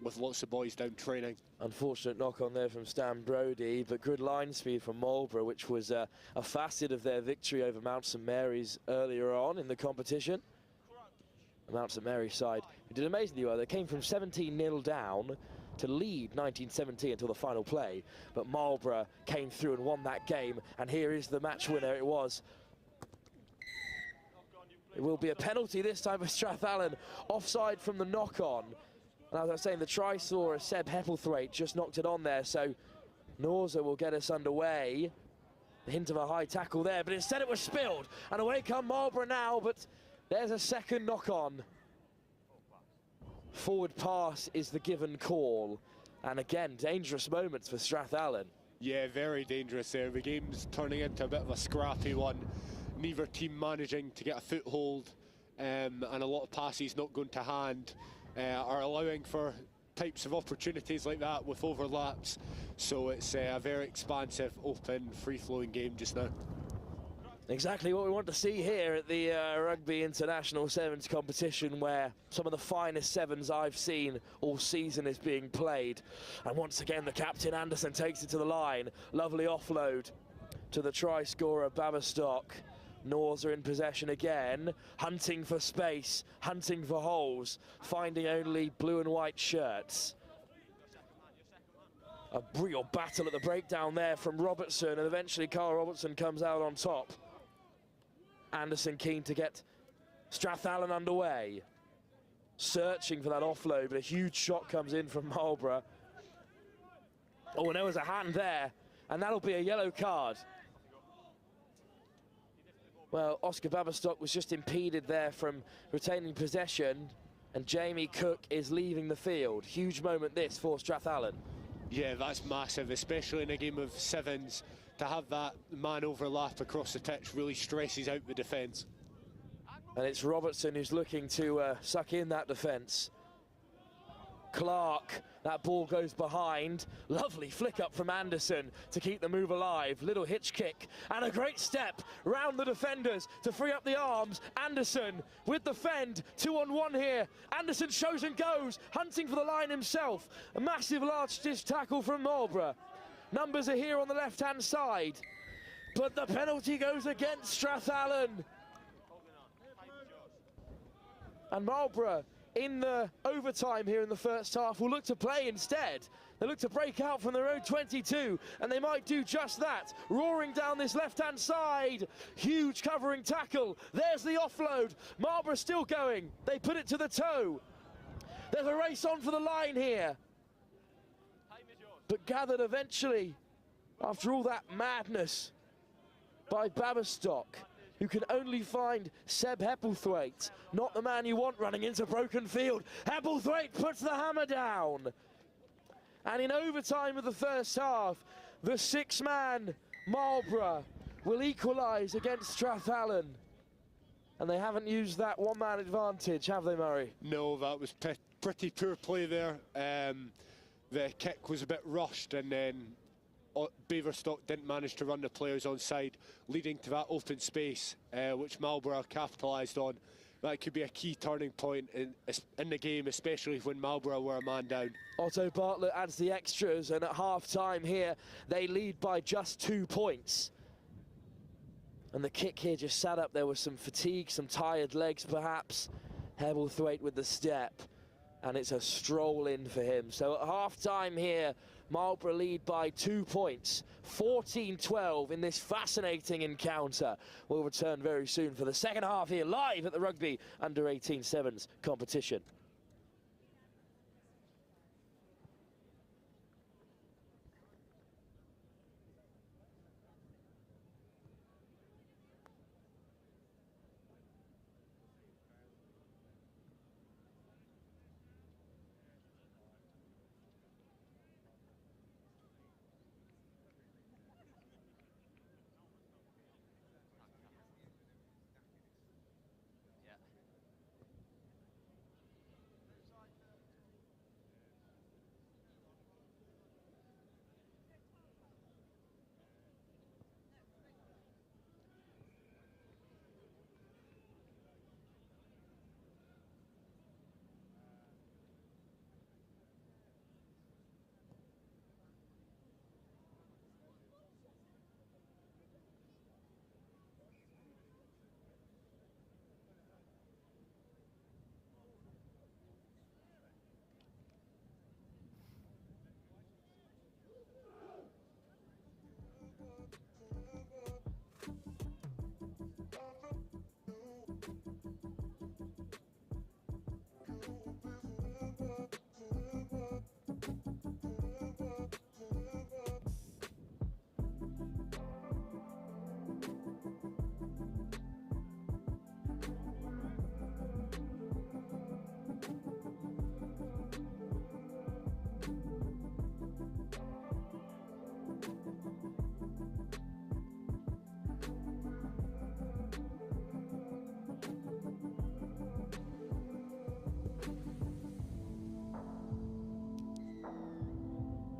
with lots of boys down training. Unfortunate knock on there from Stan Brodie, but good line speed from Marlborough, which was a facet of their victory over Mount St Mary's earlier on in the competition. The Mount St Mary's side, who did amazingly well. They came from 17-0 down to lead 1917 until the final play, but Marlborough came through and won that game, and here is the match winner. It was. It will be a penalty this time for Strathallan, offside from the knock-on. And as I was saying, the try saw Seb Hepplethwaite just knocked it on there, so Norza will get us underway. The hint of a high tackle there, but instead it was spilled, and away come Marlborough now, but there's a second knock-on. Forward pass is the given call, and again, dangerous moments for Strathallan. Yeah, very dangerous there. The game's turning into a bit of a scrappy one. Neither team managing to get a foothold, and a lot of passes not going to hand, are allowing for types of opportunities like that with overlaps. So it's a very expansive, open, free-flowing game just now. Exactly what we want to see here at the Rugby International Sevens competition, where some of the finest sevens I've seen all season is being played. And once again, the captain Anderson takes it to the line. Lovely offload to the try scorer Baberstock. Norza in possession again, hunting for space, hunting for holes, finding only blue and white shirts. A real battle at the breakdown there from Robertson, and eventually Carl Robertson comes out on top. Anderson keen to get Strathallan underway. Searching for that offload, but a huge shot comes in from Marlborough. Oh, and there was a hand there, and that'll be a yellow card. Well, Oscar Baberstock was just impeded there from retaining possession, and Jamie Cook is leaving the field. Huge moment this for Strathallan. Yeah, that's massive, especially in a game of sevens. To have that man overlap across the pitch really stresses out the defence. And it's Robertson who's looking to suck in that defence. Clark, that ball goes behind. Lovely flick up from Anderson to keep the move alive. Little hitch kick and a great step round the defenders to free up the arms. Anderson with the fend, 2-on-1 here. Anderson shows and goes, hunting for the line himself. A massive large stitch tackle from Marlborough. Numbers are here on the left-hand side, but the penalty goes against Strathallan. And Marlborough, in the overtime here in the first half, will look to play instead. They look to break out from their own 22, and they might do just that. Roaring down this left-hand side. Huge covering tackle. There's the offload. Marlborough still going. They put it to the toe. There's a race on for the line here. But gathered eventually, after all that madness, by Baberstock, who can only find Seb Hebblethwaite, not the man you want running into broken field. Hebblethwaite puts the hammer down. And in overtime of the first half, the six-man Marlborough will equalise against Strathallan. And they haven't used that one-man advantage, have they, Murray? No, that was pretty poor play there. The kick was a bit rushed, and then Baberstock didn't manage to run the players on side, leading to that open space, which Marlborough capitalised on. That could be a key turning point in the game, especially when Marlborough were a man down. Otto Bartlett adds the extras, and at half-time here, they lead by just 2 points. And the kick here just sat up. There was some fatigue, some tired legs perhaps. Hebblethwaite with the step, and it's a stroll in for him. So at half-time here, Marlborough lead by 2 points, 14-12 in this fascinating encounter. We'll return very soon for the second half here, live at the Rugby Under-18 Sevens competition.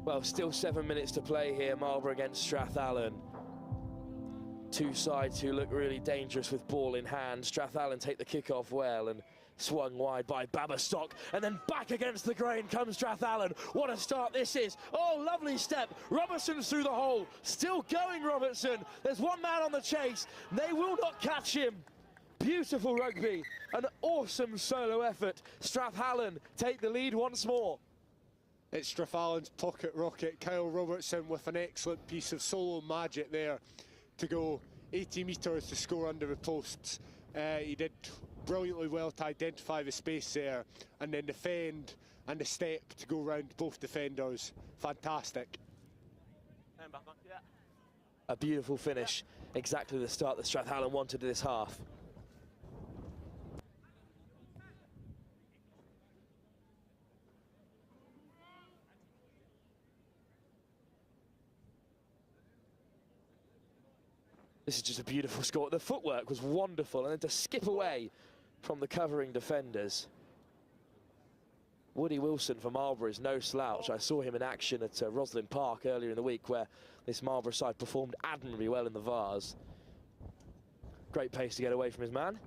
Well, still 7 minutes to play here, Marlborough against Strathallan. Two sides who look really dangerous with ball in hand. Strathallan take the kick-off well and swung wide by Baberstock, and then back against the grain comes Strathallan. What a start this is. Oh, lovely step. Robertson's through the hole. Still going, Robertson. There's one man on the chase. They will not catch him. Beautiful rugby. An awesome solo effort. Strathallan take the lead once more. It's Strathallan's pocket rocket. Kyle Robertson with an excellent piece of solo magic there to go 80 metres to score under the posts. He did brilliantly well to identify the space there, and then defend and the step to go round both defenders. Fantastic. A beautiful finish, exactly the start that Strathallan wanted this half. This is just a beautiful score. The footwork was wonderful, and then to skip away from the covering defenders. Woody Wilson for Marlborough is no slouch. I saw him in action at Roslyn Park earlier in the week, where this Marlborough side performed admirably well in the Vars. Great pace to get away from his man.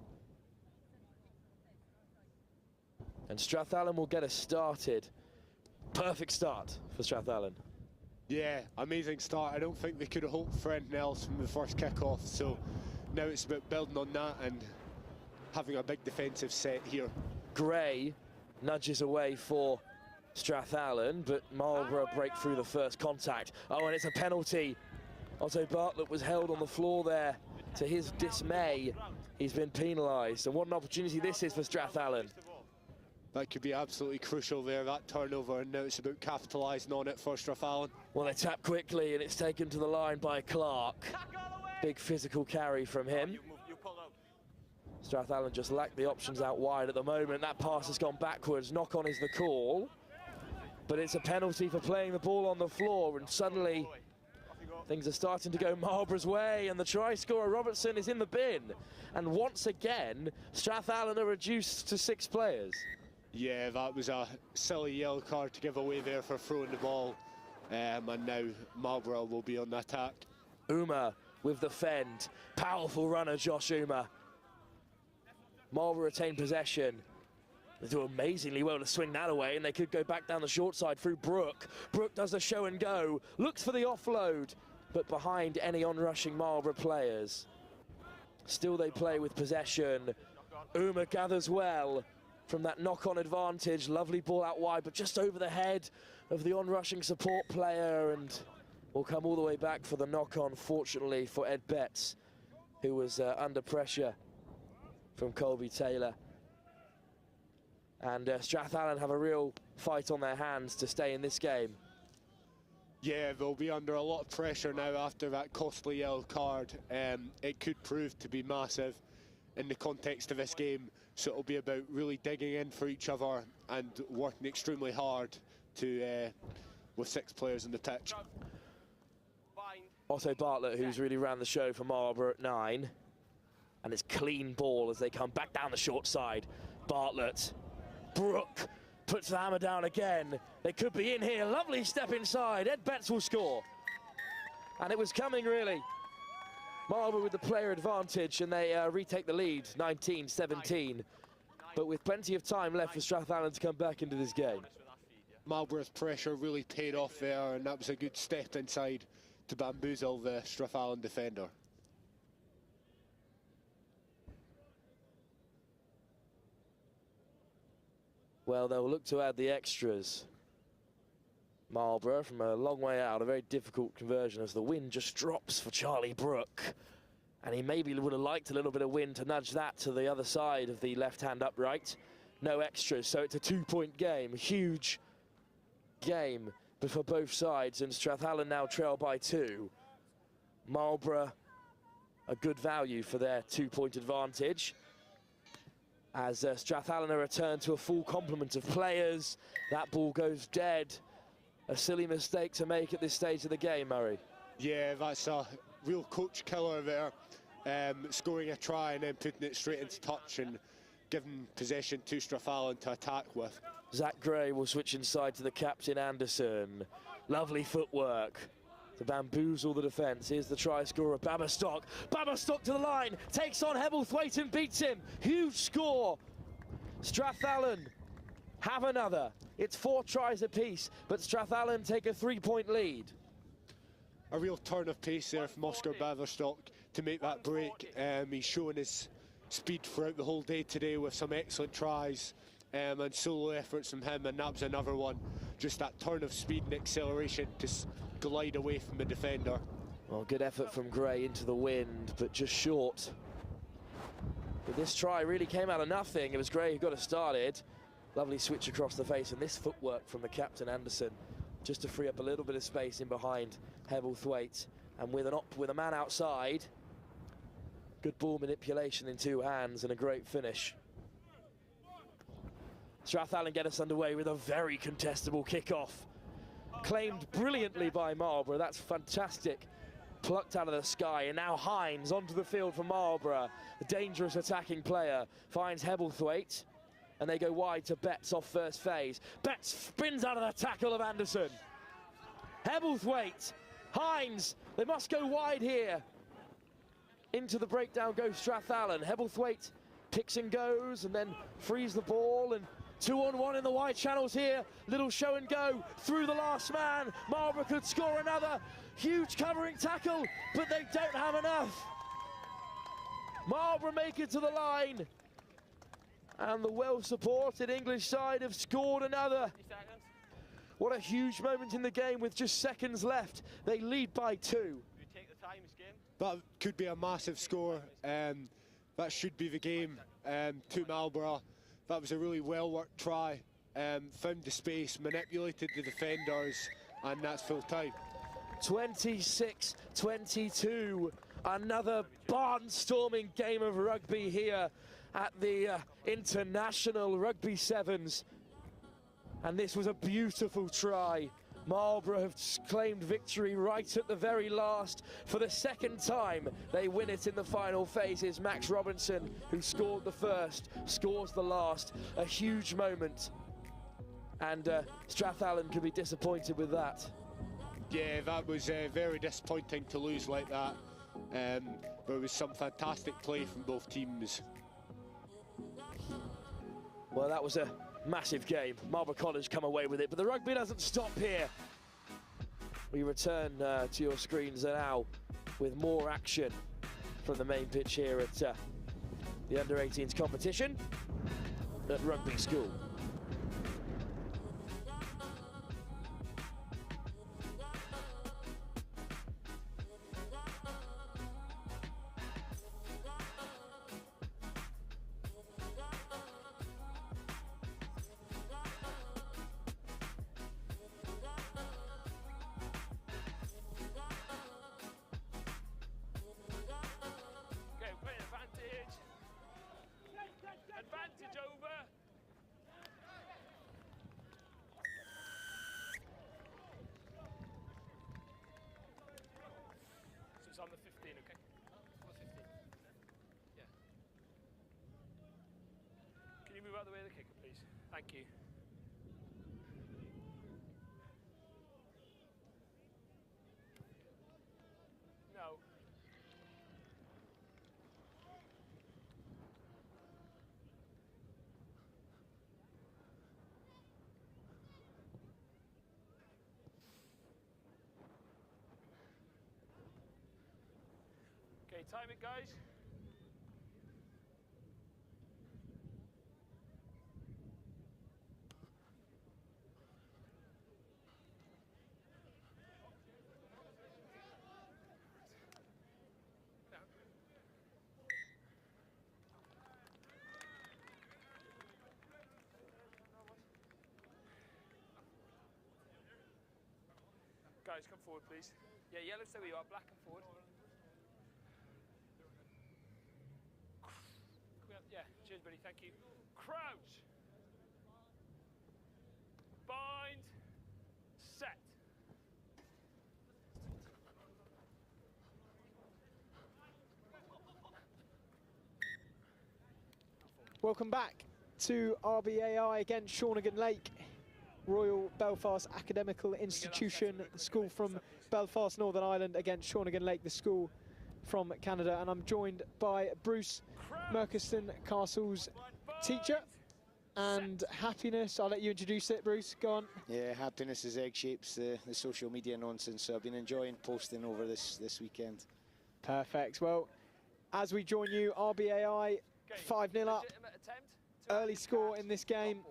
And Strathallan will get us started. Perfect start for Strathallan. Yeah, amazing start. I don't think they could have hoped for anything else from the first kick-off, so now it's about building on that and having a big defensive set here. Gray nudges away for Strathallan, but Marlborough break through the first contact. Oh, and it's a penalty. Otto Bartlett was held on the floor there. To his dismay, he's been penalised. And what an opportunity this is for Strathallan. That could be absolutely crucial there, that turnover, and now it's about capitalising on it for Strathallan. Well, they tap quickly, and it's taken to the line by Clark. Big physical carry from him. Strathallan just lacked the options out wide at the moment. That pass has gone backwards. Knock on is the call. But it's a penalty for playing the ball on the floor, and suddenly things are starting to go Marlborough's way, and the try scorer Robertson is in the bin. And once again, Strathallan are reduced to 6 players. Yeah, that was a silly yellow card to give away there for throwing the ball. And now Marlborough will be on the attack. Uma with the fend. Powerful runner, Josh Uma. Marlborough retain possession. They do amazingly well to swing that away, and they could go back down the short side through Brook. Brook does a show and go, looks for the offload, but behind any onrushing Marlborough players. Still they play with possession. Uma gathers well from that knock-on advantage. Lovely ball out wide, but just over the head of the onrushing support player, and will come all the way back for the knock-on, fortunately for Ed Betts, who was under pressure from Colby Taylor. And Strathallan have a real fight on their hands to stay in this game. Yeah, they'll be under a lot of pressure now after that costly yellow card. It could prove to be massive in the context of this game, so it'll be about really digging in for each other and working extremely hard to with 6 players on the pitch. Otto Bartlett, who's really ran the show for Marlborough at 9. And it's clean ball as they come back down the short side. Bartlett, Brook puts the hammer down again. They could be in here. Lovely step inside. Ed Betts will score. And it was coming, really. Marlborough with the player advantage, and they retake the lead, 19-17. But with plenty of time left for Strathallan to come back into this game. Marlborough's pressure really paid off there, and that was a good step inside to bamboozle the Strathallan defender. Well, they'll look to add the extras. Marlborough from a long way out, a very difficult conversion as the wind just drops for Charlie Brook. And he maybe would have liked a little bit of wind to nudge that to the other side of the left-hand upright. No extras, so it's a 2-point game. A huge game but for both sides, and Strathallan now trail by 2. Marlborough, a good value for their 2-point advantage. As Strathallan are returned to a full complement of players. That ball goes dead. A silly mistake to make at this stage of the game, Murray. Yeah, that's a real coach killer there. Scoring a try and then putting it straight into touch and giving possession to Strathallan to attack with. Zach Gray will switch inside to the captain, Anderson. Lovely footwork to bamboozle the defence. Here's the try scorer, Baberstock. Baberstock to the line, takes on Hebblethwaite and beats him. Huge score. Strathallan have another. It's 4 tries apiece, but Strathallan take a 3-point lead. A real turn of pace there from Oscar Baberstock to make that break. He's shown his speed throughout the whole day today with some excellent tries and solo efforts from him, and that was another one. Just that turn of speed and acceleration to glide away from the defender. Well, good effort from Gray into the wind, but just short. But this try really came out of nothing. It was Gray who got it started. Lovely switch across the face, and this footwork from the captain Anderson, just to free up a little bit of space in behind Hebblethwaite, and with a man outside. Good ball manipulation in two hands and a great finish. Strathallan get us underway with a very contestable kickoff. Claimed brilliantly by Marlborough. That's fantastic. Plucked out of the sky, and now Hines onto the field for Marlborough. A dangerous attacking player finds Hebblethwaite, and they go wide to Betts off first phase. Betts spins out of the tackle of Anderson. Hebblethwaite, Hines, they must go wide here. Into the breakdown goes Strathallan. Hebblethwaite picks and goes, and then frees the ball, and 2-on-1 in the wide channels here. Little show and go through the last man. Marlborough could score another. Huge covering tackle, but they don't have enough. Marlborough make it to the line. And the well-supported English side have scored another. What a huge moment in the game with just seconds left. They lead by 2. That could be a massive score. That should be the game to Marlborough. That was a really well-worked try. Found the space, manipulated the defenders, and that's full time. 26-22. Another barnstorming game of rugby here at the International Rugby Sevens. And this was a beautiful try. Marlborough have claimed victory right at the very last. For the second time, they win it in the final phases. Max Robinson, who scored the first, scores the last. A huge moment. And Strathallan could be disappointed with that. Yeah, that was very disappointing to lose like that. But it was some fantastic play from both teams. Well, that was a massive game. Marlborough College come away with it, but the rugby doesn't stop here. We return to your screens now with more action from the main pitch here at the Under-18s competition at Rugby School. Advantage over. So it's on the 15, okay? On the 15. Yeah. Can you move out of the way of the kicker, please? Thank you. No. Okay, time it, guys. Guys, come forward, please. Yeah, yellow, stay where you are. Black, come forward. Yeah, cheers, buddy, thank you. Crouch. Bind. Set. Welcome back to RBAI against Shawnigan Lake. Royal Belfast Academical Institution, the school from Belfast, Northern Ireland, against Shawnigan Lake, the school from Canada. And I'm joined by Bruce, Merchiston Castle's teacher. And Happiness, I'll let you introduce it, Bruce, go on. Yeah, Happiness is egg shapes, the social media nonsense, so I've been enjoying posting over this weekend. Perfect. Well, as we join you, RBAI 5-0 up, early score in this game.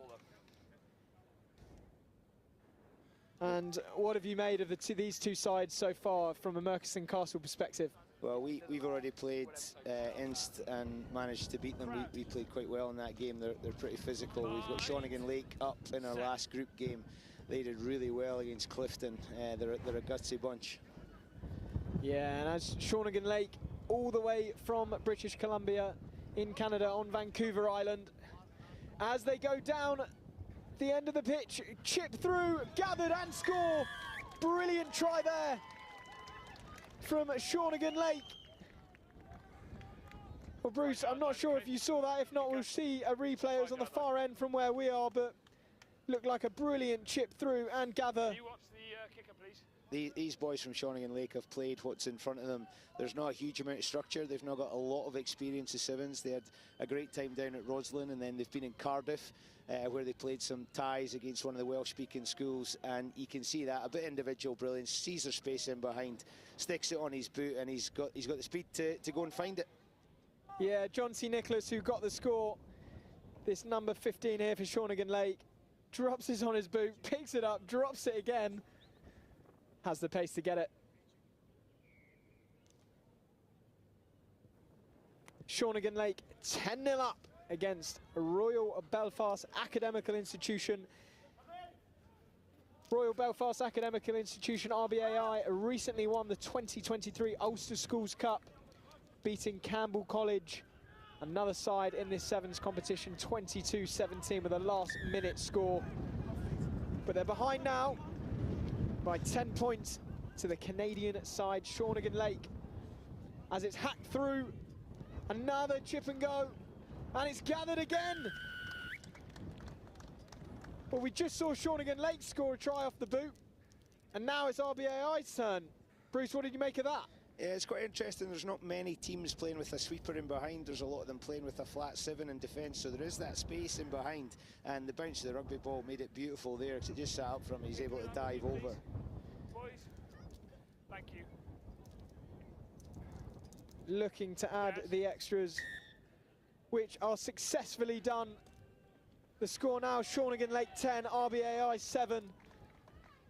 And what have you made of these two sides so far from a Merchiston Castle perspective? Well, we've already played Inst and managed to beat them. We played quite well in that game. They're pretty physical. We've got Shawnigan Lake up in our last group game. They did really well against Clifton. They're a gutsy bunch. Yeah, and as Shawnigan Lake, all the way from British Columbia in Canada on Vancouver Island, as they go down the end of the pitch, chip through, gathered and score. Brilliant try there from Shawnigan Lake. Well, Bruce, I'm not sure if you saw that. If not, we'll see a replay. It was on the far end from where we are, but looked like a brilliant chip through and gather. Can you watch the kicker, please? These boys from Shawnigan Lake have played what's in front of them. There's not a huge amount of structure. They've not got a lot of experience as sevens. They had a great time down at Roslyn, and then they've been in Cardiff, where they played some ties against one of the Welsh-speaking schools, and you can see that a bit individual brilliance. Sees their space in behind, sticks it on his boot, and he's got the speed to go and find it. Yeah, John C. Nicholas, who got the score, this number 15 here for Shawnigan Lake, drops his on his boot, picks it up, drops it again, has the pace to get it. Shawnigan Lake 10-0 up against Royal Belfast Academical Institution. Royal Belfast Academical Institution, RBAI, recently won the 2023 Ulster Schools Cup, beating Campbell College, another side in this sevens competition, 22-17 with a last-minute score. But they're behind now by 10 points to the Canadian side, Shawnigan Lake, as it's hacked through. Another chip and go, and it's gathered again. Well, we just saw Shawnigan Lake score a try off the boot, and now it's RBAI's turn. Bruce, what did you make of that? Yeah, it's quite interesting. There's not many teams playing with a sweeper in behind. There's a lot of them playing with a flat 7 in defence, so there is that space in behind, and the bounce of the rugby ball made it beautiful there, because it just sat up from him. He's able to dive over. Boys, thank you. Looking to add the extras, which are successfully done. The score now, Shawnigan Lake 10, RBAI 7,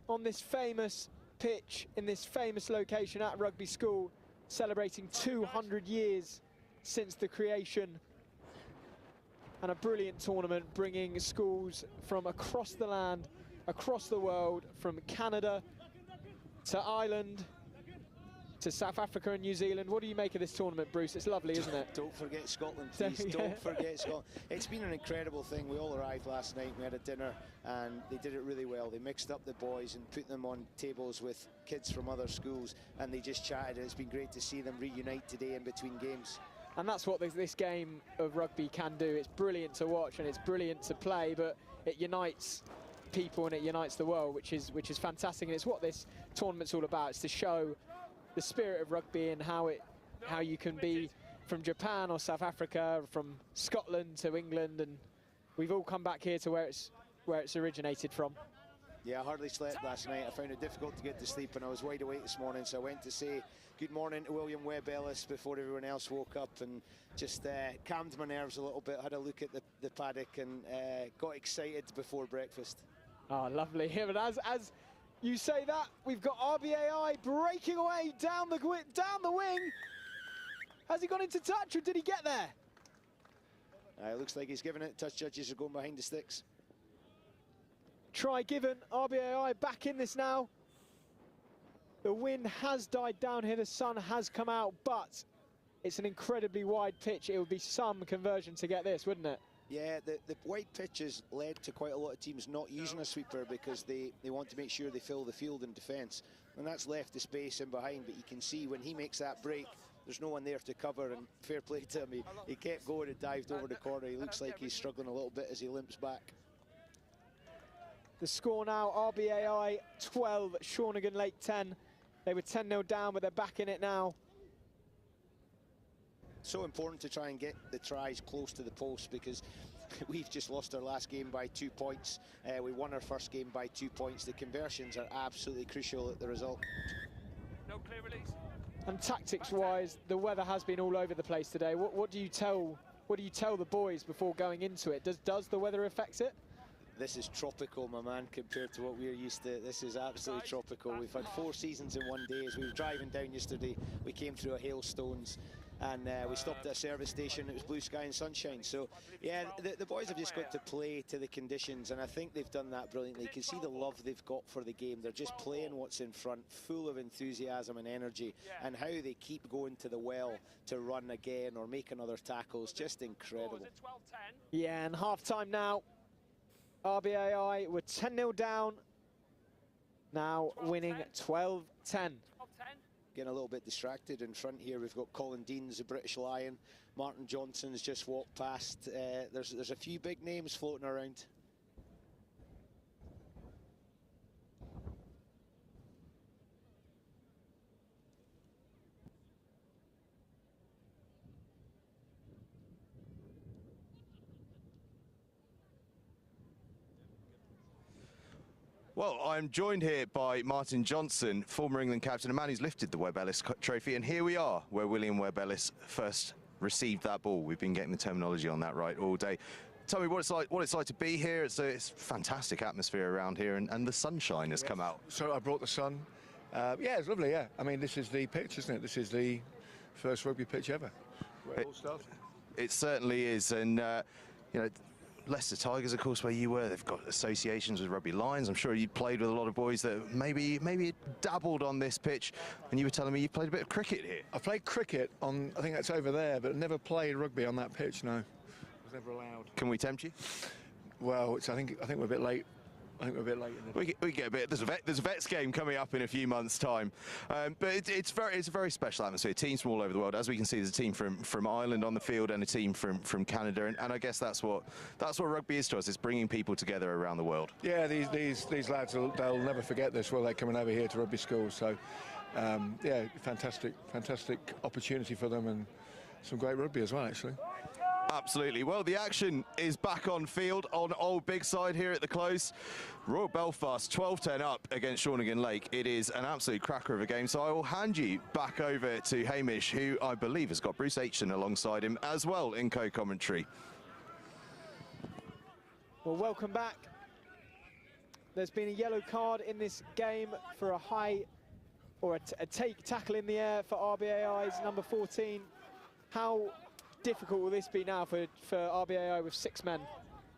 on this famous pitch, in this famous location at Rugby School, celebrating 200 years since the creation. And a brilliant tournament, bringing schools from across the land, across the world, from Canada to Ireland, to South Africa and New Zealand. What do you make of this tournament, Bruce? It's lovely, isn't it? Don't forget Scotland, please. Don't forget Scotland. It's been an incredible thing. We all arrived last night, we had a dinner, and they did it really well. They mixed up the boys and put them on tables with kids from other schools, and they just chatted. It's been great to see them reunite today in between games. And that's what this game of rugby can do. It's brilliant to watch and it's brilliant to play, but it unites people and it unites the world, which is fantastic. And it's what this tournament's all about. It's to show the spirit of rugby and how you can be from Japan or South Africa, from Scotland to England, and we've all come back here to where it's originated from. Yeah, I hardly slept last night. I found it difficult to get to sleep, and I was wide awake this morning, so I went to say good morning to William Webb Ellis before everyone else woke up, and just calmed my nerves a little bit, had a look at the paddock, and got excited before breakfast. Oh, lovely. Yeah, but as you say that, we've got RBAI breaking away down the wing. Has he gone into touch, or did he get there? It looks like he's given it. Touch judges are going behind the sticks. Try given. RBAI back in this now. The wind has died down here. The sun has come out, but it's an incredibly wide pitch. It would be some conversion to get this, wouldn't it? Yeah, the wide pitch has led to quite a lot of teams not using a sweeper because they want to make sure they fill the field in defence. And that's left the space in behind, but you can see when he makes that break, there's no one there to cover, and fair play to him. He kept going and dived over the corner. He looks like he's struggling a little bit as he limps back. The score now, RBAI 12, Shawnigan Lake 10. They were 10-0 down, but they're back in it now. So important to try and get the tries close to the post, because we've just lost our last game by 2 points. We won our first game by 2 points. The conversions are absolutely crucial at the result. No clear release. And tactics-wise, the weather has been all over the place today. What do you tell the boys before going into it? Does the weather affect it? this is tropical, my man, compared to what we're used to. This is absolutely tropical. We've had 4 seasons in one day. As we were driving down yesterday, we came through a hailstones, and we stopped at a service station. It was blue sky and sunshine. So yeah, the boys have just got to play to the conditions, and I think they've done that brilliantly. You can see the love they've got for the game. They're just playing what's in front, full of enthusiasm and energy, and how they keep going to the well to run again or make another tackle is just incredible. Yeah, and half-time now. RBAI were 10-0 down, now winning 12-10. Getting a little bit distracted in front here. We've got Colin Deans, the British Lion. Martin Johnson's just walked past. There's a few big names floating around. Well, I'm joined here by Martin Johnson, former England captain, a man who's lifted the Webb Ellis trophy, and here we are, where William Webb Ellis first received that ball. We've been getting the terminology on that right all day. Tell me what it's like to be here. It's a fantastic atmosphere around here, and the sunshine has come out. So I brought the sun. Yeah, it's lovely, yeah. I mean, this is the pitch, isn't it? This is the first rugby pitch ever. Where it all started. It certainly is, and, you know, Leicester Tigers, of course, where you were, they've got associations with Rugby Lions. I'm sure you played with a lot of boys that maybe dabbled on this pitch, and you were telling me you played a bit of cricket here. I played cricket on, I think that's over there, but never played rugby on that pitch, no. I was never allowed. Can we tempt you? Well, I think we're a bit late. I think we're a bit late. We get a bit. There's a Vets game coming up in a few months' time, but it's a very special atmosphere. Teams from all over the world, as we can see, there's a team from Ireland on the field and a team from Canada, and I guess that's what rugby is to us. It's bringing people together around the world. Yeah, these lads, they'll never forget this. Well, they're coming over here to rugby school, so yeah, fantastic opportunity for them, and some great rugby as well, actually. Absolutely. Well, the action is back on field on Old Bigside here at the close. Royal Belfast 12-10 up against Shawnigan Lake. It is an absolute cracker of a game, so I will hand you back over to Hamish, who I believe has got Bruce Aitchison alongside him as well in co-commentary. Well, welcome back. There's been a yellow card in this game for a high or a tackle in the air for RBAI's number 14. How difficult will this be now for RBAI with 6 men?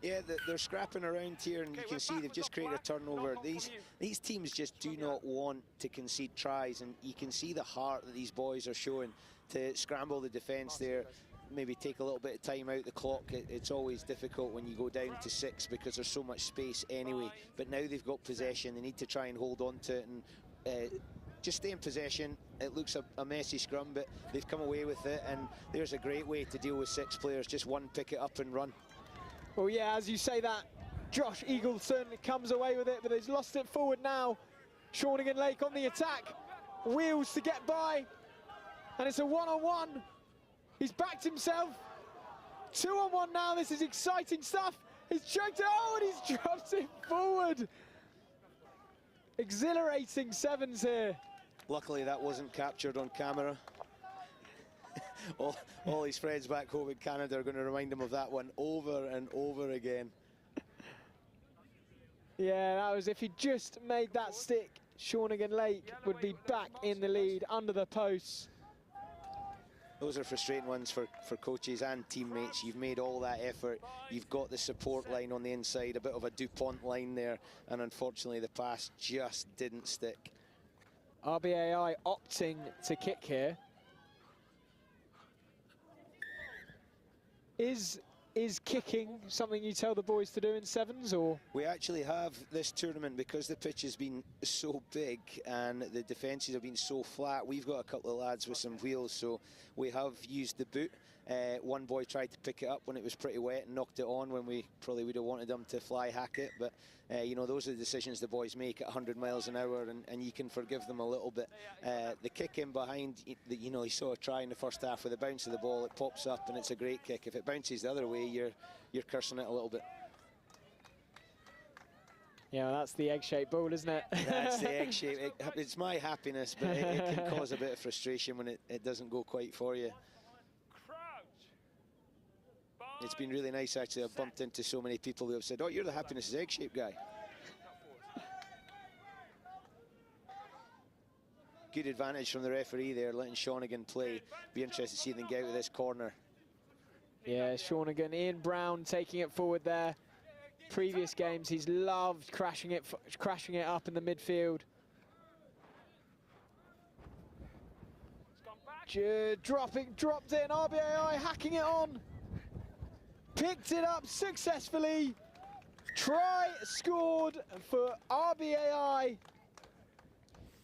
Yeah, they're scrapping around here, and you can see they've just created a turnover. These teams just do not want to concede tries, and you can see the heart that these boys are showing to scramble the defence there, maybe take a little bit of time out the clock. It's always difficult when you go down to 6 because there's so much space anyway, but now they've got possession. They need to try and hold on to it and just stay in possession. It looks a messy scrum, but they've come away with it, and there's a great way to deal with 6 players. Just one, pick it up and run. Well, yeah, as you say that, Josh Eagleson comes away with it, but he's lost it forward now. Shawnigan Lake on the attack, wheels to get by, and it's a one-on-one. He's backed himself. 2-on-1 now. This is exciting stuff. He's choked it, and he's dropped it forward. Exhilarating sevens here. Luckily that wasn't captured on camera. all his friends back home in Canada are going to remind him of that one over and over again. Yeah, that was, if he just made that stick, Shawnigan Lake would be back in the lead under the posts. Those are frustrating ones for coaches and teammates. You've made all that effort. You've got the support line on the inside, a bit of a DuPont line there, and unfortunately the pass just didn't stick. RBAI opting to kick here. Is kicking something you tell the boys to do in sevens, or? We actually have this tournament, because the pitch has been so big and the defences have been so flat. We've got a couple of lads with some wheels, so we have used the boot. One boy tried to pick it up when it was pretty wet and knocked it on when we probably would have wanted them to fly hack it, but you know, those are the decisions the boys make at 100 miles an hour, and you can forgive them a little bit. The kick in behind, you know, you saw a try in the first half with the bounce of the ball. It pops up and it's a great kick. If it bounces the other way, you're cursing it a little bit. Yeah, that's the egg-shaped ball, isn't it? That's the egg-shape. It's my happiness, but it can cause a bit of frustration when it doesn't go quite for you. it's been really nice, actually. I've bumped into so many people who have said, oh, you're the happiness is egg-shaped guy. Good advantage from the referee there, letting Shawnigan play. Be interested to see them get out of this corner. Yeah, Shawnigan, Ian Brown taking it forward there. Previous games, he's loved crashing it up in the midfield. Dropped in, RBAI hacking it on. Picked it up successfully. Try scored for RBAI.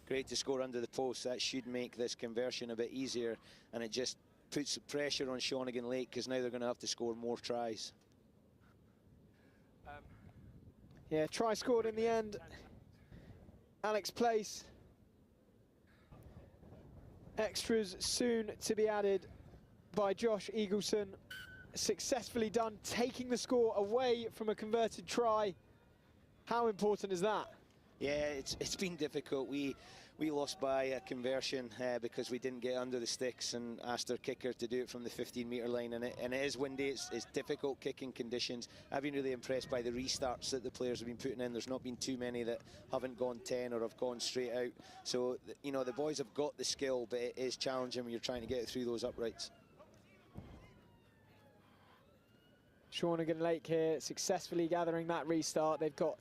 Great to score under the post. That should make this conversion a bit easier, and it just puts pressure on Shawnigan Lake because now they're going to have to score more tries. Yeah, try scored in the end. Alex Place. Extras soon to be added by Josh Eagleson. Successfully done, taking the score away from a converted try. How important is that? Yeah, it's been difficult. We lost by a conversion because we didn't get under the sticks and asked our kicker to do it from the 15-metre line, and it is windy. It's difficult kicking conditions. I've been really impressed by the restarts that the players have been putting in. There's not been too many that haven't gone 10 or have gone straight out. So, you know, the boys have got the skill, but it is challenging when you're trying to get through those uprights. Shawnigan Lake here successfully gathering that restart. They've got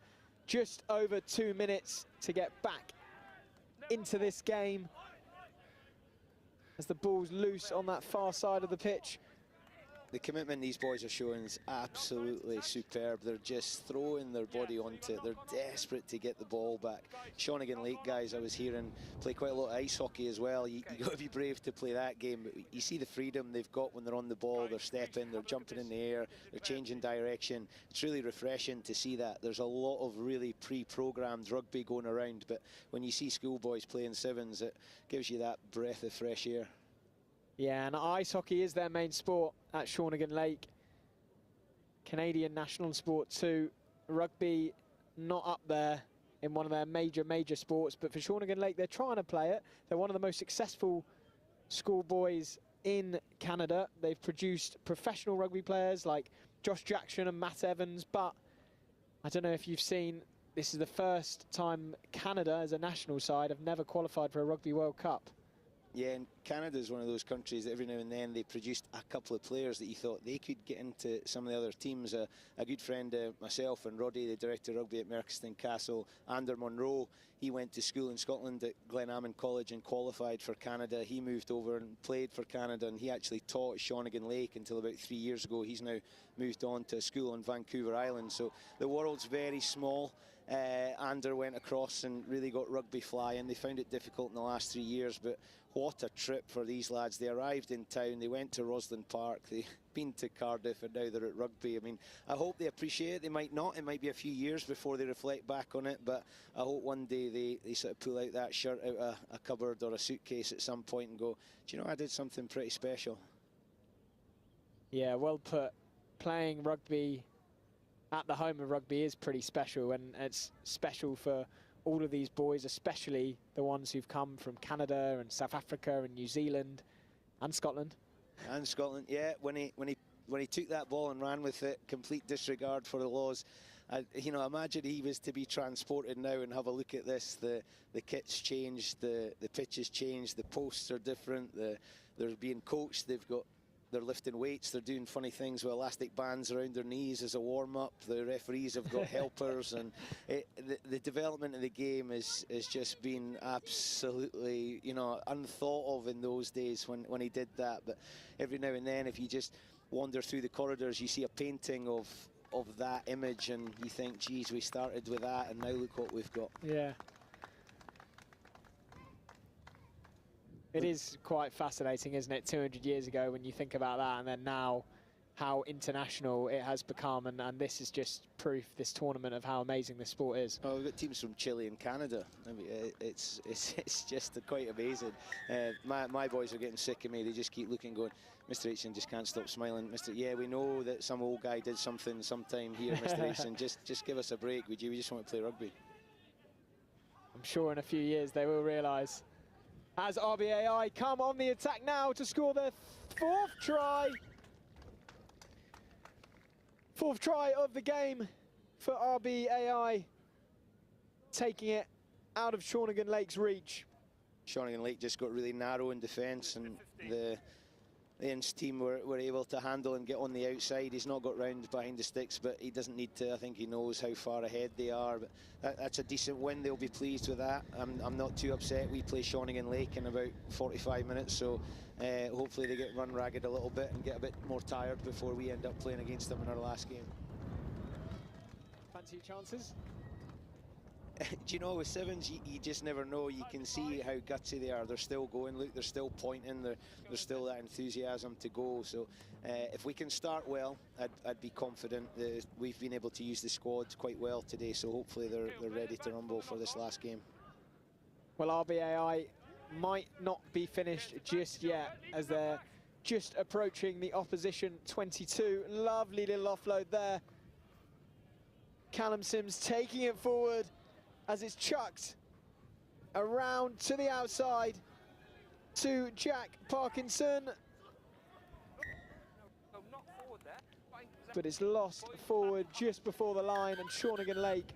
just over 2 minutes to get back into this game as the ball's loose on that far side of the pitch. The commitment these boys are showing is absolutely superb. They're just throwing their body onto it. They're desperate to get the ball back. Shawnigan Lake guys, I was hearing, play quite a lot of ice hockey as well. You got to be brave to play that game. But you see the freedom they've got when they're on the ball. They're stepping, they're jumping in the air, they're changing direction. It's really refreshing to see that. There's a lot of really pre-programmed rugby going around, but when you see schoolboys playing sevens, it gives you that breath of fresh air. Yeah, and ice hockey is their main sport at Shawnigan Lake. Canadian national sport too. Rugby not up there in one of their major sports, but for Shawnigan Lake, they're trying to play it. They're one of the most successful schoolboys in Canada. They've produced professional rugby players like Josh Jackson and Matt Evans, but I don't know if you've seen, this is the first time Canada as a national side have never qualified for a Rugby World Cup. Yeah, and Canada is one of those countries that every now and then they produced a couple of players that you thought they could get into some of the other teams. A good friend of myself and Roddy, the director of rugby at Merchiston Castle, Ander Monroe, he went to school in Scotland at Glenalmond College and qualified for Canada. He moved over and played for Canada, and he actually taught at Shawnigan Lake until about 3 years ago. He's now moved on to a school on Vancouver Island. So the world's very small. Ander went across and really got rugby flying. They found it difficult in the last 3 years, but what a trip for these lads. They arrived in town, they went to Roslyn Park, they've been to Cardiff, and now they're at rugby. I mean, I hope they appreciate it. They might not. It might be a few years before they reflect back on it, but I hope one day they sort of pull out that shirt out of a cupboard or a suitcase at some point and go, do you know, I did something pretty special. Yeah, well put. Playing rugby at the home of rugby is pretty special, and it's special for all of these boys, especially the ones who've come from Canada and South Africa and New Zealand and Scotland. And Scotland, yeah. When he took that ball and ran with it, complete disregard for the laws. You know, imagine he was to be transported now and have a look at this. The kit's changed, the pitch has changed, the posts are different. They're being coached. They're lifting weights, they're doing funny things with elastic bands around their knees as a warm-up. The referees have got helpers, and the development of the game is just been absolutely, you know, unthought of in those days when he did that. But every now and then, if you just wander through the corridors, you see a painting of that image, and you think, geez, we started with that, and now look what we've got. Yeah. It is quite fascinating, isn't it, 200 years ago when you think about that, and then now how international it has become, and this is just proof, this tournament, of how amazing this sport is. Oh, we've got teams from Chile and Canada. I mean, it's just quite amazing. My boys are getting sick of me. They just keep looking, going, Mr. Aitchison just can't stop smiling. Yeah, we know that some old guy did something sometime here, Mr. Aitchison. Just give us a break, would you? We just want to play rugby. I'm sure in a few years they will realise. As RBAI come on the attack now to score their 4th try. Fourth try of the game for RBAI, taking it out of Shawnigan Lake's reach. Shawnigan Lake just got really narrow in defence, and the Inns team were able to handle and get on the outside. He's not got round behind the sticks, but he doesn't need to. I think he knows how far ahead they are. But that's a decent win. They'll be pleased with that. I'm not too upset. We play Shawnigan Lake in about 45 minutes, so hopefully they get run ragged a little bit and get a bit more tired before we end up playing against them in our last game. Fancy your chances? Do you know, with sevens, you just never know. You can see how gutsy they are. They're still going. Look, they're still pointing. There's still that enthusiasm to go. So if we can start well, I'd be confident that we've been able to use the squad quite well today. So hopefully they're ready to rumble for this last game. Well, RBAI might not be finished just yet, as they're just approaching the opposition 22. Lovely little offload there. Callum Sims taking it forward as it's chucked around to the outside to Jack Parkinson. But it's lost forward just before the line, and Shawnigan Lake.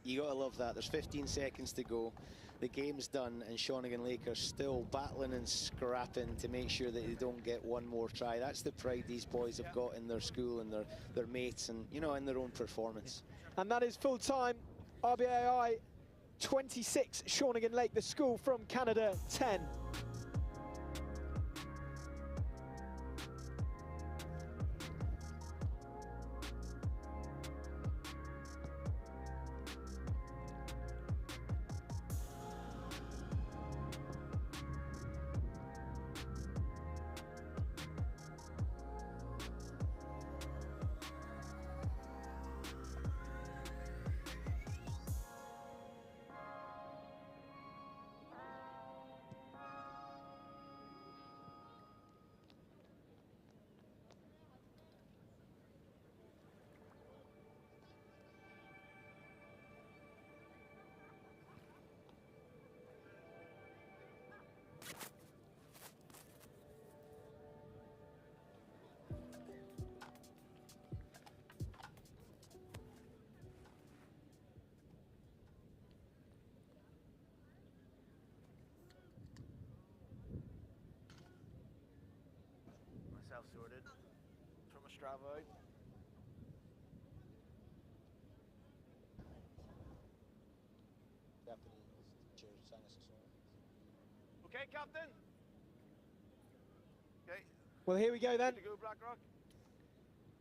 You gotta love that. There's 15 seconds to go. The game's done, and Shawnigan Lake are still battling and scrapping to make sure that they don't get one more try. That's the pride these boys have got in their school and their mates, and you know, in their own performance. And that is full time. RBAI 26, Shawnigan Lake, the school from Canada 10. Sorted from a Stravo. Okay, Captain. Okay. Well, here we go then. Good to go, Blackrock.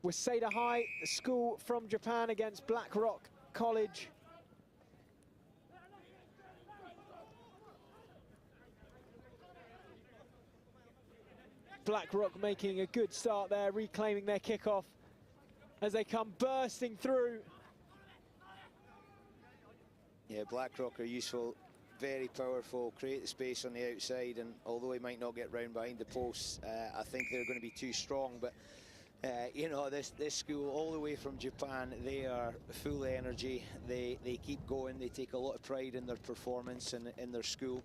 Waseda High, the school from Japan, against Blackrock College. Blackrock making a good start there, reclaiming their kickoff as they come bursting through. Yeah, Blackrock are useful, very powerful, create the space on the outside, and although he might not get round behind the posts, I think they're going to be too strong. But you know, this school, all the way from Japan, they are full of energy. They keep going. They take a lot of pride in their performance and in their school.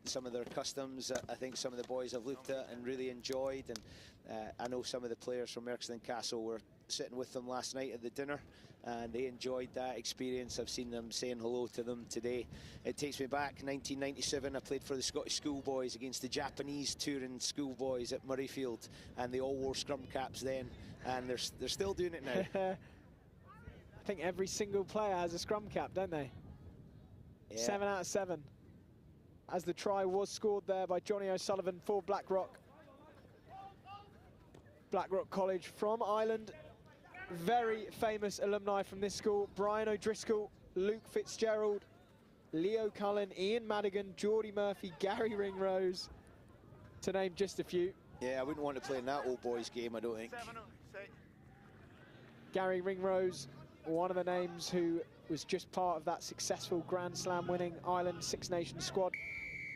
Some of their customs, I think some of the boys have looked at and really enjoyed, and I know some of the players from Merkston Castle were sitting with them last night at the dinner, and they enjoyed that experience. I've seen them saying hello to them today. It takes me back, 1997, I played for the Scottish schoolboys against the Japanese touring schoolboys at Murrayfield, and they all wore scrum caps then, and they're still doing it now. I think every single player has a scrum cap, don't they? Yeah. 7 out of 7. As the try was scored there by Johnny O'Sullivan for Blackrock. Blackrock College from Ireland. Very famous alumni from this school. Brian O'Driscoll, Luke Fitzgerald, Leo Cullen, Ian Madigan, Geordie Murphy, Gary Ringrose, to name just a few. Yeah, I wouldn't want to play in that old boys game, I don't think. Gary Ringrose, one of the names who was just part of that successful Grand Slam winning Ireland Six Nations squad.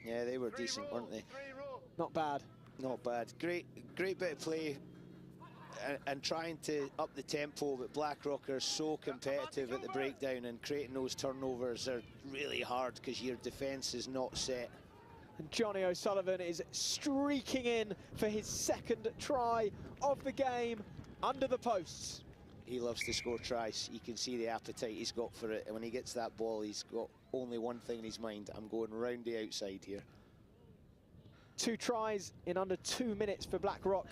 Yeah, they were decent, weren't they? Not bad. Not bad. Great bit of play and trying to up the tempo, but Blackrock are so competitive at the breakdown, and creating those turnovers are really hard because your defence is not set. And Johnny O'Sullivan is streaking in for his second try of the game. under the posts. He loves to score tries. You can see the appetite he's got for it. And when he gets that ball, he's got only one thing in his mind. I'm going round the outside here. 2 tries in under 2 minutes for Blackrock.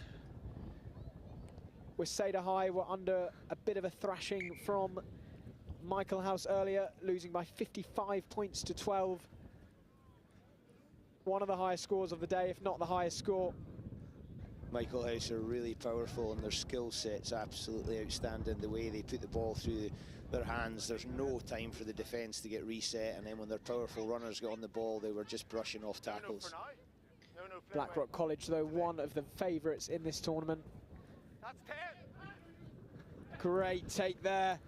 Waseda High were under a bit of a thrashing from Michaelhouse earlier, losing by 55 points to 12. One of the highest scores of the day, if not the highest score. Michaelhouse are really powerful and their skill set's absolutely outstanding. The way they put the ball through their hands, there's no time for the defence to get reset, and then when their powerful runners got on the ball, they were just brushing off tackles. Blackrock College, though, one of the favourites in this tournament. That's 10. Great take there.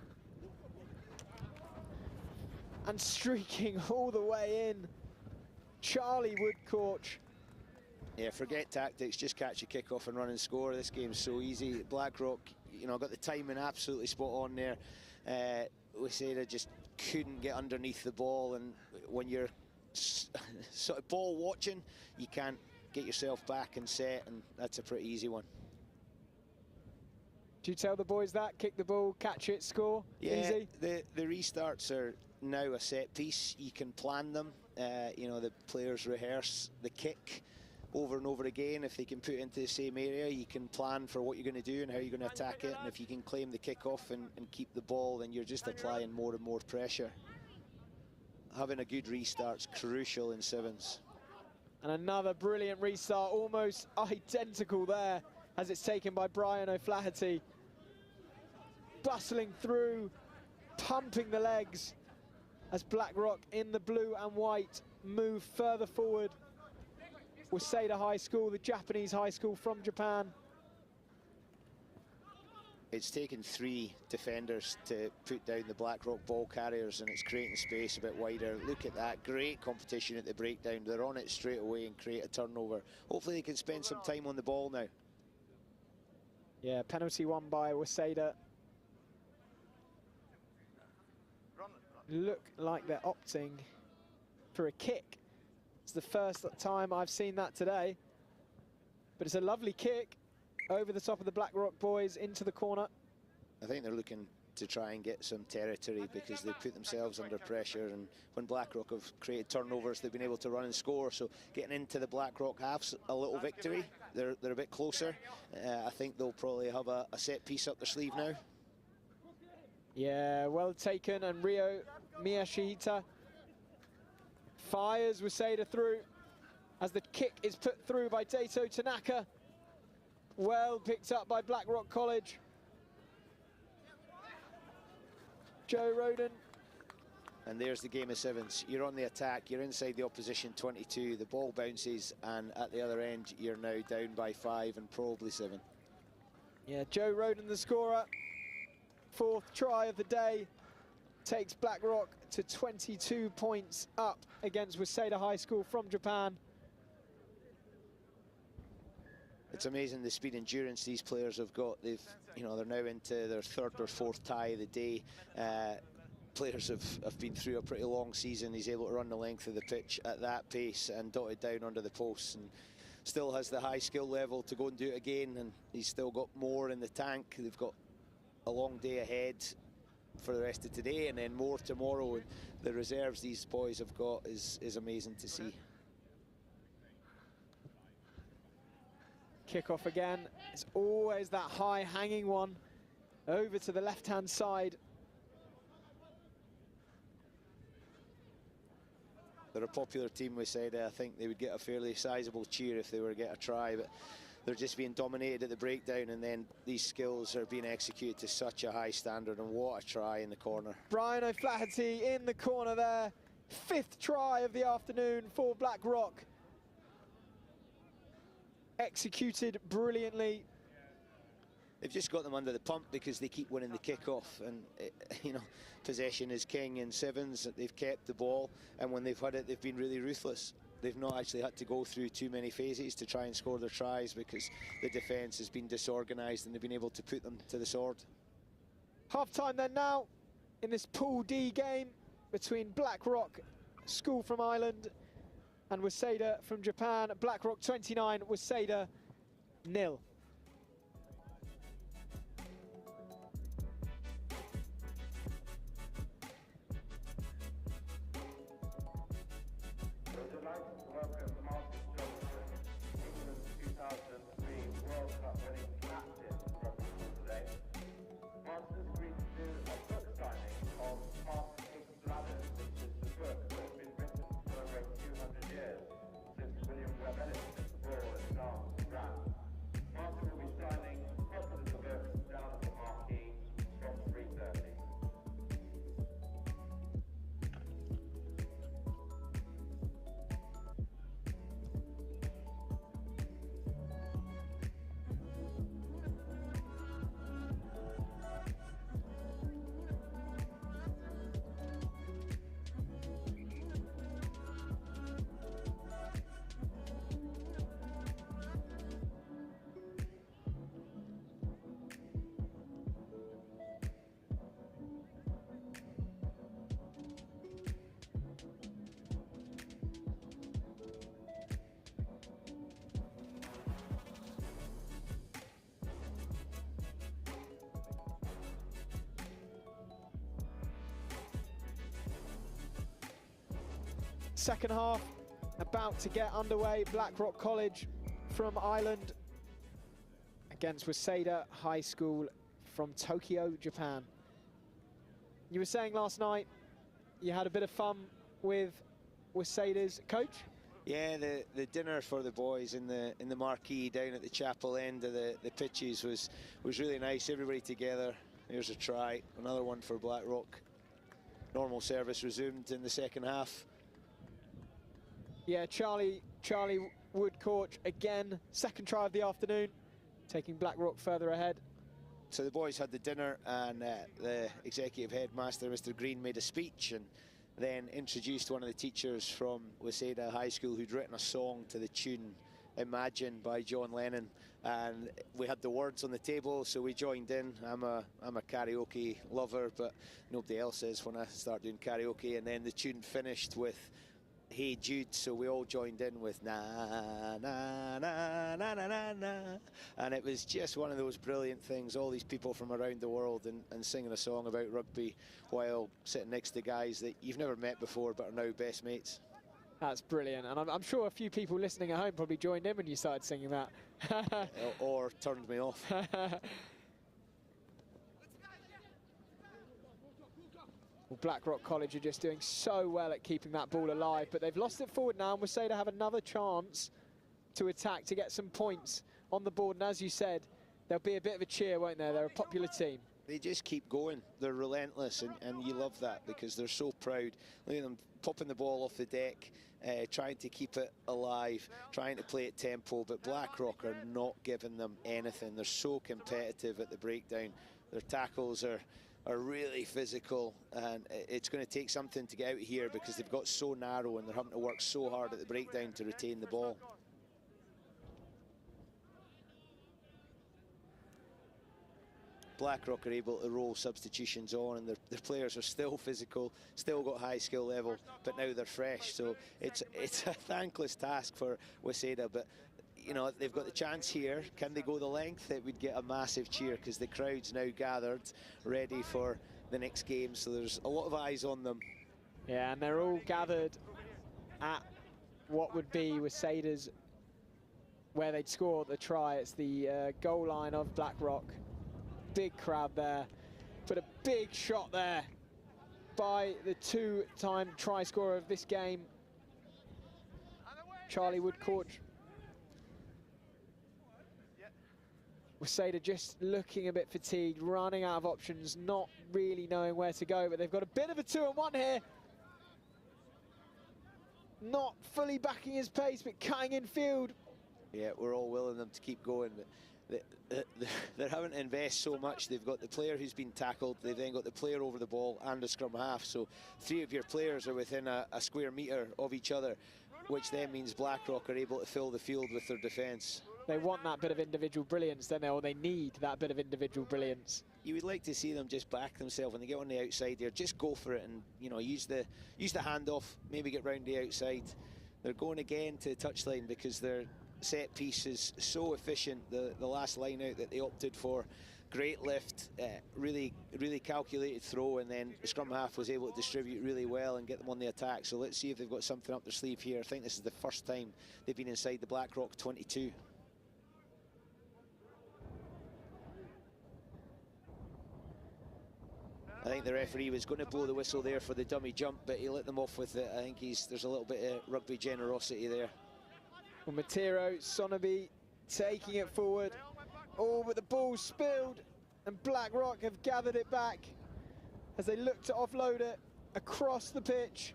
And streaking all the way in, Charlie Woodcourt. Yeah, forget tactics, just catch a kick-off and run and score. This game's so easy. Blackrock, you know, got the timing absolutely spot on there. Waseda just couldn't get underneath the ball, and when you're sort of ball watching, you can't get yourself back and set, and that's a pretty easy one. Do you tell the boys that? Kick the ball, catch it, score? Yeah, easy? The restarts are now a set piece. You can plan them. You know, the players rehearse the kick over and over again. If they can put it into the same area, you can plan for what you're going to do and how you're going to attack it. And if you can claim the kick-off and keep the ball, then you're just applying more and more pressure. Having a good restart's crucial in sevens. And another brilliant restart, almost identical there, as it's taken by Brian O'Flaherty. Bustling through, pumping the legs, as Blackrock in the blue and white move further forward. Waseda High School, the Japanese high school from Japan. It's taken 3 defenders to put down the Blackrock ball carriers, and it's creating space a bit wider. Look at that, great competition at the breakdown. They're on it straight away and create a turnover. Hopefully they can spend some time on the ball now. Yeah, penalty won by Waseda. Look like they're opting for a kick. It's the first time I've seen that today, but it's a lovely kick over the top of the Blackrock boys into the corner. I think they're looking to try and get some territory because they've put themselves under pressure, and when Blackrock have created turnovers, they've been able to run and score. So getting into the Blackrock half's a little victory. They're a bit closer. I think they'll probably have a set piece up their sleeve now. Yeah, well taken, and Rio Miyashita fires Waseda through as the kick is put through by Dato Tanaka. Well picked up by Blackrock College. Joe Roden. And there's the game of sevens. You're on the attack, you're inside the opposition 22, the ball bounces, and at the other end, you're now down by 5 and probably 7. Yeah, Joe Roden, the scorer. 4th try of the day, takes Blackrock to 22 points up against Waseda High School from Japan. It's amazing the speed endurance these players have got. They're now into their 3rd or 4th tie of the day. Players have been through a pretty long season. He's able to run the length of the pitch at that pace and dot it down under the posts, and still has the high skill level to go and do it again, and he's still got more in the tank. They've got a long day ahead for the rest of today, and then more tomorrow. And the reserves these boys have got is amazing to see. Kick off again. It's always that high hanging one over to the left hand side. They're a popular team, we said. I think they would get a fairly sizable cheer if they were to get a try, but they're just being dominated at the breakdown, and then these skills are being executed to such a high standard, and what a try in the corner. Brian O'Flaherty in the corner there. 5th try of the afternoon for Blackrock. Executed brilliantly. They've just got them under the pump because they keep winning the kick-off, and you know, possession is king in sevens. They've kept the ball, and when they've had it, they've been really ruthless. They've not actually had to go through too many phases to try and score their tries because the defence has been disorganised, and they've been able to put them to the sword. Half-time then now in this Pool D game between Blackrock, school from Ireland, and Waseda from Japan. Blackrock 29, Waseda 0. World Cup winning captain from today. Masters agreed to do a book signing of Past Bladders, which is the book that's been written for over 200 years since William Webb Ellis took the ball and danced and ran. Master will be signing copies of the book down at the marquee from 3:30. Second half about to get underway. Blackrock College from Ireland against Waseda High School from Tokyo, Japan. You were saying last night you had a bit of fun with Waseda's coach? Yeah, the dinner for the boys in the marquee down at the chapel end of the pitches was really nice. Everybody together. Here's a try, another one for Blackrock. Normal service resumed in the second half. Yeah, Charlie Woodcourt again, second try of the afternoon, taking Blackrock further ahead. So the boys had the dinner, and the executive headmaster, Mr. Green, made a speech and then introduced one of the teachers from Waseda High School who'd written a song to the tune Imagine by John Lennon, and we had the words on the table, so we joined in. I'm a karaoke lover, but nobody else is when I start doing karaoke. And then the tune finished with Hey Jude, so we all joined in with na na na na na na na, and it was just one of those brilliant things, all these people from around the world and singing a song about rugby while sitting next to guys that you've never met before but are now best mates. That's brilliant, and I'm sure a few people listening at home probably joined in when you started singing that. or turned me off. Well, Blackrock College are just doing so well at keeping that ball alive, but they've lost it forward now, and Waseda have another chance to attack, to get some points on the board. And as you said, there'll be a bit of a cheer, won't there? They're a popular team. They just keep going. They're relentless, and you love that because they're so proud. Look at them popping the ball off the deck, trying to keep it alive, trying to play at tempo, but Blackrock are not giving them anything. They're so competitive at the breakdown. Their tackles are really physical, and it's going to take something to get out here because they've got so narrow and they're having to work so hard at the breakdown to retain the ball. Blackrock are able to roll substitutions on, and their players are still physical, still got high skill level, but now they're fresh. So it's a thankless task for Waseda, but you know, they've got the chance here. Can they go the length? It would get a massive cheer because the crowd's now gathered, ready for the next game. So there's a lot of eyes on them. Yeah, and they're all gathered at what would be Waseda's, where they'd score the try. It's the goal line of Blackrock. Big crowd there, but a big shot there by the two-time try scorer of this game, Charlie Woodcourt. Waseda just looking a bit fatigued, running out of options, not really knowing where to go, but they've got a bit of a 2-on-1 here. Not fully backing his pace, but cutting in field. Yeah, we're all willing them to keep going, but they're having to invest so much. They've got the player who's been tackled, they've then got the player over the ball and the scrum half, so 3 of your players are within a square metre of each other, which then means Blackrock are able to fill the field with their defence. They want that bit of individual brilliance, don't they? Or they need that bit of individual brilliance. You would like to see them just back themselves when they get on the outside there. Just go for it, and you know, use the handoff, maybe get round the outside. They're going again to touchline because their set piece is so efficient. The last line out that they opted for, great lift, really calculated throw, and then the scrum half was able to distribute really well and get them on the attack. So let's see if they've got something up their sleeve here. I think this is the first time they've been inside the Blackrock 22. I think the referee was going to blow the whistle there for the dummy jump, but he let them off with it. I think there's a little bit of rugby generosity there. Well, Matero, Sonaby taking it forward. Oh, but the ball spilled, and Blackrock have gathered it back as they look to offload it across the pitch.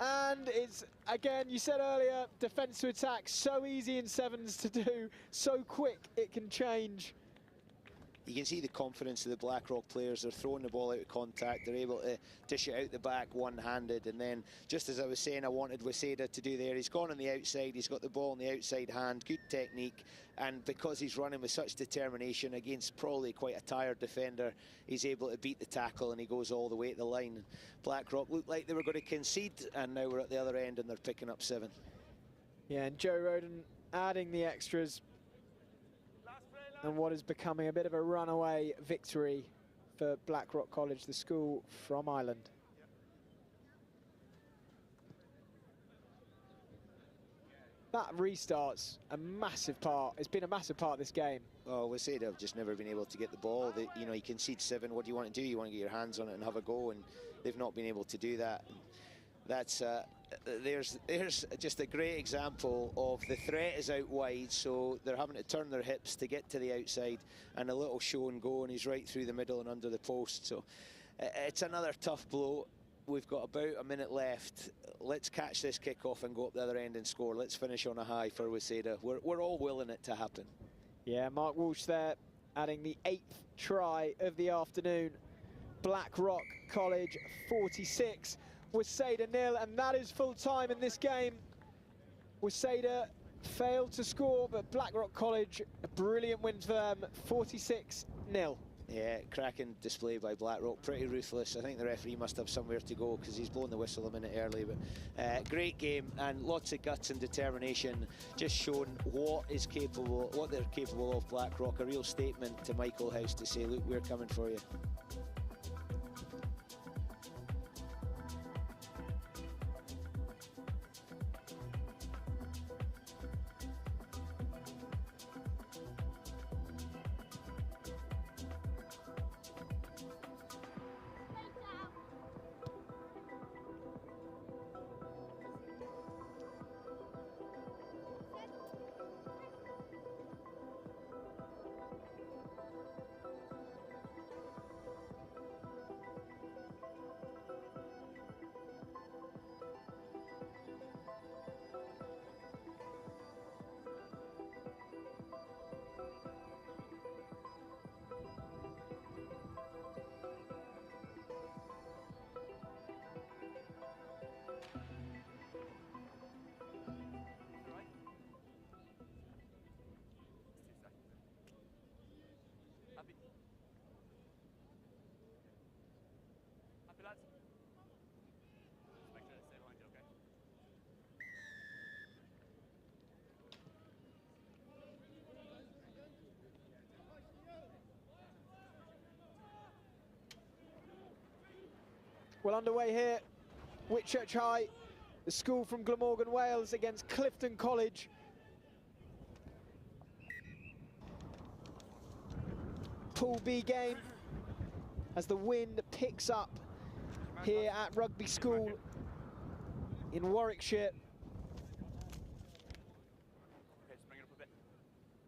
And it's, again, you said earlier, defence to attack, so easy in sevens to do, so quick it can change. You can see the confidence of the Blackrock players. They're throwing the ball out of contact. They're able to dish it out the back one-handed. And then, just as I was saying, I wanted Waseda to do there. He's gone on the outside. He's got the ball on the outside hand. Good technique. And because he's running with such determination against probably quite a tired defender, he's able to beat the tackle, and he goes all the way to the line. Blackrock looked like they were going to concede, and now we're at the other end, and they're picking up 7. Yeah, and Joe Roden adding the extras. And what is becoming a bit of a runaway victory for Blackrock College, the school from Ireland. That restart's a massive part. It's been a massive part of this game. Oh, Waseda have just never been able to get the ball. They, you know, you concede 7. What do you want to do? You want to get your hands on it and have a go, and they've not been able to do that. And that's there's just a great example of the threat is out wide, so they're having to turn their hips to get to the outside, and a little show and go, and he's right through the middle and under the post. So it's another tough blow. We've got about a minute left. Let's catch this kick-off and go up the other end and score. Let's finish on a high for Waseda. We're all willing it to happen. Yeah, Mark Walsh there, adding the 8th try of the afternoon. Blackrock College 46, Waseda 0, and that is full time in this game. Waseda failed to score, but Blackrock College, a brilliant win for them, 46-0. Yeah, cracking display by Blackrock, pretty ruthless. I think the referee must have somewhere to go because he's blown the whistle a minute early. But great game, and lots of guts and determination, just showing what they're capable of. Blackrock, a real statement to Michaelhouse to say, look, we're coming for you. Well, underway here, Whitchurch High, the school from Glamorgan, Wales, against Clifton College. Pool B game as the wind picks up here at Rugby School in Warwickshire.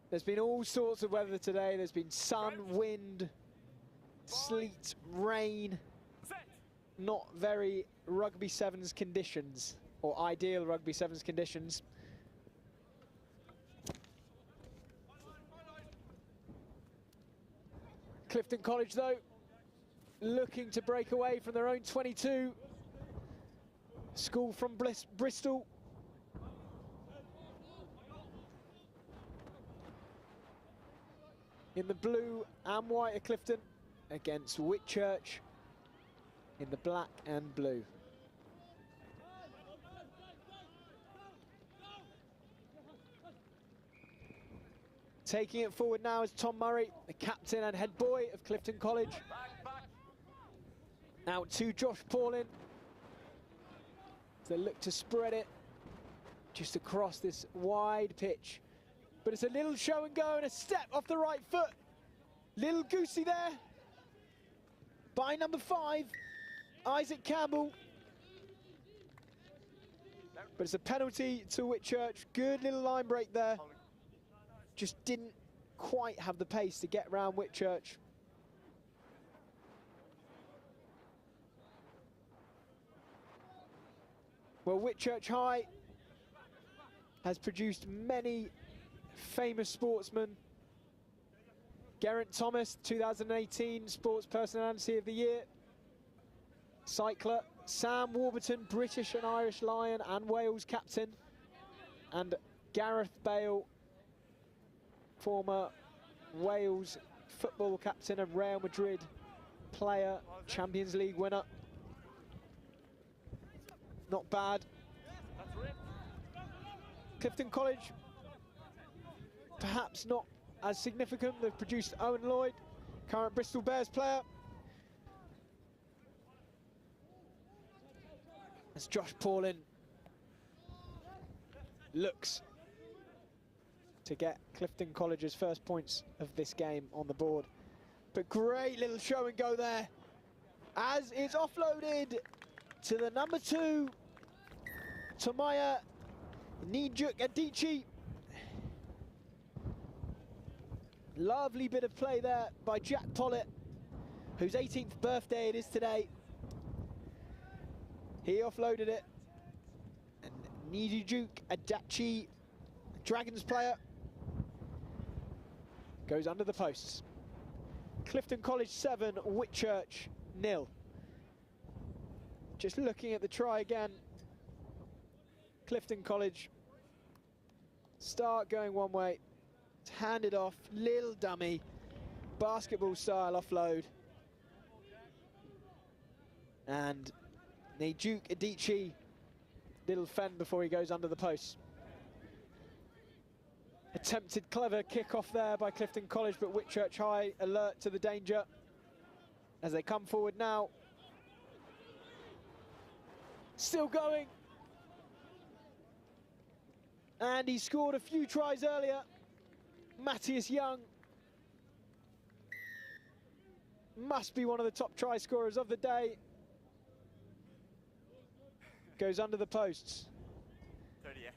There's been all sorts of weather today. There's been sun, wind, sleet, rain. Not very Rugby Sevens conditions, or ideal Rugby Sevens conditions. Clifton College, though, looking to break away from their own 22. School from Bristol. In the blue and white of Clifton against Whitchurch in the black and blue. Taking it forward now is Tom Murray, the captain and head boy of Clifton College. Out to Josh Paulin. They look to spread it just across this wide pitch. But it's a little show and go and a step off the right foot. Little goosey there. by number 5, Isaac Campbell. But it's a penalty to Whitchurch. Good little line break there. Just didn't quite have the pace to get round Whitchurch. Well, Whitchurch High has produced many famous sportsmen. Geraint Thomas, 2018 Sports Personality of the Year. Cycler Sam Warburton, British and Irish Lion and Wales captain. And Gareth Bale, former Wales football captain and Real Madrid player, Champions League winner. Not bad. Clifton College, perhaps not as significant. They've produced Owen Lloyd, current Bristol Bears player. As Josh Paulin looks to get Clifton College's first points of this game on the board. But great little show and go there, as it's offloaded to the number 2, Tomaya Nijuk Adichie. Lovely bit of play there by Jack Pollitt, whose 18th birthday it is today. He offloaded it. And Nijuk Adichie, Dragons player, goes under the posts. Clifton College 7, Whitchurch 0. Just looking at the try again. Clifton College start going one way, it's handed off, little dummy, basketball style offload. And Nijuk Adichie, little fend before he goes under the post. Attempted clever kick-off there by Clifton College, but Whitchurch High alert to the danger as they come forward now. Still going. And he scored a few tries earlier. Matthias Young must be one of the top try scorers of the day. Goes under the posts. 30, yeah.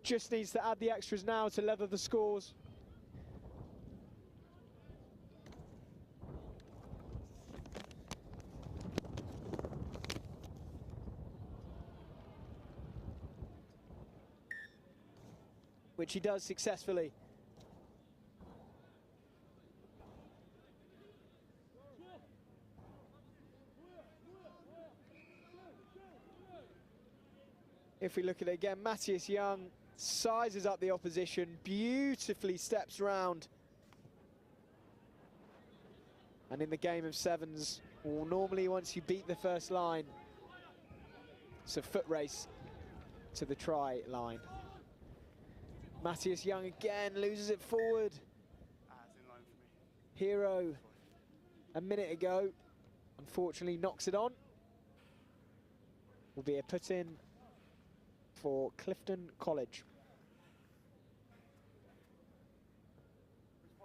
Just needs to add the extras now to level the scores. Which he does successfully. If we look at it again, Matthias Young sizes up the opposition, beautifully steps round. And in the game of sevens, well, normally once you beat the first line, it's a foot race to the try line. Matthias Young again loses it forward. It's in line for me. Hero a minute ago, unfortunately knocks it on. Will be a put in for Clifton College.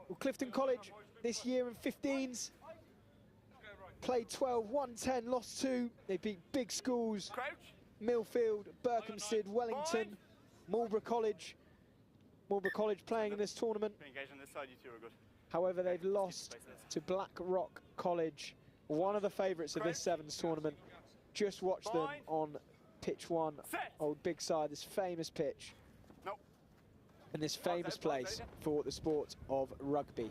Well, Clifton College this year in 15s played 12, won 10, lost 2. They beat big schools, Millfield, Berkhamsted, Wellington, Marlborough College. Marlborough College playing in this tournament. However, they've lost to Blackrock College, one of the favourites of this sevens tournament. Just watch them on pitch 1, Old Bigside, this famous pitch. And this famous place for the sport of rugby.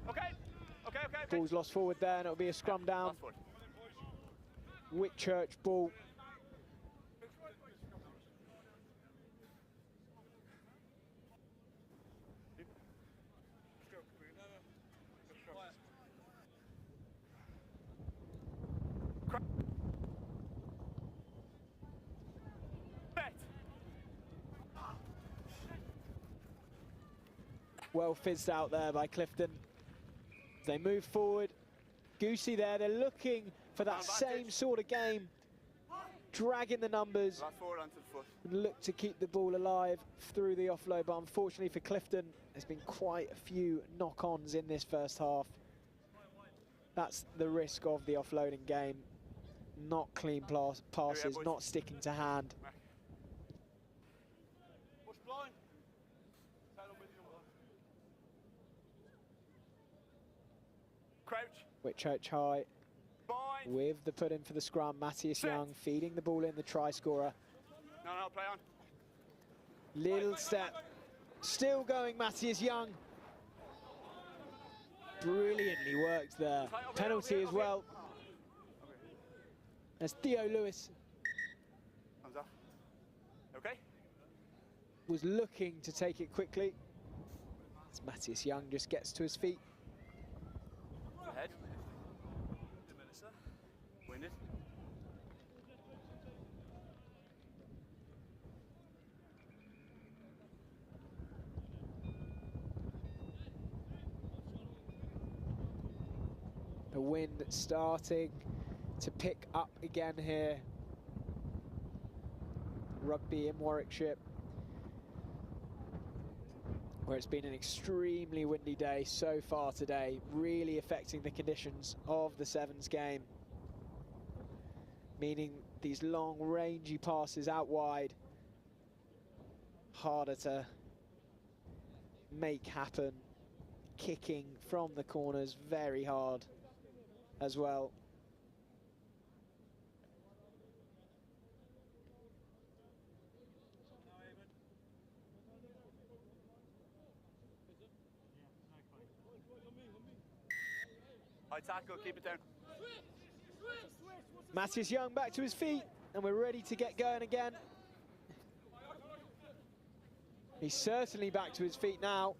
Okay. Ball's lost forward there, and it'll be a scrum down. Whitchurch ball. Well fizzed out there by Clifton. They move forward. Goosey there, they're looking for that same sort of game. dragging the numbers, Last forward onto the foot. and look to keep the ball alive through the offload, but unfortunately for Clifton, there's been quite a few knock-ons in this first half. That's the risk of the offloading game. Not clean passes, not sticking to hand. Push blind. Crouch. Whitchurch high with the put in for the scrum. Matthias Young feeding the ball in, the try scorer. No, play on. Little step. Still going, Matthias Young. Brilliantly worked there. Penalty as well. As Theo Lewis Thumbs up. Okay. was looking to take it quickly. As Matthias Young just gets to his feet. Ahead. Winded. The wind starting to pick up again here. Rugby in Warwickshire, where it's been an extremely windy day so far today, really affecting the conditions of the Sevens game, meaning these long rangy passes out wide harder to make happen. Kicking from the corners very hard as well. High tackle, keep it down. Matthias Young back to his feet, and we're ready to get going again. He's certainly back to his feet now.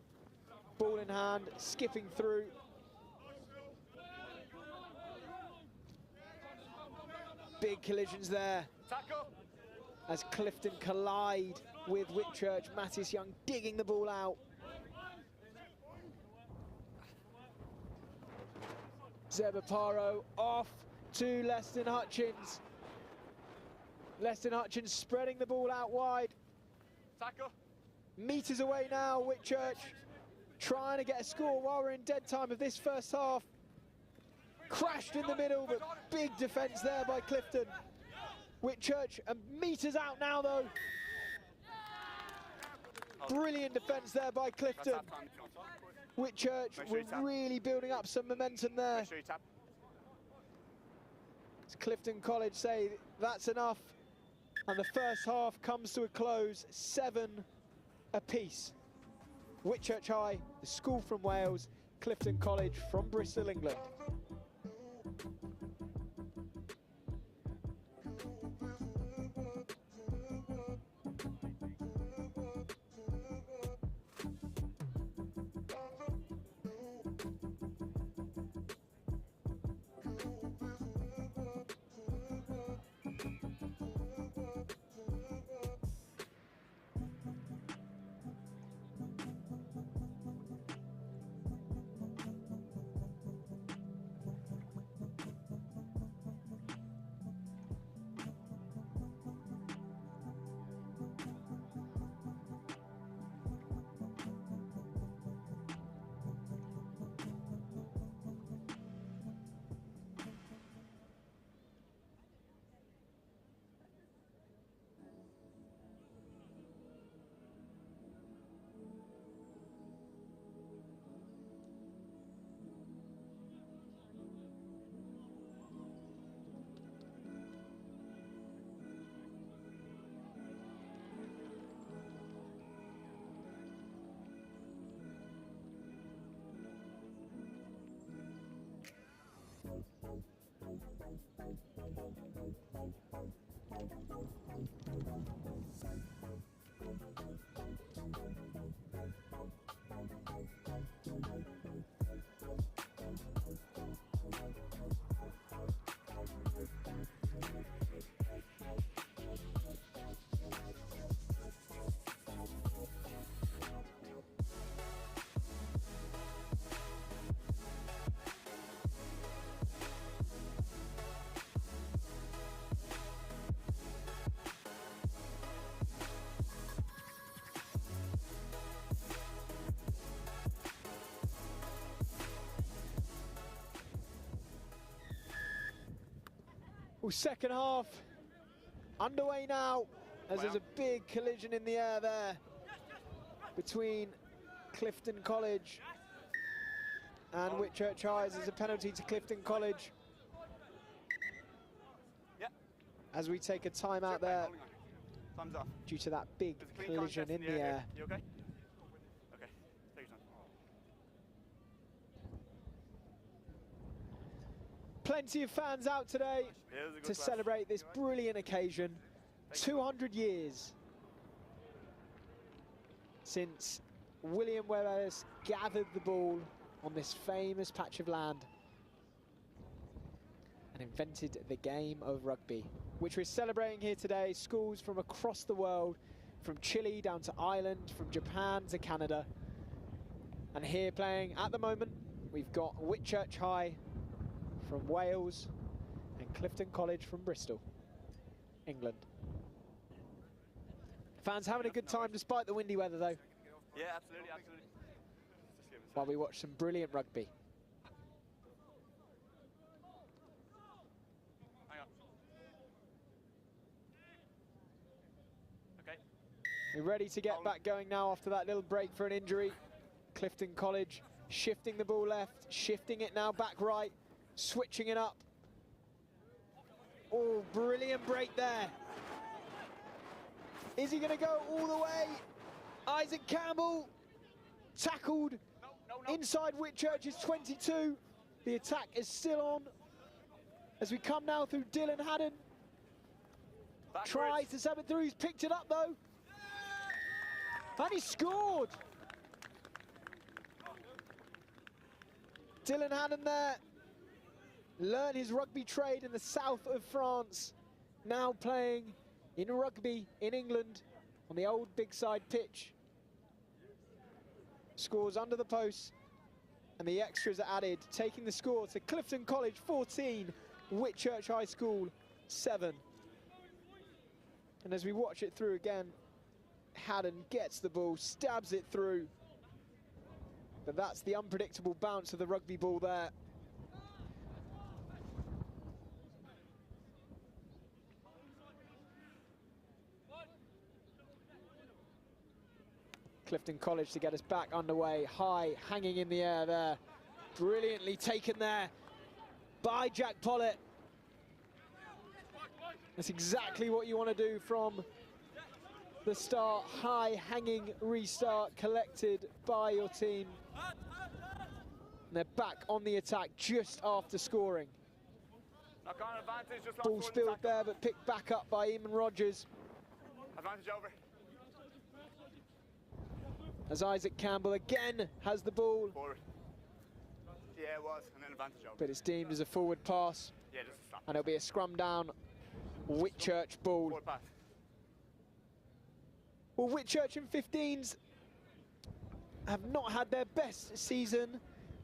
Ball in hand, skipping through. Big collisions there. Tackle. As Clifton collide with Whitchurch. Matthias Young digging the ball out. Zebaparo off to Leston Hutchins. Leston Hutchins spreading the ball out wide. Tackle. Meters away now, Whitchurch trying to get a score while we're in dead time of this first half. Crashed in the middle, but big defence there by Clifton. Whitchurch meters out now though. Brilliant defence there by Clifton. Whitchurch were really building up some momentum there. As Clifton College say that's enough, and the first half comes to a close, 7 apiece. Whitchurch High, the school from Wales, Clifton College from Bristol, England. Well, second half underway now, as there's a big collision in the air there between Clifton College and Whitchurch High. There's a penalty to Clifton College. As we take a timeout there due to that big collision in the air. You okay? Okay, take your time. Plenty of fans out today to celebrate this brilliant occasion. 200 years since William Wallace gathered the ball on this famous patch of land and invented the game of rugby, which we're celebrating here today. Schools from across the world, from Chile down to Ireland, from Japan to Canada. And here playing at the moment, we've got Whitchurch High from Wales and Clifton College from Bristol, England. Fans having a good time despite the windy weather though. Yeah, absolutely, absolutely. While we watch some brilliant rugby. Hang on. Okay. We're ready to get back going now after that little break for an injury. Clifton College shifting the ball left, shifting it now back right, switching it up. Oh, brilliant break there. Is he going to go all the way? Isaac Campbell tackled inside Whitchurch's 22. The attack is still on as we come now through Dylan Haddon. Tries to stab it through, he's picked it up though. And he scored. Dylan Haddon there. Learned his rugby trade in the south of France. Now playing in rugby in England on the old Bigside pitch. Scores under the post and the extras are added, taking the score to Clifton College 14, Whitchurch High School 7. And as we watch it through again, Haddon gets the ball, stabs it through. But that's the unpredictable bounce of the rugby ball there. Clifton College to get us back underway. High, hanging in the air there. Brilliantly taken there by Jack Pollett. That's exactly what you want to do from the start. High, hanging restart collected by your team. And they're back on the attack just after scoring. Knock-on advantage, just Ball spilled there, but picked back up by Eamon Rogers. Advantage over. As Isaac Campbell again has the ball. Forward. Yeah, it was, and then advantage over. But it's deemed as a forward pass. Yeah, just a stop. And it'll be a scrum down, Whitchurch ball. Forward pass. Well, Whitchurch in 15s have not had their best season.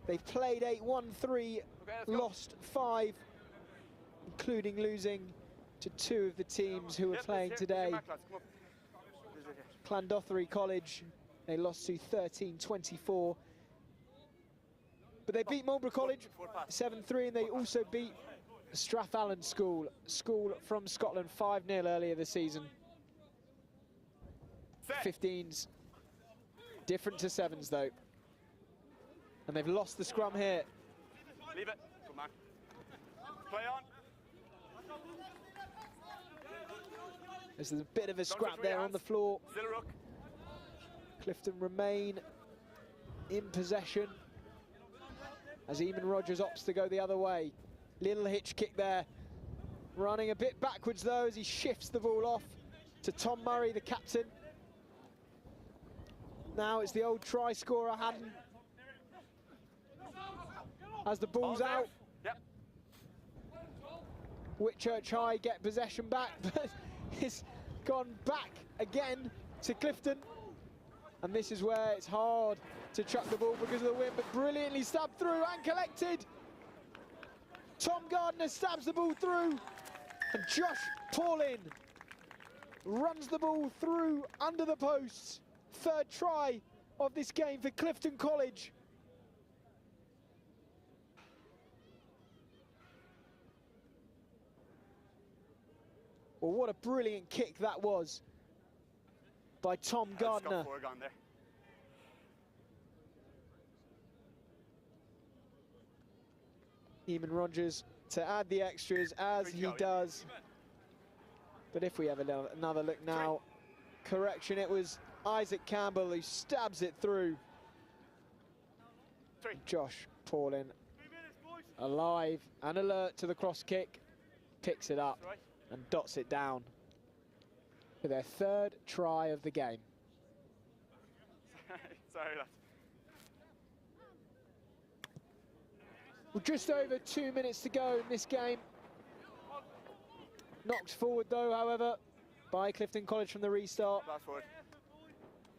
They've played 8, won 3, lost 5, including losing to 2 of the teams who are playing today. Llandovery College, they lost to 13-24. But they beat Marlborough College 7-3, and they also beat Strathallan school from Scotland 5-0 earlier this season. 15s, different to 7s though. And they've lost the scrum here. Leave it. Come on. Play on. There's a bit of a scrap there on the floor. Still a rook. Clifton remain in possession as Eamon Rogers opts to go the other way. Little hitch kick there. Running a bit backwards though as he shifts the ball off to Tom Murray, the captain. Now it's the old try scorer Haddon. As the ball's out. Yep. Whitchurch High get possession back, but it's gone back again to Clifton. And this is where it's hard to chuck the ball because of the wind, but brilliantly stabbed through and collected. Tom Gardner stabs the ball through, and Josh Paulin runs the ball through under the posts. Third try of this game for Clifton College. Well, what a brilliant kick that was by Tom Gardner. Eamon Rogers to add the extras as he does. But if we have another look now, correction, it was Isaac Campbell who stabs it through. Josh Paulin, alive and alert to the cross kick, picks it up and dots it down for their third try of the game. Sorry, lads. Well, just over 2 minutes to go in this game. Knocked forward though, however, by Clifton College from the restart.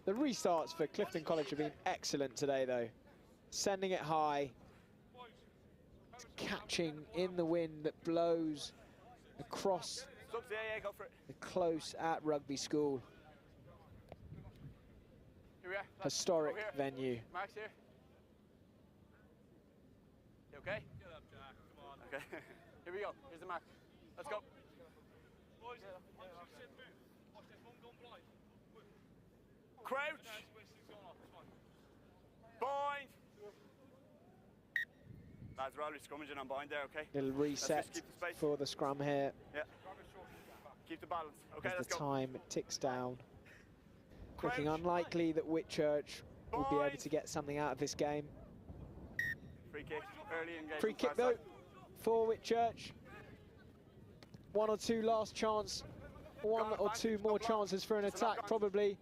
The restarts for Clifton College have been excellent today though. Sending it high, catching in the wind that blows across the close at Rugby School. Historic venue. Mark's here. You okay? Okay. Here we go. Here's the mark. Let's go. Crouch. Bind. Lads, we're already scrummaging on bind there, okay? Little reset for the scrum here. Yeah. Keep the balance. Okay, as let's the go. time ticks down. Looking unlikely that Whitchurch will be able to get something out of this game. Free kick. Early engagement. Free kick though for Whitchurch. One or two last chance. One or two more chances for an attack probably.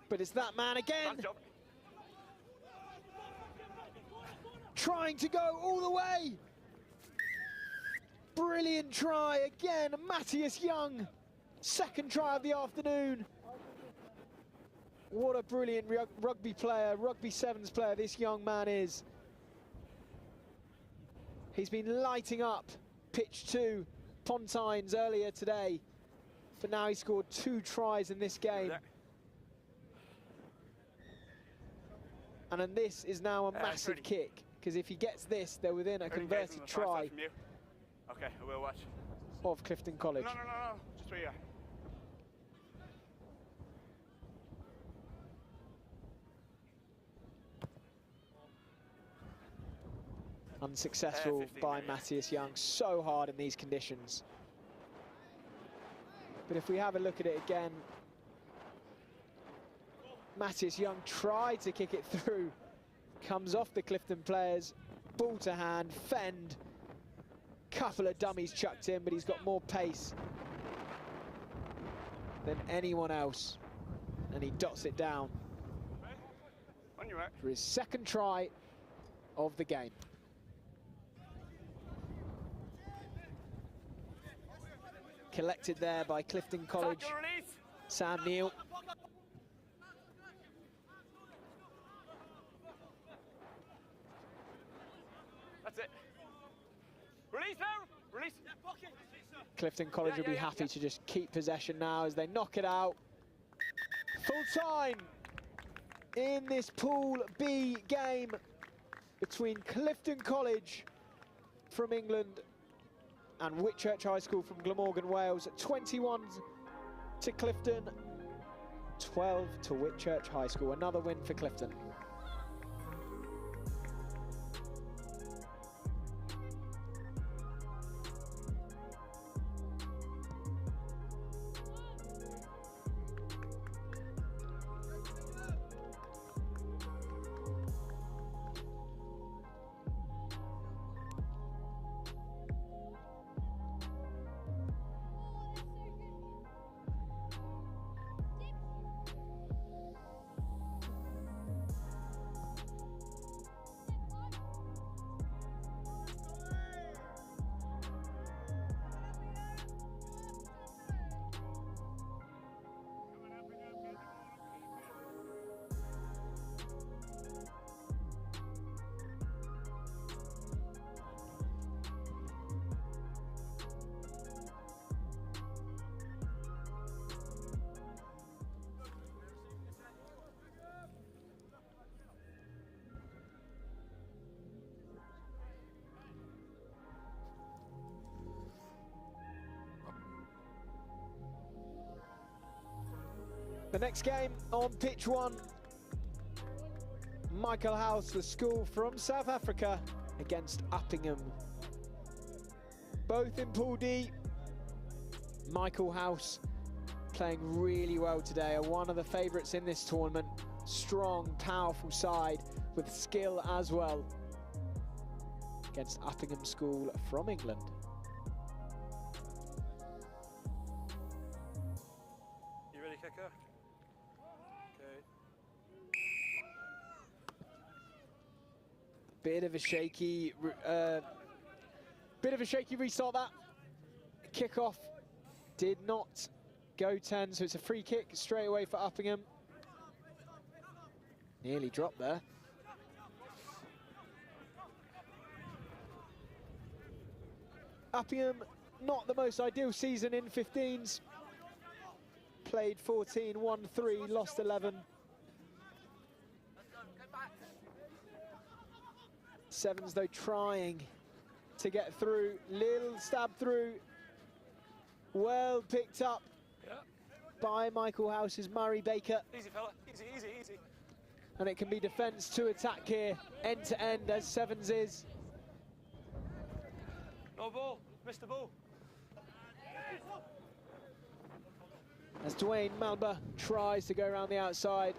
But it's that man again. Trying to go all the way. Brilliant try again, Matthias Young. Second try of the afternoon. What a brilliant rugby player, rugby sevens player this young man is. He's been lighting up pitch 2 Pontines earlier today, but now he scored 2 tries in this game. And then this is now a massive kick, because if he gets this, they're within a converted try Okay, I will watch. of Clifton College. No, just where you are. Unsuccessful by Matthias Young, so hard in these conditions. But if we have a look at it again, Matthias Young tried to kick it through, comes off the Clifton players, ball to hand, fend, couple of dummies chucked in, but he's got more pace than anyone else, and he dots it down for his second try of the game. Collected there by Clifton College, Sam Neal. That's it. Release now. Release. Clifton College will be happy to just keep possession now as they knock it out. Full time in this Pool B game between Clifton College from England and Whitchurch High School from Glamorgan, Wales. 21 to Clifton, 12 to Whitchurch High School. Another win for Clifton. The next game on pitch 1, Michaelhouse, the school from South Africa, against Uppingham. Both in Pool D. Michaelhouse playing really well today, are one of the favourites in this tournament. Strong, powerful side with skill as well, against Uppingham School from England. You ready, kicker? Okay. Bit of a shaky restart. That kickoff did not go 10, so it's a free kick straight away for Uppingham. Nearly dropped there. Uppingham, not the most ideal season in 15s. Played 14, won 3, lost 11. Sevens, though, trying to get through. Little stab through. Well picked up by Michaelhouse's Murray Baker. Easy, fella. Easy, easy, easy. And it can be defence to attack here, end to end, as Sevens is. No ball. Missed the ball. As Dwayne Malba tries to go around the outside.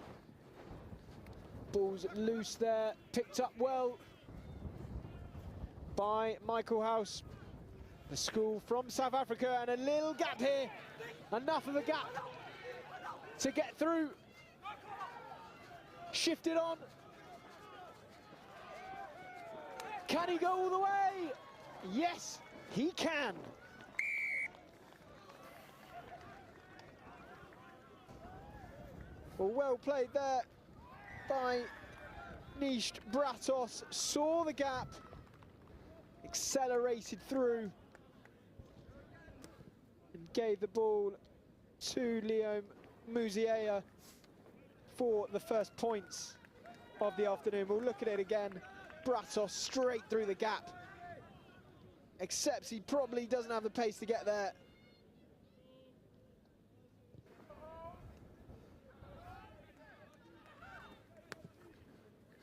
Ball's loose there, picked up well by Michaelhouse, the school from South Africa, and a little gap here. Enough of a gap to get through. Shifted on. Can he go all the way? Yes, he can. Well played there by Nisht Bratos. Saw the gap, accelerated through, and gave the ball to Leo Muziea for the first points of the afternoon. We'll look at it again. Bratos straight through the gap. Accepts he probably doesn't have the pace to get there.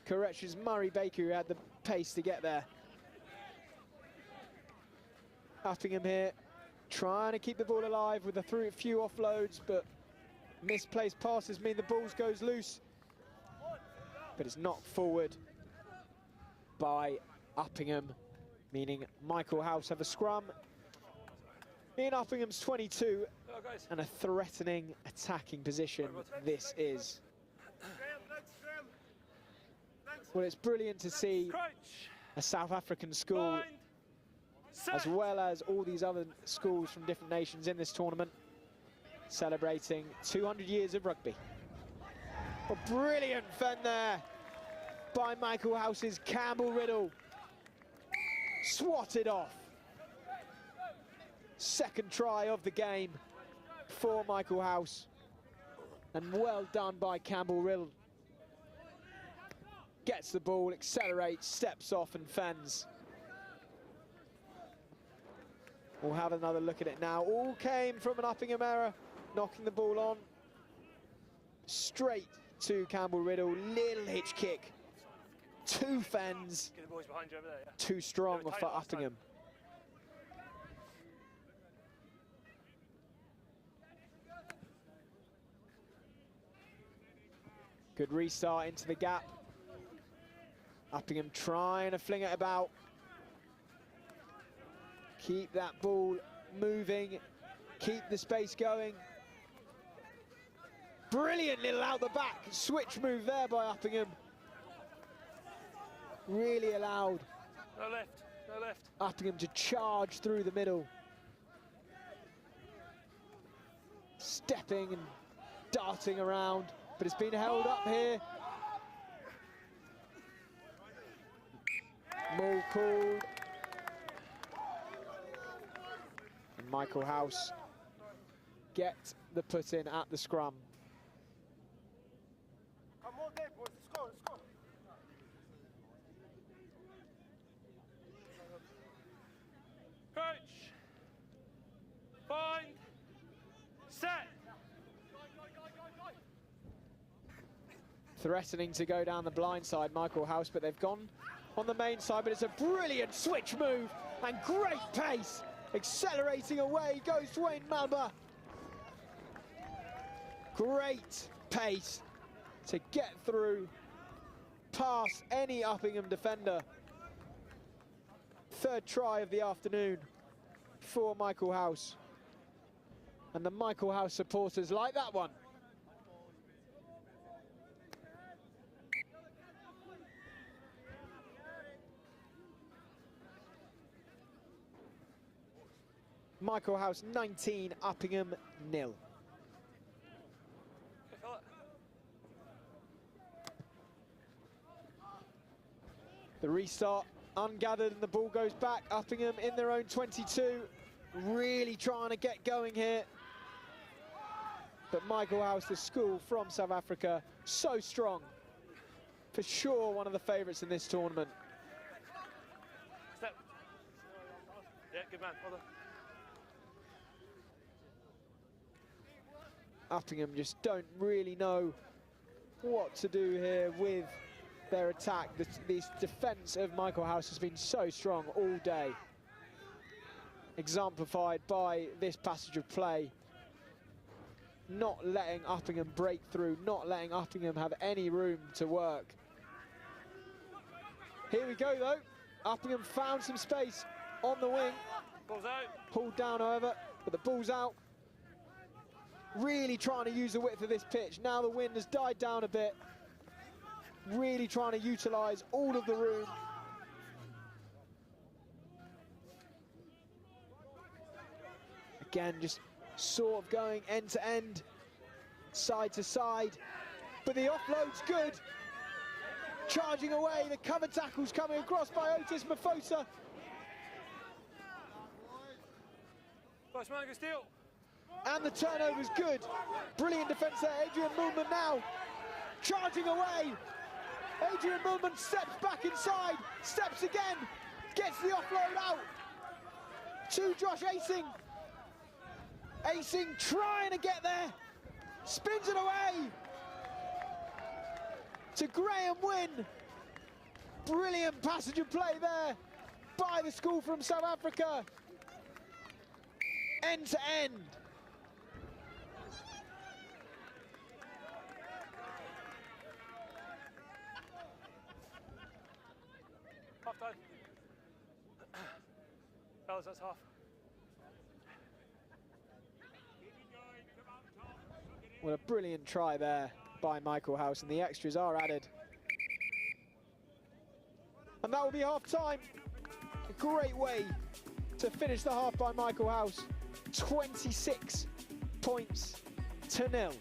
Corrections, Murray Baker, who had the pace to get there. Uppingham here, trying to keep the ball alive with a few offloads, but misplaced passes mean the ball goes loose. But it's knocked forward by Uppingham, meaning Michaelhouse have a scrum in Uppingham's 22, and a threatening attacking position this is. Well, it's brilliant to see a South African school, as well as all these other schools from different nations in this tournament, celebrating 200 years of rugby. A brilliant fend there by Michaelhouse's Campbell Riddle. Swatted off. Second try of the game for Michaelhouse. And well done by Campbell Riddle. Gets the ball, accelerates, steps off and fends. We'll have another look at it now. All came from an Uppingham error, knocking the ball on. Straight to Campbell Riddle, little hitch kick. 2 fends. Get the boys behind you over there, yeah. Too strong for Uppingham. Good restart into the gap. Uppingham trying to fling it about. Keep that ball moving. Keep the space going. Brilliant little out the back. Switch move there by Uppingham. Really allowed No left, no left. Uppingham to charge through the middle. Stepping and darting around, but it's been held up here. Maul called. And Michaelhouse get the put in at the scrum. Come on there, boys. Let's go, let's go. Coach. Bind. Set. threatening to go down the blind side, Michaelhouse, but they've gone on the main side, but it's a brilliant switch move and great pace. Accelerating away goes Dwayne Malba. Great pace to get through, past any Uppingham defender. Third try of the afternoon for Michaelhouse. And the Michaelhouse supporters like that one. Michaelhouse 19, Uppingham 0. The restart ungathered and the ball goes back. Uppingham in their own 22, really trying to get going here. But Michaelhouse, the school from South Africa, so strong. For sure one of the favourites in this tournament. Step. Yeah, good man. Well done. Uppingham just don't really know what to do here with their attack. This defence of Michaelhouse has been so strong all day, exemplified by this passage of play. Not letting Uppingham break through, not letting Uppingham have any room to work. Here we go though. Uppingham found some space on the wing. Ball's out. Pulled down however, but the ball's out. Really trying to use the width of this pitch. Now the wind has died down a bit. Really trying to utilise all of the room. Again, just sort of going end to end, side to side. But the offload's good. Charging away, the cover tackle's coming across by Otis Mafosa. First man, go steal. And the turnover's good. Brilliant defence there, Adrian Mullman now. Charging away. Adrian Mullman steps back inside, steps again, gets the offload out to Josh Acing. Acing trying to get there, spins it away to Graham Wynn. Brilliant passage of play there by the school from South Africa. End to end. Half time. Fellas, that's half. What a brilliant try there by Michaelhouse, and the extras are added. And that will be half time. A great way to finish the half by Michaelhouse. 26 points to 0.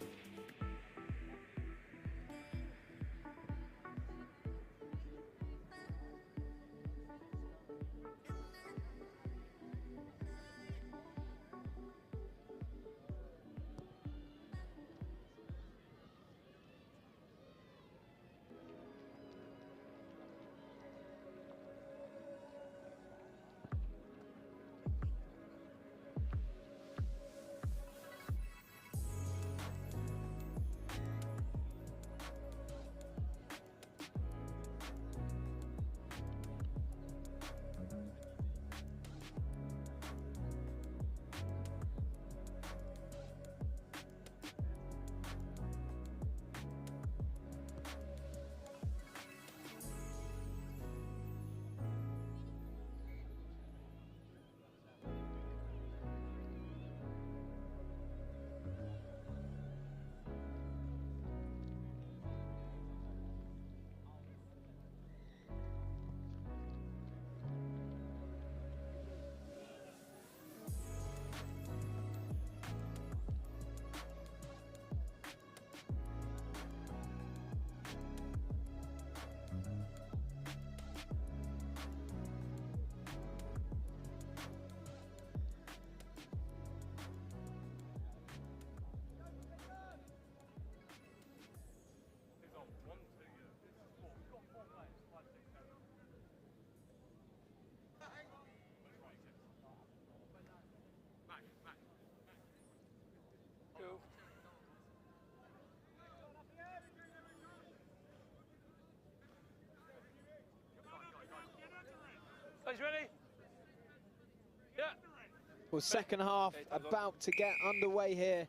Well, second half about to get underway here.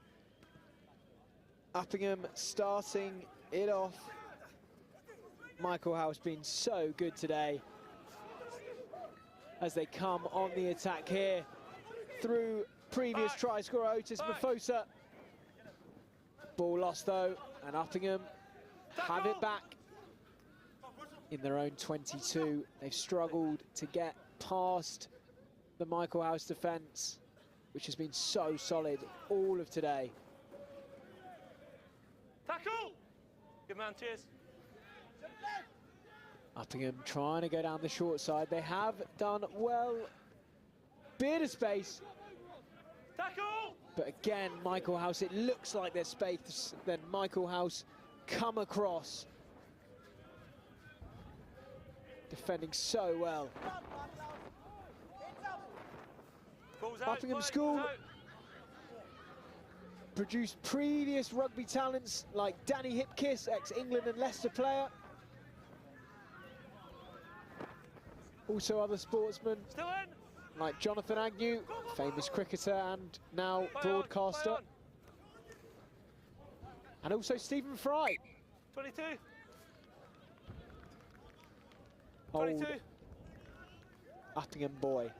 Uppingham starting it off. Michaelhouse been so good today as they come on the attack here through previous try scorer Otis Mafosa. Ball lost though, and Uppingham have it back in their own 22. They've struggled to get past the Michaelhouse defence, which has been so solid all of today. Tackle! Good man, cheers. Uppingham trying to go down the short side. They have done well. Bit of space. Tackle! But again, Michaelhouse, it looks like there's space. Then Michaelhouse come across. Defending so well. Uppingham School produced previous rugby talents like Danny Hipkiss, ex-England and Leicester player. Also other sportsmen like Jonathan Agnew, famous cricketer and now broadcaster. And also Stephen Fry. 22. Old Uppingham boy.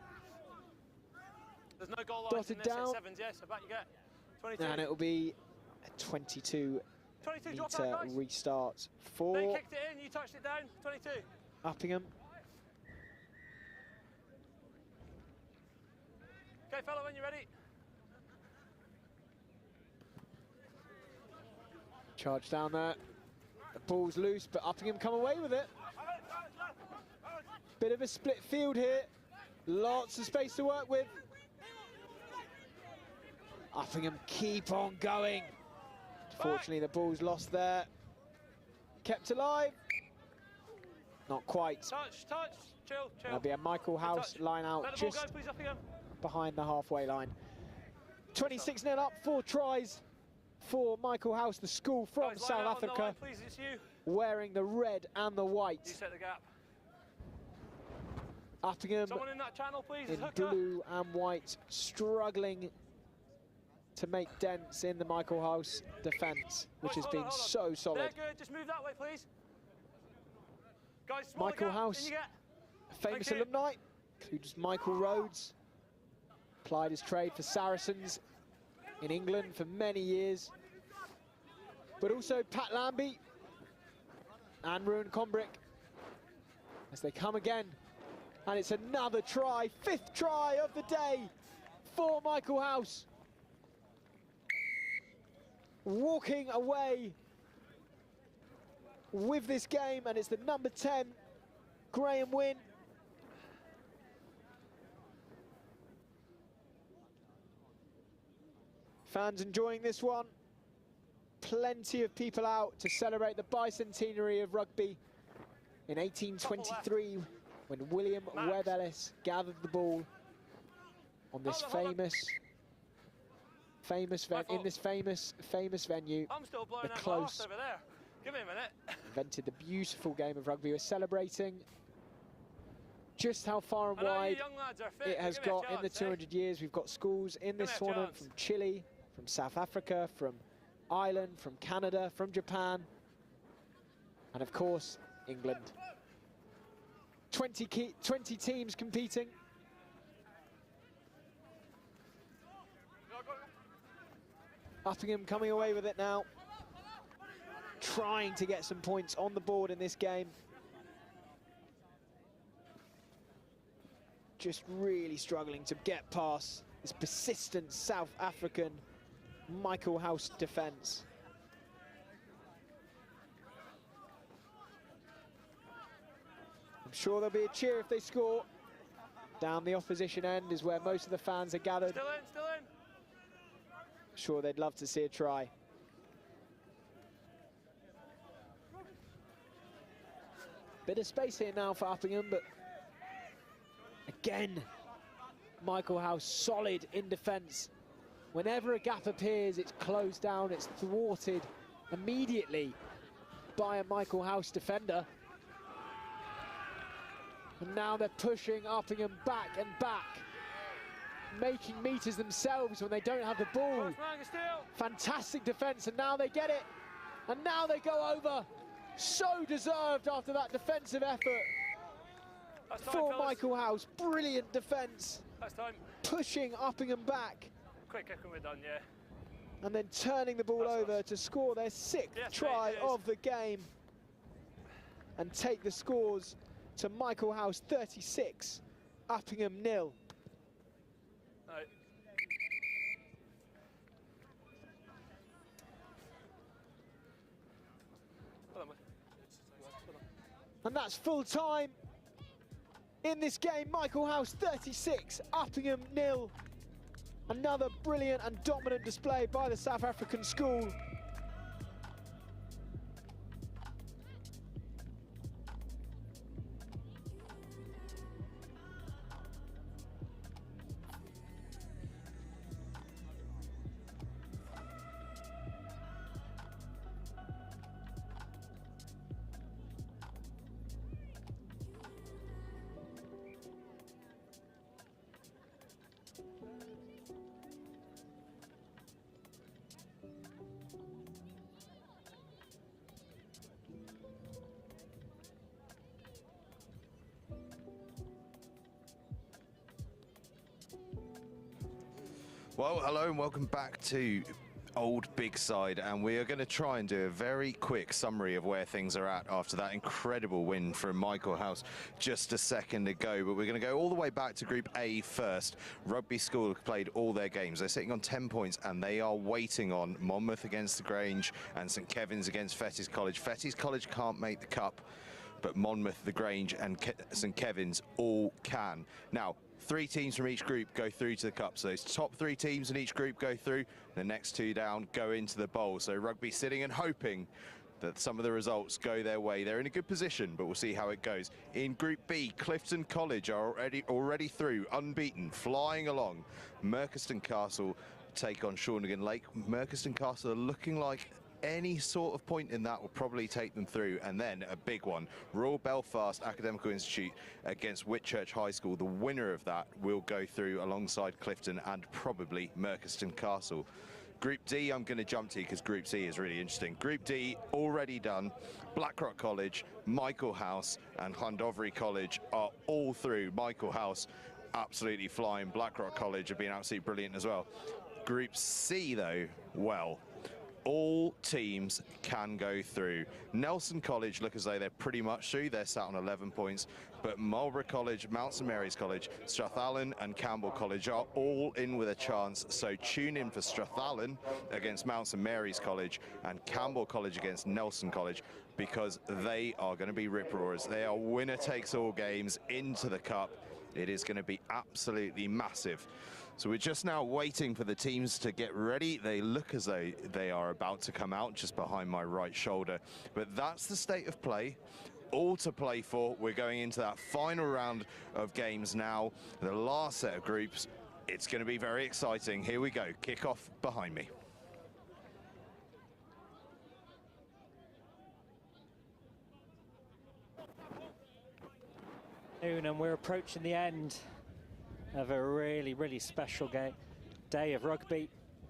There's no goal lines in Dotted this down. at sevens, yes, I bet you get 22. And it will be a 22 metre restart for They kicked it in, you touched it down, 22. Uppingham. Okay, fella, when you're ready. Charge down there. The ball's loose, but Uppingham come away with it. Bit of a split field here. Lots of space to work with. Uppingham keep on going. Unfortunately, the ball's lost there. Kept alive. Not quite. Touch, chill. There'll be a Michaelhouse line out Let the ball just go, please, Uppingham. behind the halfway line. 26-0 up, 4 tries for Michaelhouse, the school from Guys, South line out on the Africa, line, please, it's you. wearing the red and the white. You set the gap. Uppingham Someone in that channel, please, in hooker. blue and white, struggling to make dents in the Michaelhouse defence, which has been so solid. They're good, just move that way, please. Guys, smaller gap, Michaelhouse, in you get. a famous Thank you. alumni, includes Michael Rhodes, plied his trade for Saracens in England for many years, but also Pat Lambie and Ruan Combrick as they come again. And it's another try, 5th try of the day for Michaelhouse. Walking away with this game, and it's the number 10, Graham Wynn. Fans enjoying this one. Plenty of people out to celebrate the bicentenary of rugby in 1823, when William Webb Ellis gathered the ball on this famous venue, I'm still blowing the that Close. glass over there. Give me a minute. Invented the beautiful game of rugby. We're celebrating just how far and I know you wide young lads are fit, it but has give me a got in the chance, 200 years. We've got schools in this me a tournament chance. from Chile, from South Africa, from Ireland, from Canada, from Japan, and of course, England. 20 teams competing. Uppingham coming away with it now. Trying to get some points on the board in this game. Just really struggling to get past this persistent South African Michaelhouse defence. I'm sure there'll be a cheer if they score. Down the opposition end is where most of the fans are gathered. Still in. Sure, they'd love to see a try. Bit of space here now for Uppingham, but again, Michaelhouse solid in defence. Whenever a gap appears, it's closed down, it's thwarted immediately by a Michaelhouse defender. And now they're pushing Uppingham back and back. making meters themselves when they don't have the ball. Fantastic defence, and now they get it. And now they go over. So deserved after that defensive effort for Michaelhouse. Brilliant defence. Pushing Uppingham back. Quick kick and we're done, yeah. And then turning the ball over to score their 6th try of the game. And take the scores to Michaelhouse 36, Uppingham 0. No. And that's full time in this game. Michaelhouse 36, Uppingham 0. Another brilliant and dominant display by the South African school. Well, hello and welcome back to Old Bigside, and we are going to try and do a very quick summary of where things are at after that incredible win from Michaelhouse just a second ago. But we're going to go all the way back to Group A first. Rugby School have played all their games. They're sitting on 10 points, and they are waiting on Monmouth against the Grange and St Kevin's against Fettes College. Fettes College can't make the cup, but Monmouth, the Grange and St Kevin's all can. Now, 3 teams from each group go through to the cup. So those top 3 teams in each group go through. The next 2 down go into the bowl. So Rugby sitting and hoping that some of the results go their way. They're in a good position, but we'll see how it goes. In Group B, Clifton College are already through, unbeaten, flying along. Merchiston Castle take on Shawnigan Lake. Merchiston Castle are looking like any sort of point in that will probably take them through. And then a big one, Royal Belfast Academical Institute against Whitchurch High School. The winner of that will go through alongside Clifton and probably Merchiston Castle. Group D, I'm going to jump to because Group C is really interesting. Group D, already done. Blackrock College, Michaelhouse and Llandovery College are all through. Michaelhouse absolutely flying. Blackrock College have been absolutely brilliant as well. Group C, though, well, all teams can go through. Nelson College look as though they're pretty much through. They're sat on 11 points. But Marlborough College, Mount St Mary's College, Strathallan and Campbell College are all in with a chance. So tune in for Strathallan against Mount St Mary's College and Campbell College against Nelson College, because they are going to be rip-roarers. They are winner-takes-all games into the cup. It is going to be absolutely massive. So we're just now waiting for the teams to get ready. They look as though they are about to come out just behind my right shoulder. But that's the state of play. All to play for. We're going into that final round of games now. The last set of groups. It's going to be very exciting. Here we go. Kick-off behind me. And we're approaching the end of a really, really special day of rugby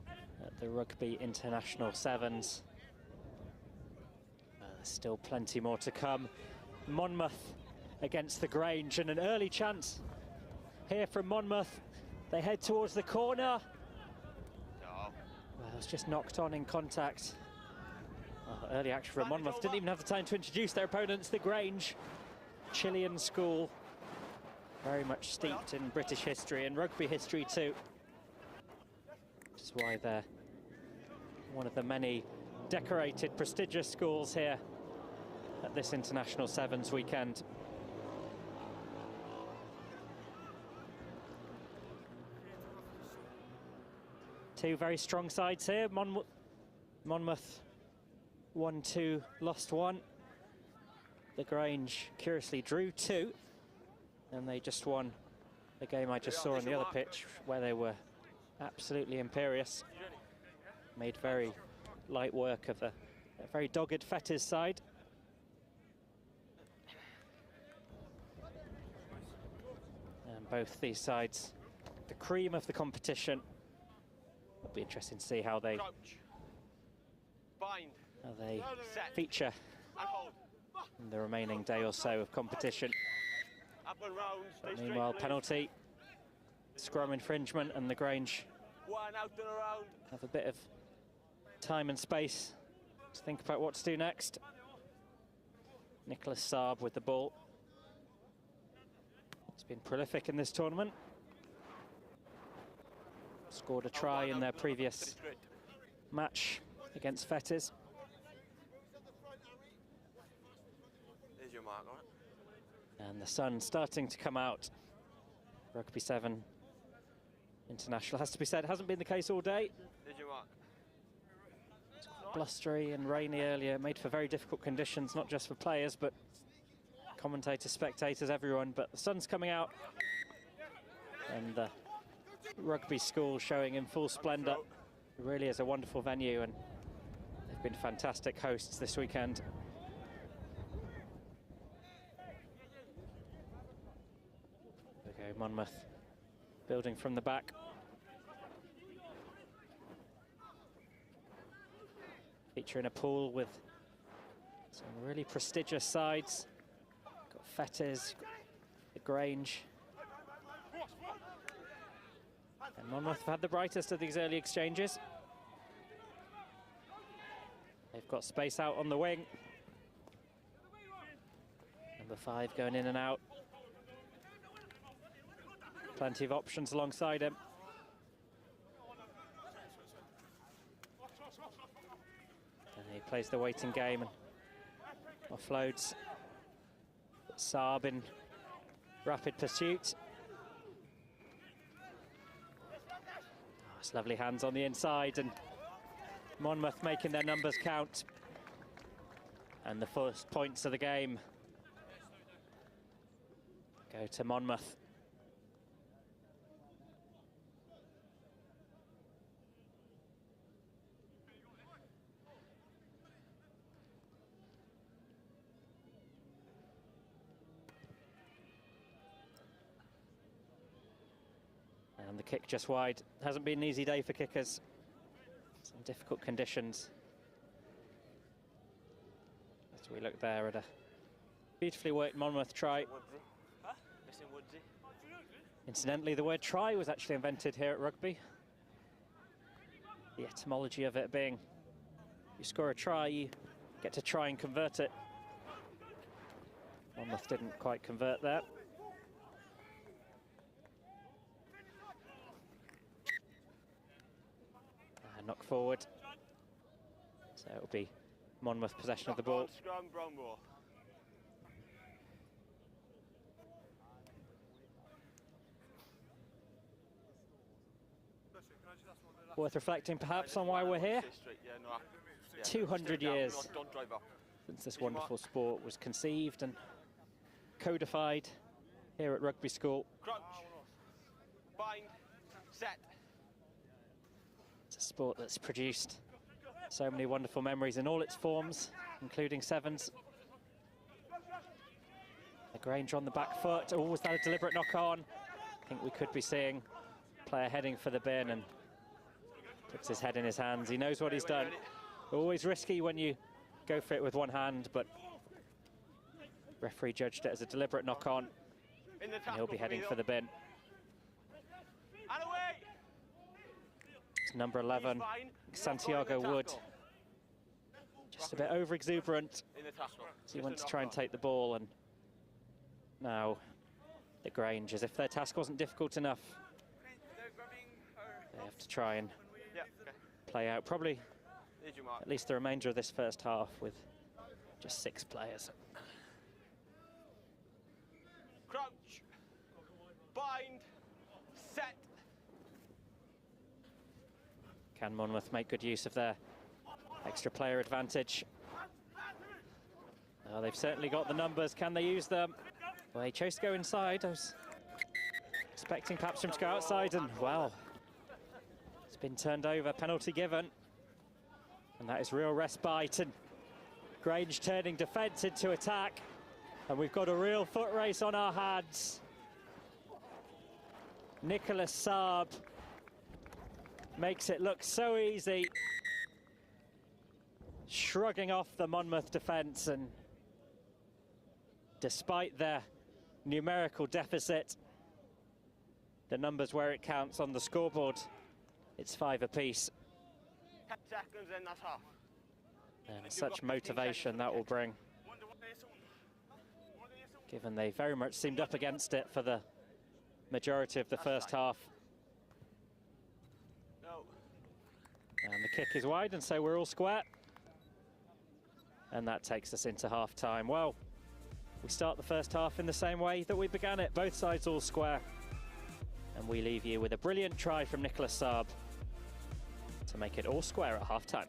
at the Rugby International Sevens. There's still plenty more to come. Monmouth against the Grange, and an early chance here from Monmouth. They head towards the corner. Well, it's just knocked on in contact. Early action from Monmouth. Didn't even have the time to introduce their opponents, the Grange. Chilean school. Very much steeped in British history and rugby history too. Which is why they're one of the many decorated, prestigious schools here at this International Sevens weekend. Two very strong sides here. Monmouth 1-2, lost 1. The Grange curiously drew 2. And they just won the game I just saw on the other pitch, where they were absolutely imperious. Made very light work of a very dogged Fettes side. And both these sides the cream of the competition. It'll be interesting to see how they feature in the remaining day or so of competition. But meanwhile, penalty, scrum infringement, and the Grange have a bit of time and space to think about what to do next. Nicholas Saab with the ball. He's been prolific in this tournament. Scored a try in their previous match against Fettes. There's your mark, all right? And the sun starting to come out. Rugby 7 international, has to be said, hasn't been the case all day. There's your mark. Blustery and rainy earlier, made for very difficult conditions, not just for players, but commentators, spectators, everyone. But the sun's coming out, and the rugby school showing in full splendour. It really is a wonderful venue, and they've been fantastic hosts this weekend. There we go, Monmouth building from the back. Featuring a pool with some really prestigious sides. Got Fettes, the Grange. And Monmouth have had the brightest of these early exchanges. They've got space out on the wing. Number 5 going in and out. Plenty of options alongside him. He plays the waiting game and offloads Saab in rapid pursuit. Oh, it's lovely hands on the inside, and Monmouth making their numbers count. And the first points of the game go to Monmouth. And the kick just wide. Hasn't been an easy day for kickers. Some difficult conditions. As we look there at a beautifully worked Monmouth try. Incidentally, the word try was actually invented here at Rugby. The etymology of it being, you score a try, you get to try and convert it. Monmouth didn't quite convert that. Knock forward. So it'll be Monmouth possession of the ball. Scrum, Bromwell. Worth reflecting perhaps on why we're here. 200 years since this wonderful sport was conceived and codified here at Rugby School. Crunch. Bind. Set. It's a sport that's produced so many wonderful memories in all its forms, including sevens. The Grange on the back foot. Oh, was that a deliberate knock on? I think we could be seeing player heading for the bin and puts his head in his hands. He knows what he's done. Always risky when you go for it with one hand, but referee judged it as a deliberate knock on. And he'll be heading for the bin. It's number 11, Santiago Wood. Just a bit over exuberant. So he went to try and take the ball, and now the Grange, as if their task wasn't difficult enough, they have to try and play out probably at least the remainder of this first half with just 6 players. Crouch. Bind. Set. Can Monmouth make good use of their extra player advantage? Oh, they've certainly got the numbers. Can they use them? Well, they chose to go inside. I was expecting perhaps him to go outside, and well, it's been turned over, penalty given. And that is real respite, and Grange turning defence into attack. And we've got a real foot race on our hands. Nicholas Saab makes it look so easy, shrugging off the Monmouth defence, and despite their numerical deficit, the numbers where it counts on the scoreboard, it's 5 apiece. 10 seconds and that's half. And such motivation that will bring, given they very much seemed up against it for the majority of the first half. And the kick is wide, and so we're all square. And that takes us into half-time. Well, we start the first half in the same way that we began it, both sides all square. And we leave you with a brilliant try from Nicholas Saab to make it all square at half-time.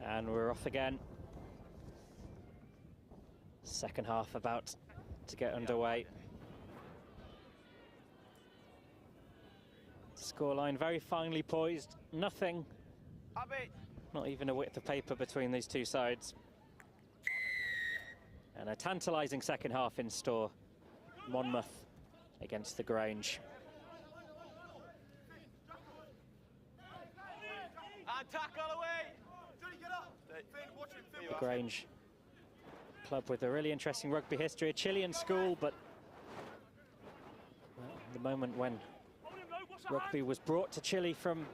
And we're off again. Second half about to get underway. Scoreline very finely poised. Nothing, not even a width of paper between these two sides. And a tantalising second half in store. Monmouth against the Grange. And tackle away! The Grange club with a really interesting rugby history, a Chilean school, but the moment when rugby was brought to Chile from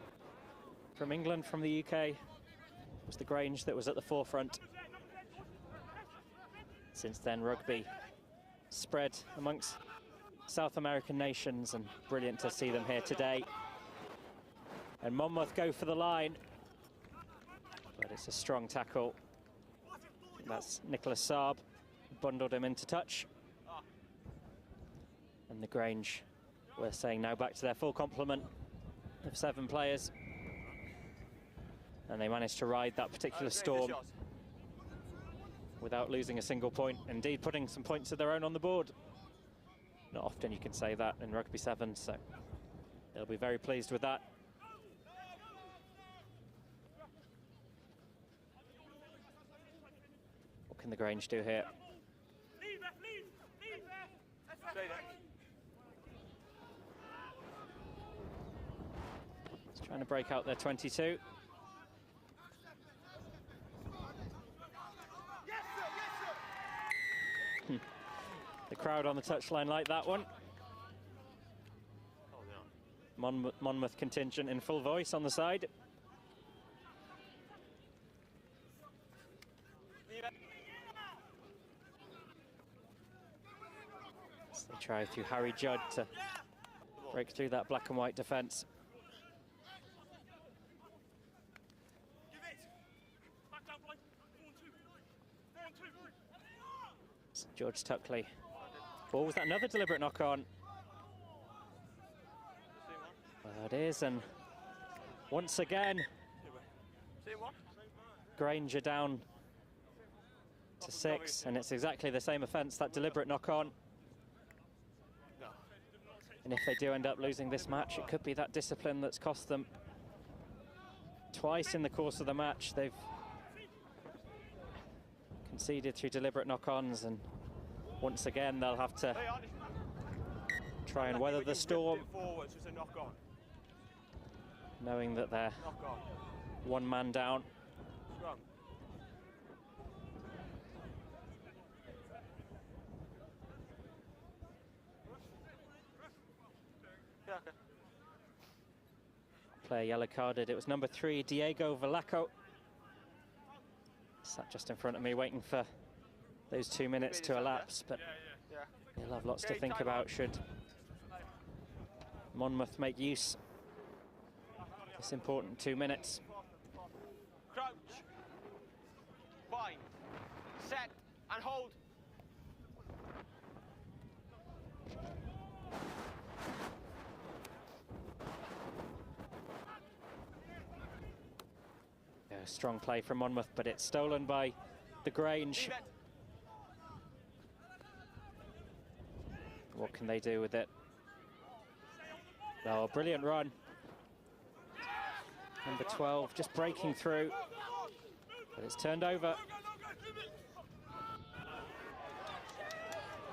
England, from the UK, was the Grange that was at the forefront. Since then, rugby spread amongst South American nations, and brilliant to see them here today. And Monmouth go for the line, but it's a strong tackle. That's Nicholas Saab, bundled him into touch. And the Grange, we're saying now back to their full complement of 7 players. And they managed to ride that particular storm without losing a single point. Indeed, putting some points of their own on the board. Not often you can say that in Rugby 7, so they'll be very pleased with that. What can the Grange do here? It's trying to break out their 22. The crowd on the touchline like that one. Monmouth contingent in full voice on the side. So they try through Harry Judd to break through that black and white defence. George Tuckley. Oh, was that another deliberate knock-on? Well, it is, and once again, Grange are down to 6, and it's exactly the same offence, that deliberate knock-on. And if they do end up losing this match, it could be that discipline that's cost them. Twice in the course of the match, they've conceded through deliberate knock-ons, and once again, they'll have to try and weather the storm, knowing that they're one man down. Player yellow carded. It was number 3, Diego Velasco. Sat just in front of me, waiting for those 2 minutes to elapse. But he'll have lots to think about should Monmouth make use of this important 2 minutes. Crouch, bind, set, and hold. Strong play from Monmouth, but it's stolen by the Grange. What can they do with it? Oh, brilliant run. Number 12 just breaking through, but it's turned over.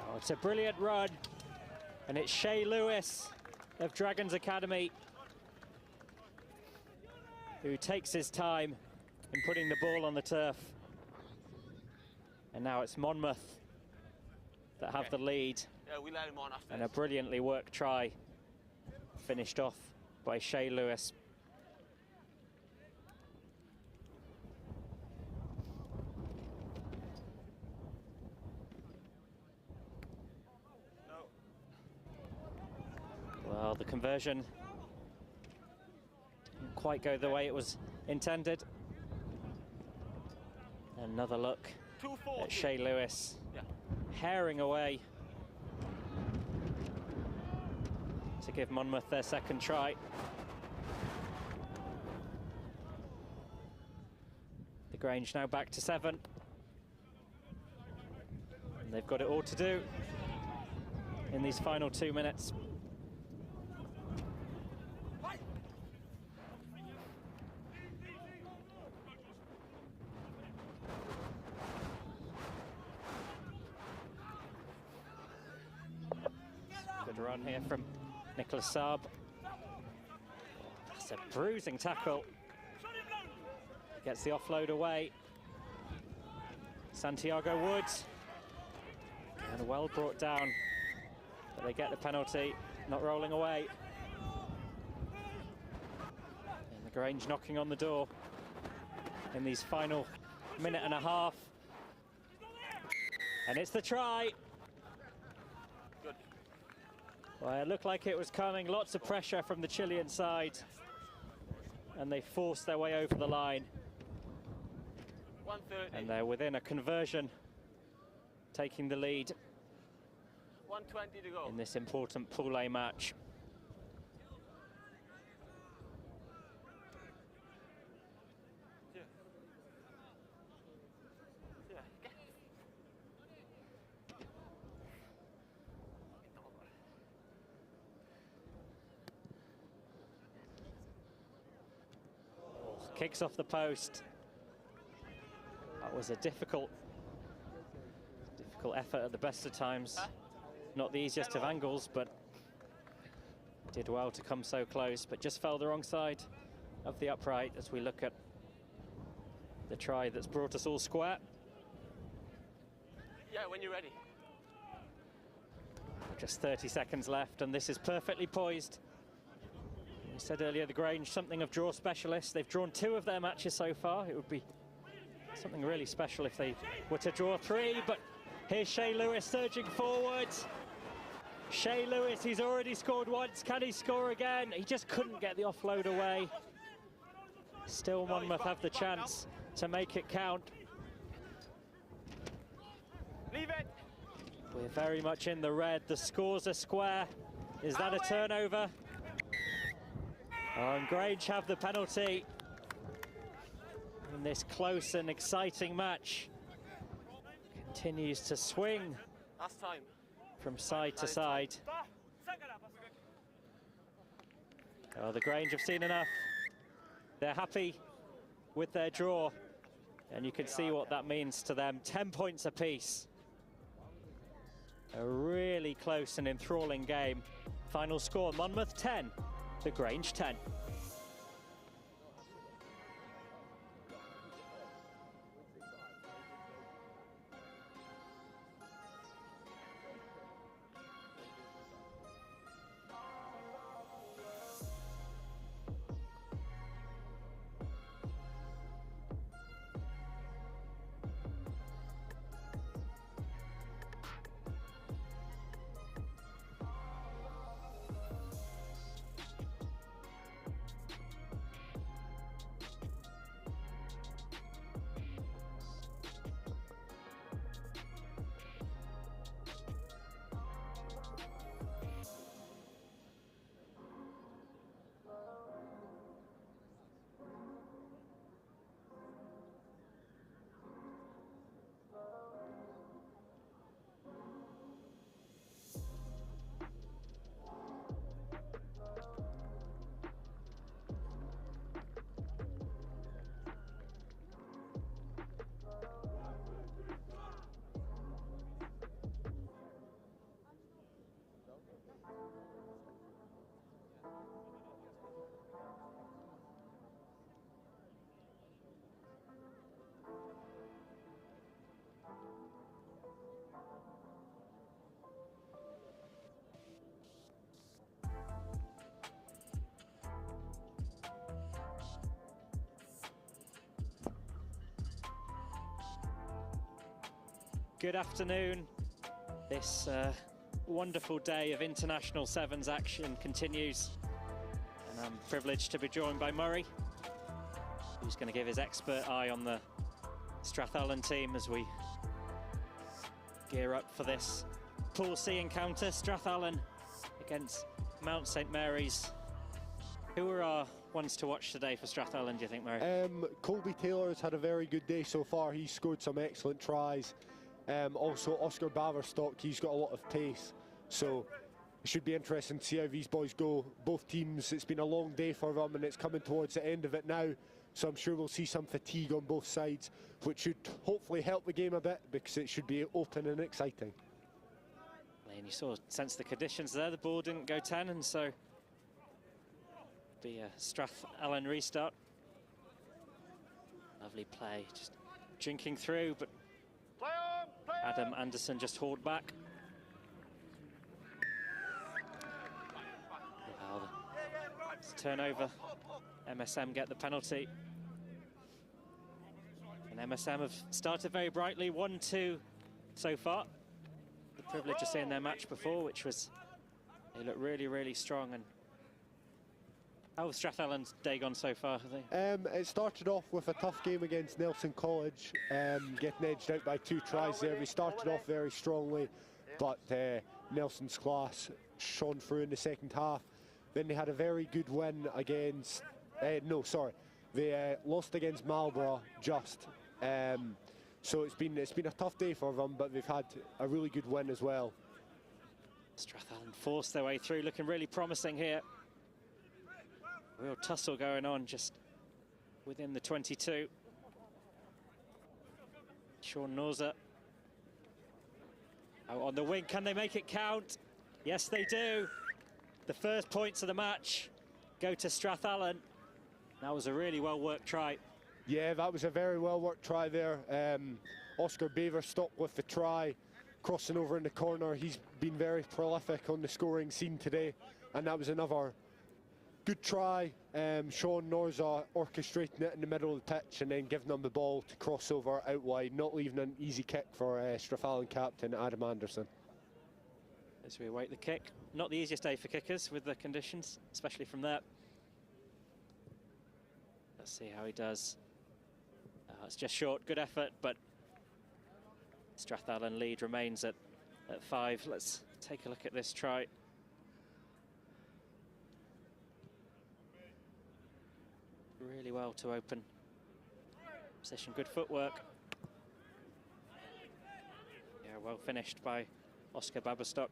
Oh, it's a brilliant run, and it's Shay Lewis of Dragons Academy who takes his time in putting the ball on the turf. And now it's Monmouth that have the lead. Yeah, we let him on after And a brilliantly worked try finished off by Shay Lewis. Well, the conversion didn't quite go the way it was intended. Another look at Shay Lewis, herring away to give Monmouth their second try. The Grange now back to 7. And they've got it all to do in these final 2 minutes. Run here from Nicholas Saab. That's a bruising tackle. Gets the offload away. Santiago Woods. And well brought down. But they get the penalty, not rolling away. And the Grange knocking on the door in these final minute and a half. And it's the try. Well, it looked like it was coming. Lots of pressure from the Chilean side. And they forced their way over the line. 130. And they're within a conversion, taking the lead 120 to go. in this important Pool A match. Kicks off the post. That was a difficult effort at the best of times. Not the easiest of angles, but did well to come so close, but just fell the wrong side of the upright as we look at the try that's brought us all square. Yeah, when you're ready. Just 30 seconds left, and this is perfectly poised. We said earlier, the Grange, something of draw specialists. They've drawn 2 of their matches so far. It would be something really special if they were to draw 3, but here's Shay Lewis surging forward. Shay Lewis, he's already scored once. Can he score again? He just couldn't get the offload away. Still, Monmouth have the chance to make it count. Leave it. We're very much in the red. The scores are square. Is that a turnover? And Grange have the penalty in this close and exciting match. Continues to swing Last time. from side to side. Oh, the Grange have seen enough. They're happy with their draw, and you can see what that means to them. 10 points apiece. A really close and enthralling game. Final score, Monmouth 10, the Grange 10. Good afternoon. This wonderful day of international sevens action continues, and I'm privileged to be joined by Murray, who's going to give his expert eye on the Strathallan team as we gear up for this Pool C encounter. Strathallan against Mount St Mary's. Who are our ones to watch today for Strathallan, do you think, Murray? Colby Taylor's had a very good day so far. He's scored some excellent tries. Also, Oscar Baverstock, he's got a lot of pace. So it should be interesting to see how these boys go. Both teams, it's been a long day for them and it's coming towards the end of it now. So I'm sure we'll see some fatigue on both sides, which should hopefully help the game a bit because it should be open and exciting. And you saw, sense the conditions there. The ball didn't go 10, and so be a Strathallan restart. Lovely play, just drinking through, but Adam Anderson just hauled back. Wow, it's a turnover. MSM get the penalty. And MSM have started very brightly, 1-2 so far. The privilege of seeing their match before, which was, they look really, really strong. And how has Strathallan's day gone so far, have they? It started off with a tough game against Nelson College, getting edged out by 2 tries there. We started off very strongly, but Nelson's class shone through in the second half. Then they had a very good win against, they lost against Marlborough just. So it's been a tough day for them, but they've had a really good win as well. Strathallan forced their way through, looking really promising here. Real tussle going on just within the 22. Sean Norza out on the wing. Can they make it count? Yes, they do. The first points of the match go to Strathallan. That was a really well-worked try. Yeah, that was a very well-worked try there. Oscar Baverstock with the try, crossing over in the corner. He's been very prolific on the scoring scene today, and that was another good try. Sean Norza orchestrating it in the middle of the pitch and then giving them the ball to cross over out wide, not leaving an easy kick for Strathallan captain Adam Anderson. As we await the kick. Not the easiest day for kickers with the conditions, especially from there. Let's see how he does. It's just short, good effort, but Strathallan lead remains at 5. Let's take a look at this try. Really well to open position, good footwork. Yeah, well finished by Oscar Baverstock.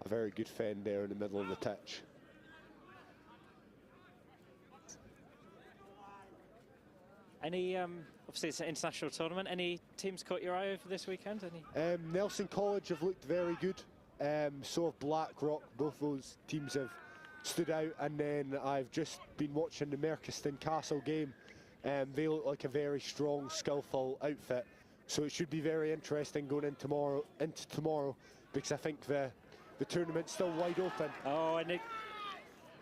A very good fend there in the middle of the pitch. Any, obviously it's an international tournament, any teams caught your eye over this weekend? Any? Nelson College have looked very good. So have Blackrock. Both those teams have stood out. And then I've just been watching the Merchiston Castle game. They look like a very strong, skillful outfit. So it should be very interesting going into tomorrow, because I think the tournament's still wide open. Oh, and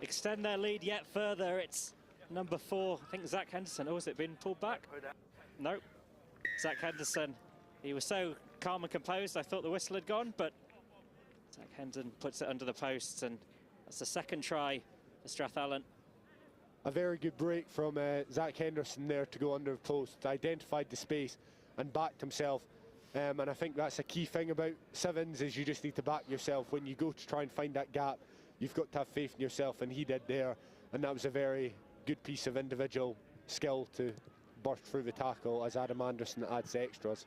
extend their lead yet further. It's number 4, I think Zach Henderson. Oh, has it been pulled back? No. Zach Henderson. He was so calm and composed, I thought the whistle had gone, but Zach Henderson puts it under the posts, and that's the second try for Strathallan. A very good break from Zach Henderson there to go under the post, identified the space and backed himself. And I think that's a key thing about sevens, is you just need to back yourself. When you go to try and find that gap, you've got to have faith in yourself, and he did there. And that was a very good piece of individual skill to burst through the tackle as Adam Anderson adds the extras.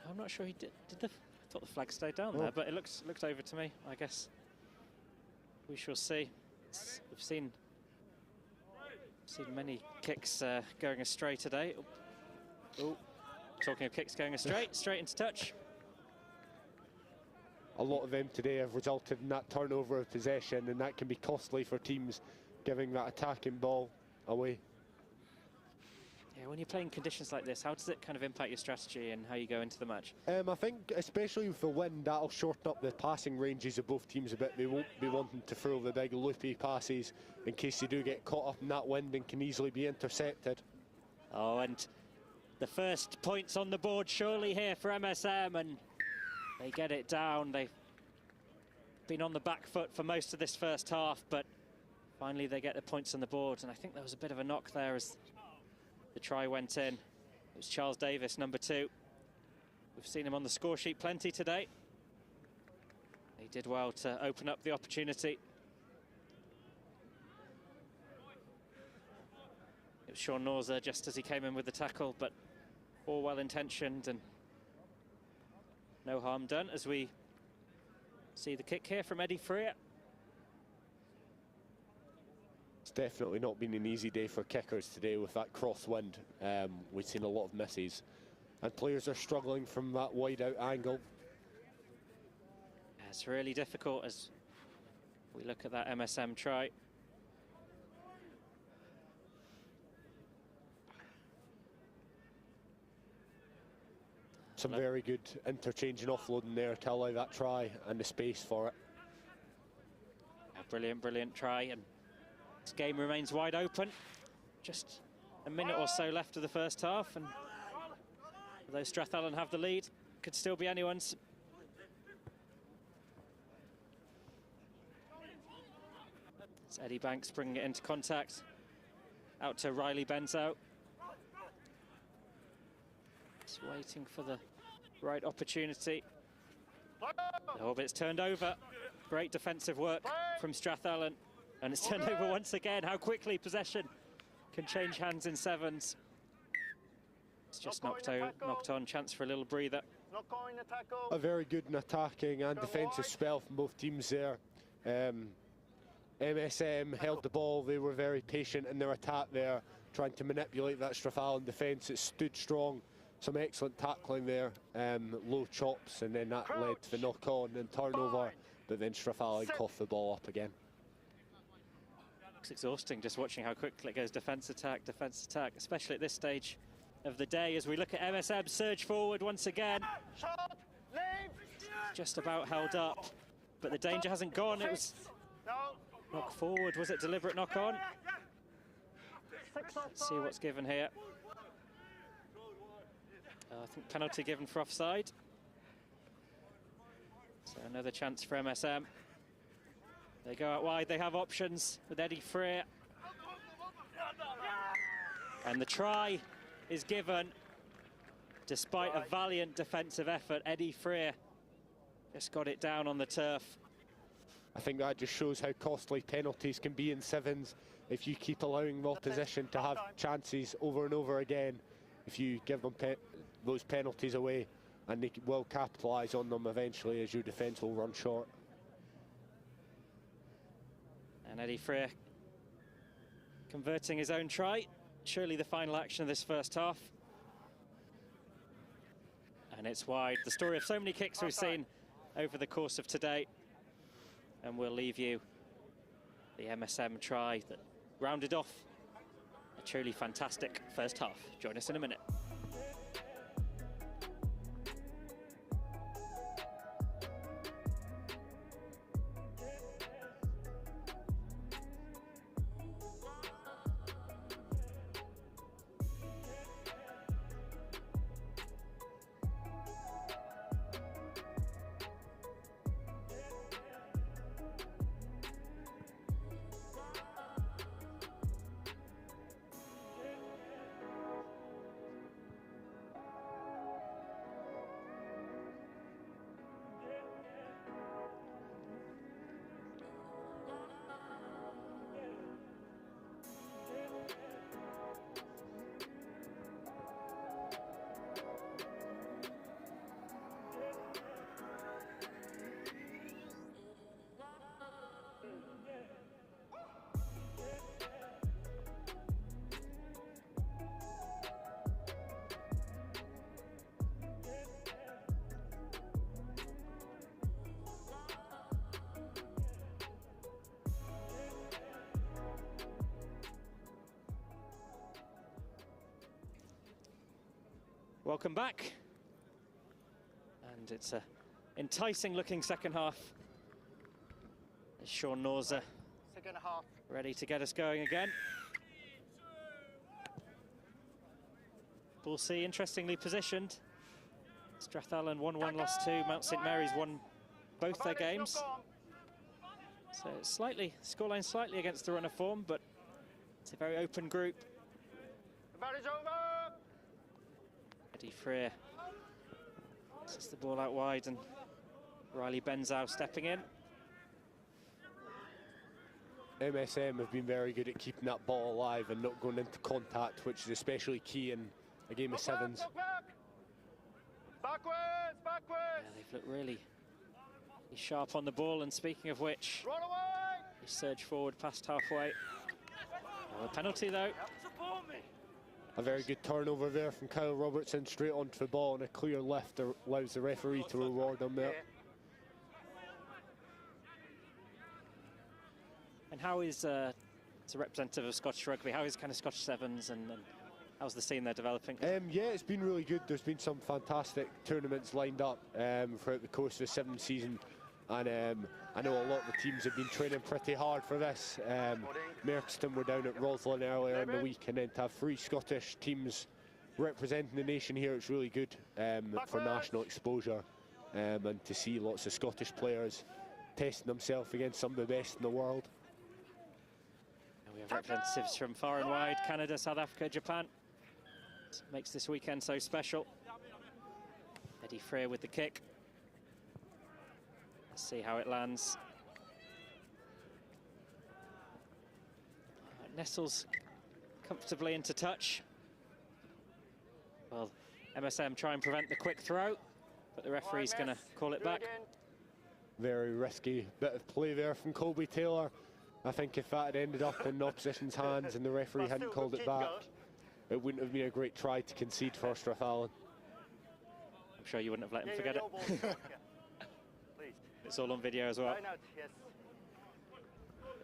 I'm not sure he did. I thought the flag stayed down there, but it looked over to me. I guess we shall see. We've seen many kicks going astray today. Oh, talking of kicks going astray, straight into touch. A lot of them today have resulted in that turnover of possession, and that can be costly for teams, giving that attacking ball away. Yeah, when you're playing conditions like this, how does it kind of impact your strategy and how you go into the match? I think, especially with the wind, that'll shorten up the passing ranges of both teams a bit. They won't be wanting to throw the big loopy passes in case they do get caught up in that wind and can easily be intercepted. Oh, and the first points on the board surely here for MSM, and they get it down. They've been on the back foot for most of this first half, but finally they get the points on the board. And I think there was a bit of a knock there as the try went in. It was Charles Davis, number 2. We've seen him on the score sheet plenty today. He did well to open up the opportunity. It was Sean Norza just as he came in with the tackle, but all well-intentioned and no harm done as we see the kick here from Eddie Freer. It's definitely not been an easy day for kickers today with that crosswind. We've seen a lot of misses, and players are struggling from that wide out angle. It's really difficult as we look at that MSM try. Some very good interchange and offloading there to allow that try and the space for it. A brilliant try, and this game remains wide open. Just a minute or so left of the first half, and although Strathallan have the lead, could still be anyone's. It's Eddie Banks bringing it into contact. Out to Riley Benzo. Just waiting for the right opportunity. Oh, but it's turned over. Great defensive work from Strathallan. And it's turned over once again. How quickly possession can change hands in sevens. It's just knocked on. Chance for a little breather. A very good and attacking and defensive spell from both teams there. MSM held the ball. They were very patient in their attack there, trying to manipulate that Strathallan defence. It stood strong. Some excellent tackling there, low chops, and then that led to the knock-on and turnover, but then Strathallan coughed the ball up again. It's exhausting just watching how quickly it goes defence attack, especially at this stage of the day as we look at MSM surge forward once again. Just about held up, but the danger hasn't gone. It was knock forward. Was it deliberate knock on? Let's see what's given here. I think penalty given for offside. So another chance for MSM. They go out wide, they have options with Eddie Freer. And the try is given despite a valiant defensive effort. Eddie Freer just got it down on the turf. I think that just shows how costly penalties can be in sevens if you keep allowing the opposition to have chances over and over again. If you give them those penalties away, and they will capitalise on them eventually as your defence will run short. And Eddie Freer converting his own try. Surely the final action of this first half. And it's wide. The story of so many kicks we've seen over the course of today. And we'll leave you the MSM try that rounded off a truly fantastic first half. Join us in a minute. Welcome back. And it's a enticing looking second half. There's Sean Norza ready to get us going again. Ball C interestingly positioned. Strathallan 1-1 lost to Mount St Mary's, won both their games. So it's slightly, scoreline slightly against the run of form, but it's a very open group. Eddie Freer sets the ball out wide, and Riley Benzow stepping in. MSM have been very good at keeping that ball alive and not going into contact, which is especially key in a game of sevens. Backwards, backwards. Yeah, they've looked really sharp on the ball, and speaking of which, they surge forward past halfway. Oh, a penalty though. A very good turnover there from Kyle Robertson, straight onto the ball, and a clear lift that allows the referee to reward him there. And how is, it's a representative of Scottish rugby, how is kind of Scottish sevens, and how's the scene there developing? Yeah, it's been really good. There's been some fantastic tournaments lined up throughout the course of the seventh season, and I know a lot of the teams have been training pretty hard for this. Merkston were down at Roslin earlier in the week, and then to have 3 Scottish teams representing the nation here, it's really good for national exposure, and to see lots of Scottish players testing themselves against some of the best in the world. And we have representatives from far and wide, Canada, South Africa, Japan. It makes this weekend so special. Eddie Freer with the kick. Let's see how it lands. Nestles comfortably into touch. Well, MSM try and prevent the quick throw, but the referee's going to call it back. Very risky bit of play there from Colby Taylor. I think if that had ended up in the opposition's hands and the referee hadn't called it back, it wouldn't have been a great try to concede for Strathallan. I'm sure you wouldn't have let him forget it. It's all on video as well.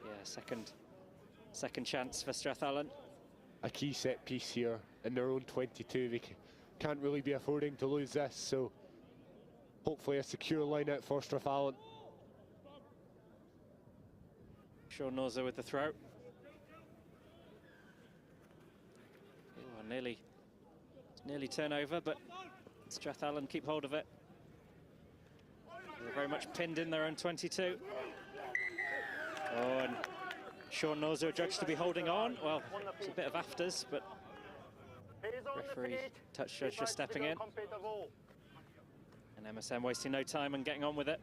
Yeah, second chance for Strathallan. A key set piece here in their own 22. They can't really be affording to lose this, so hopefully a secure line out for Strathallan. Sean Norza with the throw. Oh, nearly turnover, but Strathallan keep hold of it. They're very much pinned in their own 22. Oh, and Sean Norza judged to be holding on. Well, it's a bit of afters, but referee touch judge just stepping in. And MSM wasting no time and getting on with it.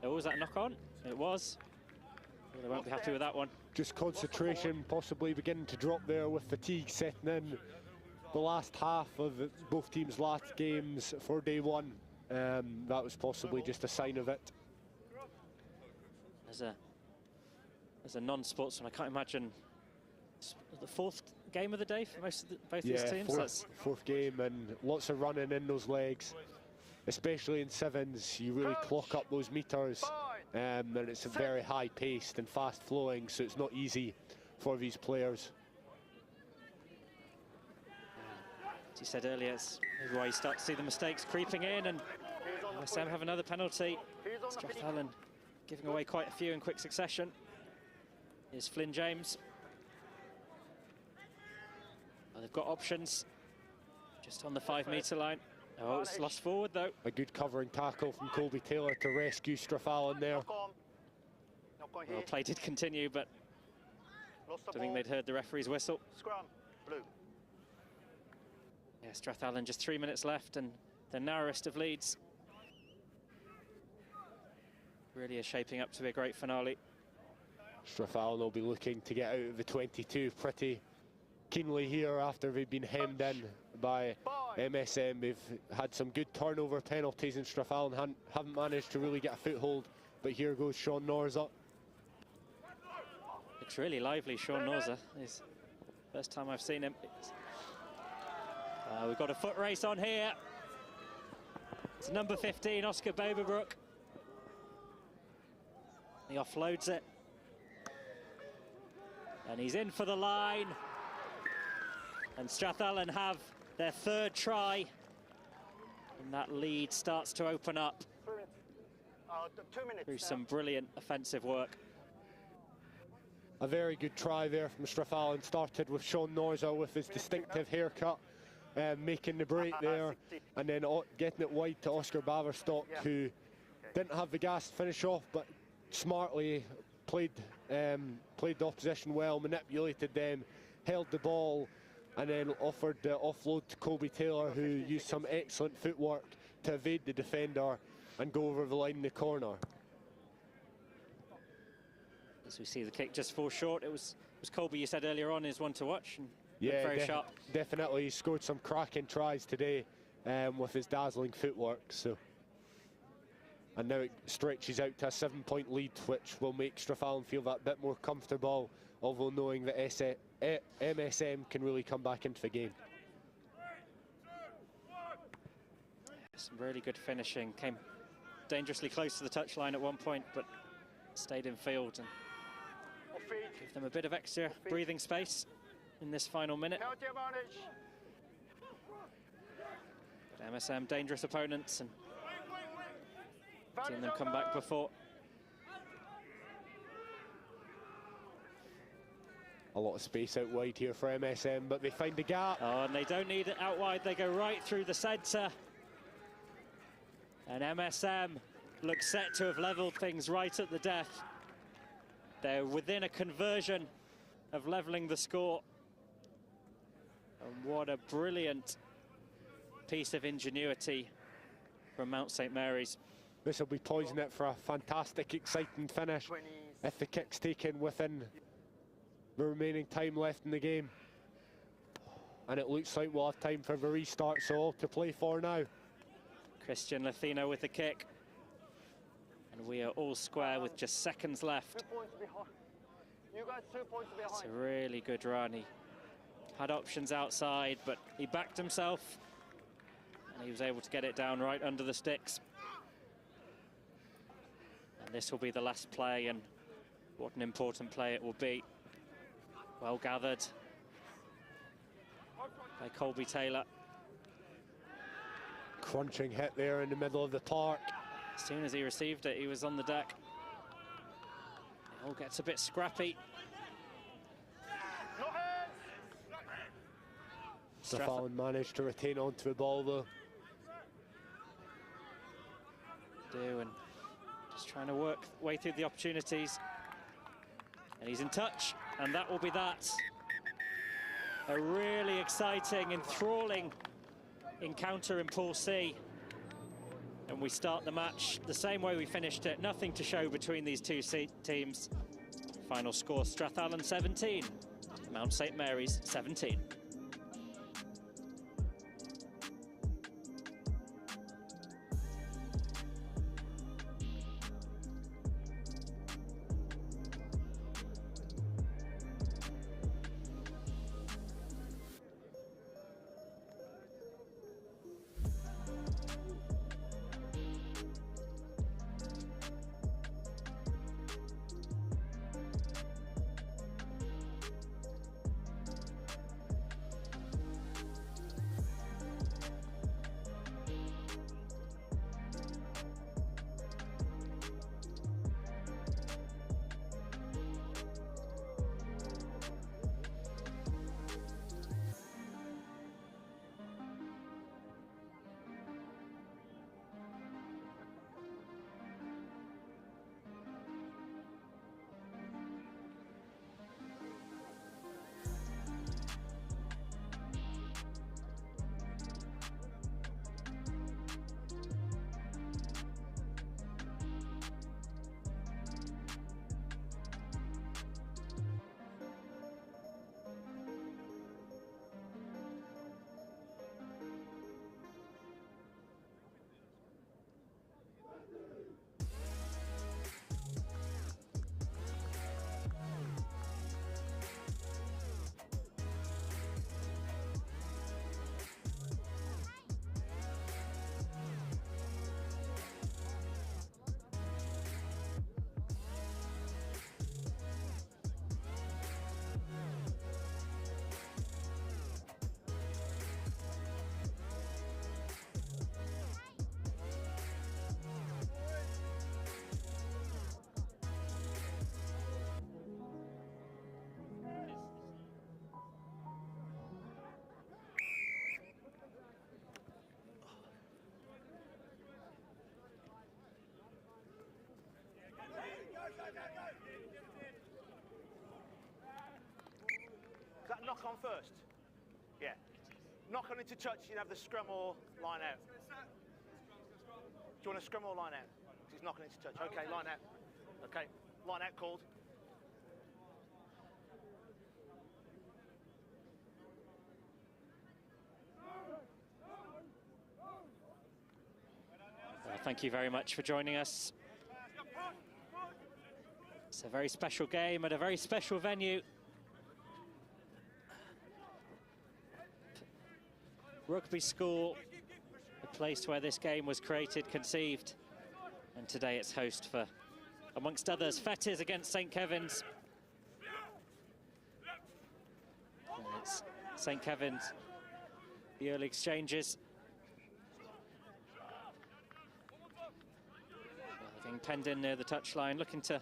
Oh, was that a knock on? It was. Well, they won't be happy with that one. Just concentration possibly beginning to drop there with fatigue setting in. The last half of both teams' last games for day one. That was possibly just a sign of it. As a non-sportsman, I can't imagine It's the fourth game of the day for both these teams. Fourth game, and lots of running in those legs, especially in sevens. You really clock up those meters, and it's a very high paced and fast flowing, so it's not easy for these players. As you said earlier, it's maybe why you start to see the mistakes creeping in, and Sam have another penalty. Strathallan giving away quite a few in quick succession. Here's Flynn James. Oh, they've got options just on the 5 metre line. Oh, it's lost forward though. A good covering tackle from Colby Taylor to rescue Strathallan there. Well, play did continue, but I don't think they'd heard the referee's whistle. Scrum, blue. Yeah, Strathallan just 3 minutes left, and the narrowest of leads. Really is shaping up to be a great finale. Strathallan will be looking to get out of the 22 pretty keenly here after they've been hemmed in by MSM. They've had some good turnover penalties, and Strathallan haven't managed to really get a foothold. But here goes Sean Norza. Looks really lively, Sean Norza. It's first time I've seen him. We've got a foot race on here. It's number 15, Oscar Beberbrook. He offloads it. And he's in for the line. And Strathallan have their third try. And that lead starts to open up 2 minutes through some brilliant offensive work. A very good try there from Strathallan. Started with Sean Norza with his distinctive haircut, making the break there, and then getting it wide to Oscar Baverstock, who didn't have the gas to finish off, but smartly played the opposition well, manipulated them, held the ball, and then offered the offload to Colby Taylor, who used some excellent footwork to evade the defender and go over the line in the corner. As we see the kick just falls short, it was Colby, you said earlier on, is one to watch. And Yeah, very sharp. Definitely. He scored some cracking tries today with his dazzling footwork. So, and now it stretches out to a 7-point lead, which will make Strathallan feel that bit more comfortable, although knowing that MSM can really come back into the game. Some really good finishing. Came dangerously close to the touchline at one point, but stayed in field and give them a bit of extra breathing space in this final minute. But MSM, dangerous opponents, and seen them come back before. A lot of space out wide here for MSM, but they find the gap. Oh, and they don't need it out wide. They go right through the centre. And MSM looks set to have levelled things right at the death. They're within a conversion of levelling the score. And what a brilliant piece of ingenuity from Mount St Mary's. This will be poising it for a fantastic, exciting finish if the kick's taken within the remaining time left in the game. And it looks like we'll have time for the restart, so all to play for now. Christian Lathino with the kick. And we are all square with just seconds left. 2 points behind. You guys 2 points behind. It's a really good run. He had options outside, but he backed himself. And he was able to get it down right under the sticks. And this will be the last play, and what an important play it will be. Well gathered by Colby Taylor. Crunching hit there in the middle of the park. As soon as he received it, he was on the deck. It all gets a bit scrappy. Strathallan managed to retain onto the ball though. And just trying to work way through the opportunities. And he's in touch, and that will be that. A really exciting, enthralling encounter in Pool C. And we start the match the same way we finished it. Nothing to show between these two teams. Final score, Strathallan 17, Mount St Mary's 17. knock on first? Yeah. Knock on into touch, you'd have the scrum or line out. Do you want a scrum or line out? He's knocking into touch. Okay, line out. Okay, line out called. Well, thank you very much for joining us. It's a very special game at a very special venue. Rugby School, the place where this game was created, conceived, and today it's host for, amongst others, Fettes against St Kevin's. And it's St Kevin's, the early exchanges. Being penned in near the touchline, looking to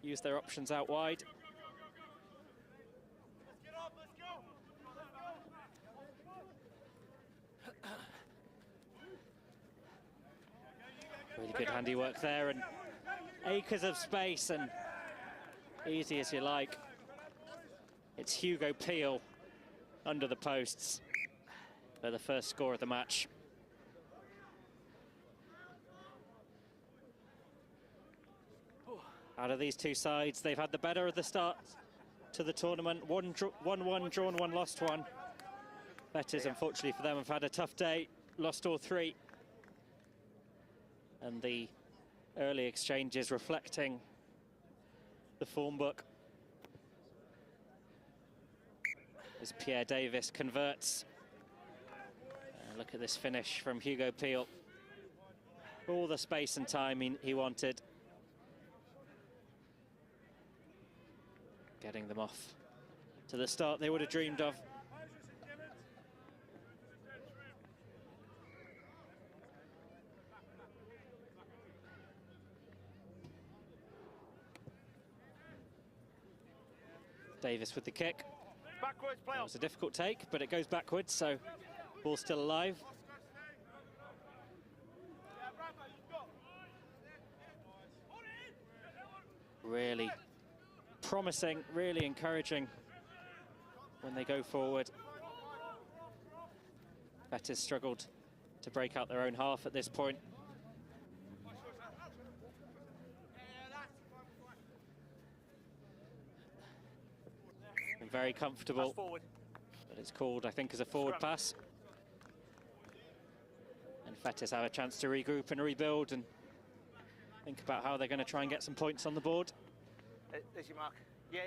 use their options out wide. Really good handiwork there, and acres of space, and easy as you like. It's Hugo Peel under the posts for the first score of the match. Out of these two sides, they've had the better of the start to the tournament. 1-1 drawn, 1 lost 1. Fettes, unfortunately for them, have had a tough day, lost all 3. And the early exchanges reflecting the form book as Pierre Davis converts. Look at this finish from Hugo Peel. All the space and time he wanted. Getting them off to the start they would have dreamed of. Davis with the kick. Backwards, play That was a difficult take, but it goes backwards, so ball's still alive. Really promising, really encouraging when they go forward. Fettes struggled to break out their own half at this point. Very comfortable, but it's called, I think, as a forward pass. And Fettes have a chance to regroup and rebuild and think about how they're going to try and get some points on the board. There's your mark. Yeah.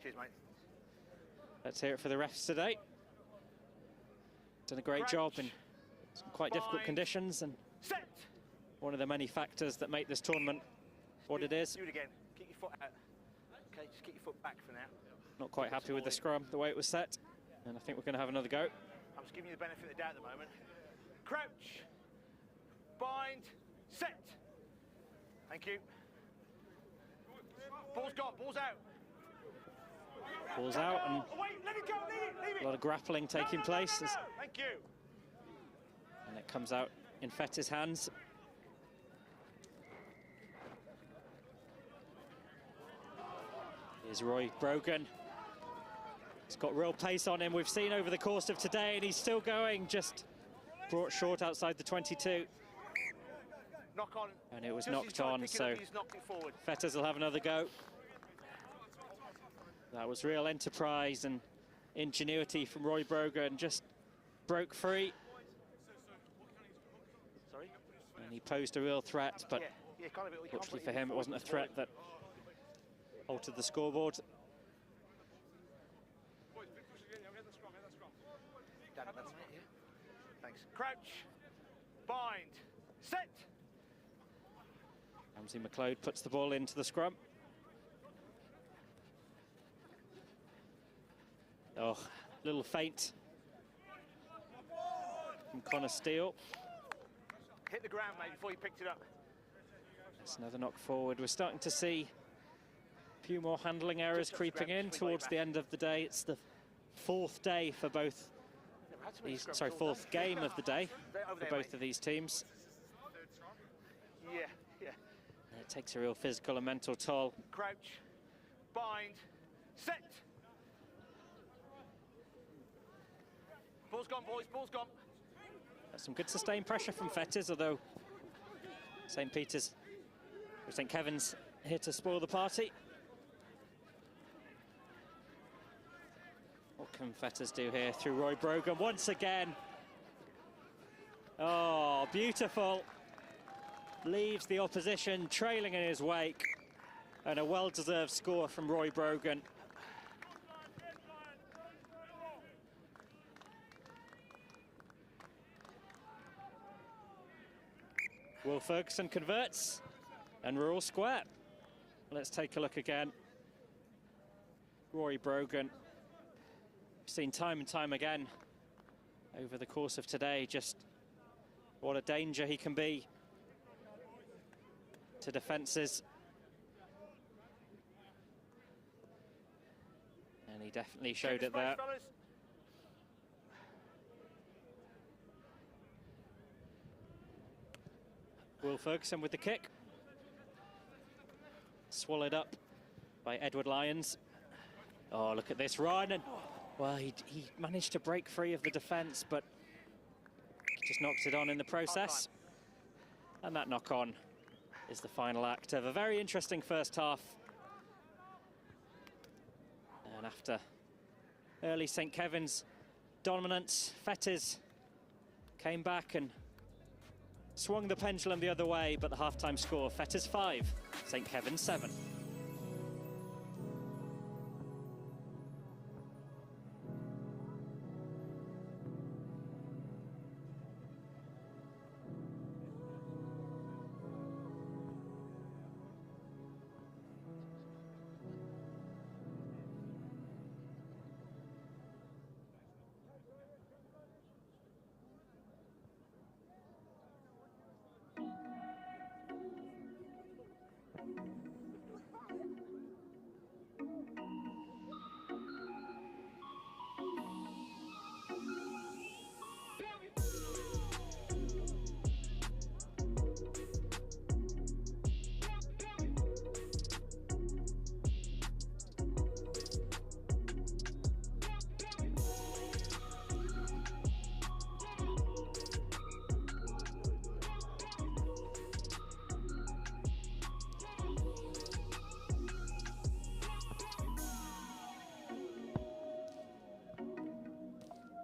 Cheers, mate. Let's hear it for the refs today. Done a great job in some quite difficult conditions, and one of the many factors that make this tournament what it is. Do it again. Keep your foot out. Okay, just keep your foot back for now. Not quite happy with the scrum, the way it was set, and I think we're going to have another go. I'm just giving you the benefit of the doubt at the moment. Crouch, bind, set. Thank you. Ball's gone, ball's out. Ball's out, and Wait, let it go, leave it. a lot of grappling taking place. Thank you. And it comes out in Fettes' hands. Here's Roy Brogan. He's got real pace on him. We've seen over the course of today, and he's still going, just brought short outside the 22. Knock on. And it was Just knocked trying to on, pick it so up, he's knocked it forward. Fettes will have another go. That was real enterprise and ingenuity from Roy Brogan, just broke free. Sorry? And he posed a real threat, but Yeah, kind of, fortunately for him, it wasn't a threat that altered the scoreboard. Thanks. Crouch, bind, set. Ramsey McLeod puts the ball into the scrum. Oh, little feint from Connor Steele. Hit the ground, mate, before you picked it up. It's another knock forward. We're starting to see a few more handling errors creeping in towards the end of the day. It's the 4th day for both fourth game of the day for both of these teams. Yeah, yeah. And it takes a real physical and mental toll. Crouch, bind, set. Ball's gone, boys, ball's gone. Some good sustained pressure from Fettes, although St. Kevin's here to spoil the party. What can Fettes do here through Roy Brogan once again? Oh, beautiful. Leaves the opposition trailing in his wake. And a well-deserved score from Roy Brogan. Will Ferguson converts, and we're all square. Let's take a look again. Roy Brogan, we've seen time and time again over the course of today just what a danger he can be to defences. And he definitely showed it there. Will Ferguson with the kick. Swallowed up by Edward Lyons. Oh, look at this run. And, well, he managed to break free of the defence, but just knocked it on in the process. And that knock-on is the final act of a very interesting first half. And after early St. Kevin's dominance, Fettes came back and swung the pendulum the other way, but the half-time score, Fettes 5, St. Kevin's 7.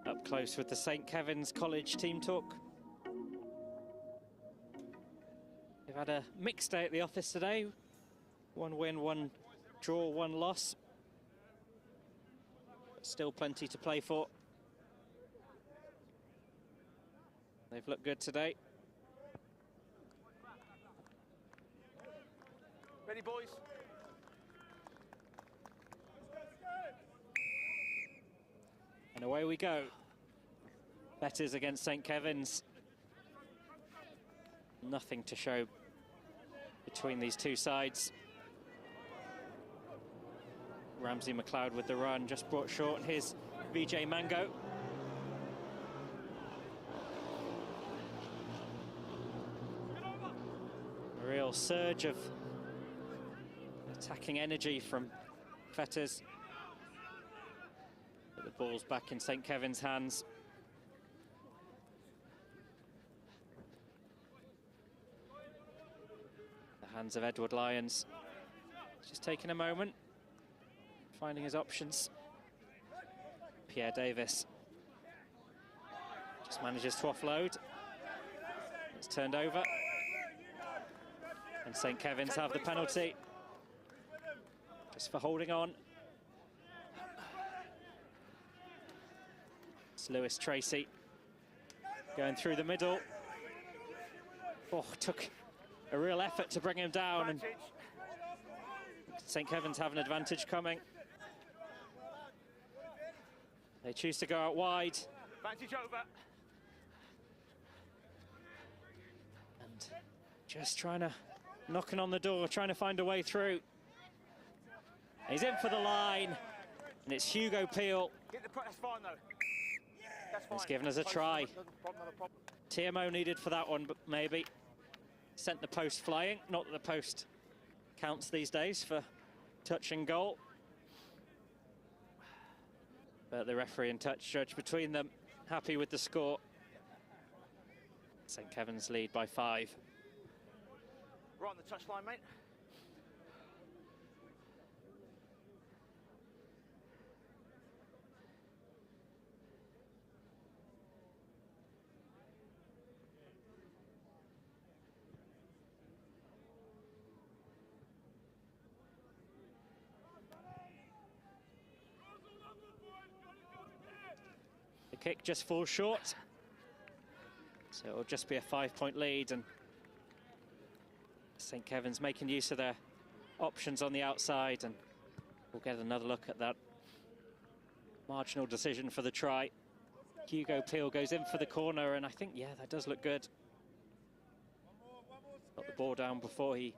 Up close with the St. Kevin's College team talk. They've had a mixed day at the office today. 1 win, 1 draw, 1 loss. But still plenty to play for. They've looked good today. Ready, boys? And away we go. Fettes against St. Kevin's. Nothing to show between these two sides. Ramsey McLeod with the run, just brought short. Here's Vijay Mango. A real surge of attacking energy from Fettes. But the ball's back in St. Kevin's hands. The hands of Edward Lyons. Just taking a moment, finding his options. Pierre Davis just manages to offload. It's turned over. And St. Kevin's have the penalty. Just for holding on. It's Lewis Tracy going through the middle. Oh, took a real effort to bring him down. And St. Kevin's have an advantage coming. They choose to go out wide. Advantage over. And just knocking on the door, trying to find a way through. He's in for the line. And it's Hugo Peel. Get the press, fine though. He's given us a try. TMO needed for that one, but maybe. Sent the post flying. Not that the post counts these days for touch and goal. But the referee and touch judge between them happy with the score. St Kevin's lead by 5. Right on the touchline, mate. The kick just falls short. So it'll just be a 5-point lead, and St Kevin's making use of their options on the outside, and we'll get another look at that marginal decision for the try. Hugo Peel goes in for the corner, and I think, yeah, that does look good. Got the ball down before he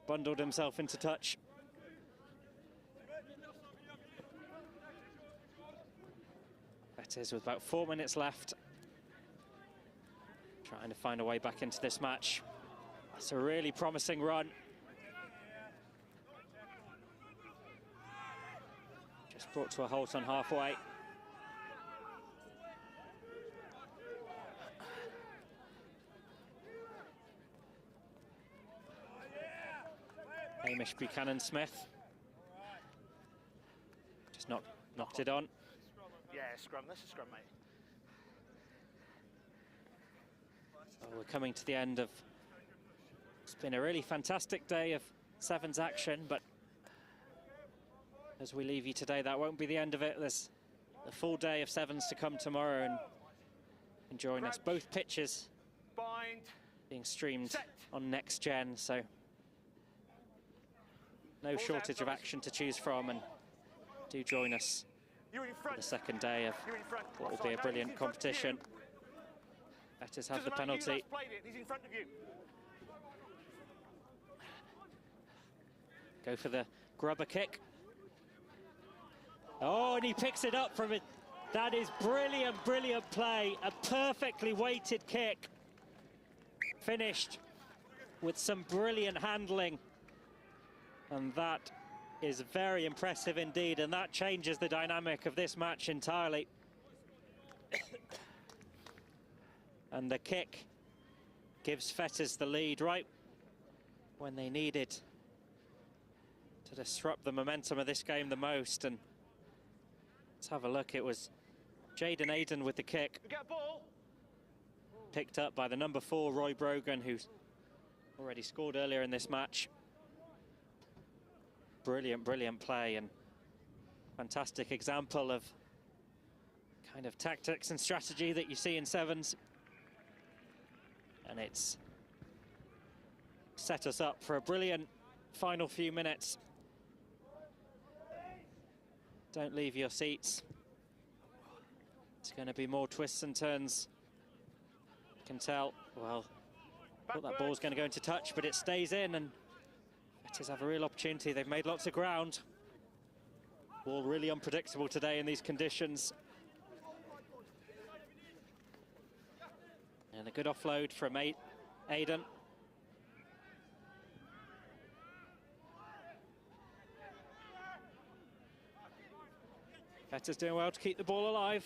bundled himself into touch. Fettes with about 4 minutes left, trying to find a way back into this match. It's a really promising run. Just brought to a halt on halfway. Hamish Buchanan-Smith just knocked it on. Yeah, scrum. This is scrum, mate. So we're coming to the end of... It's been a really fantastic day of sevens action, but as we leave you today, that won't be the end of it. There's a full day of sevens to come tomorrow, and enjoying us. Both pitches being streamed on Next Gen, so no shortage of action to choose from, and do join us for the second day of what will be a brilliant competition. Fettes have the penalty. He's in front of you. Go for the grubber kick. Oh, and he picks it up from it. That is brilliant, brilliant play. A perfectly weighted kick. Finished with some brilliant handling. And that is very impressive indeed. And that changes the dynamic of this match entirely. And the kick gives Fettes the lead right when they needed to disrupt the momentum of this game the most. And let's have a look. It was Jaden Aiden with the kick. We get a ball. Picked up by the number 4, Roy Brogan, who's already scored earlier in this match. Brilliant, brilliant play, and fantastic example of kind of tactics and strategy that you see in sevens. And it's set us up for a brilliant final few minutes. Don't leave your seats. It's going to be more twists and turns. You can tell, well, thought that ball's going to go into touch, but it stays in, and Fettes have a real opportunity. They've made lots of ground. Ball really unpredictable today in these conditions. And a good offload from Aiden. Fettes doing well to keep the ball alive.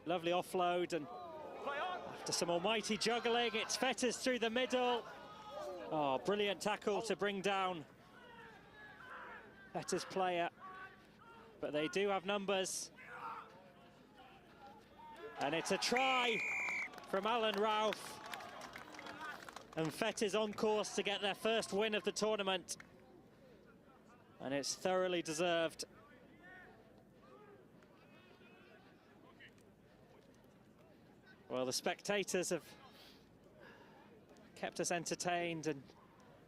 Lovely offload, and after some almighty juggling, it's Fettes through the middle. Oh, brilliant tackle to bring down Fettes player. But they do have numbers. And it's a try from Alan Ralph. And Fettes on course to get their first win of the tournament. And it's thoroughly deserved. Well, the spectators have kept us entertained, and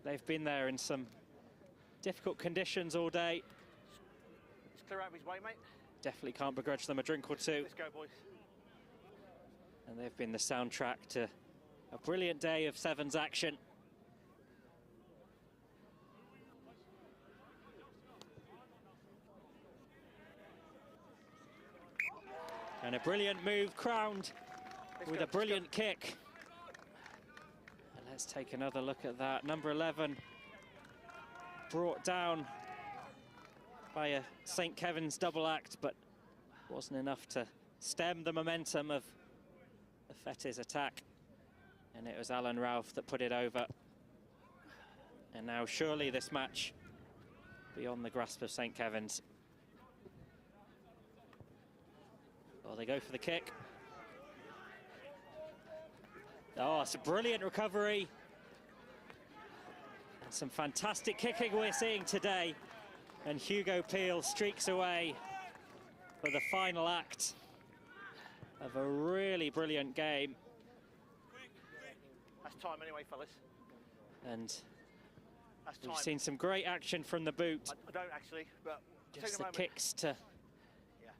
they've been there in some difficult conditions all day. Let's clear out of his way, mate. Definitely can't begrudge them a drink or two. Let's go, boys. And they've been the soundtrack to a brilliant day of sevens action. And a brilliant move crowned with a brilliant kick. And let's take another look at that. Number 11 brought down by a St. Kevin's double act, but wasn't enough to stem the momentum of the Fettes attack. And it was Alan Ralph that put it over. And now surely this match beyond the grasp of St. Kevin's. Well, they go for the kick. Oh, it's a brilliant recovery. And some fantastic kicking we're seeing today. And Hugo Peel streaks away for the final act of a really brilliant game. That's time anyway, fellas. And That's we've time. seen some great action from the boot. I don't actually, but Just take the a moment. kicks to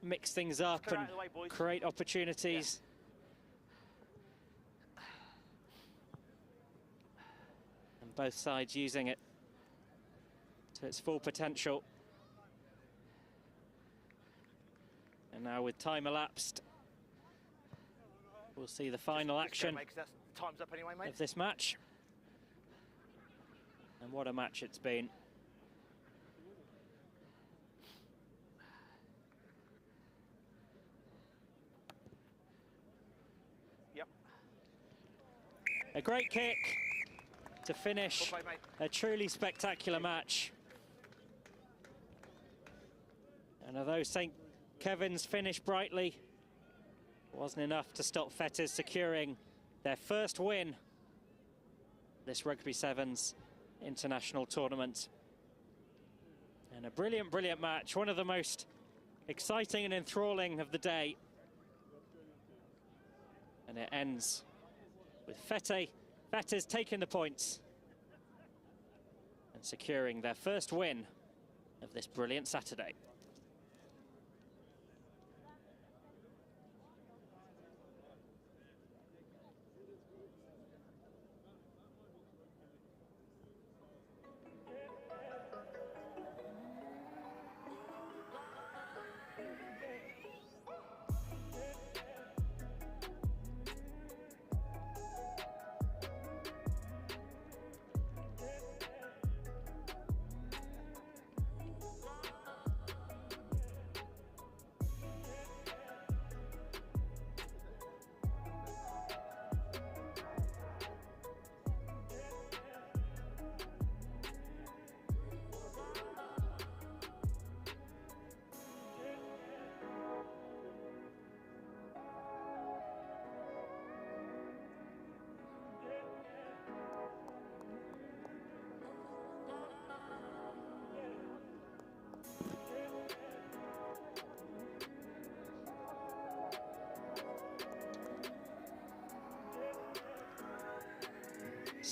mix things up clear out and of the way, boys. create opportunities. And both sides using it to its full potential. And now with time elapsed, we'll see the final action Mate, 'cause that's, time's up anyway, mate. of this match. And what a match it's been. Yep. A great kick to finish Well played, a truly spectacular match. And although St. Kevin's finished brightly, it wasn't enough to stop Fettes securing their first win this Rugby Sevens international tournament. And a brilliant, brilliant match, one of the most exciting and enthralling of the day. And it ends with Fettes taking the points and securing their first win of this brilliant Saturday.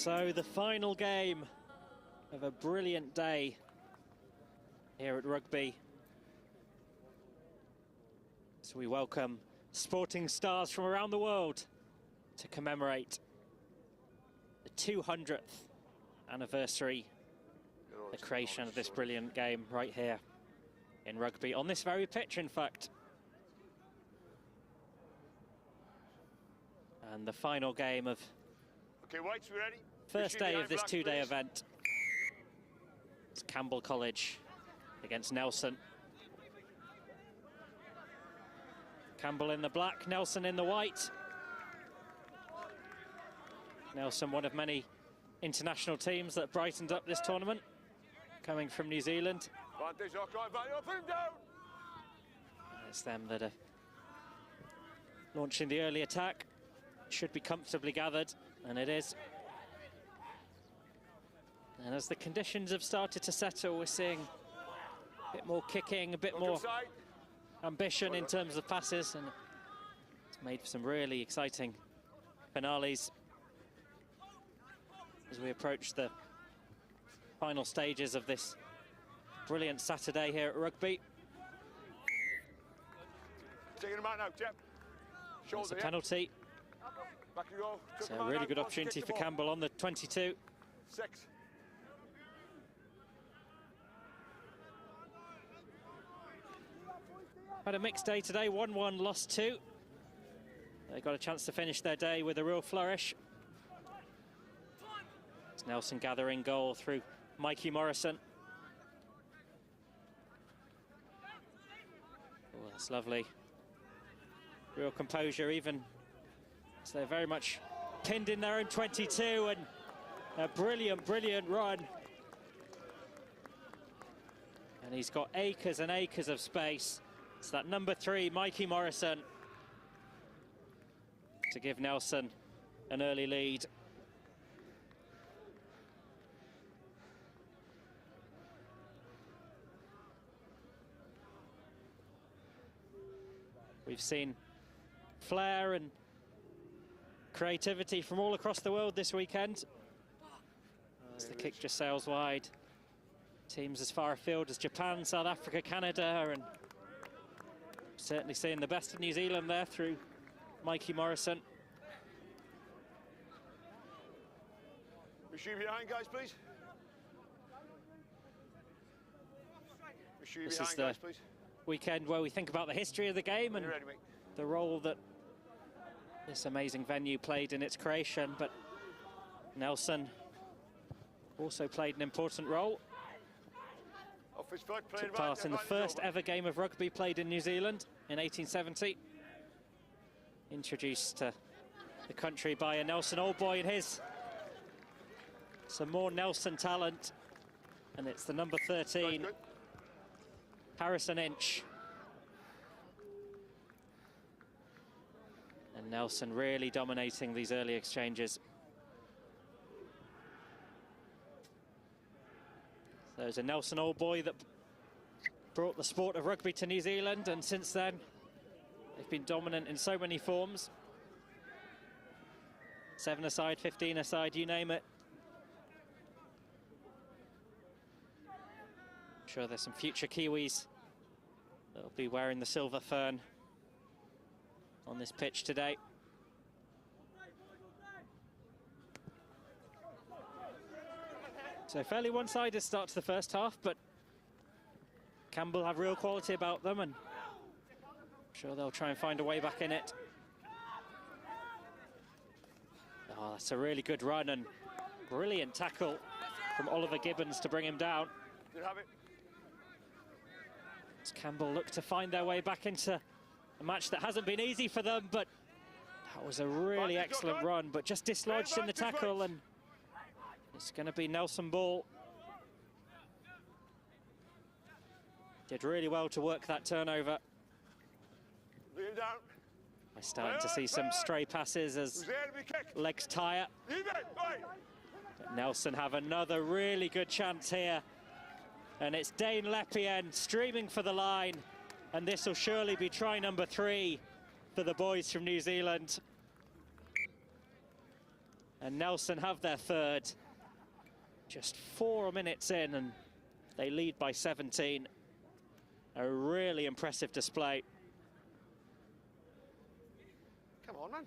So the final game of a brilliant day here at Rugby. So we welcome sporting stars from around the world to commemorate the 200th anniversary of the creation of this brilliant game right here in Rugby, on this very pitch, in fact. And the final game of Okay, Whites, we ready? first day of this two-day event. It's Campbell College against Nelson. Campbell in the black, Nelson in the white. Nelson, one of many international teams that brightened up this tournament, coming from New Zealand. It's them that are launching the early attack. Should be comfortably gathered, and it is. And as the conditions have started to settle, we're seeing a bit more kicking, a bit more ambition in terms of passes, and it's made for some really exciting finales as we approach the final stages of this brilliant Saturday here at Rugby. Taking him out now, Jeff. It's a penalty. Back you go. It's a really good opportunity for Campbell on the 22. 6. Had a mixed day today, 1-1, lost 2. They got a chance to finish their day with a real flourish. It's Nelson gathering goal through Mikey Morrison. Oh, that's lovely. Real composure, even as they're very much pinned in their own 22, and a brilliant, brilliant run. And he's got acres and acres of space. It's that number 3, Mikey Morrison, to give Nelson an early lead. We've seen flair and creativity from all across the world this weekend. As the kick just sails wide. Teams as far afield as Japan, South Africa, Canada, and certainly seeing the best of New Zealand there through Mikey Morrison. Machine behind, guys, please. Machine This behind, is the guys, please. weekend where we think about the history of the game and Ready, mate. the role that this amazing venue played in its creation, but Nelson also played an important role. Off his foot, play Took it back, part in the back first over. ever game of rugby played in New Zealand in 1870. Introduced to the country by a Nelson Oldboy and his some more Nelson talent, and it's the number 13, Harrison Inch. And Nelson really dominating these early exchanges. There's a Nelson Oldboy that brought the sport of rugby to New Zealand, and since then they've been dominant in so many forms. 7-a-side, 15-a-side, you name it. I'm sure there's some future Kiwis that'll be wearing the silver fern on this pitch today. So fairly one-sided start to the first half, but Campbell have real quality about them, and I'm sure they'll try and find a way back in it. Oh, that's a really good run and brilliant tackle from Oliver Gibbons to bring him down. You have it. As Campbell look to find their way back into a match that hasn't been easy for them, but that was a really excellent run, but just dislodged in the tackle, and it's going to be Nelson ball. Did really well to work that turnover. Leave him down. We're starting to see some stray passes as legs tire. But Nelson have another really good chance here. And it's Dane Lepien streaming for the line. And this will surely be try number 3 for the boys from New Zealand. And Nelson have their third. Just 4 minutes in, and they lead by 17. A really impressive display. Come on, man.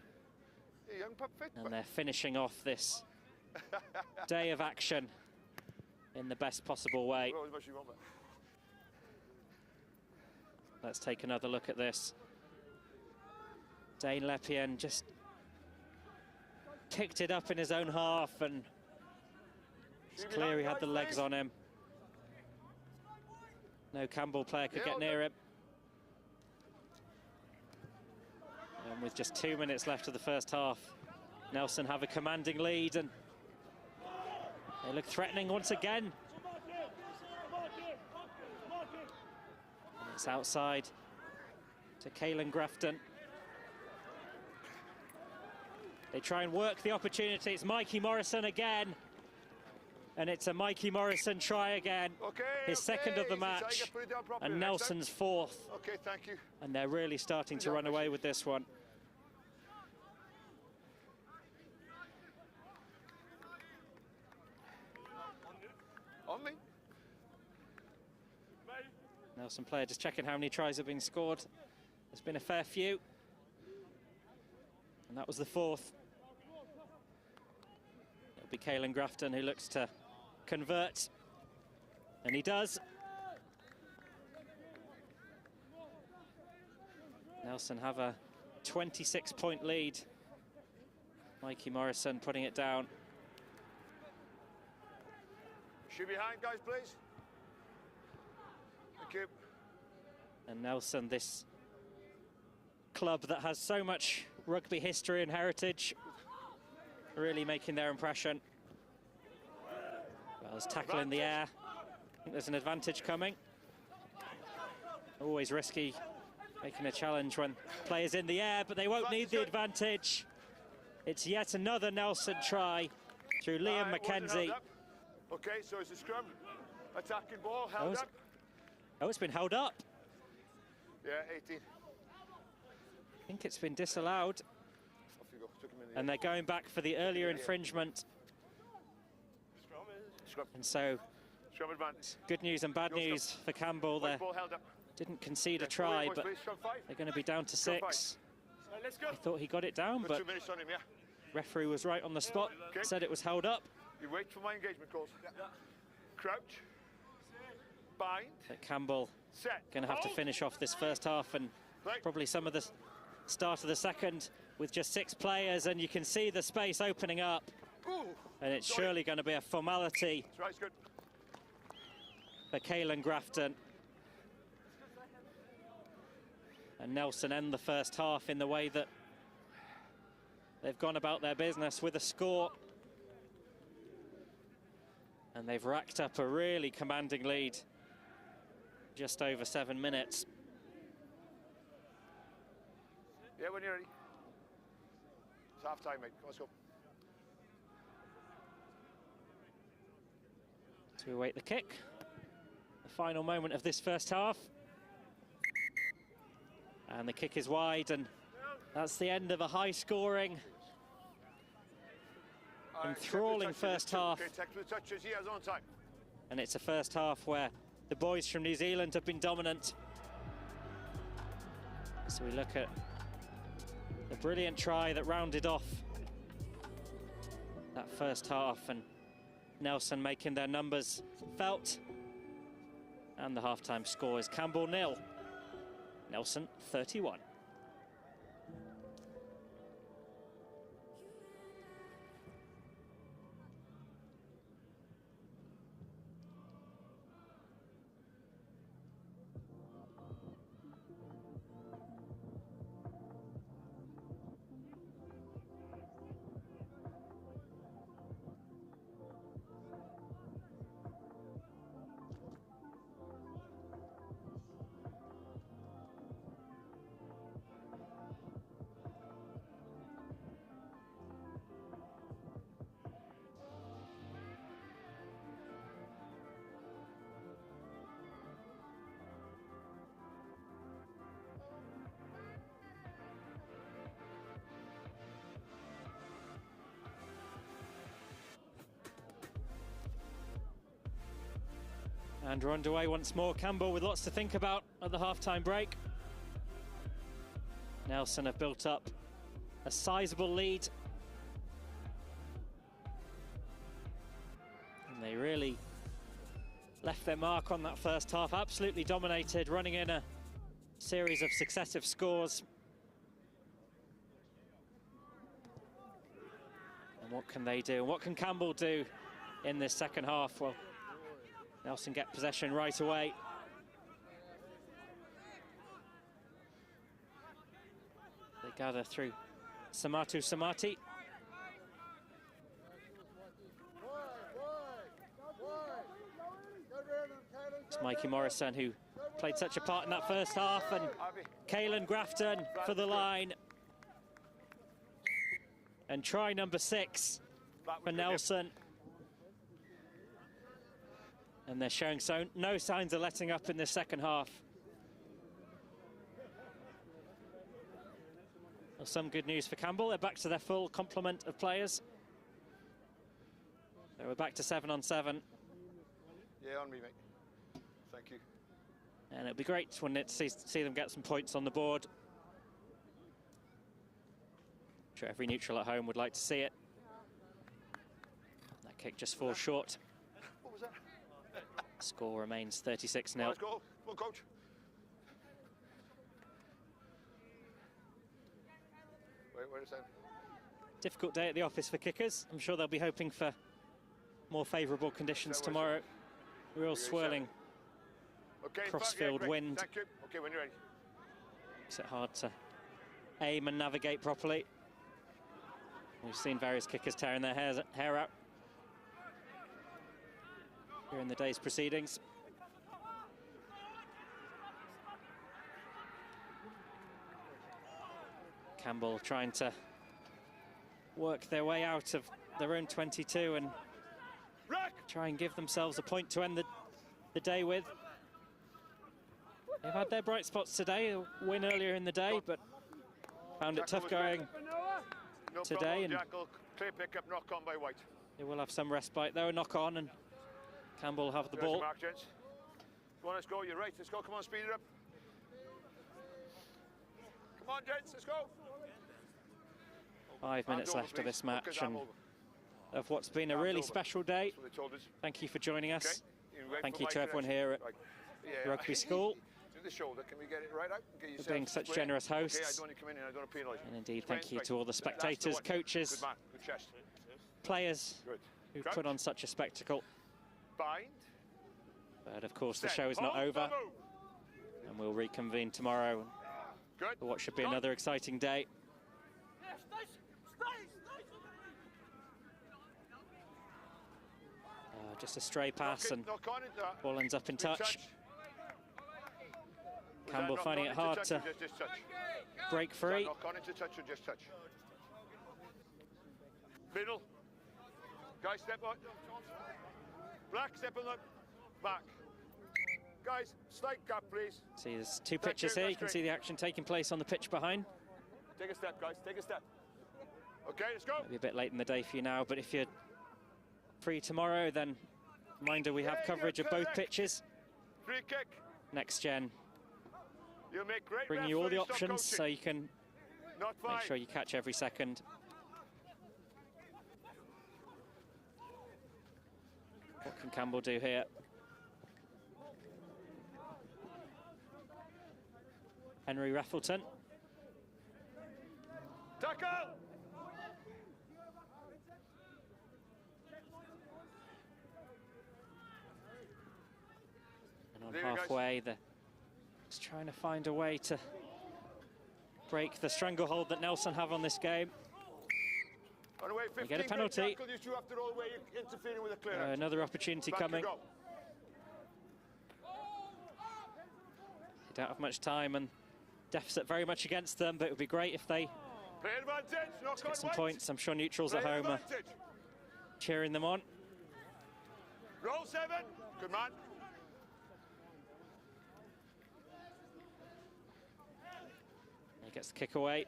You young pup fit. And they're finishing off this day of action in the best possible way. Let's take another look at this. Dane Lepien just picked it up in his own half, and it's clear he had the legs on him. No Campbell player could get near him. And with just 2 minutes left of the first half, Nelson have a commanding lead, and they look threatening once again. And it's outside to Caelan Grafton. They try and work the opportunity. It's Mikey Morrison again. And it's a Mikey Morrison try again. His second of the match, and Nelson's fourth. Okay, thank you. And they're really starting to run away with this one. On me. Nelson player just checking how many tries have been scored. There's been a fair few. And that was the fourth. It'll be Caelan Grafton who looks to convert. And he does. Nelson have a 26-point lead. Mikey Morrison putting it down. Shoe behind, guys, please. Thank you. And Nelson, this club that has so much rugby history and heritage, really making their impression. Well, there's tackle in the air. I think there's an advantage coming. Always risky making a challenge when players in the air, but they won't need the advantage. It's yet another Nelson try through Liam McKenzie. Okay, so it's a scrum. Attacking ball, held up. Oh, it's been held up. Yeah, 18. I think it's been disallowed. Off you go. Took him in the And they're going back for the earlier infringement. Scrum. And so, scrum advance. Good news and bad news for Campbell. They didn't concede a try, but they're going to be down to 6. Let's go. I thought he got it down, but 2 minutes on him, yeah. referee was right on the spot, said it was held up. You wait for my engagement calls. Crouch. Bind. But Campbell going to have to finish off this first half and probably some of the start of the second with just 6 players, and you can see the space opening up. And it's surely going to be a formality for Caelan Grafton. And Nelson end the first half in the way that they've gone about their business with a score. And they've racked up a really commanding lead. Just over 7 minutes. Yeah, when you're ready. It's half time, mate. Let's go. To await the kick. The final moment of this first half. And the kick is wide, and that's the end of a high-scoring, enthralling first half. And it's a first half where the boys from New Zealand have been dominant. So we look at the brilliant try that rounded off that first half, and Nelson making their numbers felt. And the halftime score is Campbell 0, Nelson 31. And we're underway once more. Campbell with lots to think about at the half-time break. Nelson have built up a sizable lead. And they really left their mark on that first half. Absolutely dominated, running in a series of successive scores. And what can they do? What can Campbell do in this second half? Well, Nelson get possession right away. They gather through Samatu Samati. It's Mikey Morrison who played such a part in that first half, and Caelan Grafton for the line. And try number 6 for Nelson. And they're showing no signs of letting up in the second half. Well, some good news for Campbell. They're back to their full complement of players. So we're back to 7 on 7. Yeah, on me, mate. Thank you. And it'll be great, wouldn't it, to see them get some points on the board. I'm sure every neutral at home would like to see it. That kick just falls short. What was that? Score remains 36-0. Let's go. Come on, coach. Difficult day at the office for kickers. I'm sure they'll be hoping for more favourable conditions tomorrow. Real swirling crossfield wind. Thank you. Okay, when you're ready. Makes it hard to aim and navigate properly. We've seen various kickers tearing their hair out here in the day's proceedings. Campbell trying to work their way out of their own 22 and try and give themselves a point to end the day with. They've had their bright spots today, a win earlier in the day, but found it tough going today. And clear pick up, knock on by White. They will have some respite though, knock on, and Campbell have the ball. Mark, gents. Come on, let's go, you're right, let's go, come on, speed it up. Come on, gents, let's go. 5 minutes left of this match, and of what's been a really special day. Thank you for joining us. Thank you to everyone here at Rugby School for being such generous hosts. And indeed, thank you to all the spectators, coaches, players who've put on such a spectacle. But of course, the show is not over, and we'll reconvene tomorrow for what should be another exciting day. Just a stray pass and ball ends up in touch. Campbell finding it hard to break free. Knock on into touch or just touch. Middle. Guys, step on. Black, step on the back. Guys, slight gap, please. See, there's two pitches here. You can see the action taking place on the pitch behind. Take a step, guys, take a step. Okay, let's go. Maybe a bit late in the day for you now, but if you're free tomorrow, then reminder we have coverage of both pitches. Free kick. Next Gen make bring you all the options so you can make sure you catch every second. What can Campbell do here? Henry Raffleton. Tackle! And on halfway, they're just trying to find a way to break the stranglehold that Nelson have on this game. They get a penalty. Another opportunity coming. They don't have much time and deficit very much against them, but it would be great if they get some points. I'm sure neutrals at home are cheering them on. Roll 7. Good man. He gets the kick away.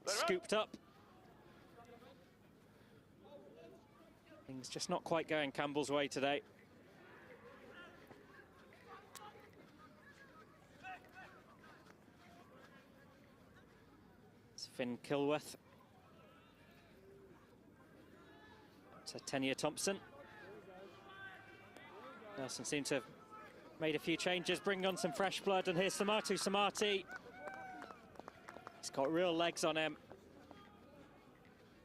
Scooped up. Things just not quite going Campbell's way today. It's Finn Kilworth. To Tenia Thompson. Nelson seemed to have made a few changes, bringing on some fresh blood, and here's Samatu Samati. He's got real legs on him.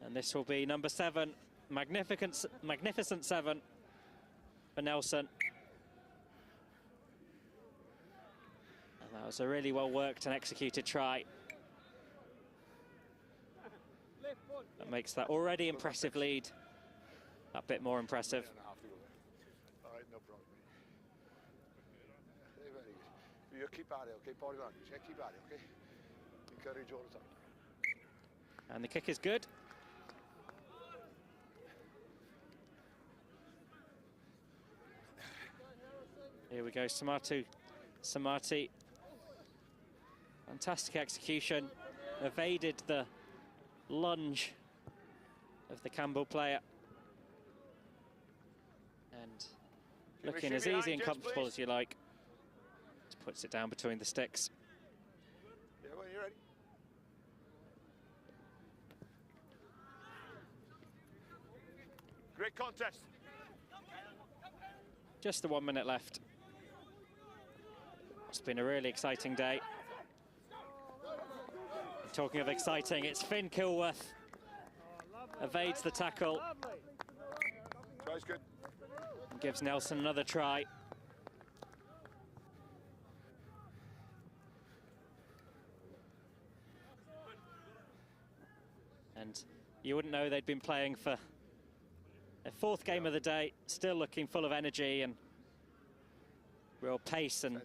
And this will be number 7. Magnificent 7 for Nelson. And that was a really well worked and executed try. That makes that already impressive lead that bit more impressive. All right, no problem. Very good. You keep at it, okay? Body language, yeah? Keep at it, okay? Encourage all the time. And the kick is good. Here we go, Samati. Fantastic execution. Evaded the lunge of the Campbell player. And looking as easy and comfortable as you like. Just puts it down between the sticks. Yeah, when you're ready. Great contest. Just the 1 minute left. It's been a really exciting day. Talking of exciting, it's Finn Kilworth. Evades the tackle. Try's good. Gives Nelson another try. And you wouldn't know they'd been playing for their 4th game of the day, still looking full of energy and real pace and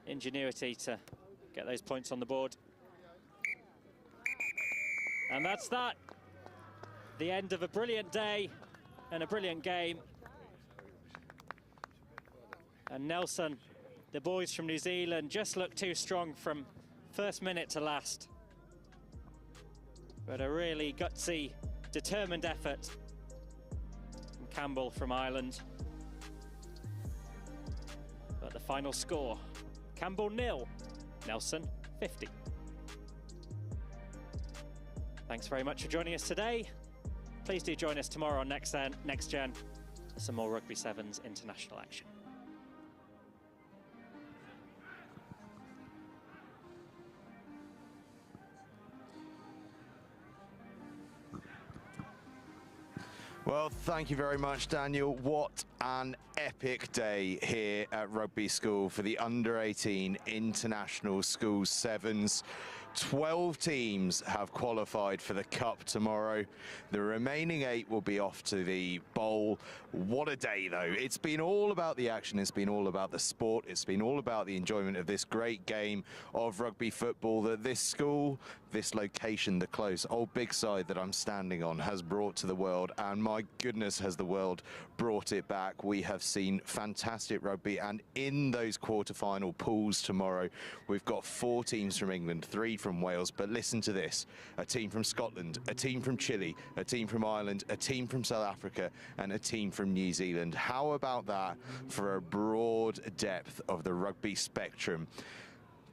ingenuity to get those points on the board. And that's that. The end of a brilliant day and a brilliant game. And Nelson, the boys from New Zealand, just looked too strong from first minute to last. But a really gutsy, determined effort from Campbell from Ireland. But the final score, Campbell 0, Nelson 50. Thanks very much for joining us today. Please do join us tomorrow on Next Gen for some more Rugby Sevens international action. Well, thank you very much, Daniel. What an epic day here at Rugby School for the Under-18 International School Sevens. 12 teams have qualified for the Cup tomorrow. The remaining 8 will be off to the Bowl. What a day, though. It's been all about the action. It's been all about the sport. It's been all about the enjoyment of this great game of rugby football that this school, this location, the close, old Bigside that I'm standing on, has brought to the world. And my goodness, has the world brought it back. We have seen fantastic rugby. And in those quarterfinal pools tomorrow, we've got 4 teams from England, 3 from Wales, but listen to this: a team from Scotland, a team from Chile, a team from Ireland, a team from South Africa, and a team from New Zealand. How about that for a broad depth of the rugby spectrum?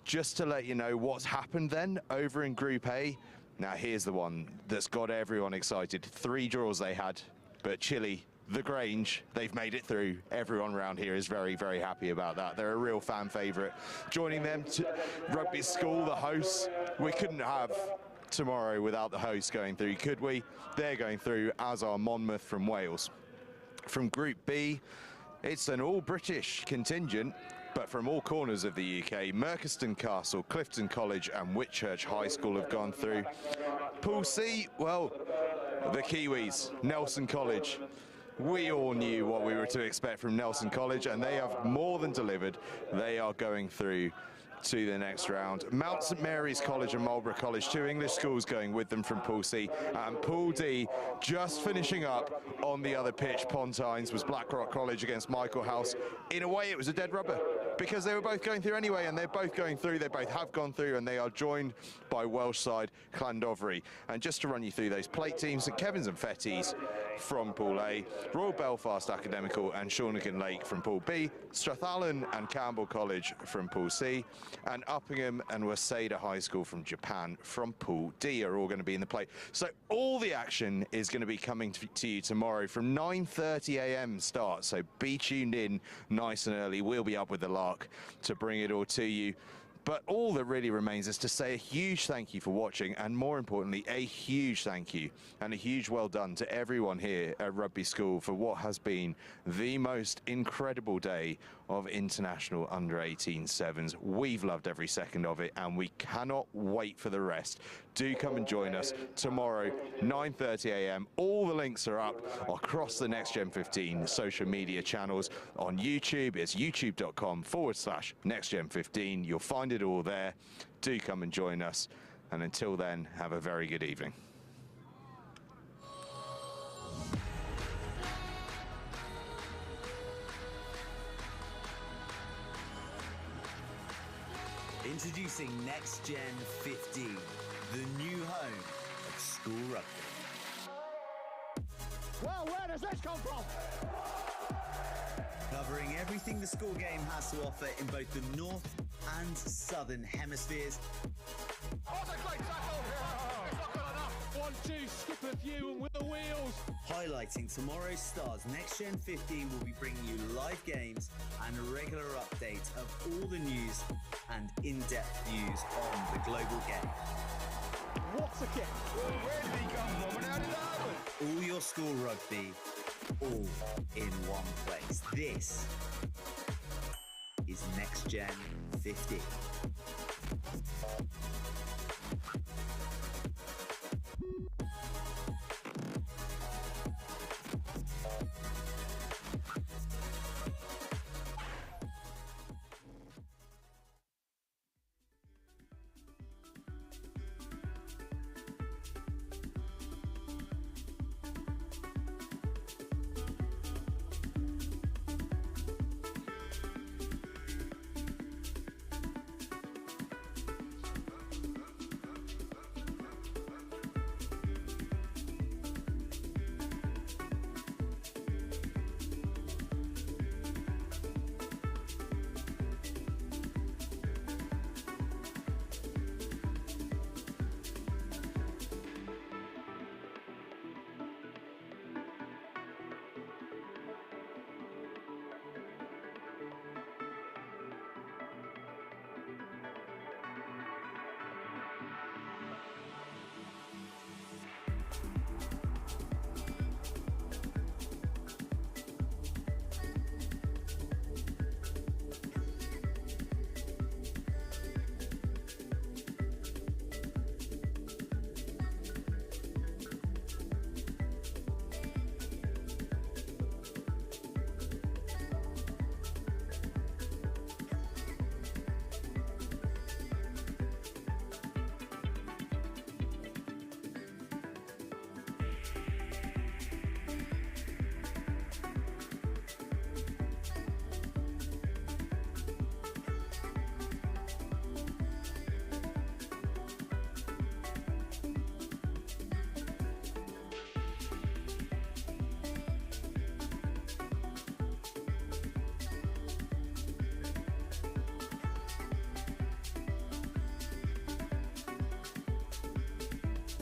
Just to let you know what's happened then over in Group A. Now here's the one that's got everyone excited. 3 draws they had, but Chile, the Grange, they've made it through. Everyone around here is very, very happy about that. They're a real fan favourite. Joining them to Rugby School, the hosts. We couldn't have tomorrow without the hosts going through, could we? They're going through, as are Monmouth from Wales. From Group B, it's an all-British contingent, but from all corners of the UK. Merchiston Castle, Clifton College and Whitchurch High School have gone through. Pool C, well, the Kiwis, Nelson College. We all knew what we were to expect from Nelson College, and they have more than delivered. They are going through to the next round. Mount St Mary's College and Marlborough College, 2 English schools going with them from Pool C. And Pool D, just finishing up on the other pitch, Pontines, was Blackrock College against Michaelhouse. In a way, it was a dead rubber, because they were both going through anyway, and they're both going through. They both have gone through, and they are joined by Welsh side Llandovery. And just to run you through those plate teams, St Kevin's and Fettes from Pool A, Royal Belfast Academical and Shawnigan Lake from Pool B, Strathallan and Campbell College from Pool C, and Uppingham and Waseda High School from Japan from Pool D are all going to be in the play. So all the action is going to be coming to you tomorrow from 9:30 a.m. start. So be tuned in nice and early. We'll be up with the lark to bring it all to you. But all that really remains is to say a huge thank you for watching, and more importantly, a huge thank you and a huge well done to everyone here at Rugby School for what has been the most incredible day of international under-18 sevens. We've loved every second of it, and we cannot wait for the rest. Do come and join us tomorrow, 9:30 a.m. All the links are up across the Next Gen 15 social media channels. On YouTube, it's youtube.com/NextGen15. You'll find it all there. Do come and join us. And until then, have a very good evening. Introducing Next Gen 15, the new home of school rugby. Well, where does this come from? Covering everything the school game has to offer in both the north and southern hemispheres. What a great tackle! It's not good enough. 1, to skip a few and with the wheels. Highlighting tomorrow's stars, Next Gen 15 will be bringing you live games and a regular update of all the news and in-depth views on the global game. What a kick! Where did he come from and how did that happen? All your school rugby, all in one place. This is Next Gen 15.